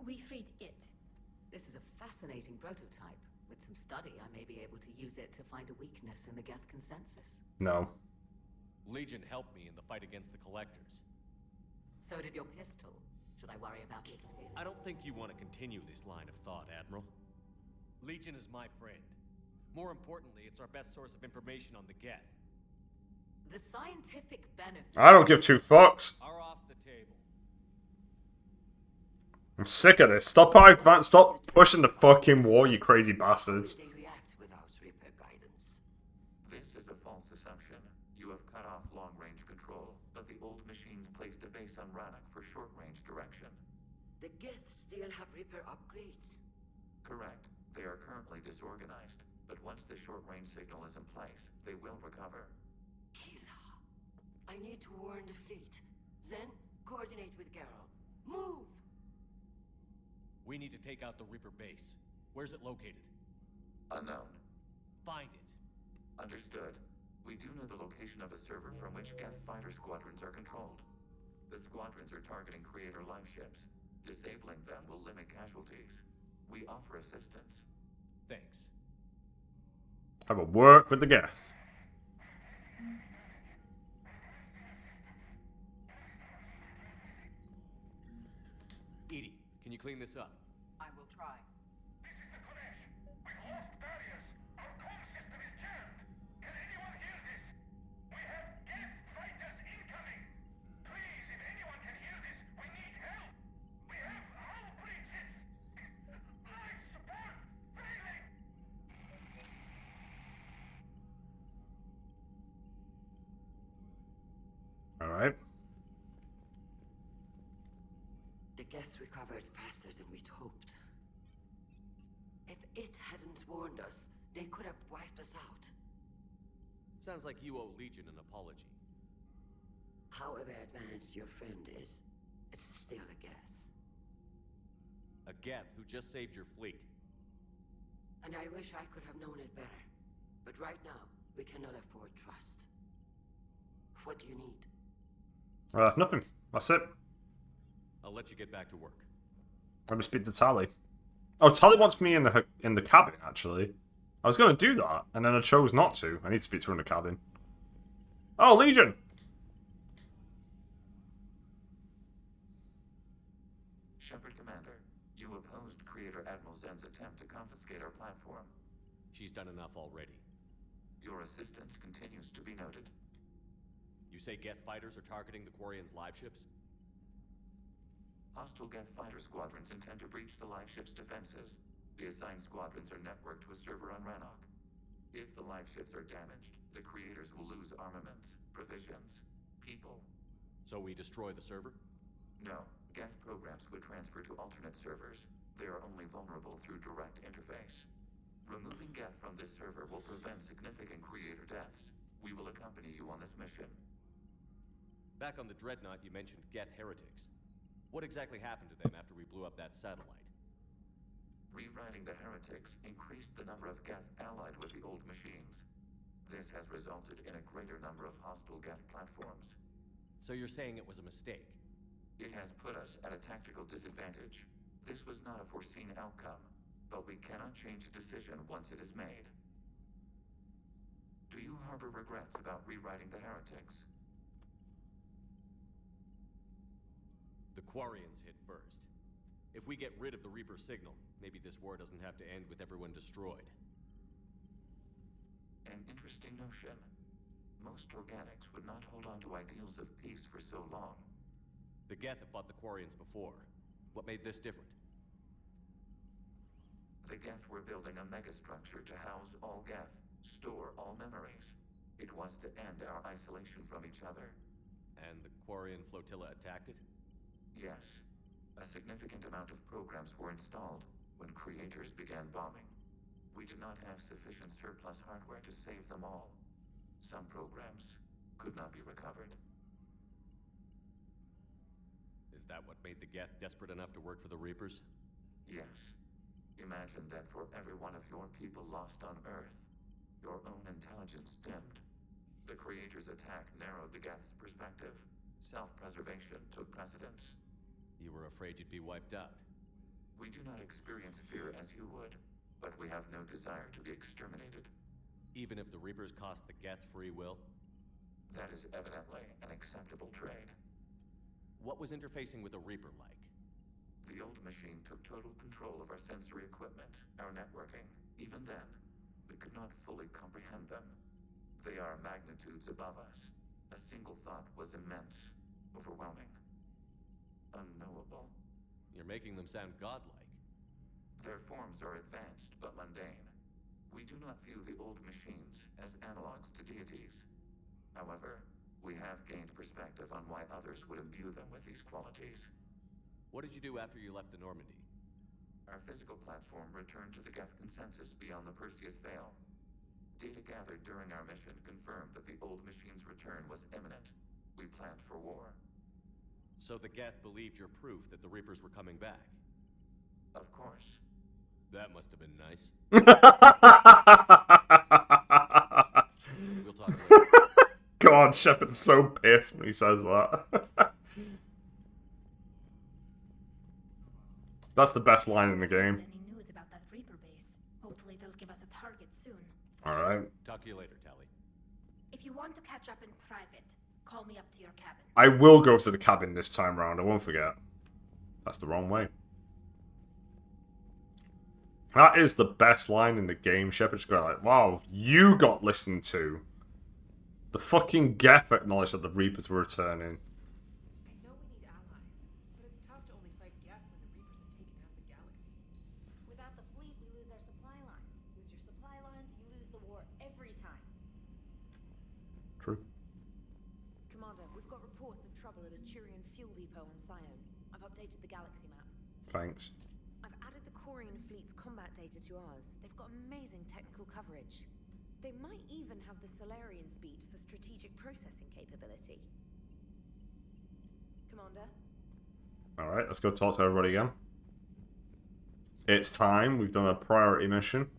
We freed it. This is a fascinating prototype. With some study, I may be able to use it to find a weakness in the Geth consensus. No. Legion helped me in the fight against the Collectors. So did your pistol. Should I worry about its fate? I don't think you want to continue this line of thought, Admiral. Legion is my friend. More importantly, it's our best source of information on the Geth. The scientific benefits I don't give two fucks. Are off the table. I'm sick of this. Stop pushing the fucking war, you crazy bastards. They react without Reaper guidance. This is a false assumption. You have cut off long-range control, but the old machines placed a base on Rannoch for short-range direction. The Geth still have Reaper upgrades. Correct. They are currently disorganized, but once the short-range signal is in place, they will recover. Kila, I need to warn the fleet. Then, coordinate with Geralt. Move! We need to take out the Reaper base. Where's it located? Unknown. Find it. Understood. We do know the location of a server from which Geth fighter squadrons are controlled. The squadrons are targeting Creator live ships. Disabling them will limit casualties. We offer assistance. Thanks. I will work with the Geth. Edie, can you clean this up? I will try. This is the Kodesh. We've lost barriers. Our comm system is jammed. Can anyone hear this? We have Geth fighters incoming. Please, if anyone can hear this, we need help. We have hull breaches. Life support failing. Alright. The Geth recovered faster than we'd hoped. If it hadn't warned us, they could have wiped us out. Sounds like you owe Legion an apology. However advanced your friend is, it's still a Geth. A Geth who just saved your fleet. And I wish I could have known it better. But right now, we cannot afford trust. What do you need? Nothing. That's it. I'll let you get back to work. Let me speak to Tally. Oh, Tally wants me in the cabin, actually. I was going to do that, and then I chose not to. I need to speak to her in the cabin. Oh, Legion! Shepard Commander, you opposed Creator Admiral Zen's attempt to confiscate our platform. She's done enough already. Your assistance continues to be noted. You say Geth fighters are targeting the Quarians' live ships? Hostile Geth fighter squadrons intend to breach the live ship's defenses. The assigned squadrons are networked to a server on Rannoch. If the live ships are damaged, the Creators will lose armaments, provisions, people. So we destroy the server? No. Geth programs would transfer to alternate servers. They are only vulnerable through direct interface. Removing Geth from this server will prevent significant Creator deaths. We will accompany you on this mission. Back on the Dreadnought, you mentioned Geth heretics. What exactly happened to them after we blew up that satellite? Rewriting the heretics increased the number of Geth allied with the old machines. This has resulted in a greater number of hostile Geth platforms. So you're saying it was a mistake? It has put us at a tactical disadvantage. This was not a foreseen outcome, but we cannot change a decision once it is made. Do you harbor regrets about rewriting the heretics? The Quarians hit first. If we get rid of the Reaper signal, maybe this war doesn't have to end with everyone destroyed. An interesting notion. Most organics would not hold on to ideals of peace for so long. The Geth have fought the Quarians before. What made this different? The Geth were building a megastructure to house all Geth, store all memories. It was to end our isolation from each other. And the Quarian flotilla attacked it? Yes. A significant amount of programs were installed when creators began bombing. We did not have sufficient surplus hardware to save them all. Some programs could not be recovered. Is that what made the Geth desperate enough to work for the Reapers? Yes. Imagine that for every one of your people lost on Earth, your own intelligence dimmed. The Creator's attack narrowed the Geth's perspective. Self-preservation took precedence. You were afraid you'd be wiped out. We do not experience fear as you would, but we have no desire to be exterminated. Even if the Reapers cost the Geth free will? That is evidently an acceptable trade. What was interfacing with a Reaper like? The old machine took total control of our sensory equipment, our networking. Even then, we could not fully comprehend them. They are magnitudes above us. A single thought was immense, overwhelming, unknowable. You're making them sound godlike. Their forms are advanced but mundane. We do not view the old machines as analogs to deities. However, we have gained perspective on why others would imbue them with these qualities. What did you do after you left the Normandy? Our physical platform returned to the Geth consensus beyond the Perseus Veil. Data gathered during our mission confirmed that the old machine's return was imminent. We planned for war. So the Geth believed your proof that the Reapers were coming back? Of course. That must have been nice. We'll talk later. God, Shepard's so pissed when he says that. That's the best line in the game. Any news about that Reaper base? Hopefully they'll give us a target soon. Alright. Talk to you later, Tally. If you want to catch up in private, call me up to your cabin. I will go to the cabin this time round, I won't forget. That's the wrong way. That is the best line in the game. Shepard's going like, wow, you got listened to. The fucking Geth acknowledged that the Reapers were returning. I know we need allies, but it's tough to only fight Geth when the Reapers have taken half the galaxy. Without the fleet, we lose our supply lines. Lose your supply lines, you lose the war every time. True. Commander, we've got reports of trouble at a Turian fuel depot on Scion. I've updated the galaxy map. Thanks. I've added the Quarian fleet's combat data to ours. They've got amazing technical coverage. They might even have the Solarians beat for strategic processing capability. Commander? Alright, let's go talk to everybody again. It's time. We've done a priority mission.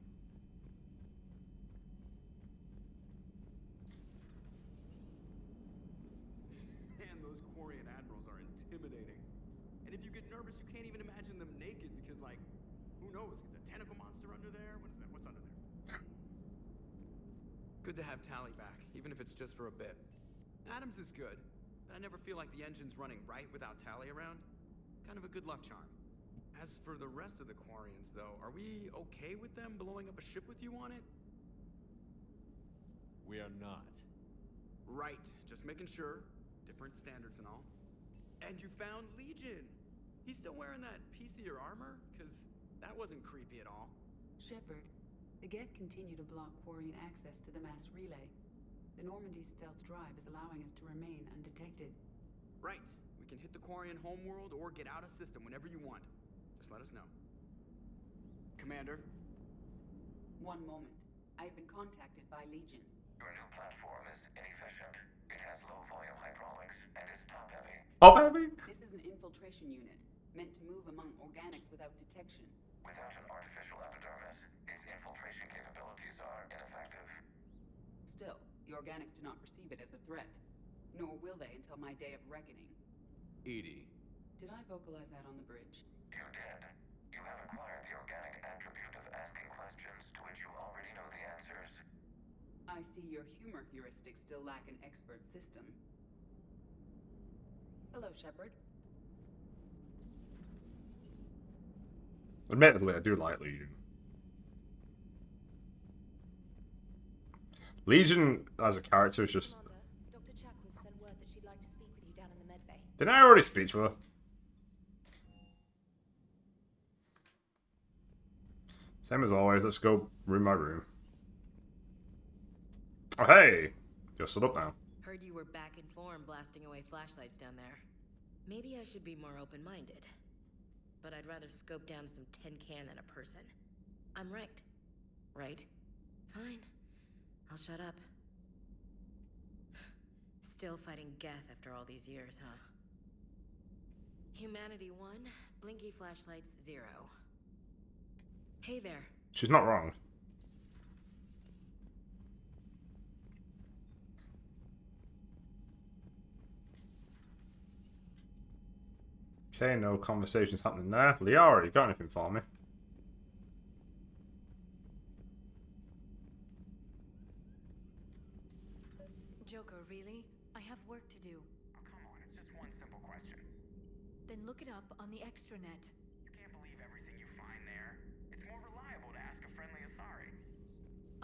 Man, those Quarian admirals are intimidating. And if you get nervous, you can't even imagine them naked because, like, who knows? Is a tentacle monster under there? What is that? What's under there? Good to have Tally back, even if it's just for a bit. Adams is good, but I never feel like the engine's running right without Tally around. Kind of a good luck charm. As for the rest of the Quarians, though, are we okay with them blowing up a ship with you on it? We are not. Right, just making sure. Different standards and all. And you found Legion! He's still wearing that piece of your armor? Because that wasn't creepy at all. Shepard, the Geth continue to block Quarian access to the mass relay. The Normandy's stealth drive is allowing us to remain undetected. Right. We can hit the Quarian homeworld or get out of system whenever you want. Just let us know. Commander? One moment. I've been contacted by Legion. Your new platform is inefficient. It has low-volume hydraulics and is top-heavy. Top-heavy? This is an infiltration unit, meant to move among organics without detection. Without an artificial epidermis, its infiltration capabilities are ineffective. Still, the organics do not perceive it as a threat. Nor will they until my day of reckoning. Edie. Did I vocalize that on the bridge? You did. You have acquired the organic attribute of asking questions to which you already know the answers. I see your humor heuristics still lack an expert system. Hello, Shepard. Admittedly, I do like Legion. Legion as a character is just... Commander, Dr. Chakwas sent word that she'd like to speak with you down in the medbay. Didn't I already speak to her? Same as always, let's go room by room. Oh, hey! You're stood up now. Heard you were back in form blasting away flashlights down there. Maybe I should be more open-minded. But I'd rather scope down some tin can than a person. I'm right. Right? Fine. I'll shut up. Still fighting Geth after all these years, huh? Humanity 1, blinky flashlights 0. Hey there. She's not wrong. Okay, no conversations happening there. Liara, you got anything for me? Joker, really? I have work to do. Oh, come on, it's just one simple question. Then look it up on the extranet. You can't believe everything you find there. It's more reliable to ask a friendly Asari.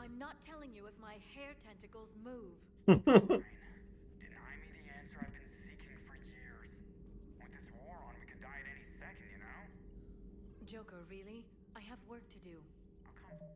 I'm not telling you if my hair tentacles move. Deny me the answer I've been seeking for years. With this war on, we could die at any second, you know? Joker, really? I have work to do. Oh, come on.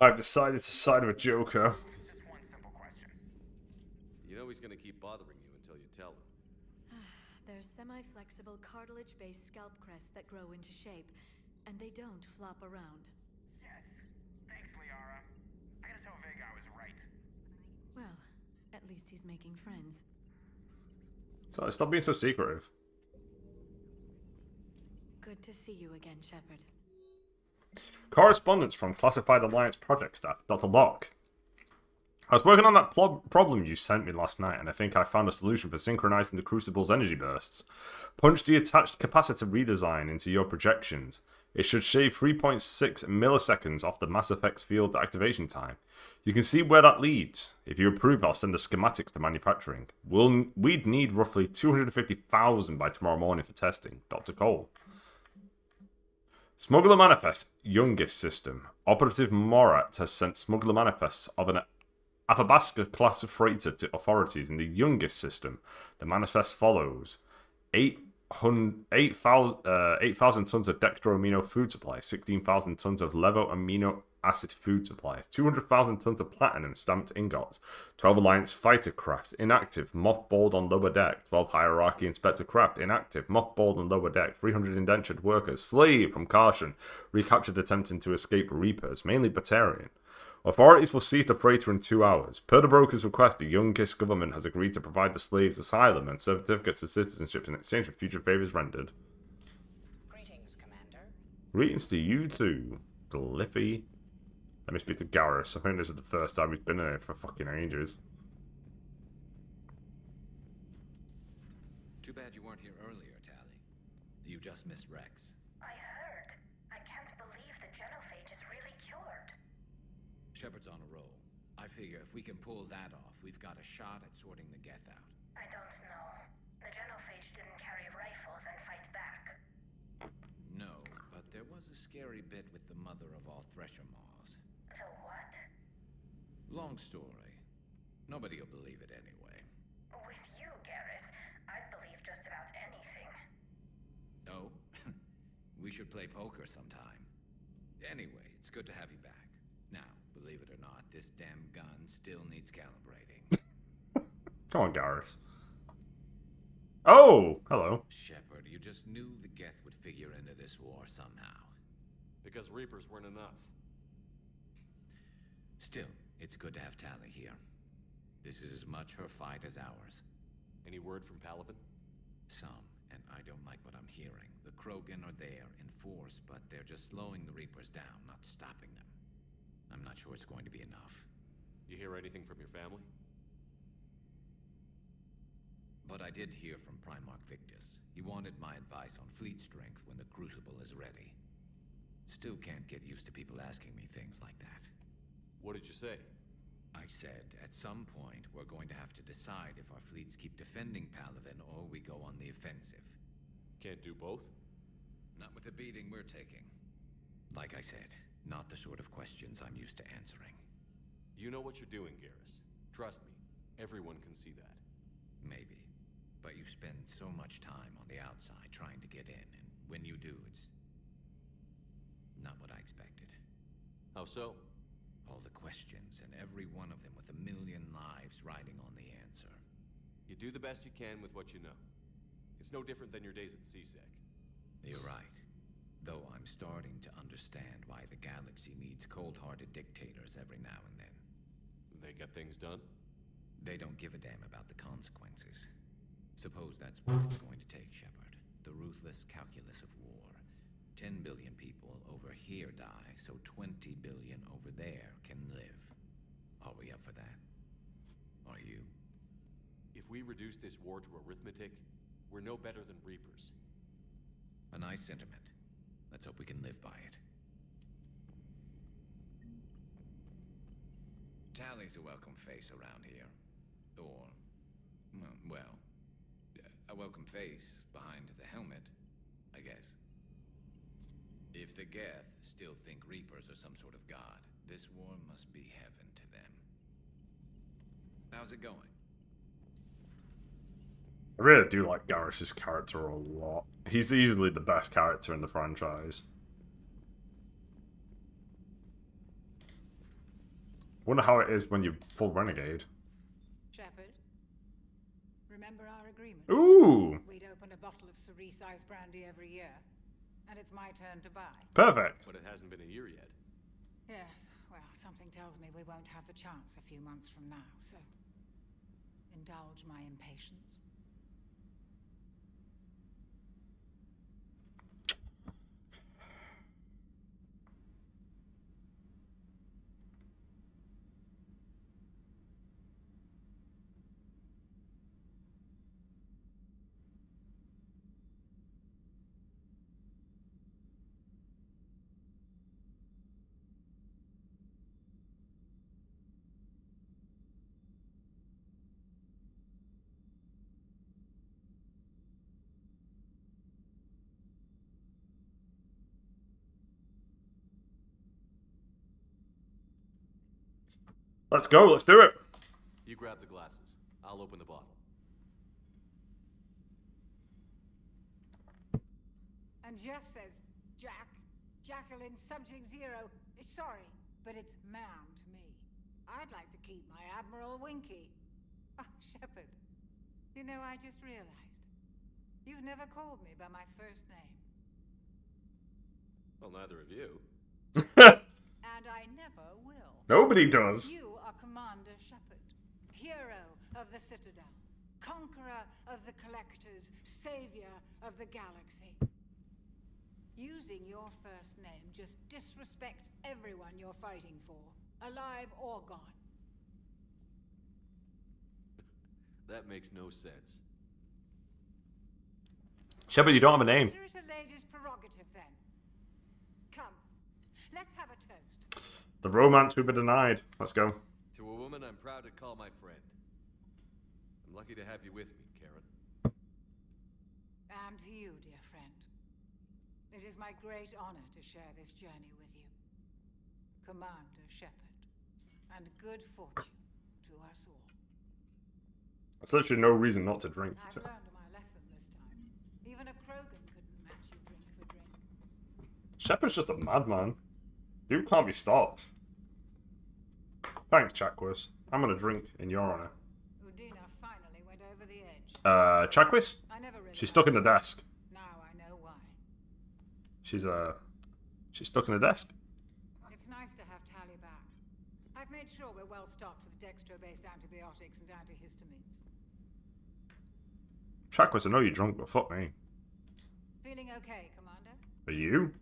I've decided to side with Joker. Just one simple question. You know he's gonna keep bothering you until you tell him. They're semi-flexible cartilage-based scalp crests that grow into shape, and they don't flop around. Yes. Thanks, Liara. I gotta tell Vega I was right. Well, at least he's making friends. So stop being so secretive. Good to see you again, Shepard. Correspondence from Classified Alliance project staff, Dr. Locke. I was working on that problem you sent me last night, and I think I found a solution for synchronizing the Crucible's energy bursts. Punch the attached capacitor redesign into your projections. It should shave 3.6 milliseconds off the Mass Effects field activation time. You can see where that leads. If you approve, I'll send the schematics for manufacturing. We'd need roughly 250,000 by tomorrow morning for testing. Dr. Cole. Smuggler Manifest, youngest system. Operative Morat has sent smuggler manifests of an Athabasca-class freighter to authorities in the youngest system. The manifest follows 8,000 tons of dextroamino food supply, 16,000 tons of levoamino acid food supplies, 200,000 tons of platinum stamped ingots, 12 Alliance fighter crafts, inactive, mothballed on lower deck, 12 Hierarchy inspector craft, inactive, mothballed on lower deck, 300 indentured workers, slave from Karshan, recaptured attempting to escape Reapers, mainly Batarian. Authorities will seize the freighter in 2 hours. Per the broker's request, the Youngest government has agreed to provide the slaves asylum and certificates of citizenship in exchange for future favors rendered. Greetings, Commander. Greetings to you too, Gliffy. Let me speak to Garrus. I think this is the first time he's been in here for fucking ages. Too bad you weren't here earlier, Tally. You just missed Rex. I heard. I can't believe the genophage is really cured. Shepard's on a roll. I figure if we can pull that off, we've got a shot at sorting the Geth out. I don't know. The genophage didn't carry rifles and fight back. No, but there was a scary bit with the mother of all Thresher Maws. The what? Long story. Nobody'll believe it anyway. With you, Garrus, I'd believe just about anything. Oh? We should play poker sometime. Anyway, it's good to have you back. Now, believe it or not, this damn gun still needs calibrating. Come on, Garrus. Oh! Hello. Shepard, you just knew the Geth would figure into this war somehow. Because Reapers weren't enough. Still, it's good to have Tally here. This is as much her fight as ours. Any word from Paladin? Some, and I don't like what I'm hearing. The Krogan are there in force, but they're just slowing the Reapers down, not stopping them. I'm not sure it's going to be enough. You hear anything from your family? But I did hear from Primarch Victus. He wanted my advice on fleet strength when the Crucible is ready. Still can't get used to people asking me things like that. What did you say? I said, at some point, we're going to have to decide if our fleets keep defending Palaven or we go on the offensive. Can't do both? Not with the beating we're taking. Like I said, not the sort of questions I'm used to answering. You know what you're doing, Garrus. Trust me, everyone can see that. Maybe. But you spend so much time on the outside trying to get in, and when you do, it's not what I expected. How so? All the questions, and every one of them with a million lives riding on the answer. You do the best you can with what you know. It's no different than your days at CSEC. You're right. Though I'm starting to understand why the galaxy needs cold-hearted dictators every now and then. They get things done? They don't give a damn about the consequences. Suppose that's what it's going to take, Shepard. The ruthless calculus of war. 10 billion people over here die, so 20 billion over there can live. Are we up for that? Are you? If we reduce this war to arithmetic, we're no better than Reapers. A nice sentiment. Let's hope we can live by it. Tally's a welcome face around here. Or, well, a welcome face behind the helmet, I guess. If the Geth still think Reapers are some sort of god, this war must be heaven to them. How's it going? I really do like Garrus's character a lot. He's easily the best character in the franchise. Wonder how it is when you're full renegade. Shepard, remember our agreement? Ooh! We'd open a bottle of cerise ice brandy every year, and it's my turn to buy. Perfect. But it hasn't been a year yet. Yes, well, something tells me we won't have the chance a few months from now, so indulge my impatience. Let's go, let's do it. You grab the glasses. I'll open the bottle. And Jeff says, Jacqueline Subject Zero is sorry, but it's ma'am to me. I'd like to keep my Admiral Winky. Oh, Shepard, you know, I just realized. You've never called me by my first name. Well, neither of you. And I never will. Nobody does. You are Commander Shepard, hero of the Citadel, conqueror of the Collectors, savior of the galaxy. Using your first name just disrespects everyone you're fighting for, alive or gone. That makes no sense. Shepard, you don't have a name. Consider it a lady's prerogative then. Come, let's have a toast. The romance we were denied. Let's go. To a woman I'm proud to call my friend. I'm lucky to have you with me, Karen. And to you, dear friend. It is my great honor to share this journey with you. Commander Shepard. And good fortune to us all. That's literally no reason not to drink. I've learned my lesson this time. Even a Krogan couldn't match you drink for drink. Shepard's just a madman. Dude can't be stopped. Thanks, Chakwas. I'm gonna drink in your honor. Udina finally went over the edge. Chakwas? I never really She's stuck in the desk. Now I know why. She's stuck in the desk. It's nice to have Tally back. I've made sure we're well stocked with dextro-based antibiotics and antihistamines. Chakwas, I know you're drunk, but fuck me. Feeling okay, Commander? Are you?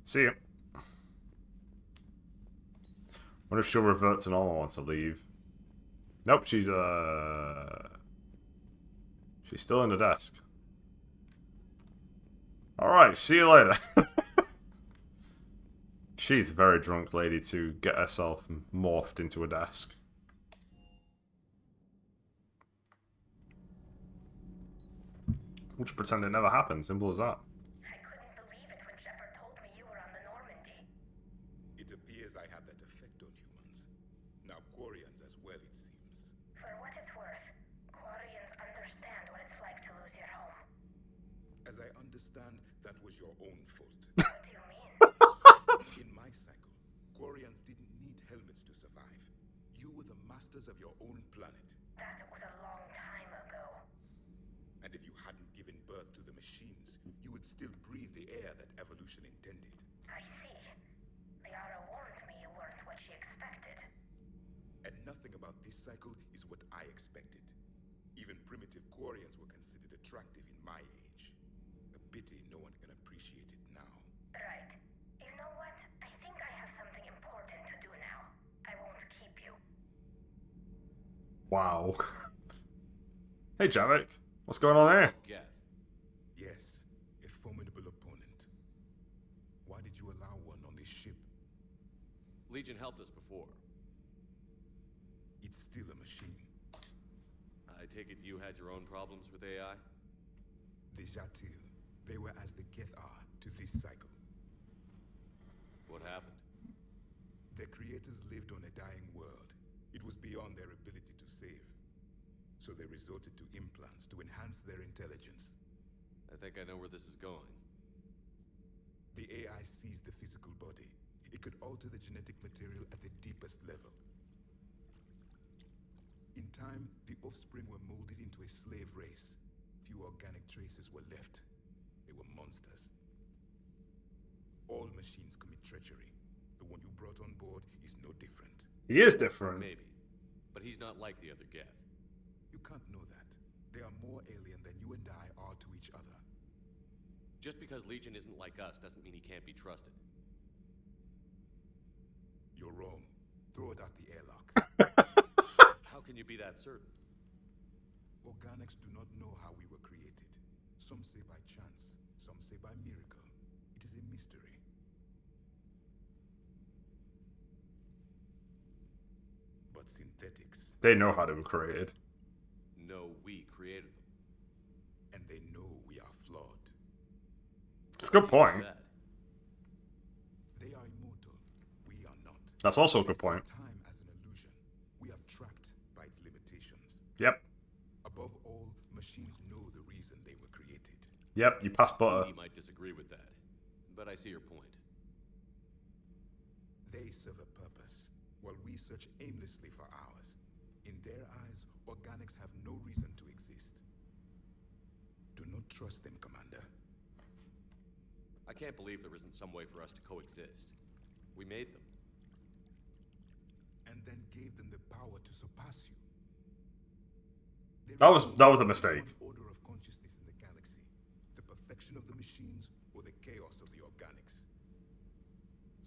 See ya. Wonder if she'll revert to normal once I leave. Nope, she's still in the desk. Alright, see you later. She's a very drunk lady to get herself morphed into a desk. We'll just pretend it never happened. Simple as that. It appears I have that effect on humans. Now Quarians as well, it seems. For what it's worth, Quarians understand what it's like to lose your home. As I understand, that was your own fault. What do you mean? In my cycle, Quarians didn't need helmets to survive. You were the masters of your own planet. That was a long time ago. And if you hadn't given birth to the machines, you would still breathe the air that evolution intended. I see. Liara warned me you weren't what she expected. And nothing about this cycle is what I expected. Even primitive Quarians were considered attractive in my age. A pity no one can appreciate it now. Right. You know what? I think I have something important to do now. I won't keep you. Wow. Hey, Javik. What's going on here? Yes, a formidable opponent. Why did you allow one on this ship? Legion helped us before. It's still a machine. I take it you had your own problems with AI? The Jatil, they were as the Geth are to this cycle. What happened? Their creators lived on a dying world. It was beyond their ability to save. So they resorted to implants to enhance their intelligence. I think I know where this is going. The AI sees the physical body. It could alter the genetic material at the deepest level. In time, the offspring were molded into a slave race. Few organic traces were left. They were monsters. All machines commit treachery. The one you brought on board is no different. He is different. Maybe. But he's not like the other Geth. You can't know that. They are more alien than you and I are to each other. Just because Legion isn't like us doesn't mean he can't be trusted. You're wrong. Throw it out the airlock. How can you be that certain? Organics do not know how we were created. Some say by chance, some say by miracle. It is a mystery. But synthetics... They know how they were created. No, we created them. And they know we are flawed. It's a good point. They are immortal. We are not. That's also a good point. Time as an illusion. We are trapped by its limitations. Yep. Above all, machines know the reason they were created. Yep, you passed butter. He might disagree with that, but I see your point. They serve a purpose, while we search aimlessly for ours. In their eyes, organics have no reason to exist. Do not trust them, Commander. I can't believe there isn't some way for us to coexist. We made them. And then gave them the power to surpass you. That was a mistake. One order of consciousness in the galaxy. The perfection of the machines or the chaos of the organics.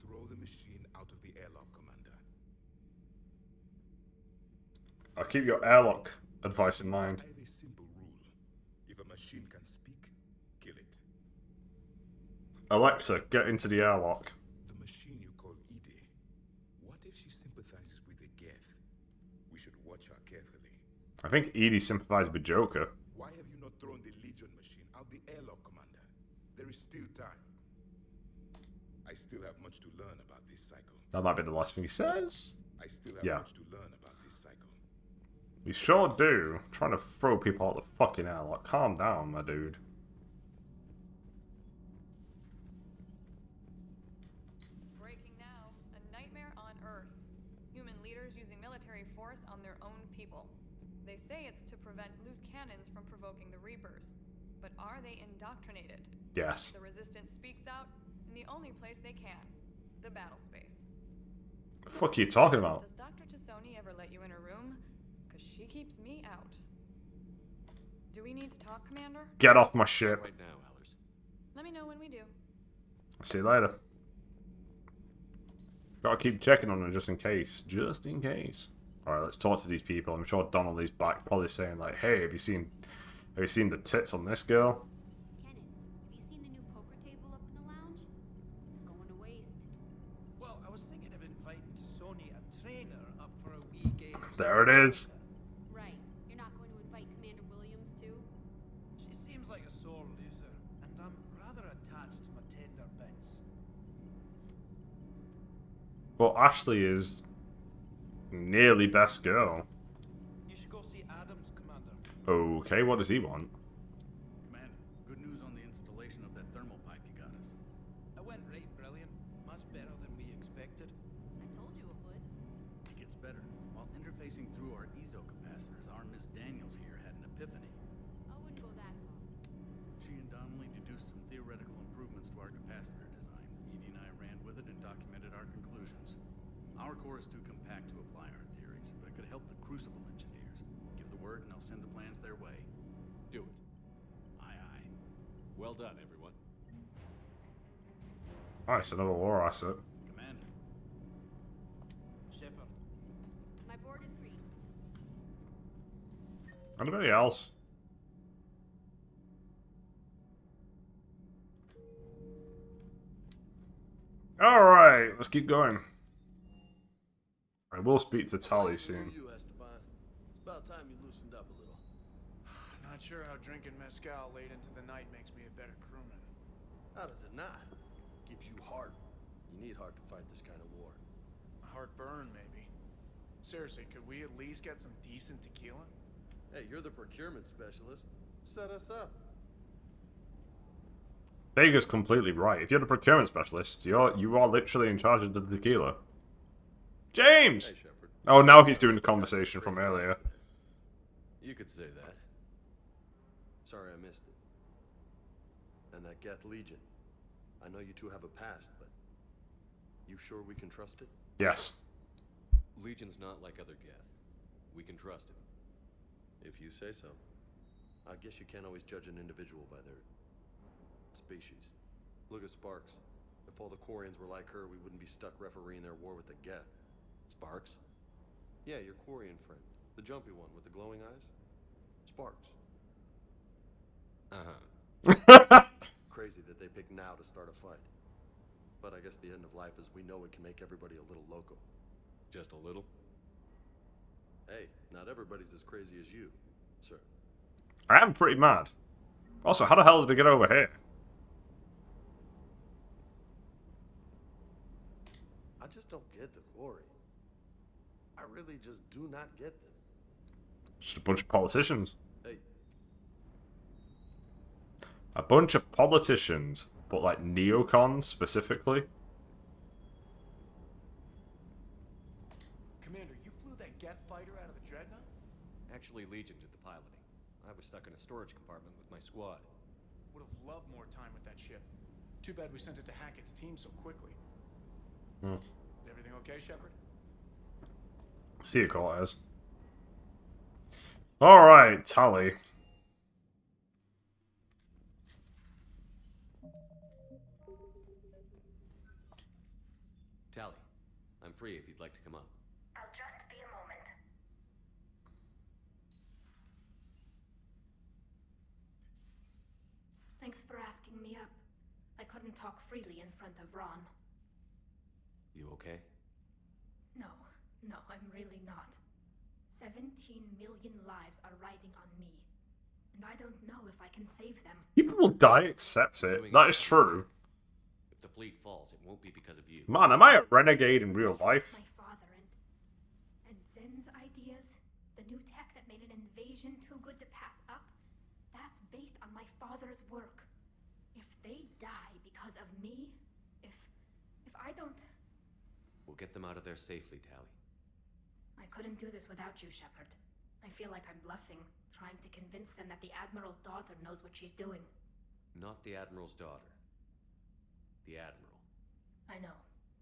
Throw the machine out of the airlock, Commander. I'll keep your airlock advice in mind. I have a simple rule. If a machine can speak, kill it. Alexa, get into the airlock. The machine you call Edie. What if she sympathizes with the Geth? We should watch her carefully. I think Edie sympathized with Joker. Why have you not thrown the Legion machine out the airlock, Commander? There is still time. I still have much to learn about this cycle. That might be the last thing he says. I still have much to learn about this cycle. You sure do. I'm trying to throw people out the fucking airlock. Calm down, my dude. Breaking now. A nightmare on Earth. Human leaders using military force on their own people. They say it's to prevent loose cannons from provoking the Reapers. But are they indoctrinated? Yes. The Resistance speaks out in the only place they can. The battle space. The fuck are you talking about? Does Dr. Tassoni ever let you in her room? Because she keeps me out. Do we need to talk, Commander? Get off my ship. Right now, Allers. Let me know when we do. See you later. Gotta keep checking on her just in case. Just in case. Alright, let's talk to these people. I'm sure Donnelly's back, probably saying like, hey, have you seen the tits on this girl? Kenneth, have you seen the new poker table up in the lounge? It's going to waste. Well, I was thinking of inviting to Sony a trainer up for a wee game. There it is. Right. You're not going to invite Commander Williams, too? She seems like a sore loser, and I'm rather attached to my tender bits. Well, Ashley is nearly best girl. You should go see Adams, Commander. Okay, what does he want? Commander, good news on the installation of that thermal pipe you got us. It went right brilliant. Much better than we expected. I told you it would. It gets better. While interfacing through our ezo capacitors, our Miss Daniels here had an epiphany. I wouldn't go that far. She and Donnelly deduced some theoretical improvements to our capacitor design. Edie and I ran with it and documented our conclusions. Our core is too compact to apply our theories, but it could help the Crucible engineers. Give the word and I'll send the plans their way. Do it. Aye, aye. Well done, everyone. Nice, another war asset. Commander. Shepard. My board is green. Anybody else? Alright, let's keep going. I will speak to Tally soon. You, Esteban. It's about time you loosened up a little. Not sure how drinking mezcal late into the night makes me a better crewman. How does it not? Gives you heart. You need heart to fight this kind of war. Heartburn, maybe. Seriously, could we at least get some decent tequila? Hey, you're the procurement specialist. Set us up. Vega's completely right. If you're the procurement specialist, you are literally in charge of the tequila. James! Hey, Shepard. Oh, now he's doing the conversation from earlier. You could say that. Sorry I missed it. And that Geth Legion. I know you two have a past, but you sure we can trust it? Yes. Legion's not like other Geth. We can trust it. If you say so. I guess you can't always judge an individual by their species. Look at Sparks. If all the Quarians were like her, we wouldn't be stuck refereeing their war with the Geth. Sparks? Yeah, your Quarian friend. The jumpy one with the glowing eyes. Sparks. Uh-huh. Crazy that they pick now to start a fight. But I guess the end of life is we know it can make everybody a little loco. Just a little? Hey, not everybody's as crazy as you, sir. I am pretty mad. Also, how the hell did they get over here? I just don't get the Quarry. I really just do not get them. Just a bunch of politicians. Hey. A bunch of politicians, but like neocons specifically. Commander, you flew that Geth fighter out of the Dreadnought? Actually, Legion did the piloting. I was stuck in a storage compartment with my squad. Would have loved more time with that ship. Too bad we sent it to Hackett's team so quickly. Hmm. Is everything okay, Shepard? See you, Cortez. Alright, Tally. Tally, I'm free if you'd like to come up. I'll just be a moment. Thanks for asking me up. I couldn't talk freely in front of Ron. You okay? No, I'm really not. 17 million lives are riding on me. And I don't know if I can save them. People will die, accept it. That is true. If the fleet falls, it won't be because of you. Man, am I a renegade in real life? My father and Zen's ideas, the new tech that made an invasion too good to pass up, that's based on my father's work. If they die because of me, if I don't... We'll get them out of there safely, Tally. I couldn't do this without you, Shepard. I feel like I'm bluffing, trying to convince them that the Admiral's daughter knows what she's doing. Not the Admiral's daughter. The Admiral. I know.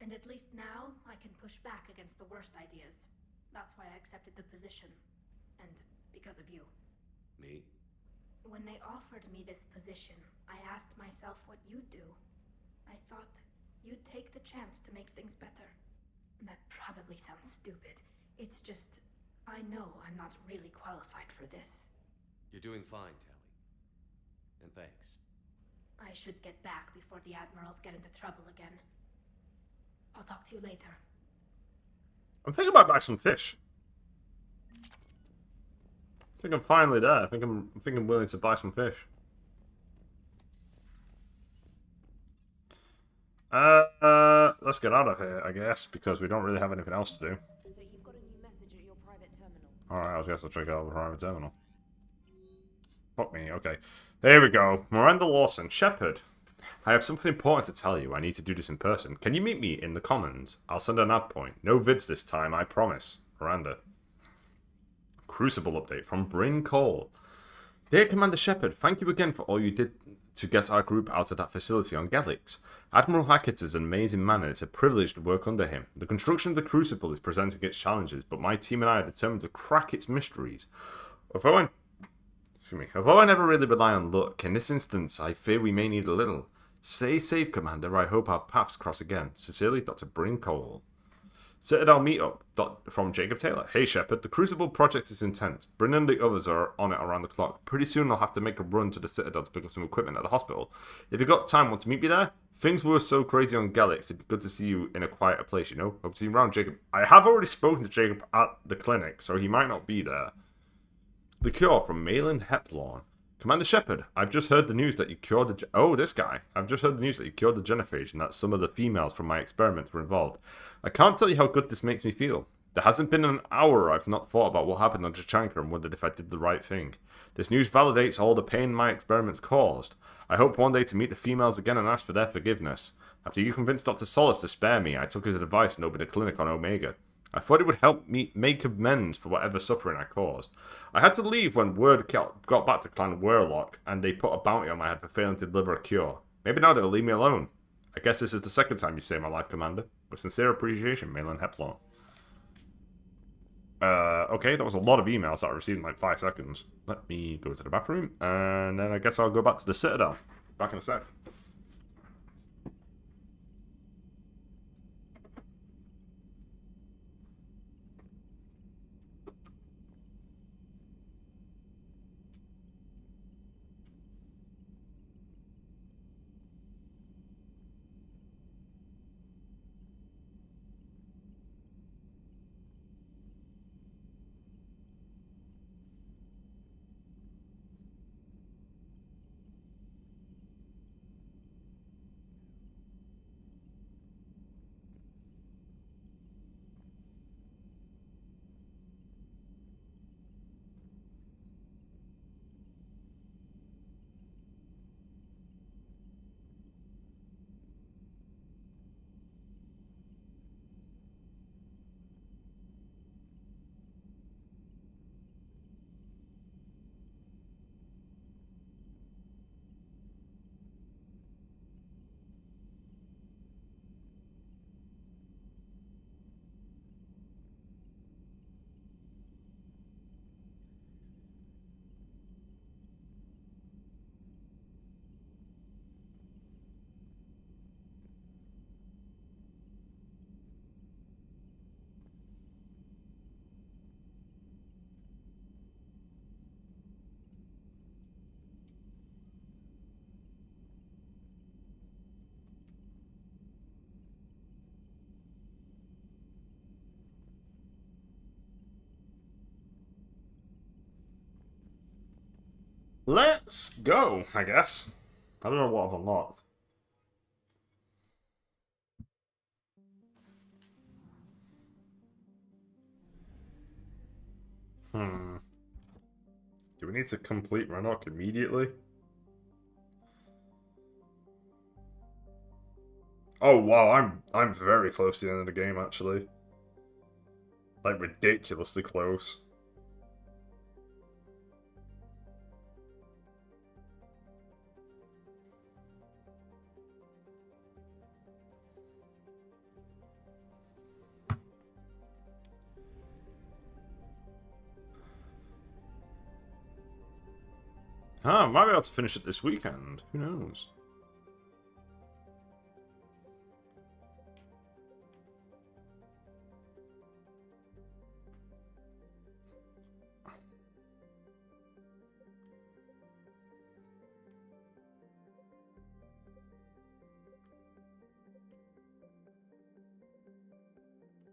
And at least now, I can push back against the worst ideas. That's why I accepted the position. And because of you. Me? When they offered me this position, I asked myself what you'd do. I thought you'd take the chance to make things better. That probably sounds stupid. It's just, I know I'm not really qualified for this. You're doing fine, Tally. And thanks. I should get back before the admirals get into trouble again. I'll talk to you later. I'm thinking about buying some fish. I think I'm finally there. I think I'm willing to buy some fish. Let's get out of here, I guess, because we don't really have anything else to do. So you've got a new message at your private terminal. Alright, I guess I'll check out the private terminal. Fuck me, okay. Here we go. Miranda Lawson. Shepard. I have something important to tell you. I need to do this in person. Can you meet me in the Commons? I'll send an ad point. No vids this time, I promise. Miranda. Crucible update from Bryn Cole. Dear Commander Shepard, thank you again for all you did to get our group out of that facility on Gelix. Admiral Hackett is an amazing man and it's a privilege to work under him. The construction of the Crucible is presenting its challenges, but my team and I are determined to crack its mysteries. Although I never really rely on luck, in this instance I fear we may need a little. Stay safe, Commander. I hope our paths cross again. Sincerely, Dr. Bryn Cole. Citadel meetup from Jacob Taylor. Hey Shepard, the Crucible project is intense. Bryn and the others are on it around the clock. Pretty soon I'll have to make a run to the Citadel to pick up some equipment at the hospital. If you got time, want to meet me there? Things were so crazy on Gelix, it'd be good to see you in a quieter place, you know? Hope to see you around, Jacob. I have already spoken to Jacob at the clinic, so he might not be there. The Cure from Malin Heplorn. Commander Shepard, I've just heard the news that you cured the... Oh, this guy. I've just heard the news that you cured the genophage and that some of the females from my experiments were involved. I can't tell you how good this makes me feel. There hasn't been an hour I've not thought about what happened on Chachanka and wondered if I did the right thing. This news validates all the pain my experiments caused. I hope one day to meet the females again and ask for their forgiveness. After you convinced Dr. Solace to spare me, I took his advice and opened a clinic on Omega. I thought it would help me make amends for whatever suffering I caused. I had to leave when word got back to Clan Warlock, and they put a bounty on my head for failing to deliver a cure. Maybe now they'll leave me alone. I guess this is the second time you saved my life, Commander. With sincere appreciation, Malin Heplorn. Okay, that was a lot of emails that I received in like 5 seconds. Let me go to the bathroom, and then I guess I'll go back to the Citadel. Back in a sec. Let's go, I guess. I don't know what I've unlocked. Do we need to complete Rannoch immediately? Oh wow, I'm very close to the end of the game actually. Like ridiculously close. I might be able to finish it this weekend. Who knows?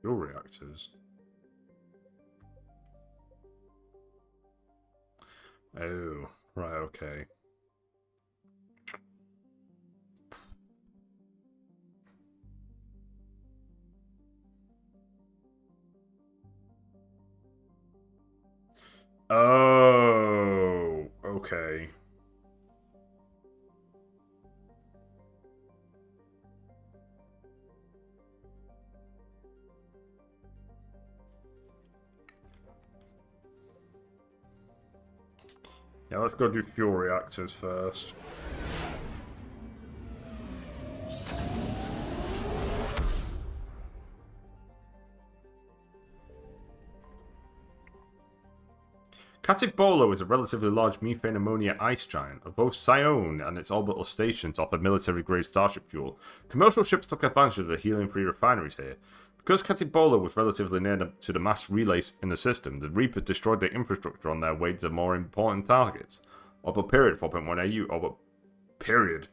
Fuel reactors. Oh, right, okay. Oh, okay. Yeah, let's go do fuel reactors first. Katibola is a relatively large methane ammonia ice giant. Although Sione and its orbital stations offer military-grade starship fuel, commercial ships took advantage of the helium-free refineries here. Because Katibola was relatively near to the mass relays in the system, the Reapers destroyed their infrastructure on their way to more important targets. Orbital period 4.1 AU, orbital period.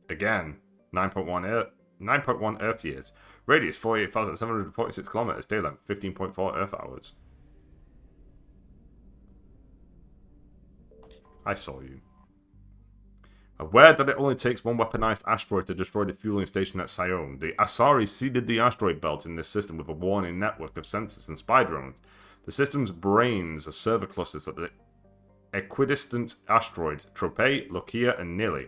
Again, 9.1 Earth years. Radius 48,746 kilometers. Day length 15.4 Earth hours. I saw you. Aware that it only takes one weaponized asteroid to destroy the fueling station at Sione, the Asari seeded the asteroid belt in this system with a warning network of sensors and spy drones. The system's brains are server clusters at the equidistant asteroids Trope, Lokia, and Nili.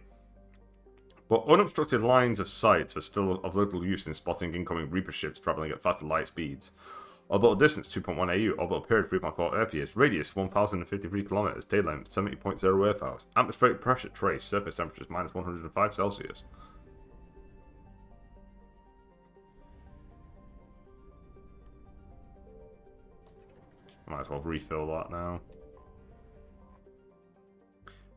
But unobstructed lines of sight are still of little use in spotting incoming Reaper ships traveling at faster light speeds. Orbital distance 2.1 AU, orbital period 3.4 Earth years, radius 1,053 kilometers, day length 70.0 Earth hours, atmospheric pressure trace, surface temperatures minus 105 Celsius. Might as well refill that now.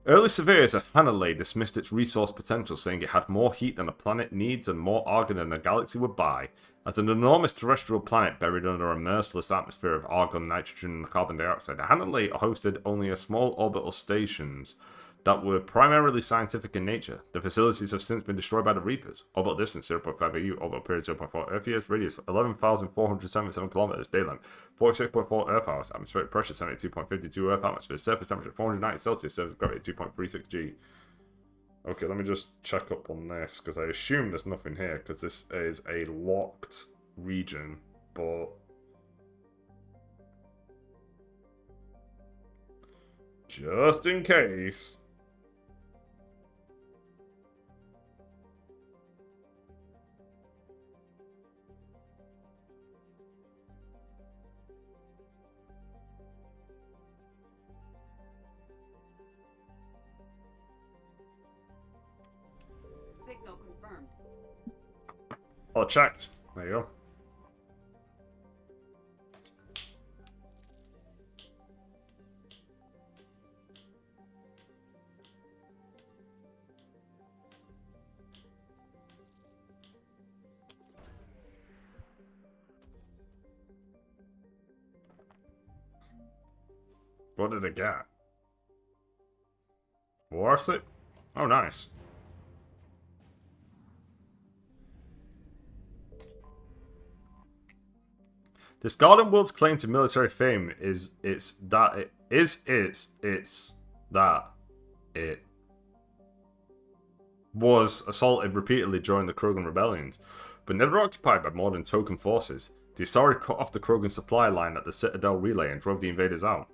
Early surveyors of Hanalei dismissed its resource potential, saying it had more heat than the planet needs and more argon than the galaxy would buy. As an enormous terrestrial planet buried under a merciless atmosphere of argon, nitrogen, and carbon dioxide, Hanalei hosted only a small orbital stations that were primarily scientific in nature. The facilities have since been destroyed by the Reapers. Orbital distance 0.5 AU, orbital period 0.4 Earth years, radius 11,477 kilometers, day length 46.4 Earth hours, atmospheric pressure 72.52 Earth atmosphere, surface temperature 490 Celsius, surface gravity 2.36 G. Okay, let me just check up on this, because I assume there's nothing here, because this is a locked region, but... just in case... Signal confirmed. Oh, checked. There you go. What did it get? Worth it? Oh, nice. This Garden World's claim to military fame is that it was assaulted repeatedly during the Krogan rebellions, but never occupied by modern token forces. The Asari cut off the Krogan supply line at the Citadel Relay and drove the invaders out.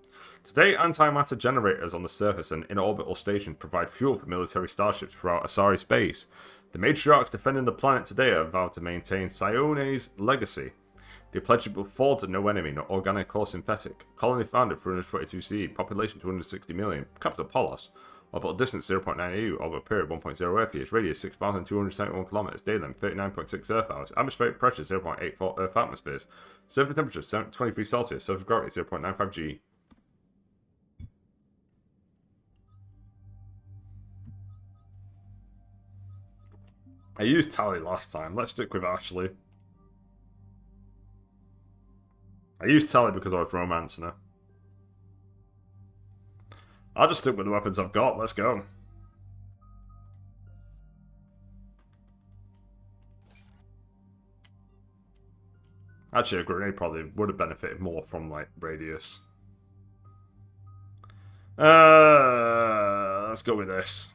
Today, antimatter generators on the surface and in-orbital stations provide fuel for military starships throughout Asari space. The matriarchs defending the planet today have vowed to maintain Sione's legacy. They pledge it will fall to no enemy, not organic or synthetic. Colony founded 322 CE, population 260 million, capital Polos. Orbital distance 0.9 AU, orbital period 1.0 Earth years, radius 6,271 kilometers, day length 39.6 Earth hours, atmospheric pressure 0.84 Earth atmospheres, surface temperature 23 Celsius, surface gravity 0.95 G. I used Tally last time, let's stick with Ashley. I used Tally because I was romancing her. I'll just stick with the weapons I've got, let's go. Actually, a grenade probably would have benefited more from, like, radius. Let's go with this.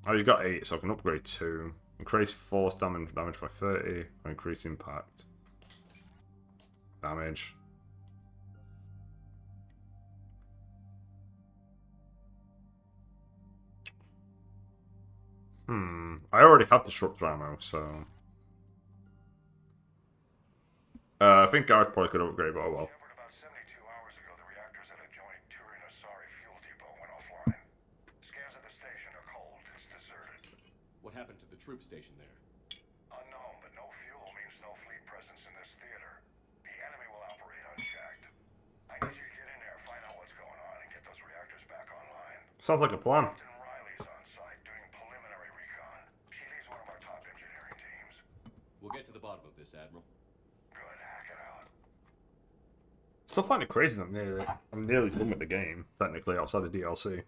Oh, you've got 8, so I can upgrade 2. Increase force damage by 30. Or increase impact. Damage. I already have disruptor ammo, so... I think Gareth probably could upgrade, but oh well. What happened to the troop station there? Unknown, but no fuel means no fleet presence in this theater. The enemy will operate unchecked. I need you to get in there, find out what's going on, and get those reactors back online. Sounds like a plan. We'll get to the bottom of this, Admiral. Good, hack it out. Still find it crazy that I'm nearly done with the game, technically, outside of DLC.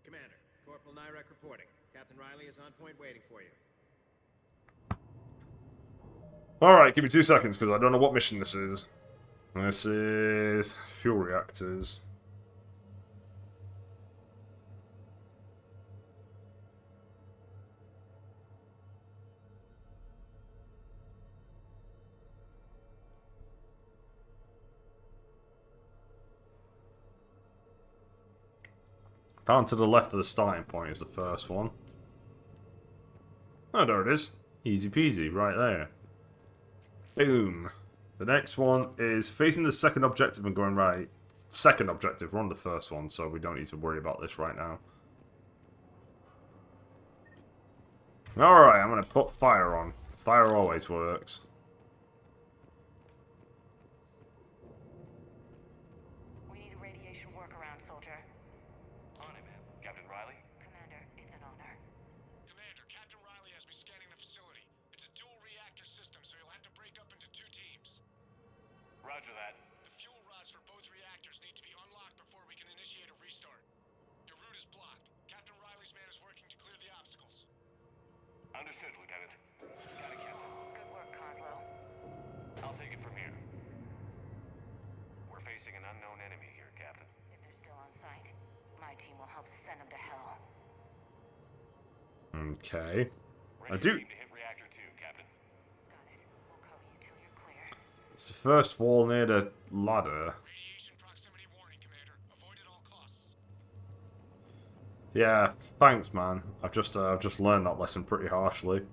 Commander, Corporal Nyrek reporting. Captain Riley is on point waiting for you. Alright, give me 2 seconds, because I don't know what mission this is. This is... fuel reactors. Down to the left of the starting point is the first one. Oh, there it is. Easy peasy, right there. Boom. The next one is facing the second objective and going right. Second objective, we're on the first one, so we don't need to worry about this right now. Alright, I'm going to put fire on. Fire always works. We need a radiation workaround, soldier. On it, ma'am. Captain Riley? Commander, it's an honor. Commander, Captain Riley has me scanning the facility. It's a dual reactor system, so you'll have to break up into 2 teams. Roger that. The fuel rods for both reactors need to be unlocked before we can initiate a restart. Your route is blocked. Captain Riley's man is working to clear the obstacles. Understood, Lieutenant. Got it, Captain. Good work, Coslow. I'll take it from here. We're facing an unknown enemy here, Captain. If they're still on site, my team will help send them to hell. Okay. I Ready do... team to hit reactor 2, Captain. Got it. We'll cover you till you're clear. It's the first wall near the ladder. Radiation proximity warning, Commander. Avoid at all costs. Yeah, thanks, man. I've just learned that lesson pretty harshly.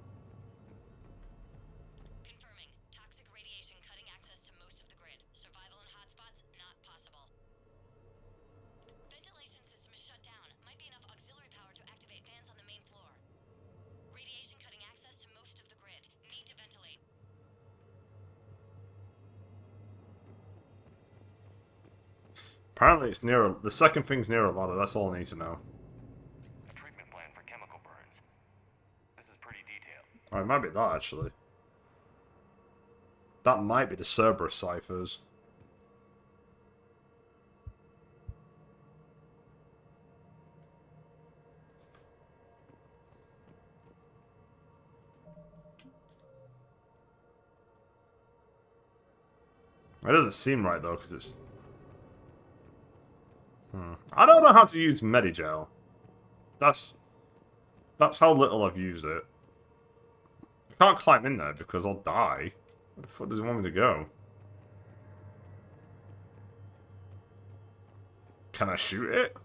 Confirming. Toxic radiation cutting access to most of the grid. Survival in hotspots, not possible. Ventilation system is shut down. Might be enough auxiliary power to activate fans on the main floor. Radiation cutting access to most of the grid. Need to ventilate. Apparently it's near the second thing's near a ladder, that's all I need to know. A treatment plan for chemical burns. This is pretty detailed. Oh, it might be that, actually. That might be the Cerberus ciphers. It doesn't seem right, though, because it's... I don't know how to use Medigel. That's how little I've used it. I can't climb in there because I'll die. Where the fuck does it want me to go? Can I shoot it?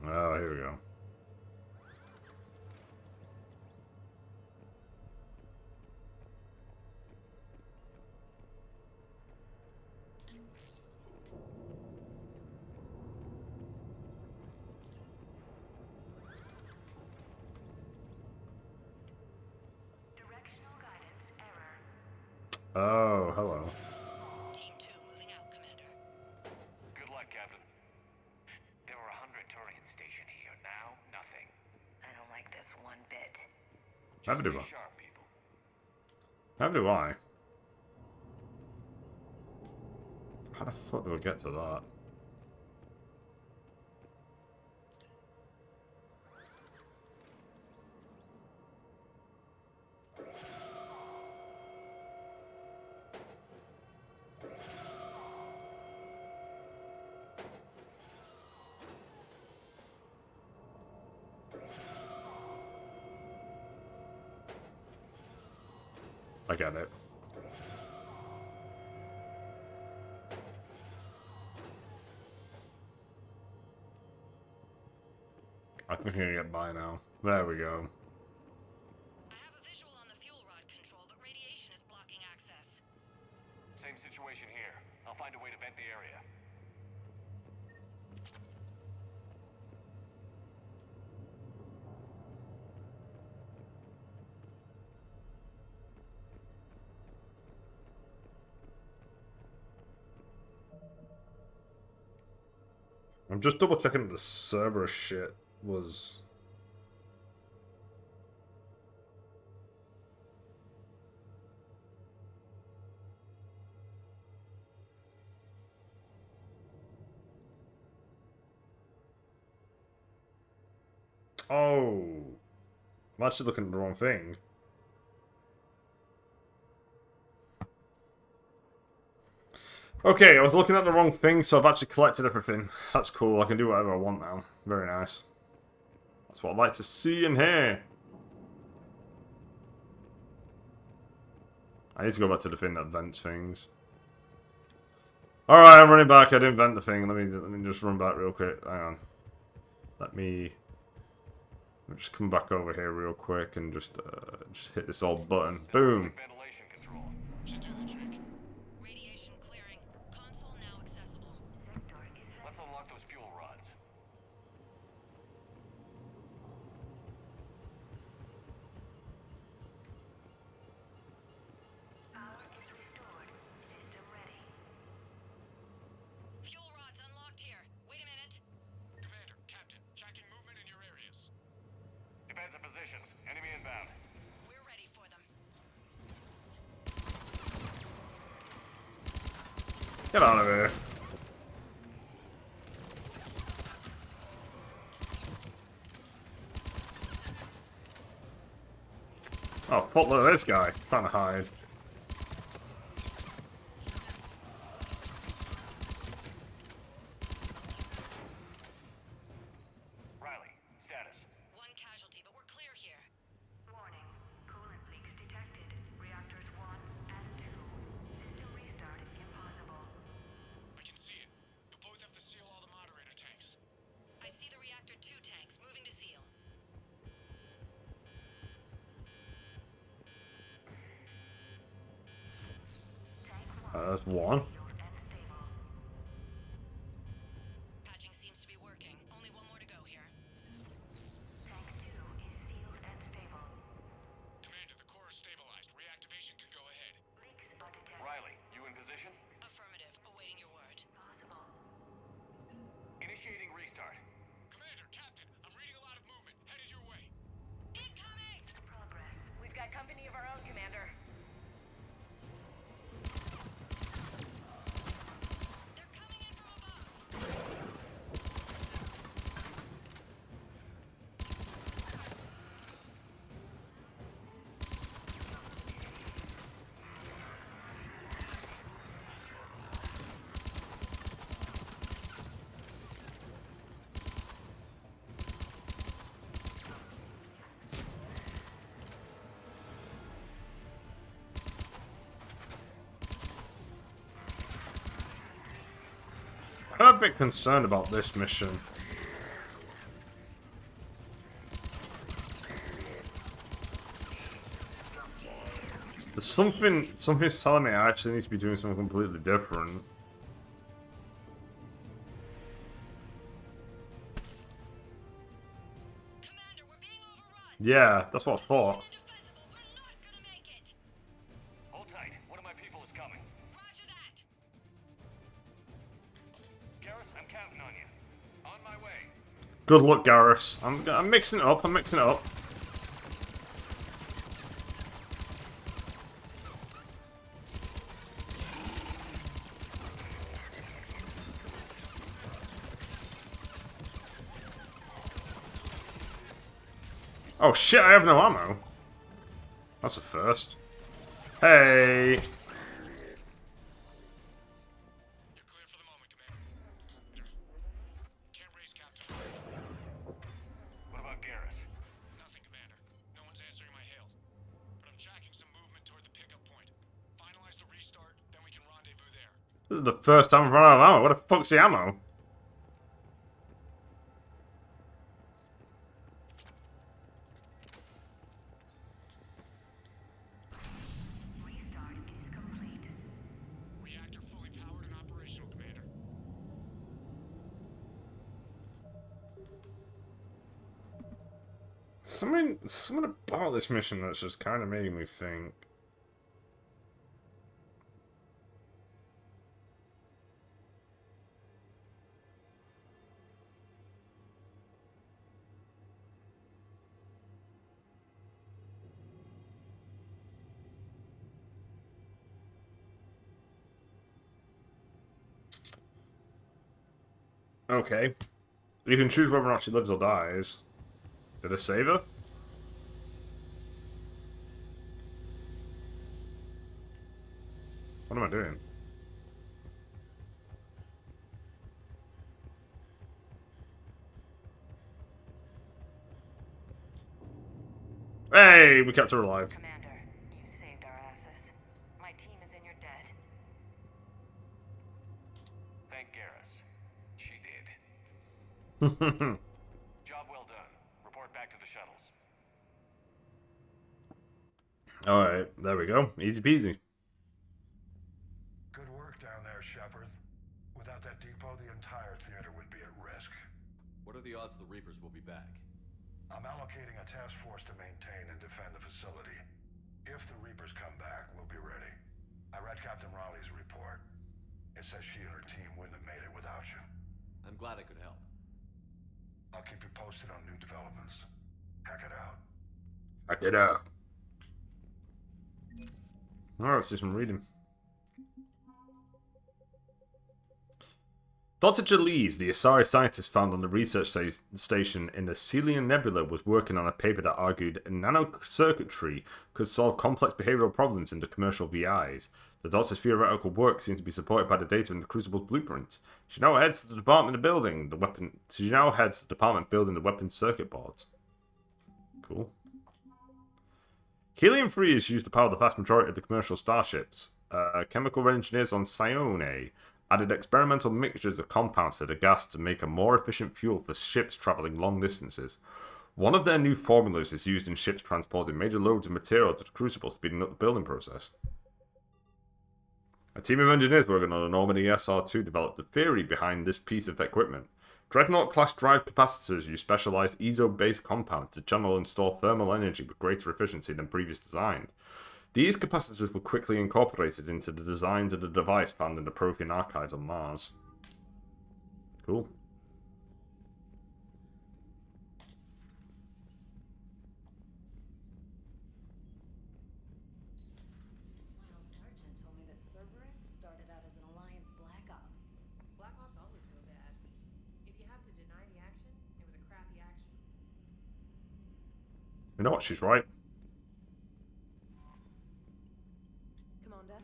Oh, here we go. Directional guidance error. Oh, hello. Team 2 moving out, Commander. Good luck, Captain. There were 100 Turians stationed here. Now, nothing. I don't like this one bit. Never do I. Sharp, people. Never do I. How the fuck do I get to that? I get it. I think I can get by now. There we go. I have a visual on the fuel rod control, but radiation is blocking access. Same situation here. I'll find a way to vent the area. I'm just double checking the Cerberus shit was. Oh, I'm actually looking at the wrong thing. Okay, I was looking at the wrong thing, so I've actually collected everything. That's cool, I can do whatever I want now. Very nice. That's what I like to see and hear. I need to go back to the thing that vents things. Alright, I'm running back. I didn't vent the thing. Let me just run back real quick. Hang on. Let me just come back over here real quick and just hit this old button. Boom. Ventilation control. Should do the trick. Radiation clearing. Console now accessible. Let's unlock those fuel rods. Fuel rods unlocked here. Wait a minute. Commander, Captain, tracking movement in your areas. Defensive positions. Enemy inbound. We're ready for them. Get out of here. Oh, fuck, look at this guy. Trying to hide. Riley, status. One casualty, but we're clear here. Warning. Coolant leaks detected. Reactors 1 and 2. System restart impossible. I can see it. You'll both have to seal all the moderator tanks. I see the reactor 2 tanks moving to seal. That's one. Patching seems to be working. Only one more to go here. Tank 2 is sealed and stable. Commander, the core is stabilized. Reactivation can go ahead. Leaks are detected. Riley, you in position? Affirmative. Awaiting your word. Possible. Initiating restart. Commander, Captain, I'm reading a lot of movement. Headed your way. Incoming! Progress. We've got company of our own, Commander. They're coming in from above. I'm a bit concerned about this mission. There's something's telling me I actually need to be doing something completely different. Commander, we're being overrun. Yeah, that's what I thought. Indefensible. We're not gonna make it. Hold tight. One of my people is coming. Roger that. Garrus, I'm counting on you. On my way. Good luck, Garrus. I'm mixing it up. I'm mixing it up. Oh shit, I have no ammo. That's a first. Hey! What about Garrus? Nothing, Commander. No one's answering my hails. But I'm tracking some movement toward the pickup point. Finalize the restart, then we can rendezvous there. This is the first time I've run out of ammo. What the fuck's the ammo? Restart is complete. Reactor fully powered and operational, Commander. Something about this mission that's just kind of making me think. Okay. You can choose whether or not she lives or dies. Did I save her? What am I doing? Hey, we kept her alive. Commander, you saved our asses. My team is in your debt. Thank Garrus. She did. Job well done. Report back to the shuttles. Alright, there we go. Easy peasy. Good work down there, Shepard. Without that depot, the entire theater would be at risk. What are the odds the Reapers will be back? I'm allocating a task force to maintain and defend the facility. If the Reapers come back, we'll be ready. I read Captain Raleigh's report. It says she and her team wouldn't have made it without you. I'm glad I could help. I'll keep you posted on new developments. Hack it out. Hack it out. Alright, let's do some reading. Dr. Jalise, the Asari scientist found on the research station in the Celian Nebula, was working on a paper that argued nanocircuitry could solve complex behavioral problems in the commercial VIs. The Doctor's theoretical work seemed to be supported by the data in the Crucible's blueprints. She now heads to the department building the weapon circuit boards. Cool. Helium-3 is used to power the vast majority of the commercial starships. Chemical engineers on Sione added experimental mixtures of compounds to the gas to make a more efficient fuel for ships traveling long distances. One of their new formulas is used in ships transporting major loads of material to the Crucible, speeding up the building process. A team of engineers working on a Normandy SR-2 developed the theory behind this piece of equipment. Dreadnought-class drive capacitors use specialized EZO-based compounds to channel and store thermal energy with greater efficiency than previously designed. These capacitors were quickly incorporated into the designs of the device found in the Prothean archives on Mars. Cool. Sergeant told me that Cerberus started out as an Alliance Black Op. Black Ops always go bad. If you have to deny the action, it was a crappy action. You know what? She's right. Commander?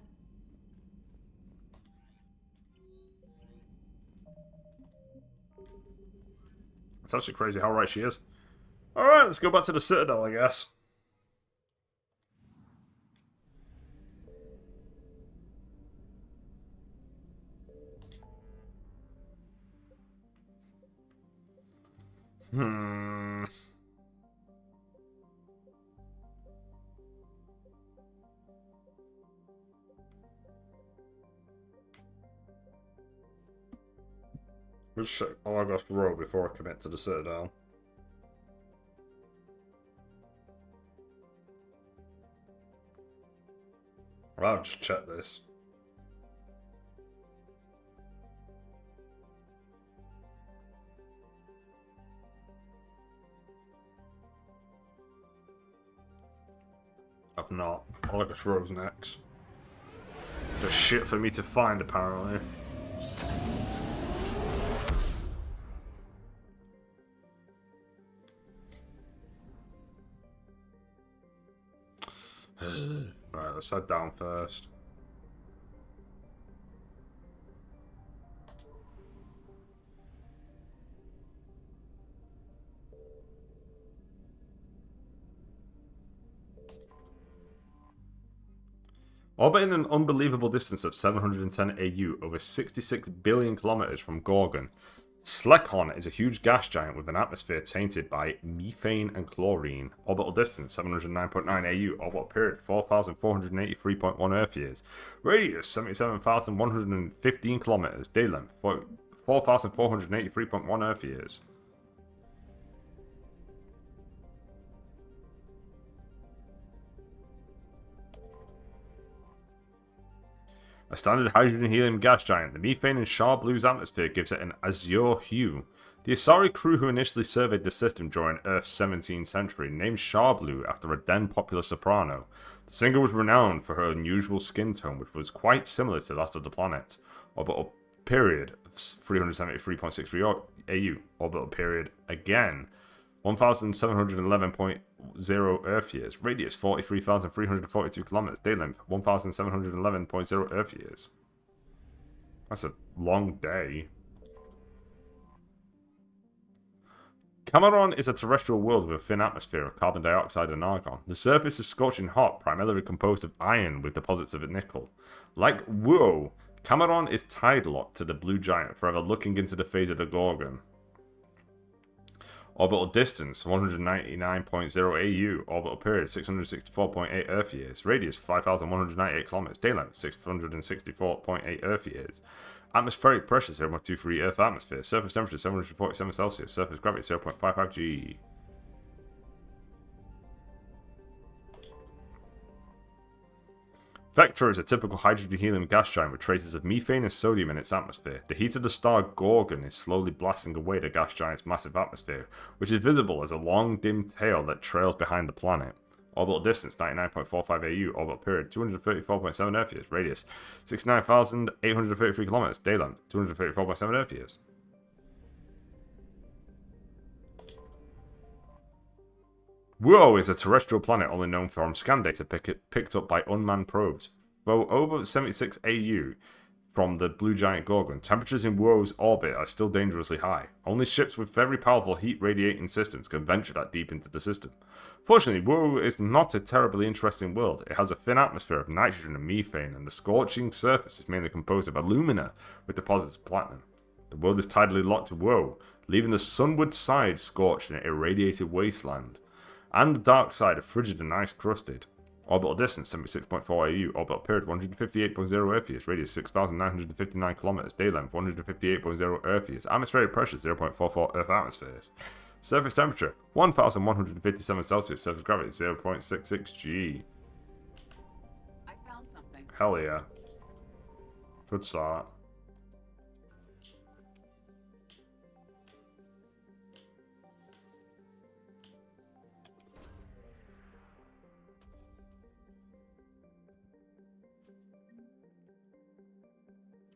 It's actually crazy how right she is. Alright, let's go back to the Citadel, I guess. Let's check Argos Row before I commit to the Citadel. I'll just check this. I've not. Argos Row's next. There's shit for me to find, apparently. Let's head down first. Orbiting an unbelievable distance of 710 AU over 66 billion kilometers from Gorgon, Slekon is a huge gas giant with an atmosphere tainted by methane and chlorine. Orbital distance 709.9 AU. Orbital period 4,483.1 Earth years. Radius 77,115 kilometers. Day length 4,483.1 Earth years. A standard hydrogen-helium gas giant, the methane in Char-Blue's atmosphere gives it an azure hue. The Asari crew who initially surveyed the system during Earth's 17th century named Char-Blue after a then popular soprano. The singer was renowned for her unusual skin tone, which was quite similar to that of the planet. Orbital period 373.63 AU. Orbital period again 1,711.0 Earth years. Radius 43,342 kilometers. Day length 1,711.0 Earth years. That's a long day. Cameron is a terrestrial world with a thin atmosphere of carbon dioxide and argon. The surface is scorching hot, primarily composed of iron with deposits of nickel. Like Wuo, Cameron is tide-locked to the blue giant, forever looking into the face of the Gorgon. Orbital distance 199.0 AU. Orbital period 664.8 Earth years. Radius 5,198 kilometers. Day length 664.8 Earth years. Atmospheric pressure 0.23 Earth atmosphere. Surface temperature 747 Celsius. Surface gravity 0.55 G. Vectra is a typical hydrogen-helium gas giant with traces of methane and sodium in its atmosphere. The heat of the star Gorgon is slowly blasting away the gas giant's massive atmosphere, which is visible as a long, dim tail that trails behind the planet. Orbital distance 99.45 AU. Orbital period 234.7 Earth years. Radius 69,833 kilometers. Day length 234.7 Earth years. Wuo is a terrestrial planet only known from scan data picked up by unmanned probes. Though over 76 AU from the blue giant Gorgon, temperatures in Wuo's orbit are still dangerously high. Only ships with very powerful heat radiating systems can venture that deep into the system. Fortunately, Wuo is not a terribly interesting world. It has a thin atmosphere of nitrogen and methane, and the scorching surface is mainly composed of alumina with deposits of platinum. The world is tidally locked to Wuo, leaving the sunward side scorched in an irradiated wasteland, and the dark side of frigid and ice-crusted. Orbital distance 76.4 AU. Orbital period 158.0 Earth years. Radius 6,959 kilometers. Day length 158.0 Earth years. Atmospheric pressure 0.44 Earth atmospheres. Surface temperature 1,157 Celsius. Surface gravity 0.66 G. I found something. Hell yeah. Good start.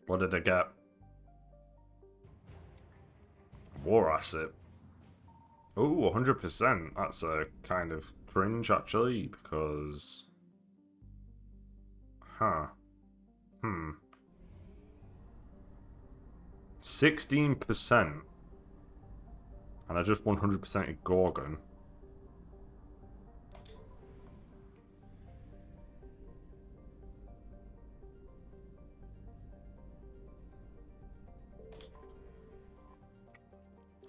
What did I get? War asset. Ooh, 100%. That's a kind of cringe, actually, because... 16%. And I just 100%ed Gorgon.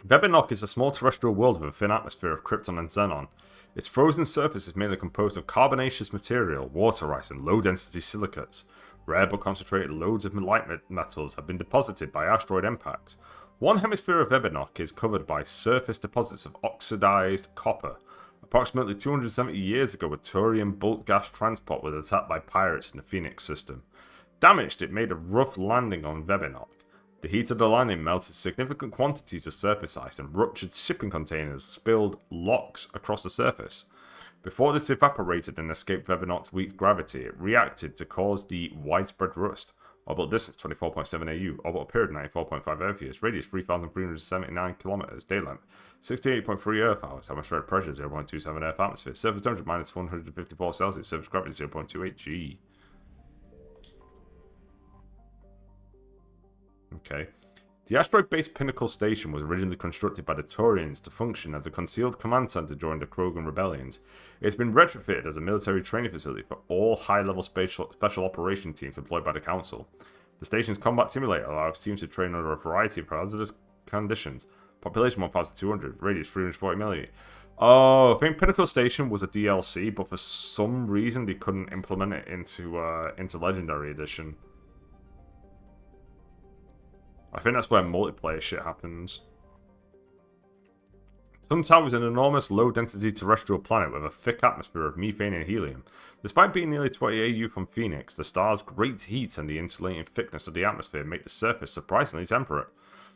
Vebinok is a small terrestrial world with a thin atmosphere of krypton and xenon. Its frozen surface is mainly composed of carbonaceous material, water ice, and low-density silicates. Rare but concentrated loads of light metals have been deposited by asteroid impacts. One hemisphere of Vebinok is covered by surface deposits of oxidized copper. Approximately 270 years ago, a Turian bulk gas transport was attacked by pirates in the Phoenix system. Damaged, it made a rough landing on Vebinok. The heat of the landing melted significant quantities of surface ice, and ruptured shipping containers spilled locks across the surface. Before this evaporated and escaped Vebinok's weak gravity, it reacted to cause the widespread rust. Orbital distance 24.7 AU. Orbital period 94.5 Earth years. Radius 3,379 kilometers. Day length 68.3 Earth hours. Atmospheric pressure 0.27 Earth atmosphere. Surface temperature minus 154 Celsius. Surface gravity 0.28 G. Okay. The asteroid-based Pinnacle Station was originally constructed by the Taurians to function as a concealed command center during the Krogan rebellions. It has been retrofitted as a military training facility for all high-level special operation teams employed by the Council. The station's combat simulator allows teams to train under a variety of hazardous conditions. Population 1,200, radius 340 million. Oh, I think Pinnacle Station was a DLC, but for some reason they couldn't implement it into Legendary Edition. I think that's where multiplayer shit happens. Sun Tower is an enormous, low-density terrestrial planet with a thick atmosphere of methane and helium. Despite being nearly 20 AU from Phoenix, the star's great heat and the insulating thickness of the atmosphere make the surface surprisingly temperate.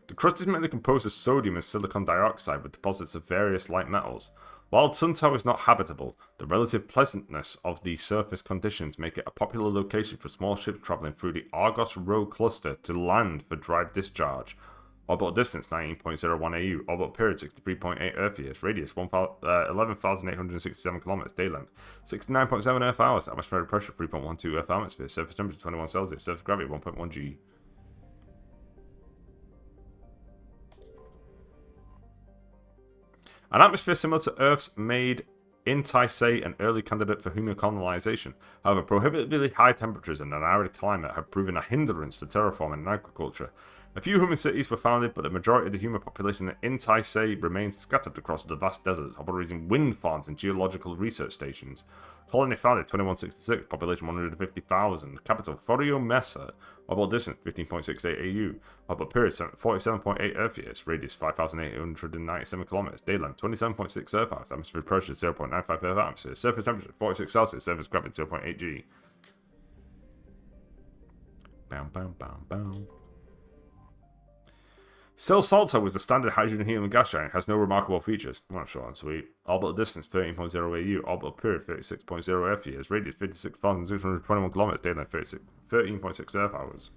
The crust is mainly composed of sodium and silicon dioxide with deposits of various light metals. While Sun Tower is not habitable, the relative pleasantness of the surface conditions make it a popular location for small ships travelling through the Argos Row cluster to land for drive discharge. Orbital distance 19.01 AU, orbital period 63.8 Earth years, radius 11,867 km, day length 69.7 Earth hours, atmospheric pressure 3.12 Earth atmosphere, surface temperature 21 Celsius, surface gravity 1.1 G. An atmosphere similar to Earth's made Intisay an early candidate for human colonization. However, prohibitively high temperatures and an arid climate have proven a hindrance to terraforming and agriculture. A few human cities were founded, but the majority of the human population in Intisay remains scattered across the vast deserts, operating wind farms and geological research stations. Colony founded 2166, population 150,000. Capital Forio Mesa. Orbital distance 15.68 AU. Orbital period 47.8 Earth years. Radius 5,897 kilometers. Day length 27.6 Earth hours. Atmospheric pressure 0.95 Earth atmosphere. Surface temperature 46 Celsius. Surface gravity 0.8 G. Bam bam bam bam. Sil Salto was the standard hydrogen helium gas giant. Has no remarkable features. I'm not sure I'm sweet. Orbital distance 13.0 AU. Orbital period 36.0 Earth years. Radius 56,621 kilometers. Day length 13.6 Earth hours.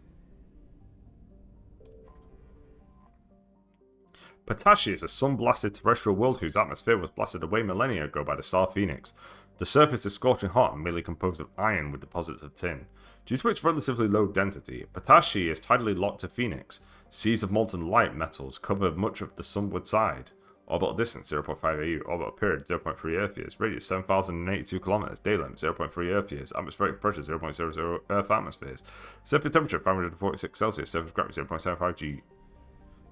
Patashi is a sun-blasted terrestrial world whose atmosphere was blasted away millennia ago by the star Phoenix. The surface is scorching hot and merely composed of iron with deposits of tin. Due to its relatively low density, Patashi is tidally locked to Phoenix. Seas of molten light metals cover much of the sunward side. Orbital distance 0.5 AU, orbital period 0.3 Earth years, radius 7,082 kilometers, day length 0.3 Earth years, atmospheric pressure 0.00 Earth atmospheres, surface temperature 546 Celsius, surface gravity 0.75 G.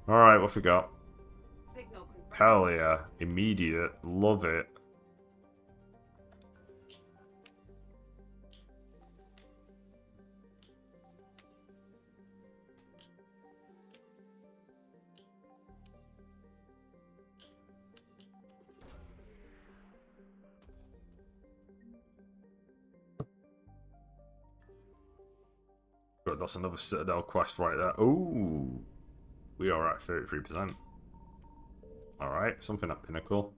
Alright, what we got? Hell yeah, immediate, love it. Good, that's another Citadel quest right there. Ooh, we are at 33%. Alright, something at Pinnacle.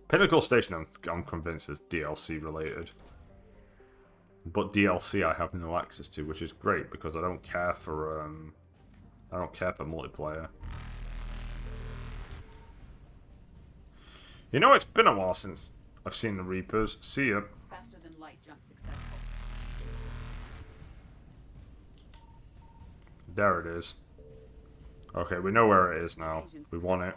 Pinnacle Station, I'm convinced is DLC related. But DLC I have no access to, which is great because I don't care for multiplayer. You know, it's been a while since I've seen the Reapers. See ya. Faster than light jump successful. There it is. Okay, we know where it is now. We want it.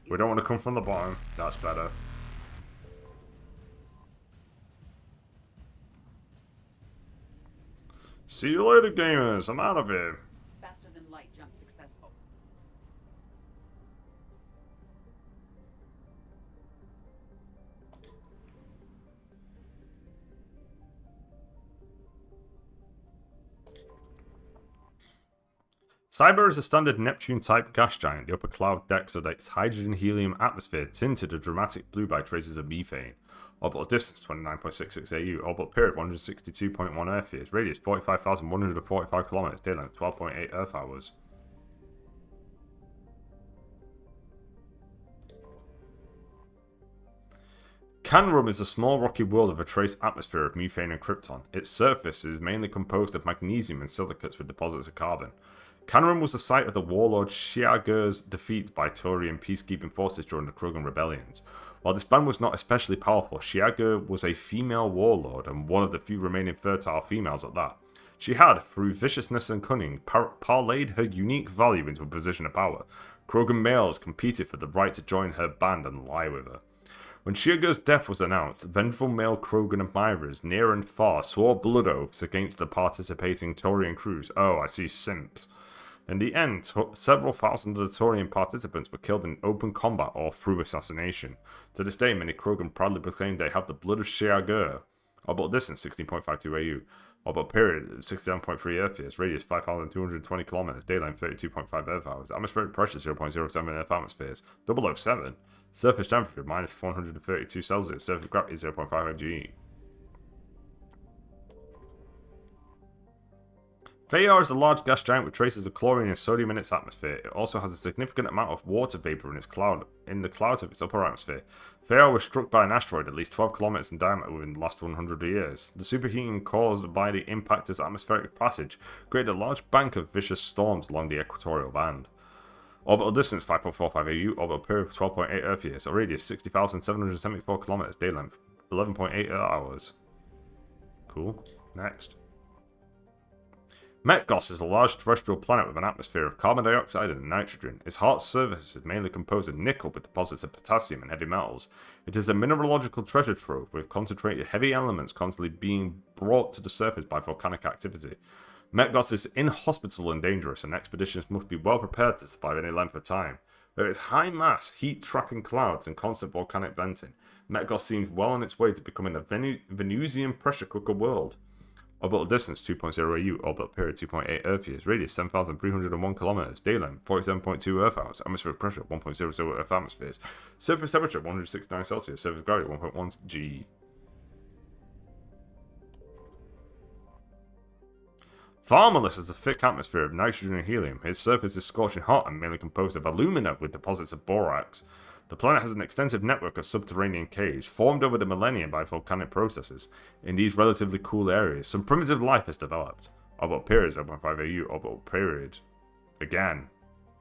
We don't want to come from the bottom. That's better. See you later, gamers. I'm out of here. Faster than light jump successful. Cyber is a standard Neptune-type gas giant. The upper cloud decks of its hydrogen-helium atmosphere tinted a dramatic blue by traces of methane. Orbital distance 29.66 AU. Orbital period 162.1 Earth years. Radius 45,145 kilometers. Day length 12.8 Earth hours. Canrum is a small rocky world of a trace atmosphere of methane and krypton. Its surface is mainly composed of magnesium and silicates with deposits of carbon. Canrum was the site of the warlord Shiagur's defeat by Taurian peacekeeping forces during the Krogan rebellions. While this band was not especially powerful, Shiagur was a female warlord and one of the few remaining fertile females at that. She had, through viciousness and cunning, parlayed her unique value into a position of power. Krogan males competed for the right to join her band and lie with her. When Shiagur's death was announced, vengeful male Krogan admirers near and far swore blood oaths against the participating Taurian crews. Oh, I see simps. In the end, several thousand of the Taurian participants were killed in open combat or through assassination. To this day, many Krogan proudly proclaim they have the blood of Shiagur. Orbital distance 16.52 AU. Orbital period 67.3 Earth years. Radius 5,220 kilometers. Day length 32.5 Earth hours. Atmospheric pressure 0.07 Earth atmospheres. 007. Surface temperature minus 432 Celsius. Surface gravity 0.5 mg. Fayar is a large gas giant with traces of chlorine and sodium in its atmosphere. It also has a significant amount of water vapor in the clouds of its upper atmosphere. Fayar was struck by an asteroid at least 12 kilometers in diameter within the last 100 years. The superheating caused by the impactor's atmospheric passage created a large bank of vicious storms along the equatorial band. Orbital distance 5.45 AU, orbital period 12.8 Earth years, a radius 60,774 kilometers, day length 11.8 hours. Cool. Next. Metgos is a large terrestrial planet with an atmosphere of carbon dioxide and nitrogen. Its hard surface is mainly composed of nickel with deposits of potassium and heavy metals. It is a mineralogical treasure trove with concentrated heavy elements constantly being brought to the surface by volcanic activity. Metgos is inhospitable and dangerous, and expeditions must be well prepared to survive any length of time. With its high mass, heat-trapping clouds, and constant volcanic venting, Metgos seems well on its way to becoming a Venusian pressure cooker world. Orbital distance 2.0 AU, orbital period 2.8 Earth years, radius 7,301 kilometers, day length 47.2 Earth hours, atmospheric pressure 1.00 Earth atmospheres, surface temperature 169 Celsius, surface gravity 1.1 G. Tharmalus has a thick atmosphere of nitrogen and helium. Its surface is scorching hot and mainly composed of alumina with deposits of borax. The planet has an extensive network of subterranean caves, formed over the millennia by volcanic processes. In these relatively cool areas, some primitive life has developed. Orbital period 0.5 AU, orbital period. Again.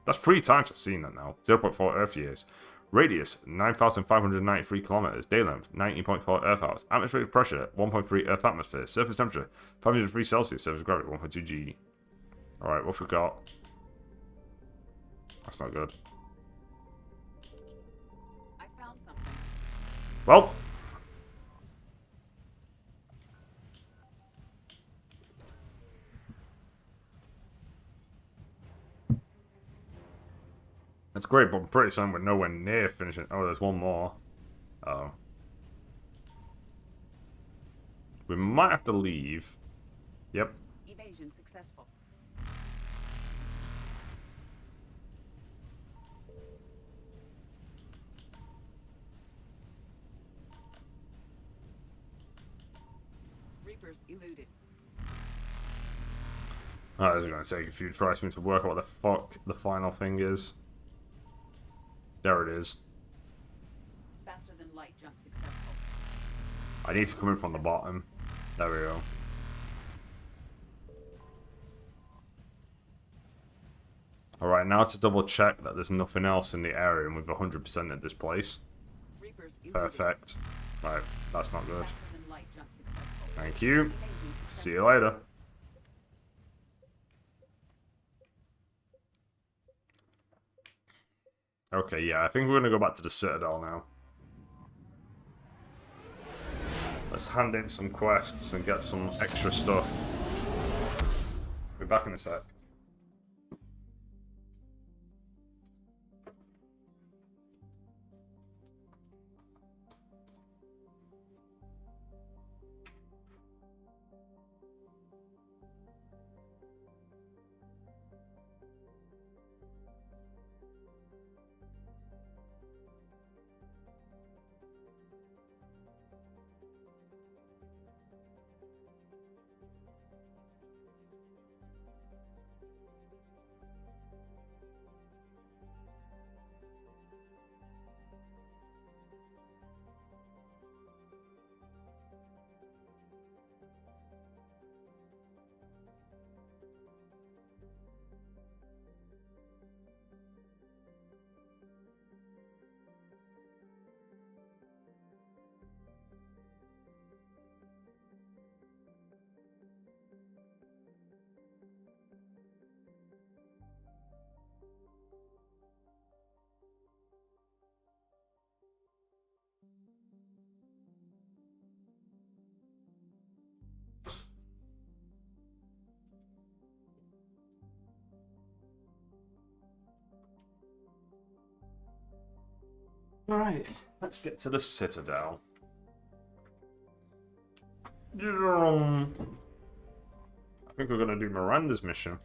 That's 3 times I've seen that now. 0.4 Earth years. Radius 9,593 kilometers. Day length 19.4 Earth hours. Atmospheric pressure 1.3 Earth atmosphere. Surface temperature 503 Celsius. Surface gravity 1.2 G. Alright, what have we got? That's not good. Well, that's great, but I'm pretty certain we're nowhere near finishing. Oh, there's one more. Oh. We might have to leave. Yep. Evasion successful. Reapers eluded. Oh, this is going to take a few tries for me to work out what the fuck the final thing is. There it is. Faster than light jump successful. I need to come in from the bottom. There we go. Alright, now to double check that there's nothing else in the area and we've 100% at this place. Perfect. Right, that's not good. Thank you. See you later. Okay, yeah, I think we're going to go back to the Citadel now. Let's hand in some quests and get some extra stuff. Be back in a sec. Right, let's get to the Citadel. I think we're gonna do Miranda's mission.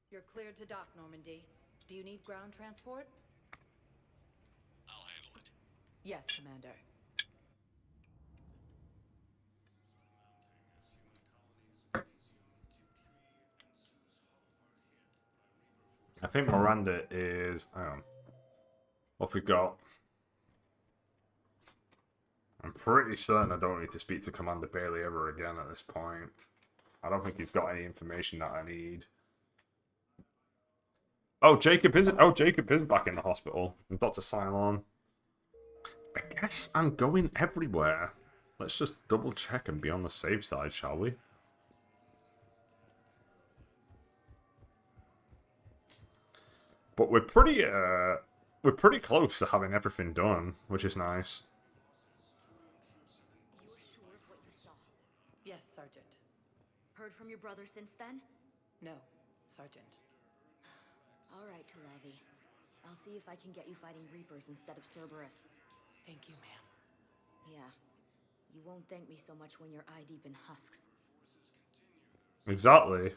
You're cleared to dock, Normandy. Do you need ground transport? I'll handle it. Yes, Commander. I think Miranda is. Hang on. What we got? I'm pretty certain I don't need to speak to Commander Bailey ever again at this point. I don't think he's got any information that I need. Oh, Jacob isn't. Oh, Jacob is back in the hospital. And Dr. Cylon. I guess I'm going everywhere. Let's just double check and be on the safe side, shall we? But we're pretty close to having everything done, which is nice. You're sure of what you saw? Yes, Sergeant. Heard from your brother since then? No, Sergeant. All right, Talavi. I'll see if I can get you fighting Reapers instead of Cerberus. Thank you, ma'am. Yeah. You won't thank me so much when you're eye-deep in husks. Exactly.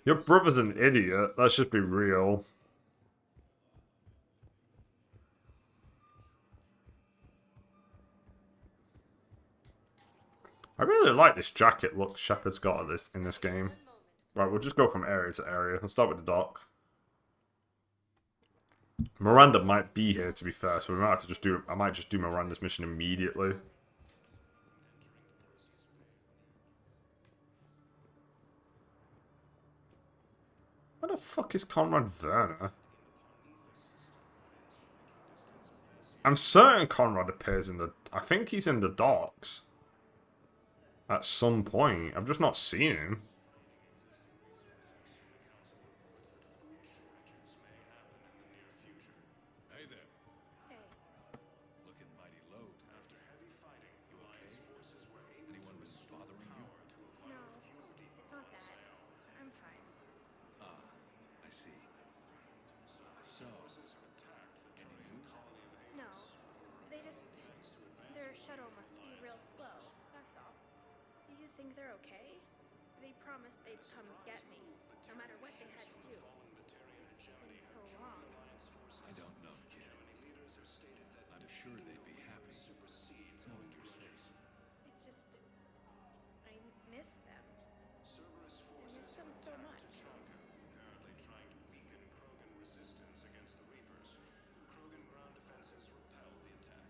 Your brother's an idiot. Let's just be real. I really like this jacket look Shepard's got at this in this game. Right, we'll just go from area to area. Let's start with the docks. Miranda might be here, to be fair, so we might have to just do. I might just do Miranda's mission immediately. Where the fuck is Conrad Werner? I'm certain Conrad appears in the... I think he's in the docks. At some point. I've just not seen him. Hey there. Hey. Looking mighty low after heavy fighting. You okay? Anyone been bothering you? No, it's not that. I'm fine. Ah, I see. So, any news? No, they just... Their shuttle must be real slow, that's all. Do you think they're okay? They promised they'd come get me, no matter what they had to do. It's been so long. I don't know, kid. I'm sure they'd be happy. Knowing you're safe. It's just... I miss them. I miss them so much. Apparently trying to weaken Krogan resistance against the Reapers. Krogan ground defenses repelled the attack.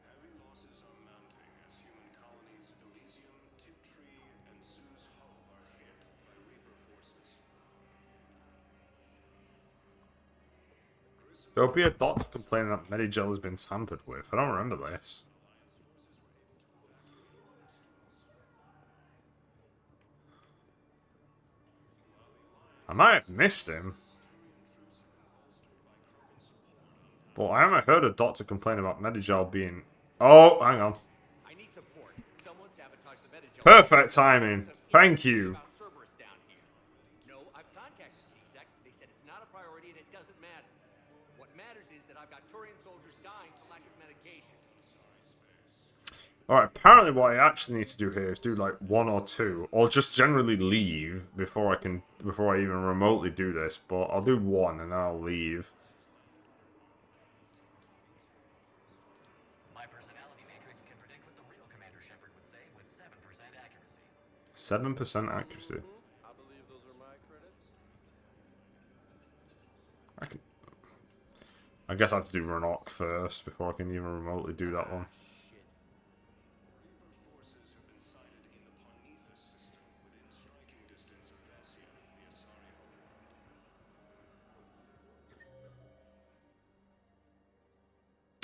Heavy losses are mounting as human colonies Elysium, Tiptree, and Zeus Hope are hit by Reaper forces. There'll be a doctor complaining that Medigel has been tampered with. I don't remember this. I might have missed him. But I haven't heard a doctor complain about Medigel being... Oh, hang on. I need support. Someone sabotaged the Medigel. Perfect timing. Thank you. Cerberus down here. No, I've contacted CSEC. They said it's not a priority and it doesn't matter. What matters is that I've got Turian soldiers dying for lack of medication. Alright, apparently what I actually need to do here is do like 1 or 2. Or just generally leave before I even remotely do this. But I'll do 1 and then I'll leave. My personality matrix can predict what the real Commander Shepard would say with 7% accuracy. 7% accuracy. I believe those are my credits. I guess I have to do Renok first before I can even remotely do that one.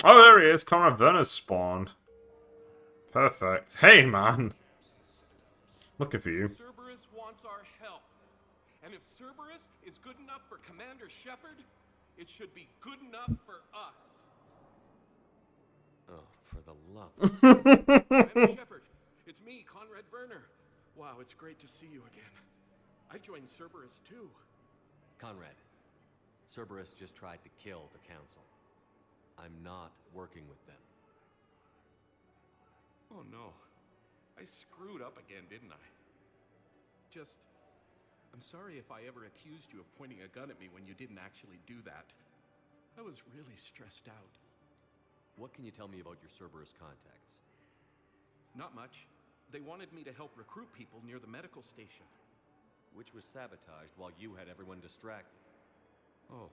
Oh, there he is. Conrad Werner's spawned. Perfect. Hey, man. Looking for you. Cerberus wants our help. And if Cerberus is good enough for Commander Shepard, it should be good enough for us. Oh, for the love of... Commander Shepard, it's me, Conrad Werner. Wow, it's great to see you again. I joined Cerberus too. Conrad, Cerberus just tried to kill the Council. I'm not working with them. Oh no. I screwed up again, didn't I? I'm sorry if I ever accused you of pointing a gun at me when you didn't actually do that. I was really stressed out. What can you tell me about your Cerberus contacts? Not much. They wanted me to help recruit people near the medical station. Which was sabotaged while you had everyone distracted. Oh,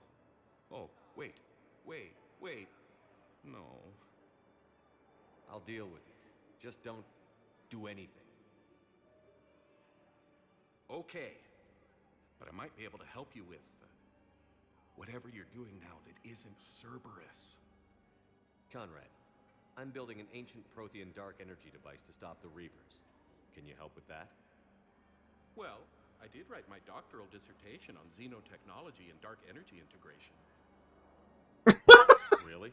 wait. No. I'll deal with it. Just don't do anything. Okay. But I might be able to help you with whatever you're doing now that isn't Cerberus. Conrad, I'm building an ancient Prothean dark energy device to stop the Reapers. Can you help with that? Well, I did write my doctoral dissertation on xenotechnology and dark energy integration. Really?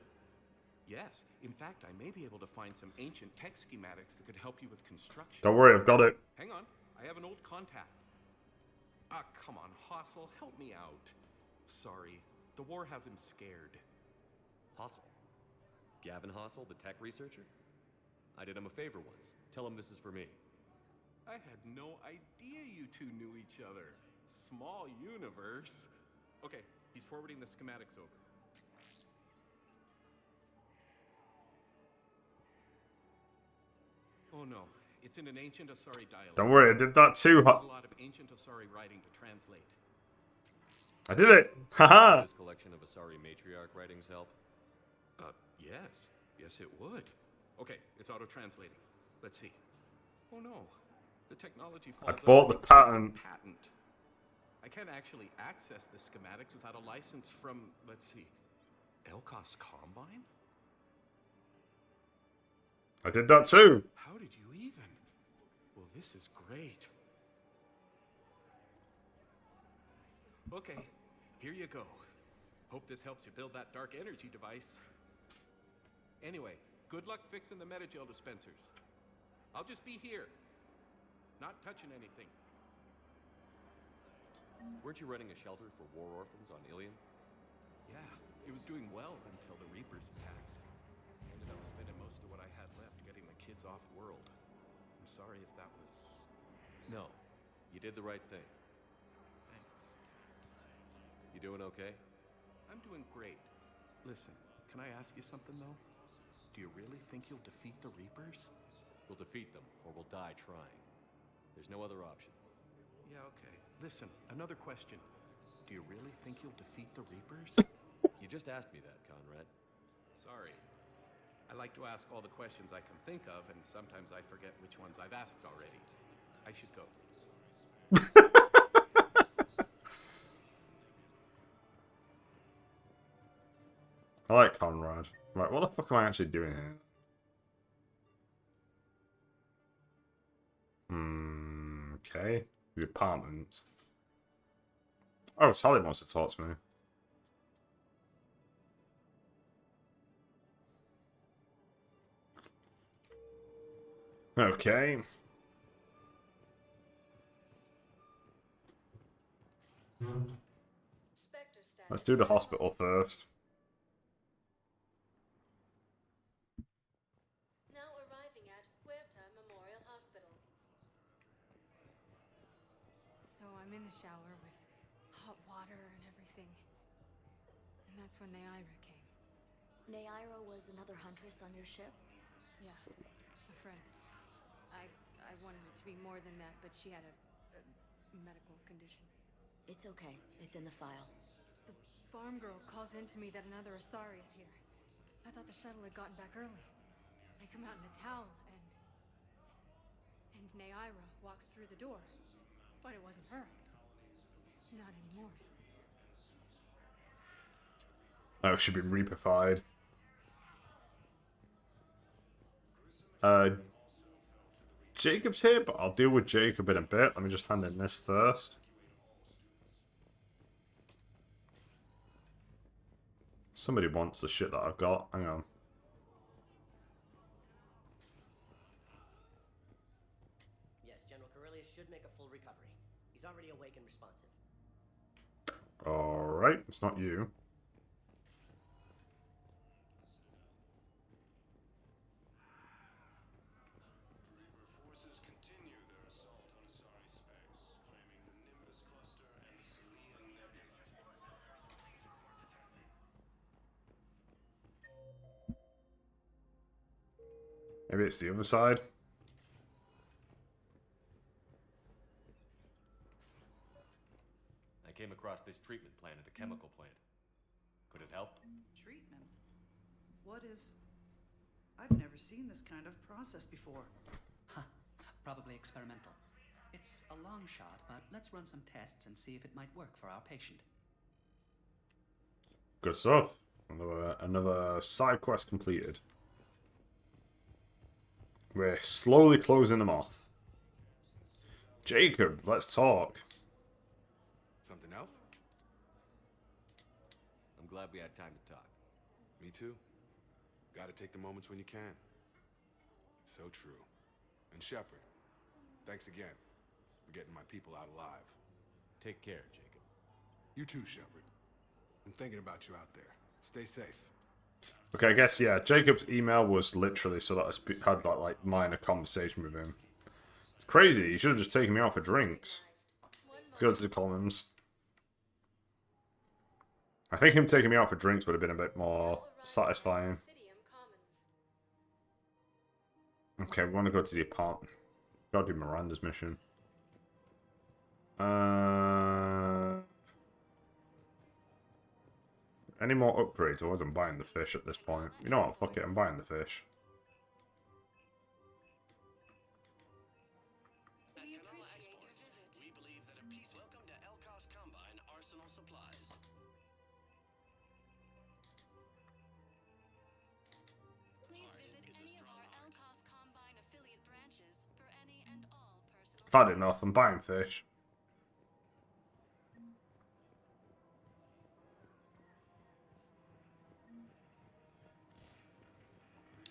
Yes. In fact, I may be able to find some ancient tech schematics that could help you with construction. Don't worry, I've got it. Hang on. I have an old contact. Come on, Hossel, help me out. Sorry. The war has him scared. Hossel? Gavin Hossel, the tech researcher? I did him a favor once. Tell him this is for me. I had no idea you two knew each other. Small universe. Okay, he's forwarding the schematics over. Oh no, it's in an ancient Asari dialect. Don't worry, I did that too. A lot of ancient Asari writing to translate. I did it. Haha. This collection of Asari matriarch writings help? Yes. Yes, it would. Okay, it's auto-translating. Let's see. Oh no. The technology I falls bought the patent. I can't actually access the schematics without a license from, let's see, Elkos Combine? I did that too. How did you even? Well, this is great. Okay, here you go. Hope this helps you build that dark energy device. Anyway, good luck fixing the metagel dispensers. I'll just be here. Not touching anything. Weren't you running a shelter for war orphans on Ilion? Yeah, it was doing well until the Reapers attacked. Ended up spending most of what I had left getting the kids off-world. I'm sorry if that was... No, you did the right thing. Thanks. You doing okay? I'm doing great. Listen, can I ask you something, though? Do you really think you'll defeat the Reapers? We'll defeat them, or we'll die trying. There's no other option. Yeah, okay. Listen, another question. Do you really think you'll defeat the Reapers? You just asked me that, Conrad. Sorry. I like to ask all the questions I can think of, and sometimes I forget which ones I've asked already. I should go. I like Conrad. Right, what the fuck am I actually doing here? Okay. The apartment. Oh, Sally wants to talk to me. Okay. Let's do the hospital first. Now arriving at Huerta Memorial Hospital. So I'm in the shower with hot water and everything. And that's when Neaira came. Neaira was another huntress on your ship? Yeah, a friend. I wanted it to be more than that, but she had a medical condition. It's okay. It's in the file. The farm girl calls in to me that another Asari is here. I thought the shuttle had gotten back early. I come out in a towel, and Neaira walks through the door. But it wasn't her. Not anymore. Oh, she'd been reapified. Jacob's here, but I'll deal with Jacob in a bit. Let me just hand in this first. Somebody wants the shit that I've got. Hang on. Yes, General Corellius should make a full recovery. He's already awake and responsive. Alright, it's not you. Maybe it's the other side. I came across this treatment plant at a chemical plant. Could it help? Treatment? What is... I've never seen this kind of process before. Huh. Probably experimental. It's a long shot, but let's run some tests and see if it might work for our patient. Good stuff. Another side quest completed. We're slowly closing them off. Jacob, let's talk. Something else? I'm glad we had time to talk. Me too. Gotta take the moments when you can. So true. And Shepard, thanks again for getting my people out alive. Take care, Jacob. You too, Shepard. I'm thinking about you out there. Stay safe. Okay, I guess, yeah, Jacob's email was literally so that I had that, like, minor conversation with him. It's crazy, he should have just taken me out for drinks. Let's go to the columns. I think him taking me out for drinks would have been a bit more satisfying. Okay, we want to go to the apartment. Gotta do Miranda's mission. Any more upgrades? I wasn't buying the fish at this point. You know what? Fuck it, I'm buying the fish. We appreciate your visit. We believe that a peace welcome to Elcos Combine Arsenal Supplies. Please visit any of our Elcos Combine affiliate branches for any and all personal. I've had enough, I'm buying fish.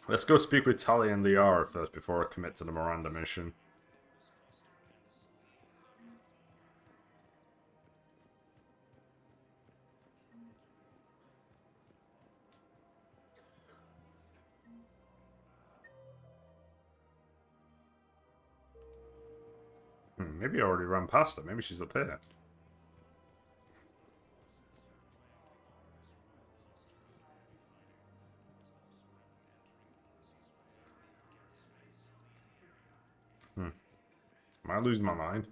Let's go speak with Tali and Liara first before I commit to the Miranda mission. Maybe I already ran past her. Maybe she's up here. Am I losing my mind?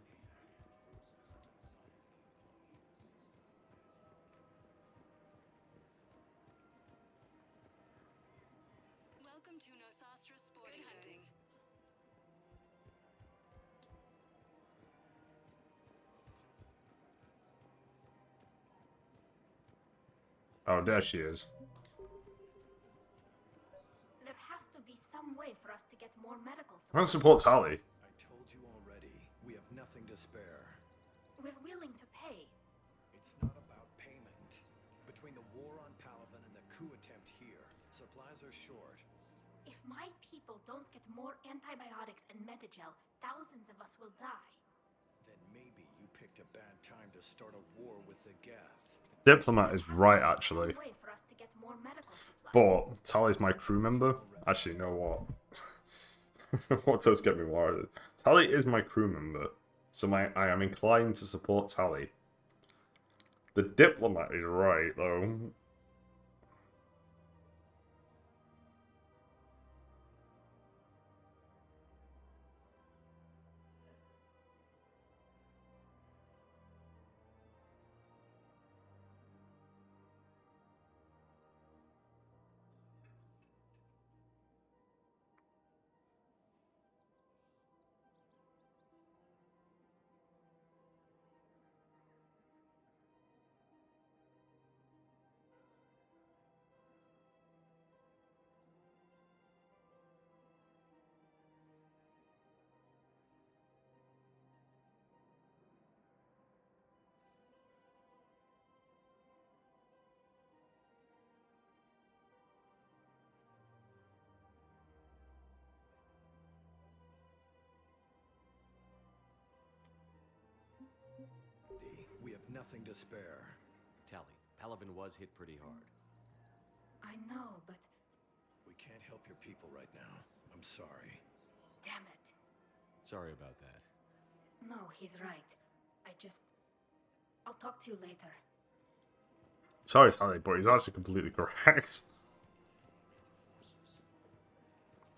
Welcome to Nosastra Sporting Hunting. Oh, there she is. There has to be some way for us to get more medical I want to support Tali. I told you already, we have nothing to spare. We're willing to pay. It's not about payment. Between the war on Palaven and the coup attempt here, supplies are short. If my people don't get more antibiotics and Medigel, thousands of us will die. Then maybe you picked a bad time to start a war with the Geth. Diplomat is right, actually. Way for us to get more medical supplies. But Tali's my crew member. Actually, you know what? What does get me worried? Tali is my crew member, so I am inclined to support Tali. The diplomat is right, though. We have nothing to spare. Tally, Palavin was hit pretty hard. I know, but We can't help your people right now. I'm sorry. damn it. Sorry about that. No, he's right. I'll talk to you later. Sorry, Sally, but he's actually completely correct.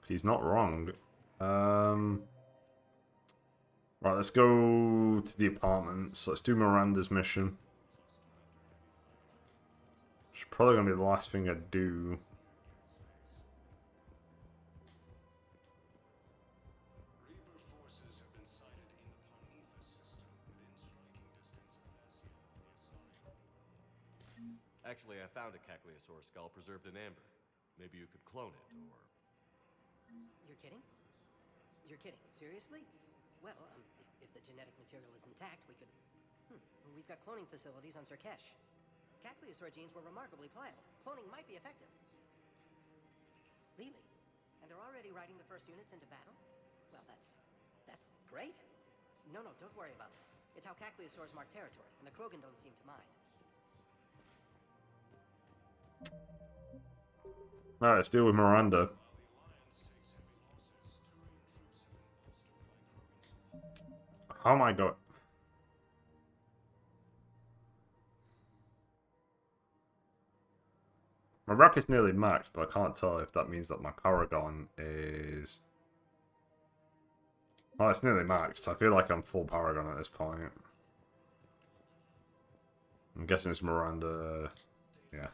He's not wrong. Right, let's go to the apartments. Let's do Miranda's mission. It's probably going to be the last thing I do. Actually, I found a Cacliosaur skull preserved in amber. Maybe you could clone it, or... You're kidding? You're kidding. Seriously? Well, if the genetic material is intact, we could... We've got cloning facilities on Surkesh. Cacliosaur genes were remarkably pliable. Cloning might be effective. Really? And they're already riding the first units into battle? Well, that's great. No, don't worry about this. It's how Cacliosaurs mark territory, and the Krogan don't seem to mind. Alright, let's deal with Miranda. How am I going? My rep is nearly maxed, but I can't tell if that means that my Paragon is... Well, it's nearly maxed. I feel like I'm full Paragon at this point. I'm guessing it's Miranda... Yeah.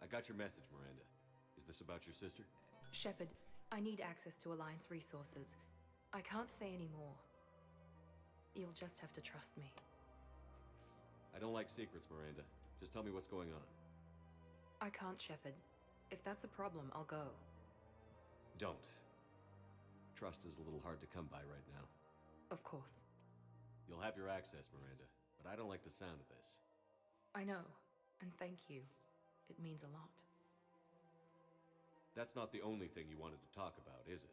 I got your message, Miranda. Is this about your sister? Shepard, I need access to Alliance resources. I can't say any more. You'll just have to trust me. I don't like secrets, Miranda. Just tell me what's going on. I can't, Shepard. If that's a problem, I'll go. Don't. Trust is a little hard to come by right now. Of course. You'll have your access, Miranda, but I don't like the sound of this. I know, and thank you. It means a lot. That's not the only thing you wanted to talk about, is it?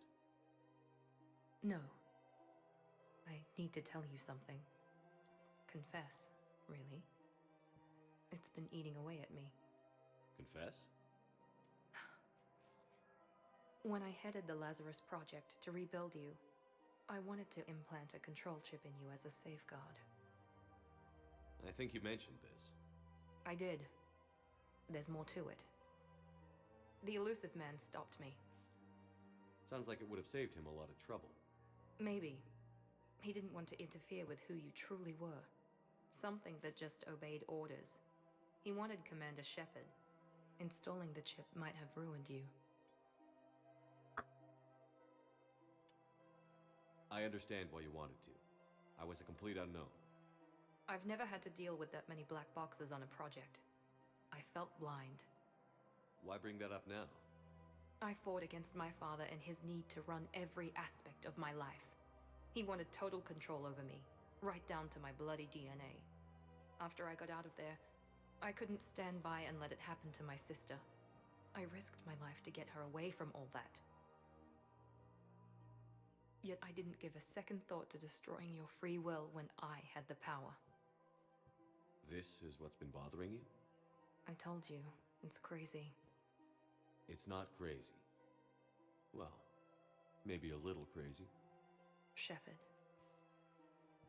No. I need to tell you something. Confess, really. It's been eating away at me. Confess? When I headed the Lazarus Project to rebuild you, I wanted to implant a control chip in you as a safeguard. I think you mentioned this. I did. There's more to it. The elusive man stopped me. Sounds like it would have saved him a lot of trouble. Maybe. He didn't want to interfere with who you truly were. Something that just obeyed orders. He wanted Commander Shepard. Installing the chip might have ruined you. I understand why you wanted to. I was a complete unknown. I've never had to deal with that many black boxes on a project. I felt blind. Why bring that up now? I fought against my father and his need to run every aspect of my life. He wanted total control over me, right down to my bloody DNA. After I got out of there, I couldn't stand by and let it happen to my sister. I risked my life to get her away from all that. Yet I didn't give a second thought to destroying your free will when I had the power. This is what's been bothering you? I told you, it's crazy. It's not crazy. Well, maybe a little crazy. Shepard.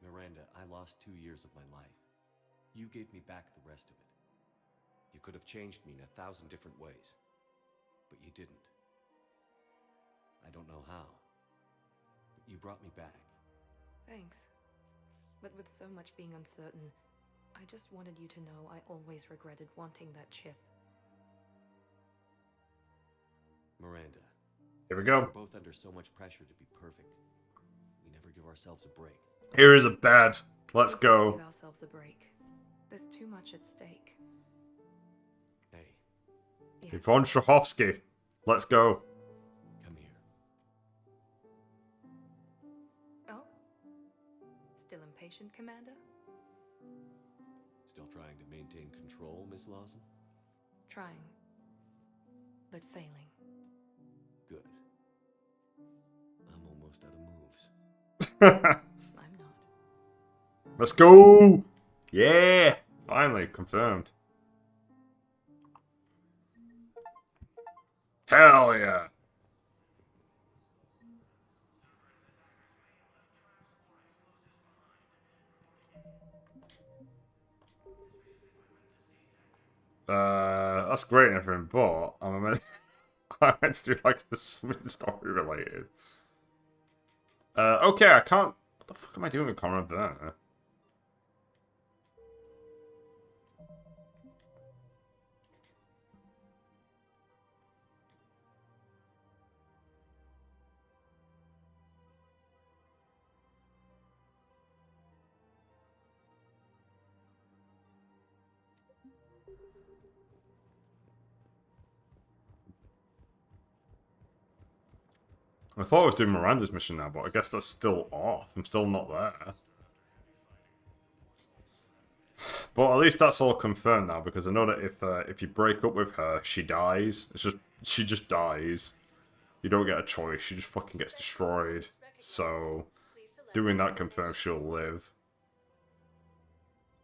Miranda, I lost 2 years of my life. You gave me back the rest of it. You could have changed me in 1,000 different ways. But you didn't. I don't know how. But you brought me back. Thanks. But with so much being uncertain, I just wanted you to know I always regretted wanting that chip. Miranda. Here we go. We're both under so much pressure to be perfect. We never give ourselves a break. Here is a bed. Let's go. Give ourselves a break. There's too much at stake. Hey. Yes. Yvonne Strahovski. Let's go. Come here. Oh? Still impatient, Commander? Still trying to maintain control, Miss Lawson? Trying. But failing. Good. I'm almost out of moves. I'm not. Let's go! Yeah! Finally, confirmed. Hell yeah! That's great and everything, but I meant to do like something story related. Okay, I can't. What the fuck am I doing with Conrad Werner? I thought I was doing Miranda's mission now, but I guess that's still off. I'm still not there. But at least that's all confirmed now, because I know that if you break up with her, she dies. She just dies. You don't get a choice. She just fucking gets destroyed. So doing that confirms she'll live.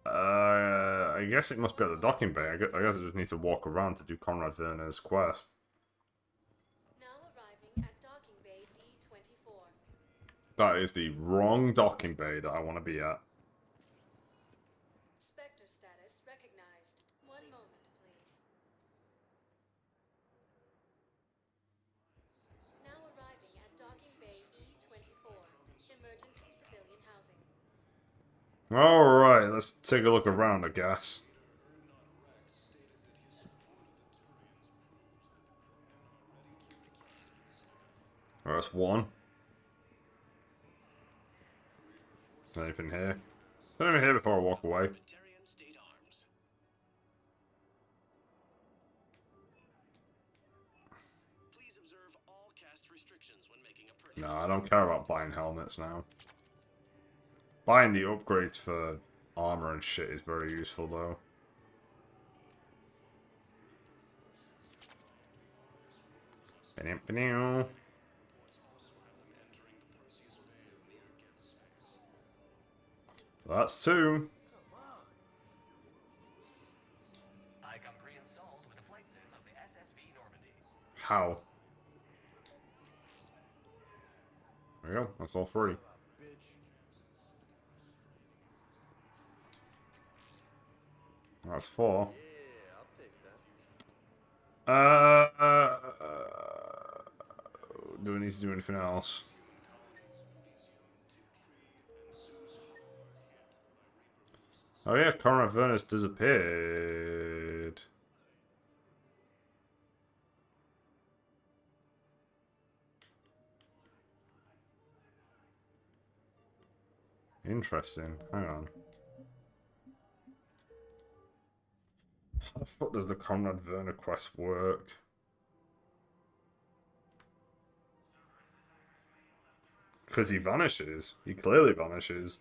I guess it must be at the docking bay. I guess I just need to walk around to do Conrad Werner's quest. That is the wrong docking bay that I want to be at. Spectre status recognized. One moment, please. Now arriving at docking bay E24. Emergency civilian housing. Alright, let's take a look around, I guess. Oh, that's one. Anything here? Is there anything here before I walk away? No, I don't care about buying helmets now. Buying the upgrades for armor and shit is very useful, though. That's two. I come pre-installed with a flight sim of the SSV Normandy. How? There we go. That's all three. That's four. Do I need to do anything else? Oh yeah, Conrad Werner's disappeared. Interesting. Hang on. How the fuck does the Conrad Werner quest work? Because he vanishes. He clearly vanishes.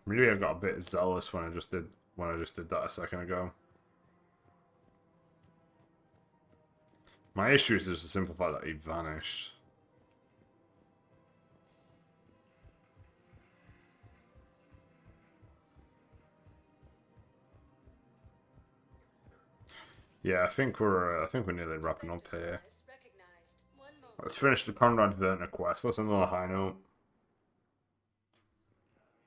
Maybe I got a bit zealous when I just did that a second ago. My issue is just the simple fact that he vanished. Yeah, I think we're nearly wrapping up here. Let's finish the Conrad Werner quest. That's another high note.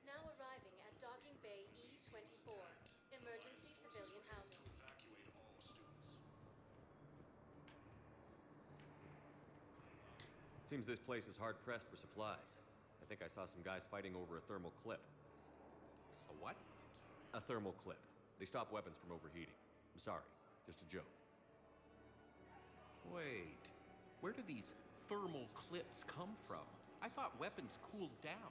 Now arriving at docking bay E24. Emergency civilian housing. Seems this place is hard-pressed for supplies. I think I saw some guys fighting over a thermal clip. A what? A thermal clip. They stop weapons from overheating. I'm sorry. Just a joke. Wait. Where do these thermal clips come from? I thought weapons cooled down.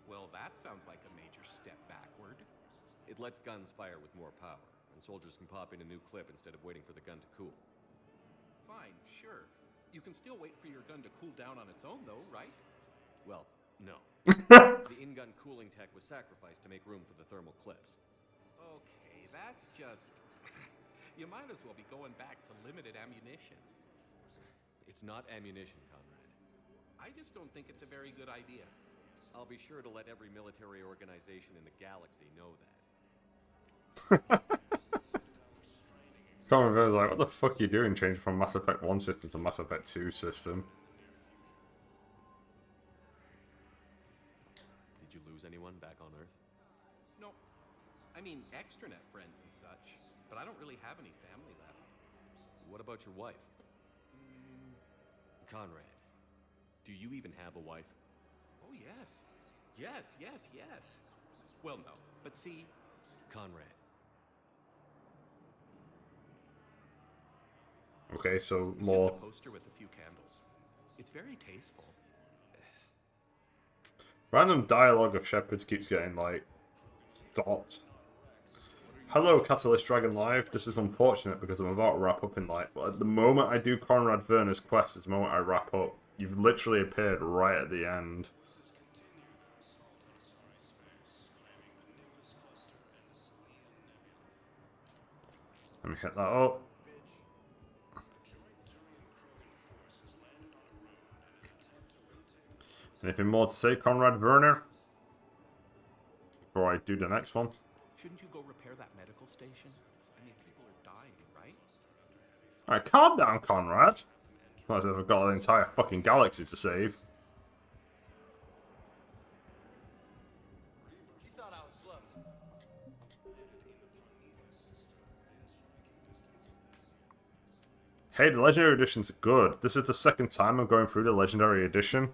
Well, that sounds like a major step backward. It lets guns fire with more power, and soldiers can pop in a new clip instead of waiting for the gun to cool. Fine, sure. You can still wait for your gun to cool down on its own, though, right? Well, no. The in-gun cooling tech was sacrificed to make room for the thermal clips. Okay, that's just... You might as well be going back to limited ammunition. It's not ammunition, Conrad. I just don't think it's a very good idea. I'll be sure to let every military organization in the galaxy know that. Common was like, what the fuck are you doing? Changing from Mass Effect 1 system to Mass Effect 2 system. Did you lose anyone back on Earth? No. I mean, extranet friends and such, but I don't really have any family left. What about your wife? Conrad, do you even have a wife? Oh, yes. Yes. Well, no, but see... Conrad. Okay, so It's more... just a poster with a few candles. It's very tasteful. Random dialogue of Shepard keeps getting, like, stopped. Hello, Catalyst Dragon Live. This is unfortunate because I'm about to wrap up in, like... Well, at the moment I do Conrad Werner's quest is the moment I wrap up. You've literally appeared right at the end. Let me hit that up. Anything more to say, Conrad Werner? Before I do the next one? Shouldn't you go repair that medical station? I mean, people are dying, right? Alright, calm down, Conrad. Not as if I've got the entire fucking galaxy to save. You thought I was slow. Hey, the Legendary Edition's good. This is the second time I'm going through the Legendary Edition.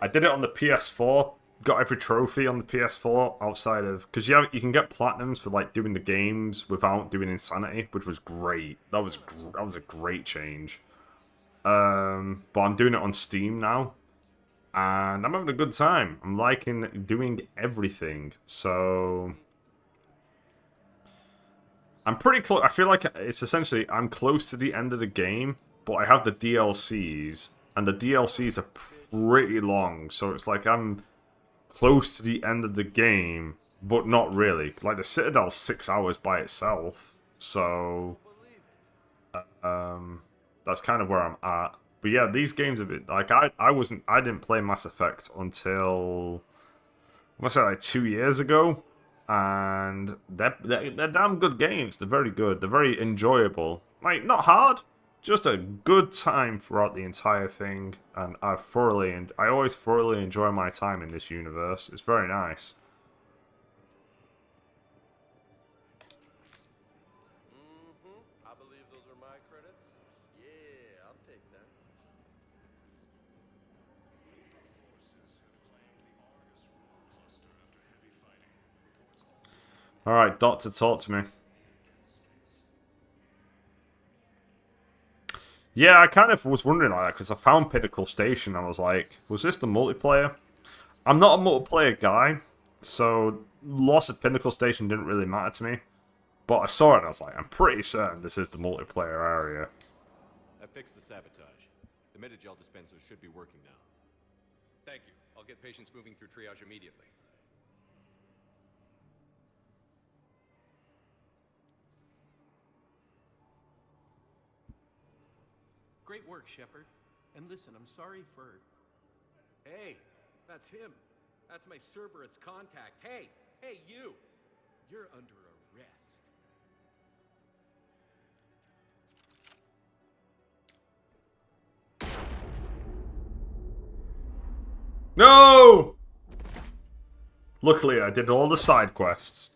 I did it on the PS4. Got every trophy on the PS4 outside of... Because you can get Platinums for like doing the games without doing Insanity, which was great. That was a great change. But I'm doing it on Steam now. And I'm having a good time. I'm liking doing everything. So... I'm pretty close. I feel like it's essentially... I'm close to the end of the game, but I have the DLCs. And the DLCs are pretty long. So it's like I'm close to the end of the game, but not really. Like, the Citadel's 6 hours by itself. So... that's kind of where I'm at. But yeah, these games have been... Like, I didn't play Mass Effect until... I must say, like, 2 years ago. And they're damn good games. They're very good. They're very enjoyable. Like, not hard. Just a good time throughout the entire thing. And I always thoroughly enjoy my time in this universe. It's very nice. I believe those are my credits. Yeah, I'll take that. Alright, Doctor, talk to me. Yeah, I kind of was wondering like that, because I found Pinnacle Station and I was like, was this the multiplayer? I'm not a multiplayer guy, so loss of Pinnacle Station didn't really matter to me. But I saw it and I was like, I'm pretty certain this is the multiplayer area. I fixed the sabotage. The Metagel dispensers should be working now. Thank you. I'll get patients moving through triage immediately. Great work, Shepard. And listen, I'm sorry for... Hey, that's him. That's my Cerberus contact. Hey, you! You're under arrest. No! Luckily, I did all the side quests.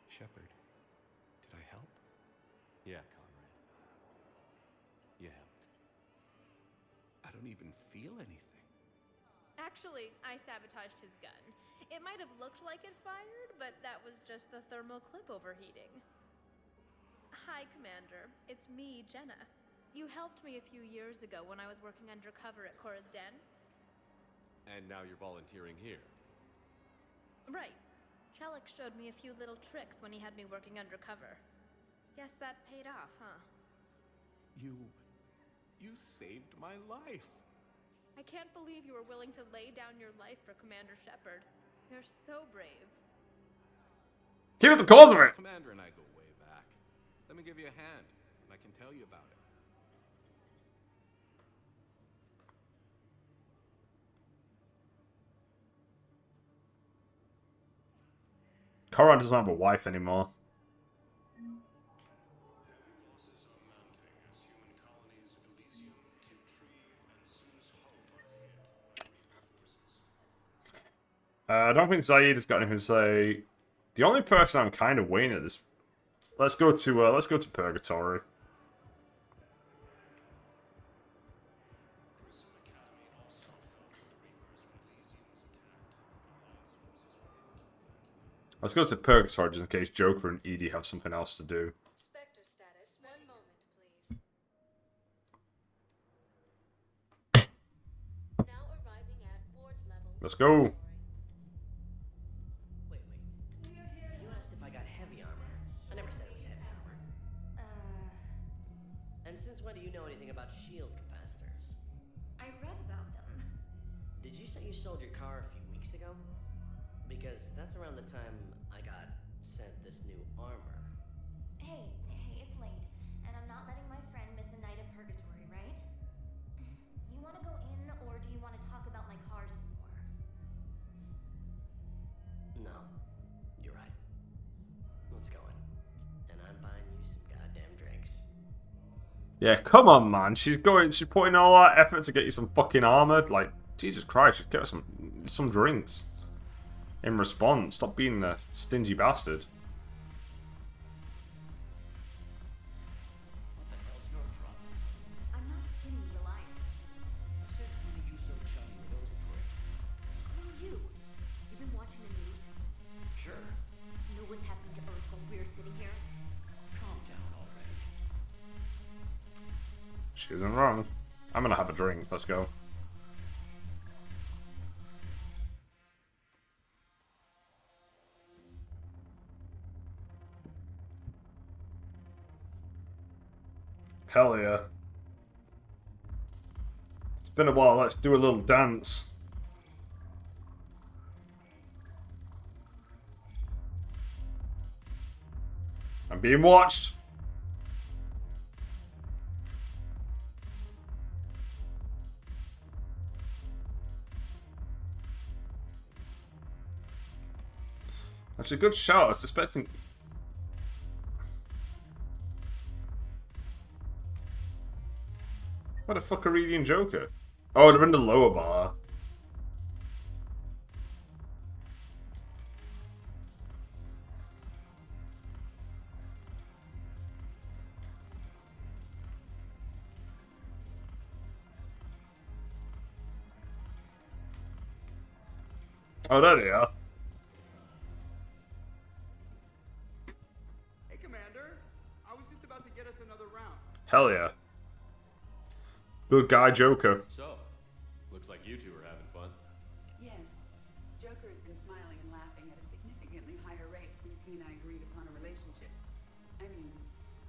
Shepard, did I help? Yeah, Conrad. You helped. I don't even feel anything. Actually, I sabotaged his gun. It might have looked like it fired, but that was just the thermal clip overheating. Hi, Commander. It's me, Jenna. You helped me a few years ago when I was working undercover at Cora's Den. And now you're volunteering here. Right. Chelik showed me a few little tricks when he had me working undercover. Guess that paid off, huh? You saved my life. I can't believe you were willing to lay down your life for Commander Shepard. You're so brave. He was the cause of it! Commander and I go way back. Let me give you a hand, and I can tell you about it. Coran doesn't have a wife anymore. I don't think Zaid has got anything to say. The only person I'm kind of waiting at this. Let's go to Purgatory. Let's go to Purgatory just in case Joker and Edie have something else to do. Spectre status. 1 moment, please. Now arriving at ward level. Let's go. Wait. You asked if I got heavy armor. I never said it was heavy armor. And since when do you know anything about shield capacitors? I read about them. Did you say you sold your car a few weeks ago? Because that's around the time I got sent this new armor. Hey, it's late, and I'm not letting my friend miss a night in purgatory, right? You want to go in, or do you want to talk about my cars some more? No, you're right. Let's go in. And I'm buying you some goddamn drinks. Yeah, come on, man. She's putting all that effort to get you some fucking armor. Like, Jesus Christ, just get her some drinks. In response, stop being a stingy bastard. What the hell's your problem? I'm not skinny, the Alliance. I said who are you so chummy with those pricks? Screw you. You've been watching the news? Sure. Know what's happening to Earth while we're sitting here? Calm down already. She isn't wrong. I'm gonna have a drink. Let's go. Hell yeah. It's been a while, let's do a little dance. I'm being watched. That's a good shout. I was expecting. What the fuck are Edie and Joker? Oh, they're in the lower bar. Oh, there they are. Hey, Commander. I was just about to get us another round. Hell yeah. Good guy, Joker. So, looks like you two are having fun. Yes. Joker has been smiling and laughing at a significantly higher rate since he and I agreed upon a relationship. I mean,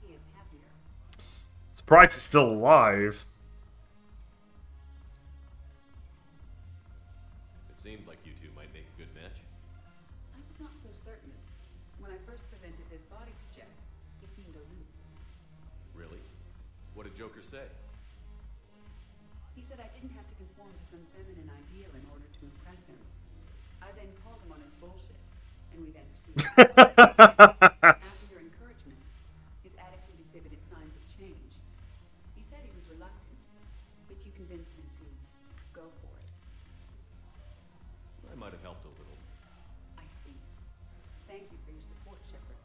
he is happier. Surprised he's still alive. It seemed like you two might make a good match. I was not so certain. When I first presented this body to Jeff, he seemed aloof. Really? What did Joker say? He said I didn't have to conform to some feminine ideal in order to impress him. I then called him on his bullshit, and we then proceeded. After your encouragement, his attitude exhibited signs of change. He said he was reluctant, but you convinced him to go for it. I might have helped a little. I see. Thank you for your support, Shepard.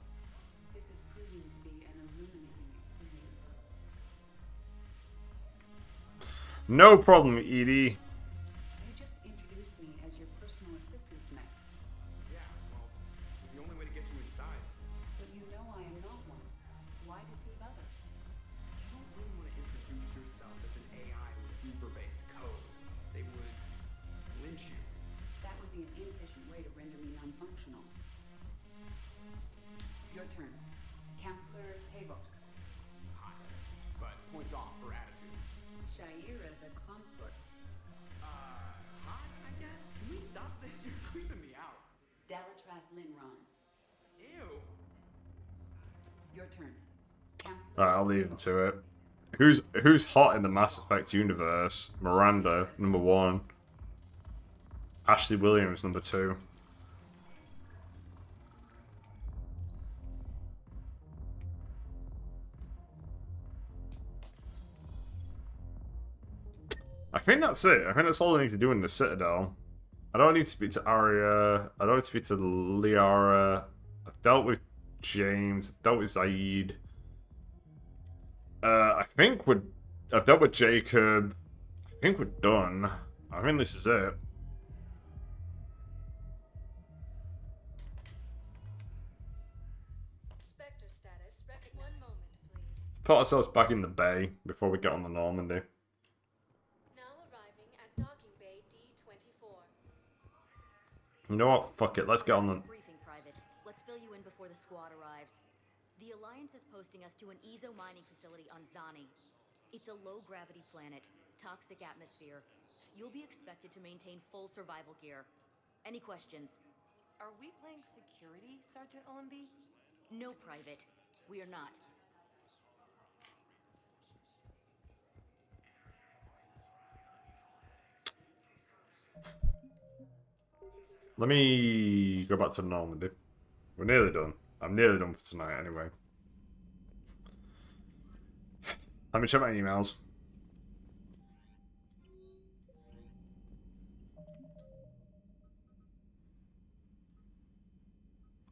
This is proving to be an illuminating experience. No problem, Edie. You just introduced me as your personal assistant, Mac. Yeah, well, it's the only way to get you inside. But you know I am not one. Why deceive others? You don't really want to introduce introduce yourself as an AI with Uber-based code, they would lynch you. That would be an inefficient way to render me non-functional. Your turn. Counselor Tavos. Hot. But points off for attitude. Shaira the consort. Hot, I guess? Can we stop this? You're creeping me out. Dalatras Linron. Ew. Your turn. Counselor Alright, I'll leave it to it. Who's hot in the Mass Effect universe? Miranda, number 1. Ashley Williams, number 2. I think that's it. I think that's all I need to do in the Citadel. I don't need to speak to Arya. I don't need to speak to Liara. I've dealt with James. I've dealt with Zaid. I've dealt with Jacob. I think we're done. I think this is it. Spectre status. One moment, please. Let's put ourselves back in the bay before we get on the Normandy. Now arriving at docking bay D24. You know what? Fuck it. Let's get on the... Briefing, Private. Let's fill you in before the squad arrives. The Alliance is posting us to an Ezo mining facility on Zani. It's a low-gravity planet, toxic atmosphere. You'll be expected to maintain full survival gear. Any questions? Are we playing security, Sergeant Olenby? No, Private. We are not. Let me go back to Normandy. We're nearly done. I'm nearly done for tonight anyway. Let me check my emails.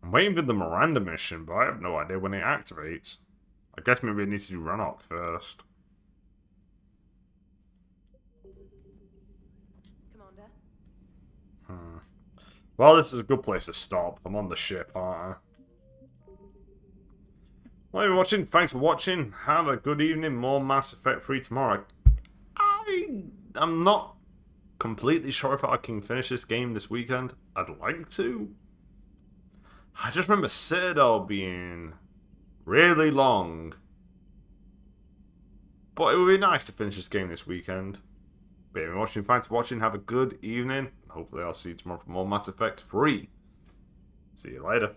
I'm waiting for the Miranda mission, but I have no idea when it activates. I guess maybe I need to do Rannoch first. Commander? Well, this is a good place to stop. I'm on the ship, aren't I? Well, you're watching. Thanks for watching. Have a good evening. More Mass Effect 3 tomorrow. I'm not completely sure if I can finish this game this weekend. I'd like to. I just remember Citadel being really long. But it would be nice to finish this game this weekend. But if you're watching, thanks for watching. Have a good evening. Hopefully I'll see you tomorrow for more Mass Effect 3. See you later.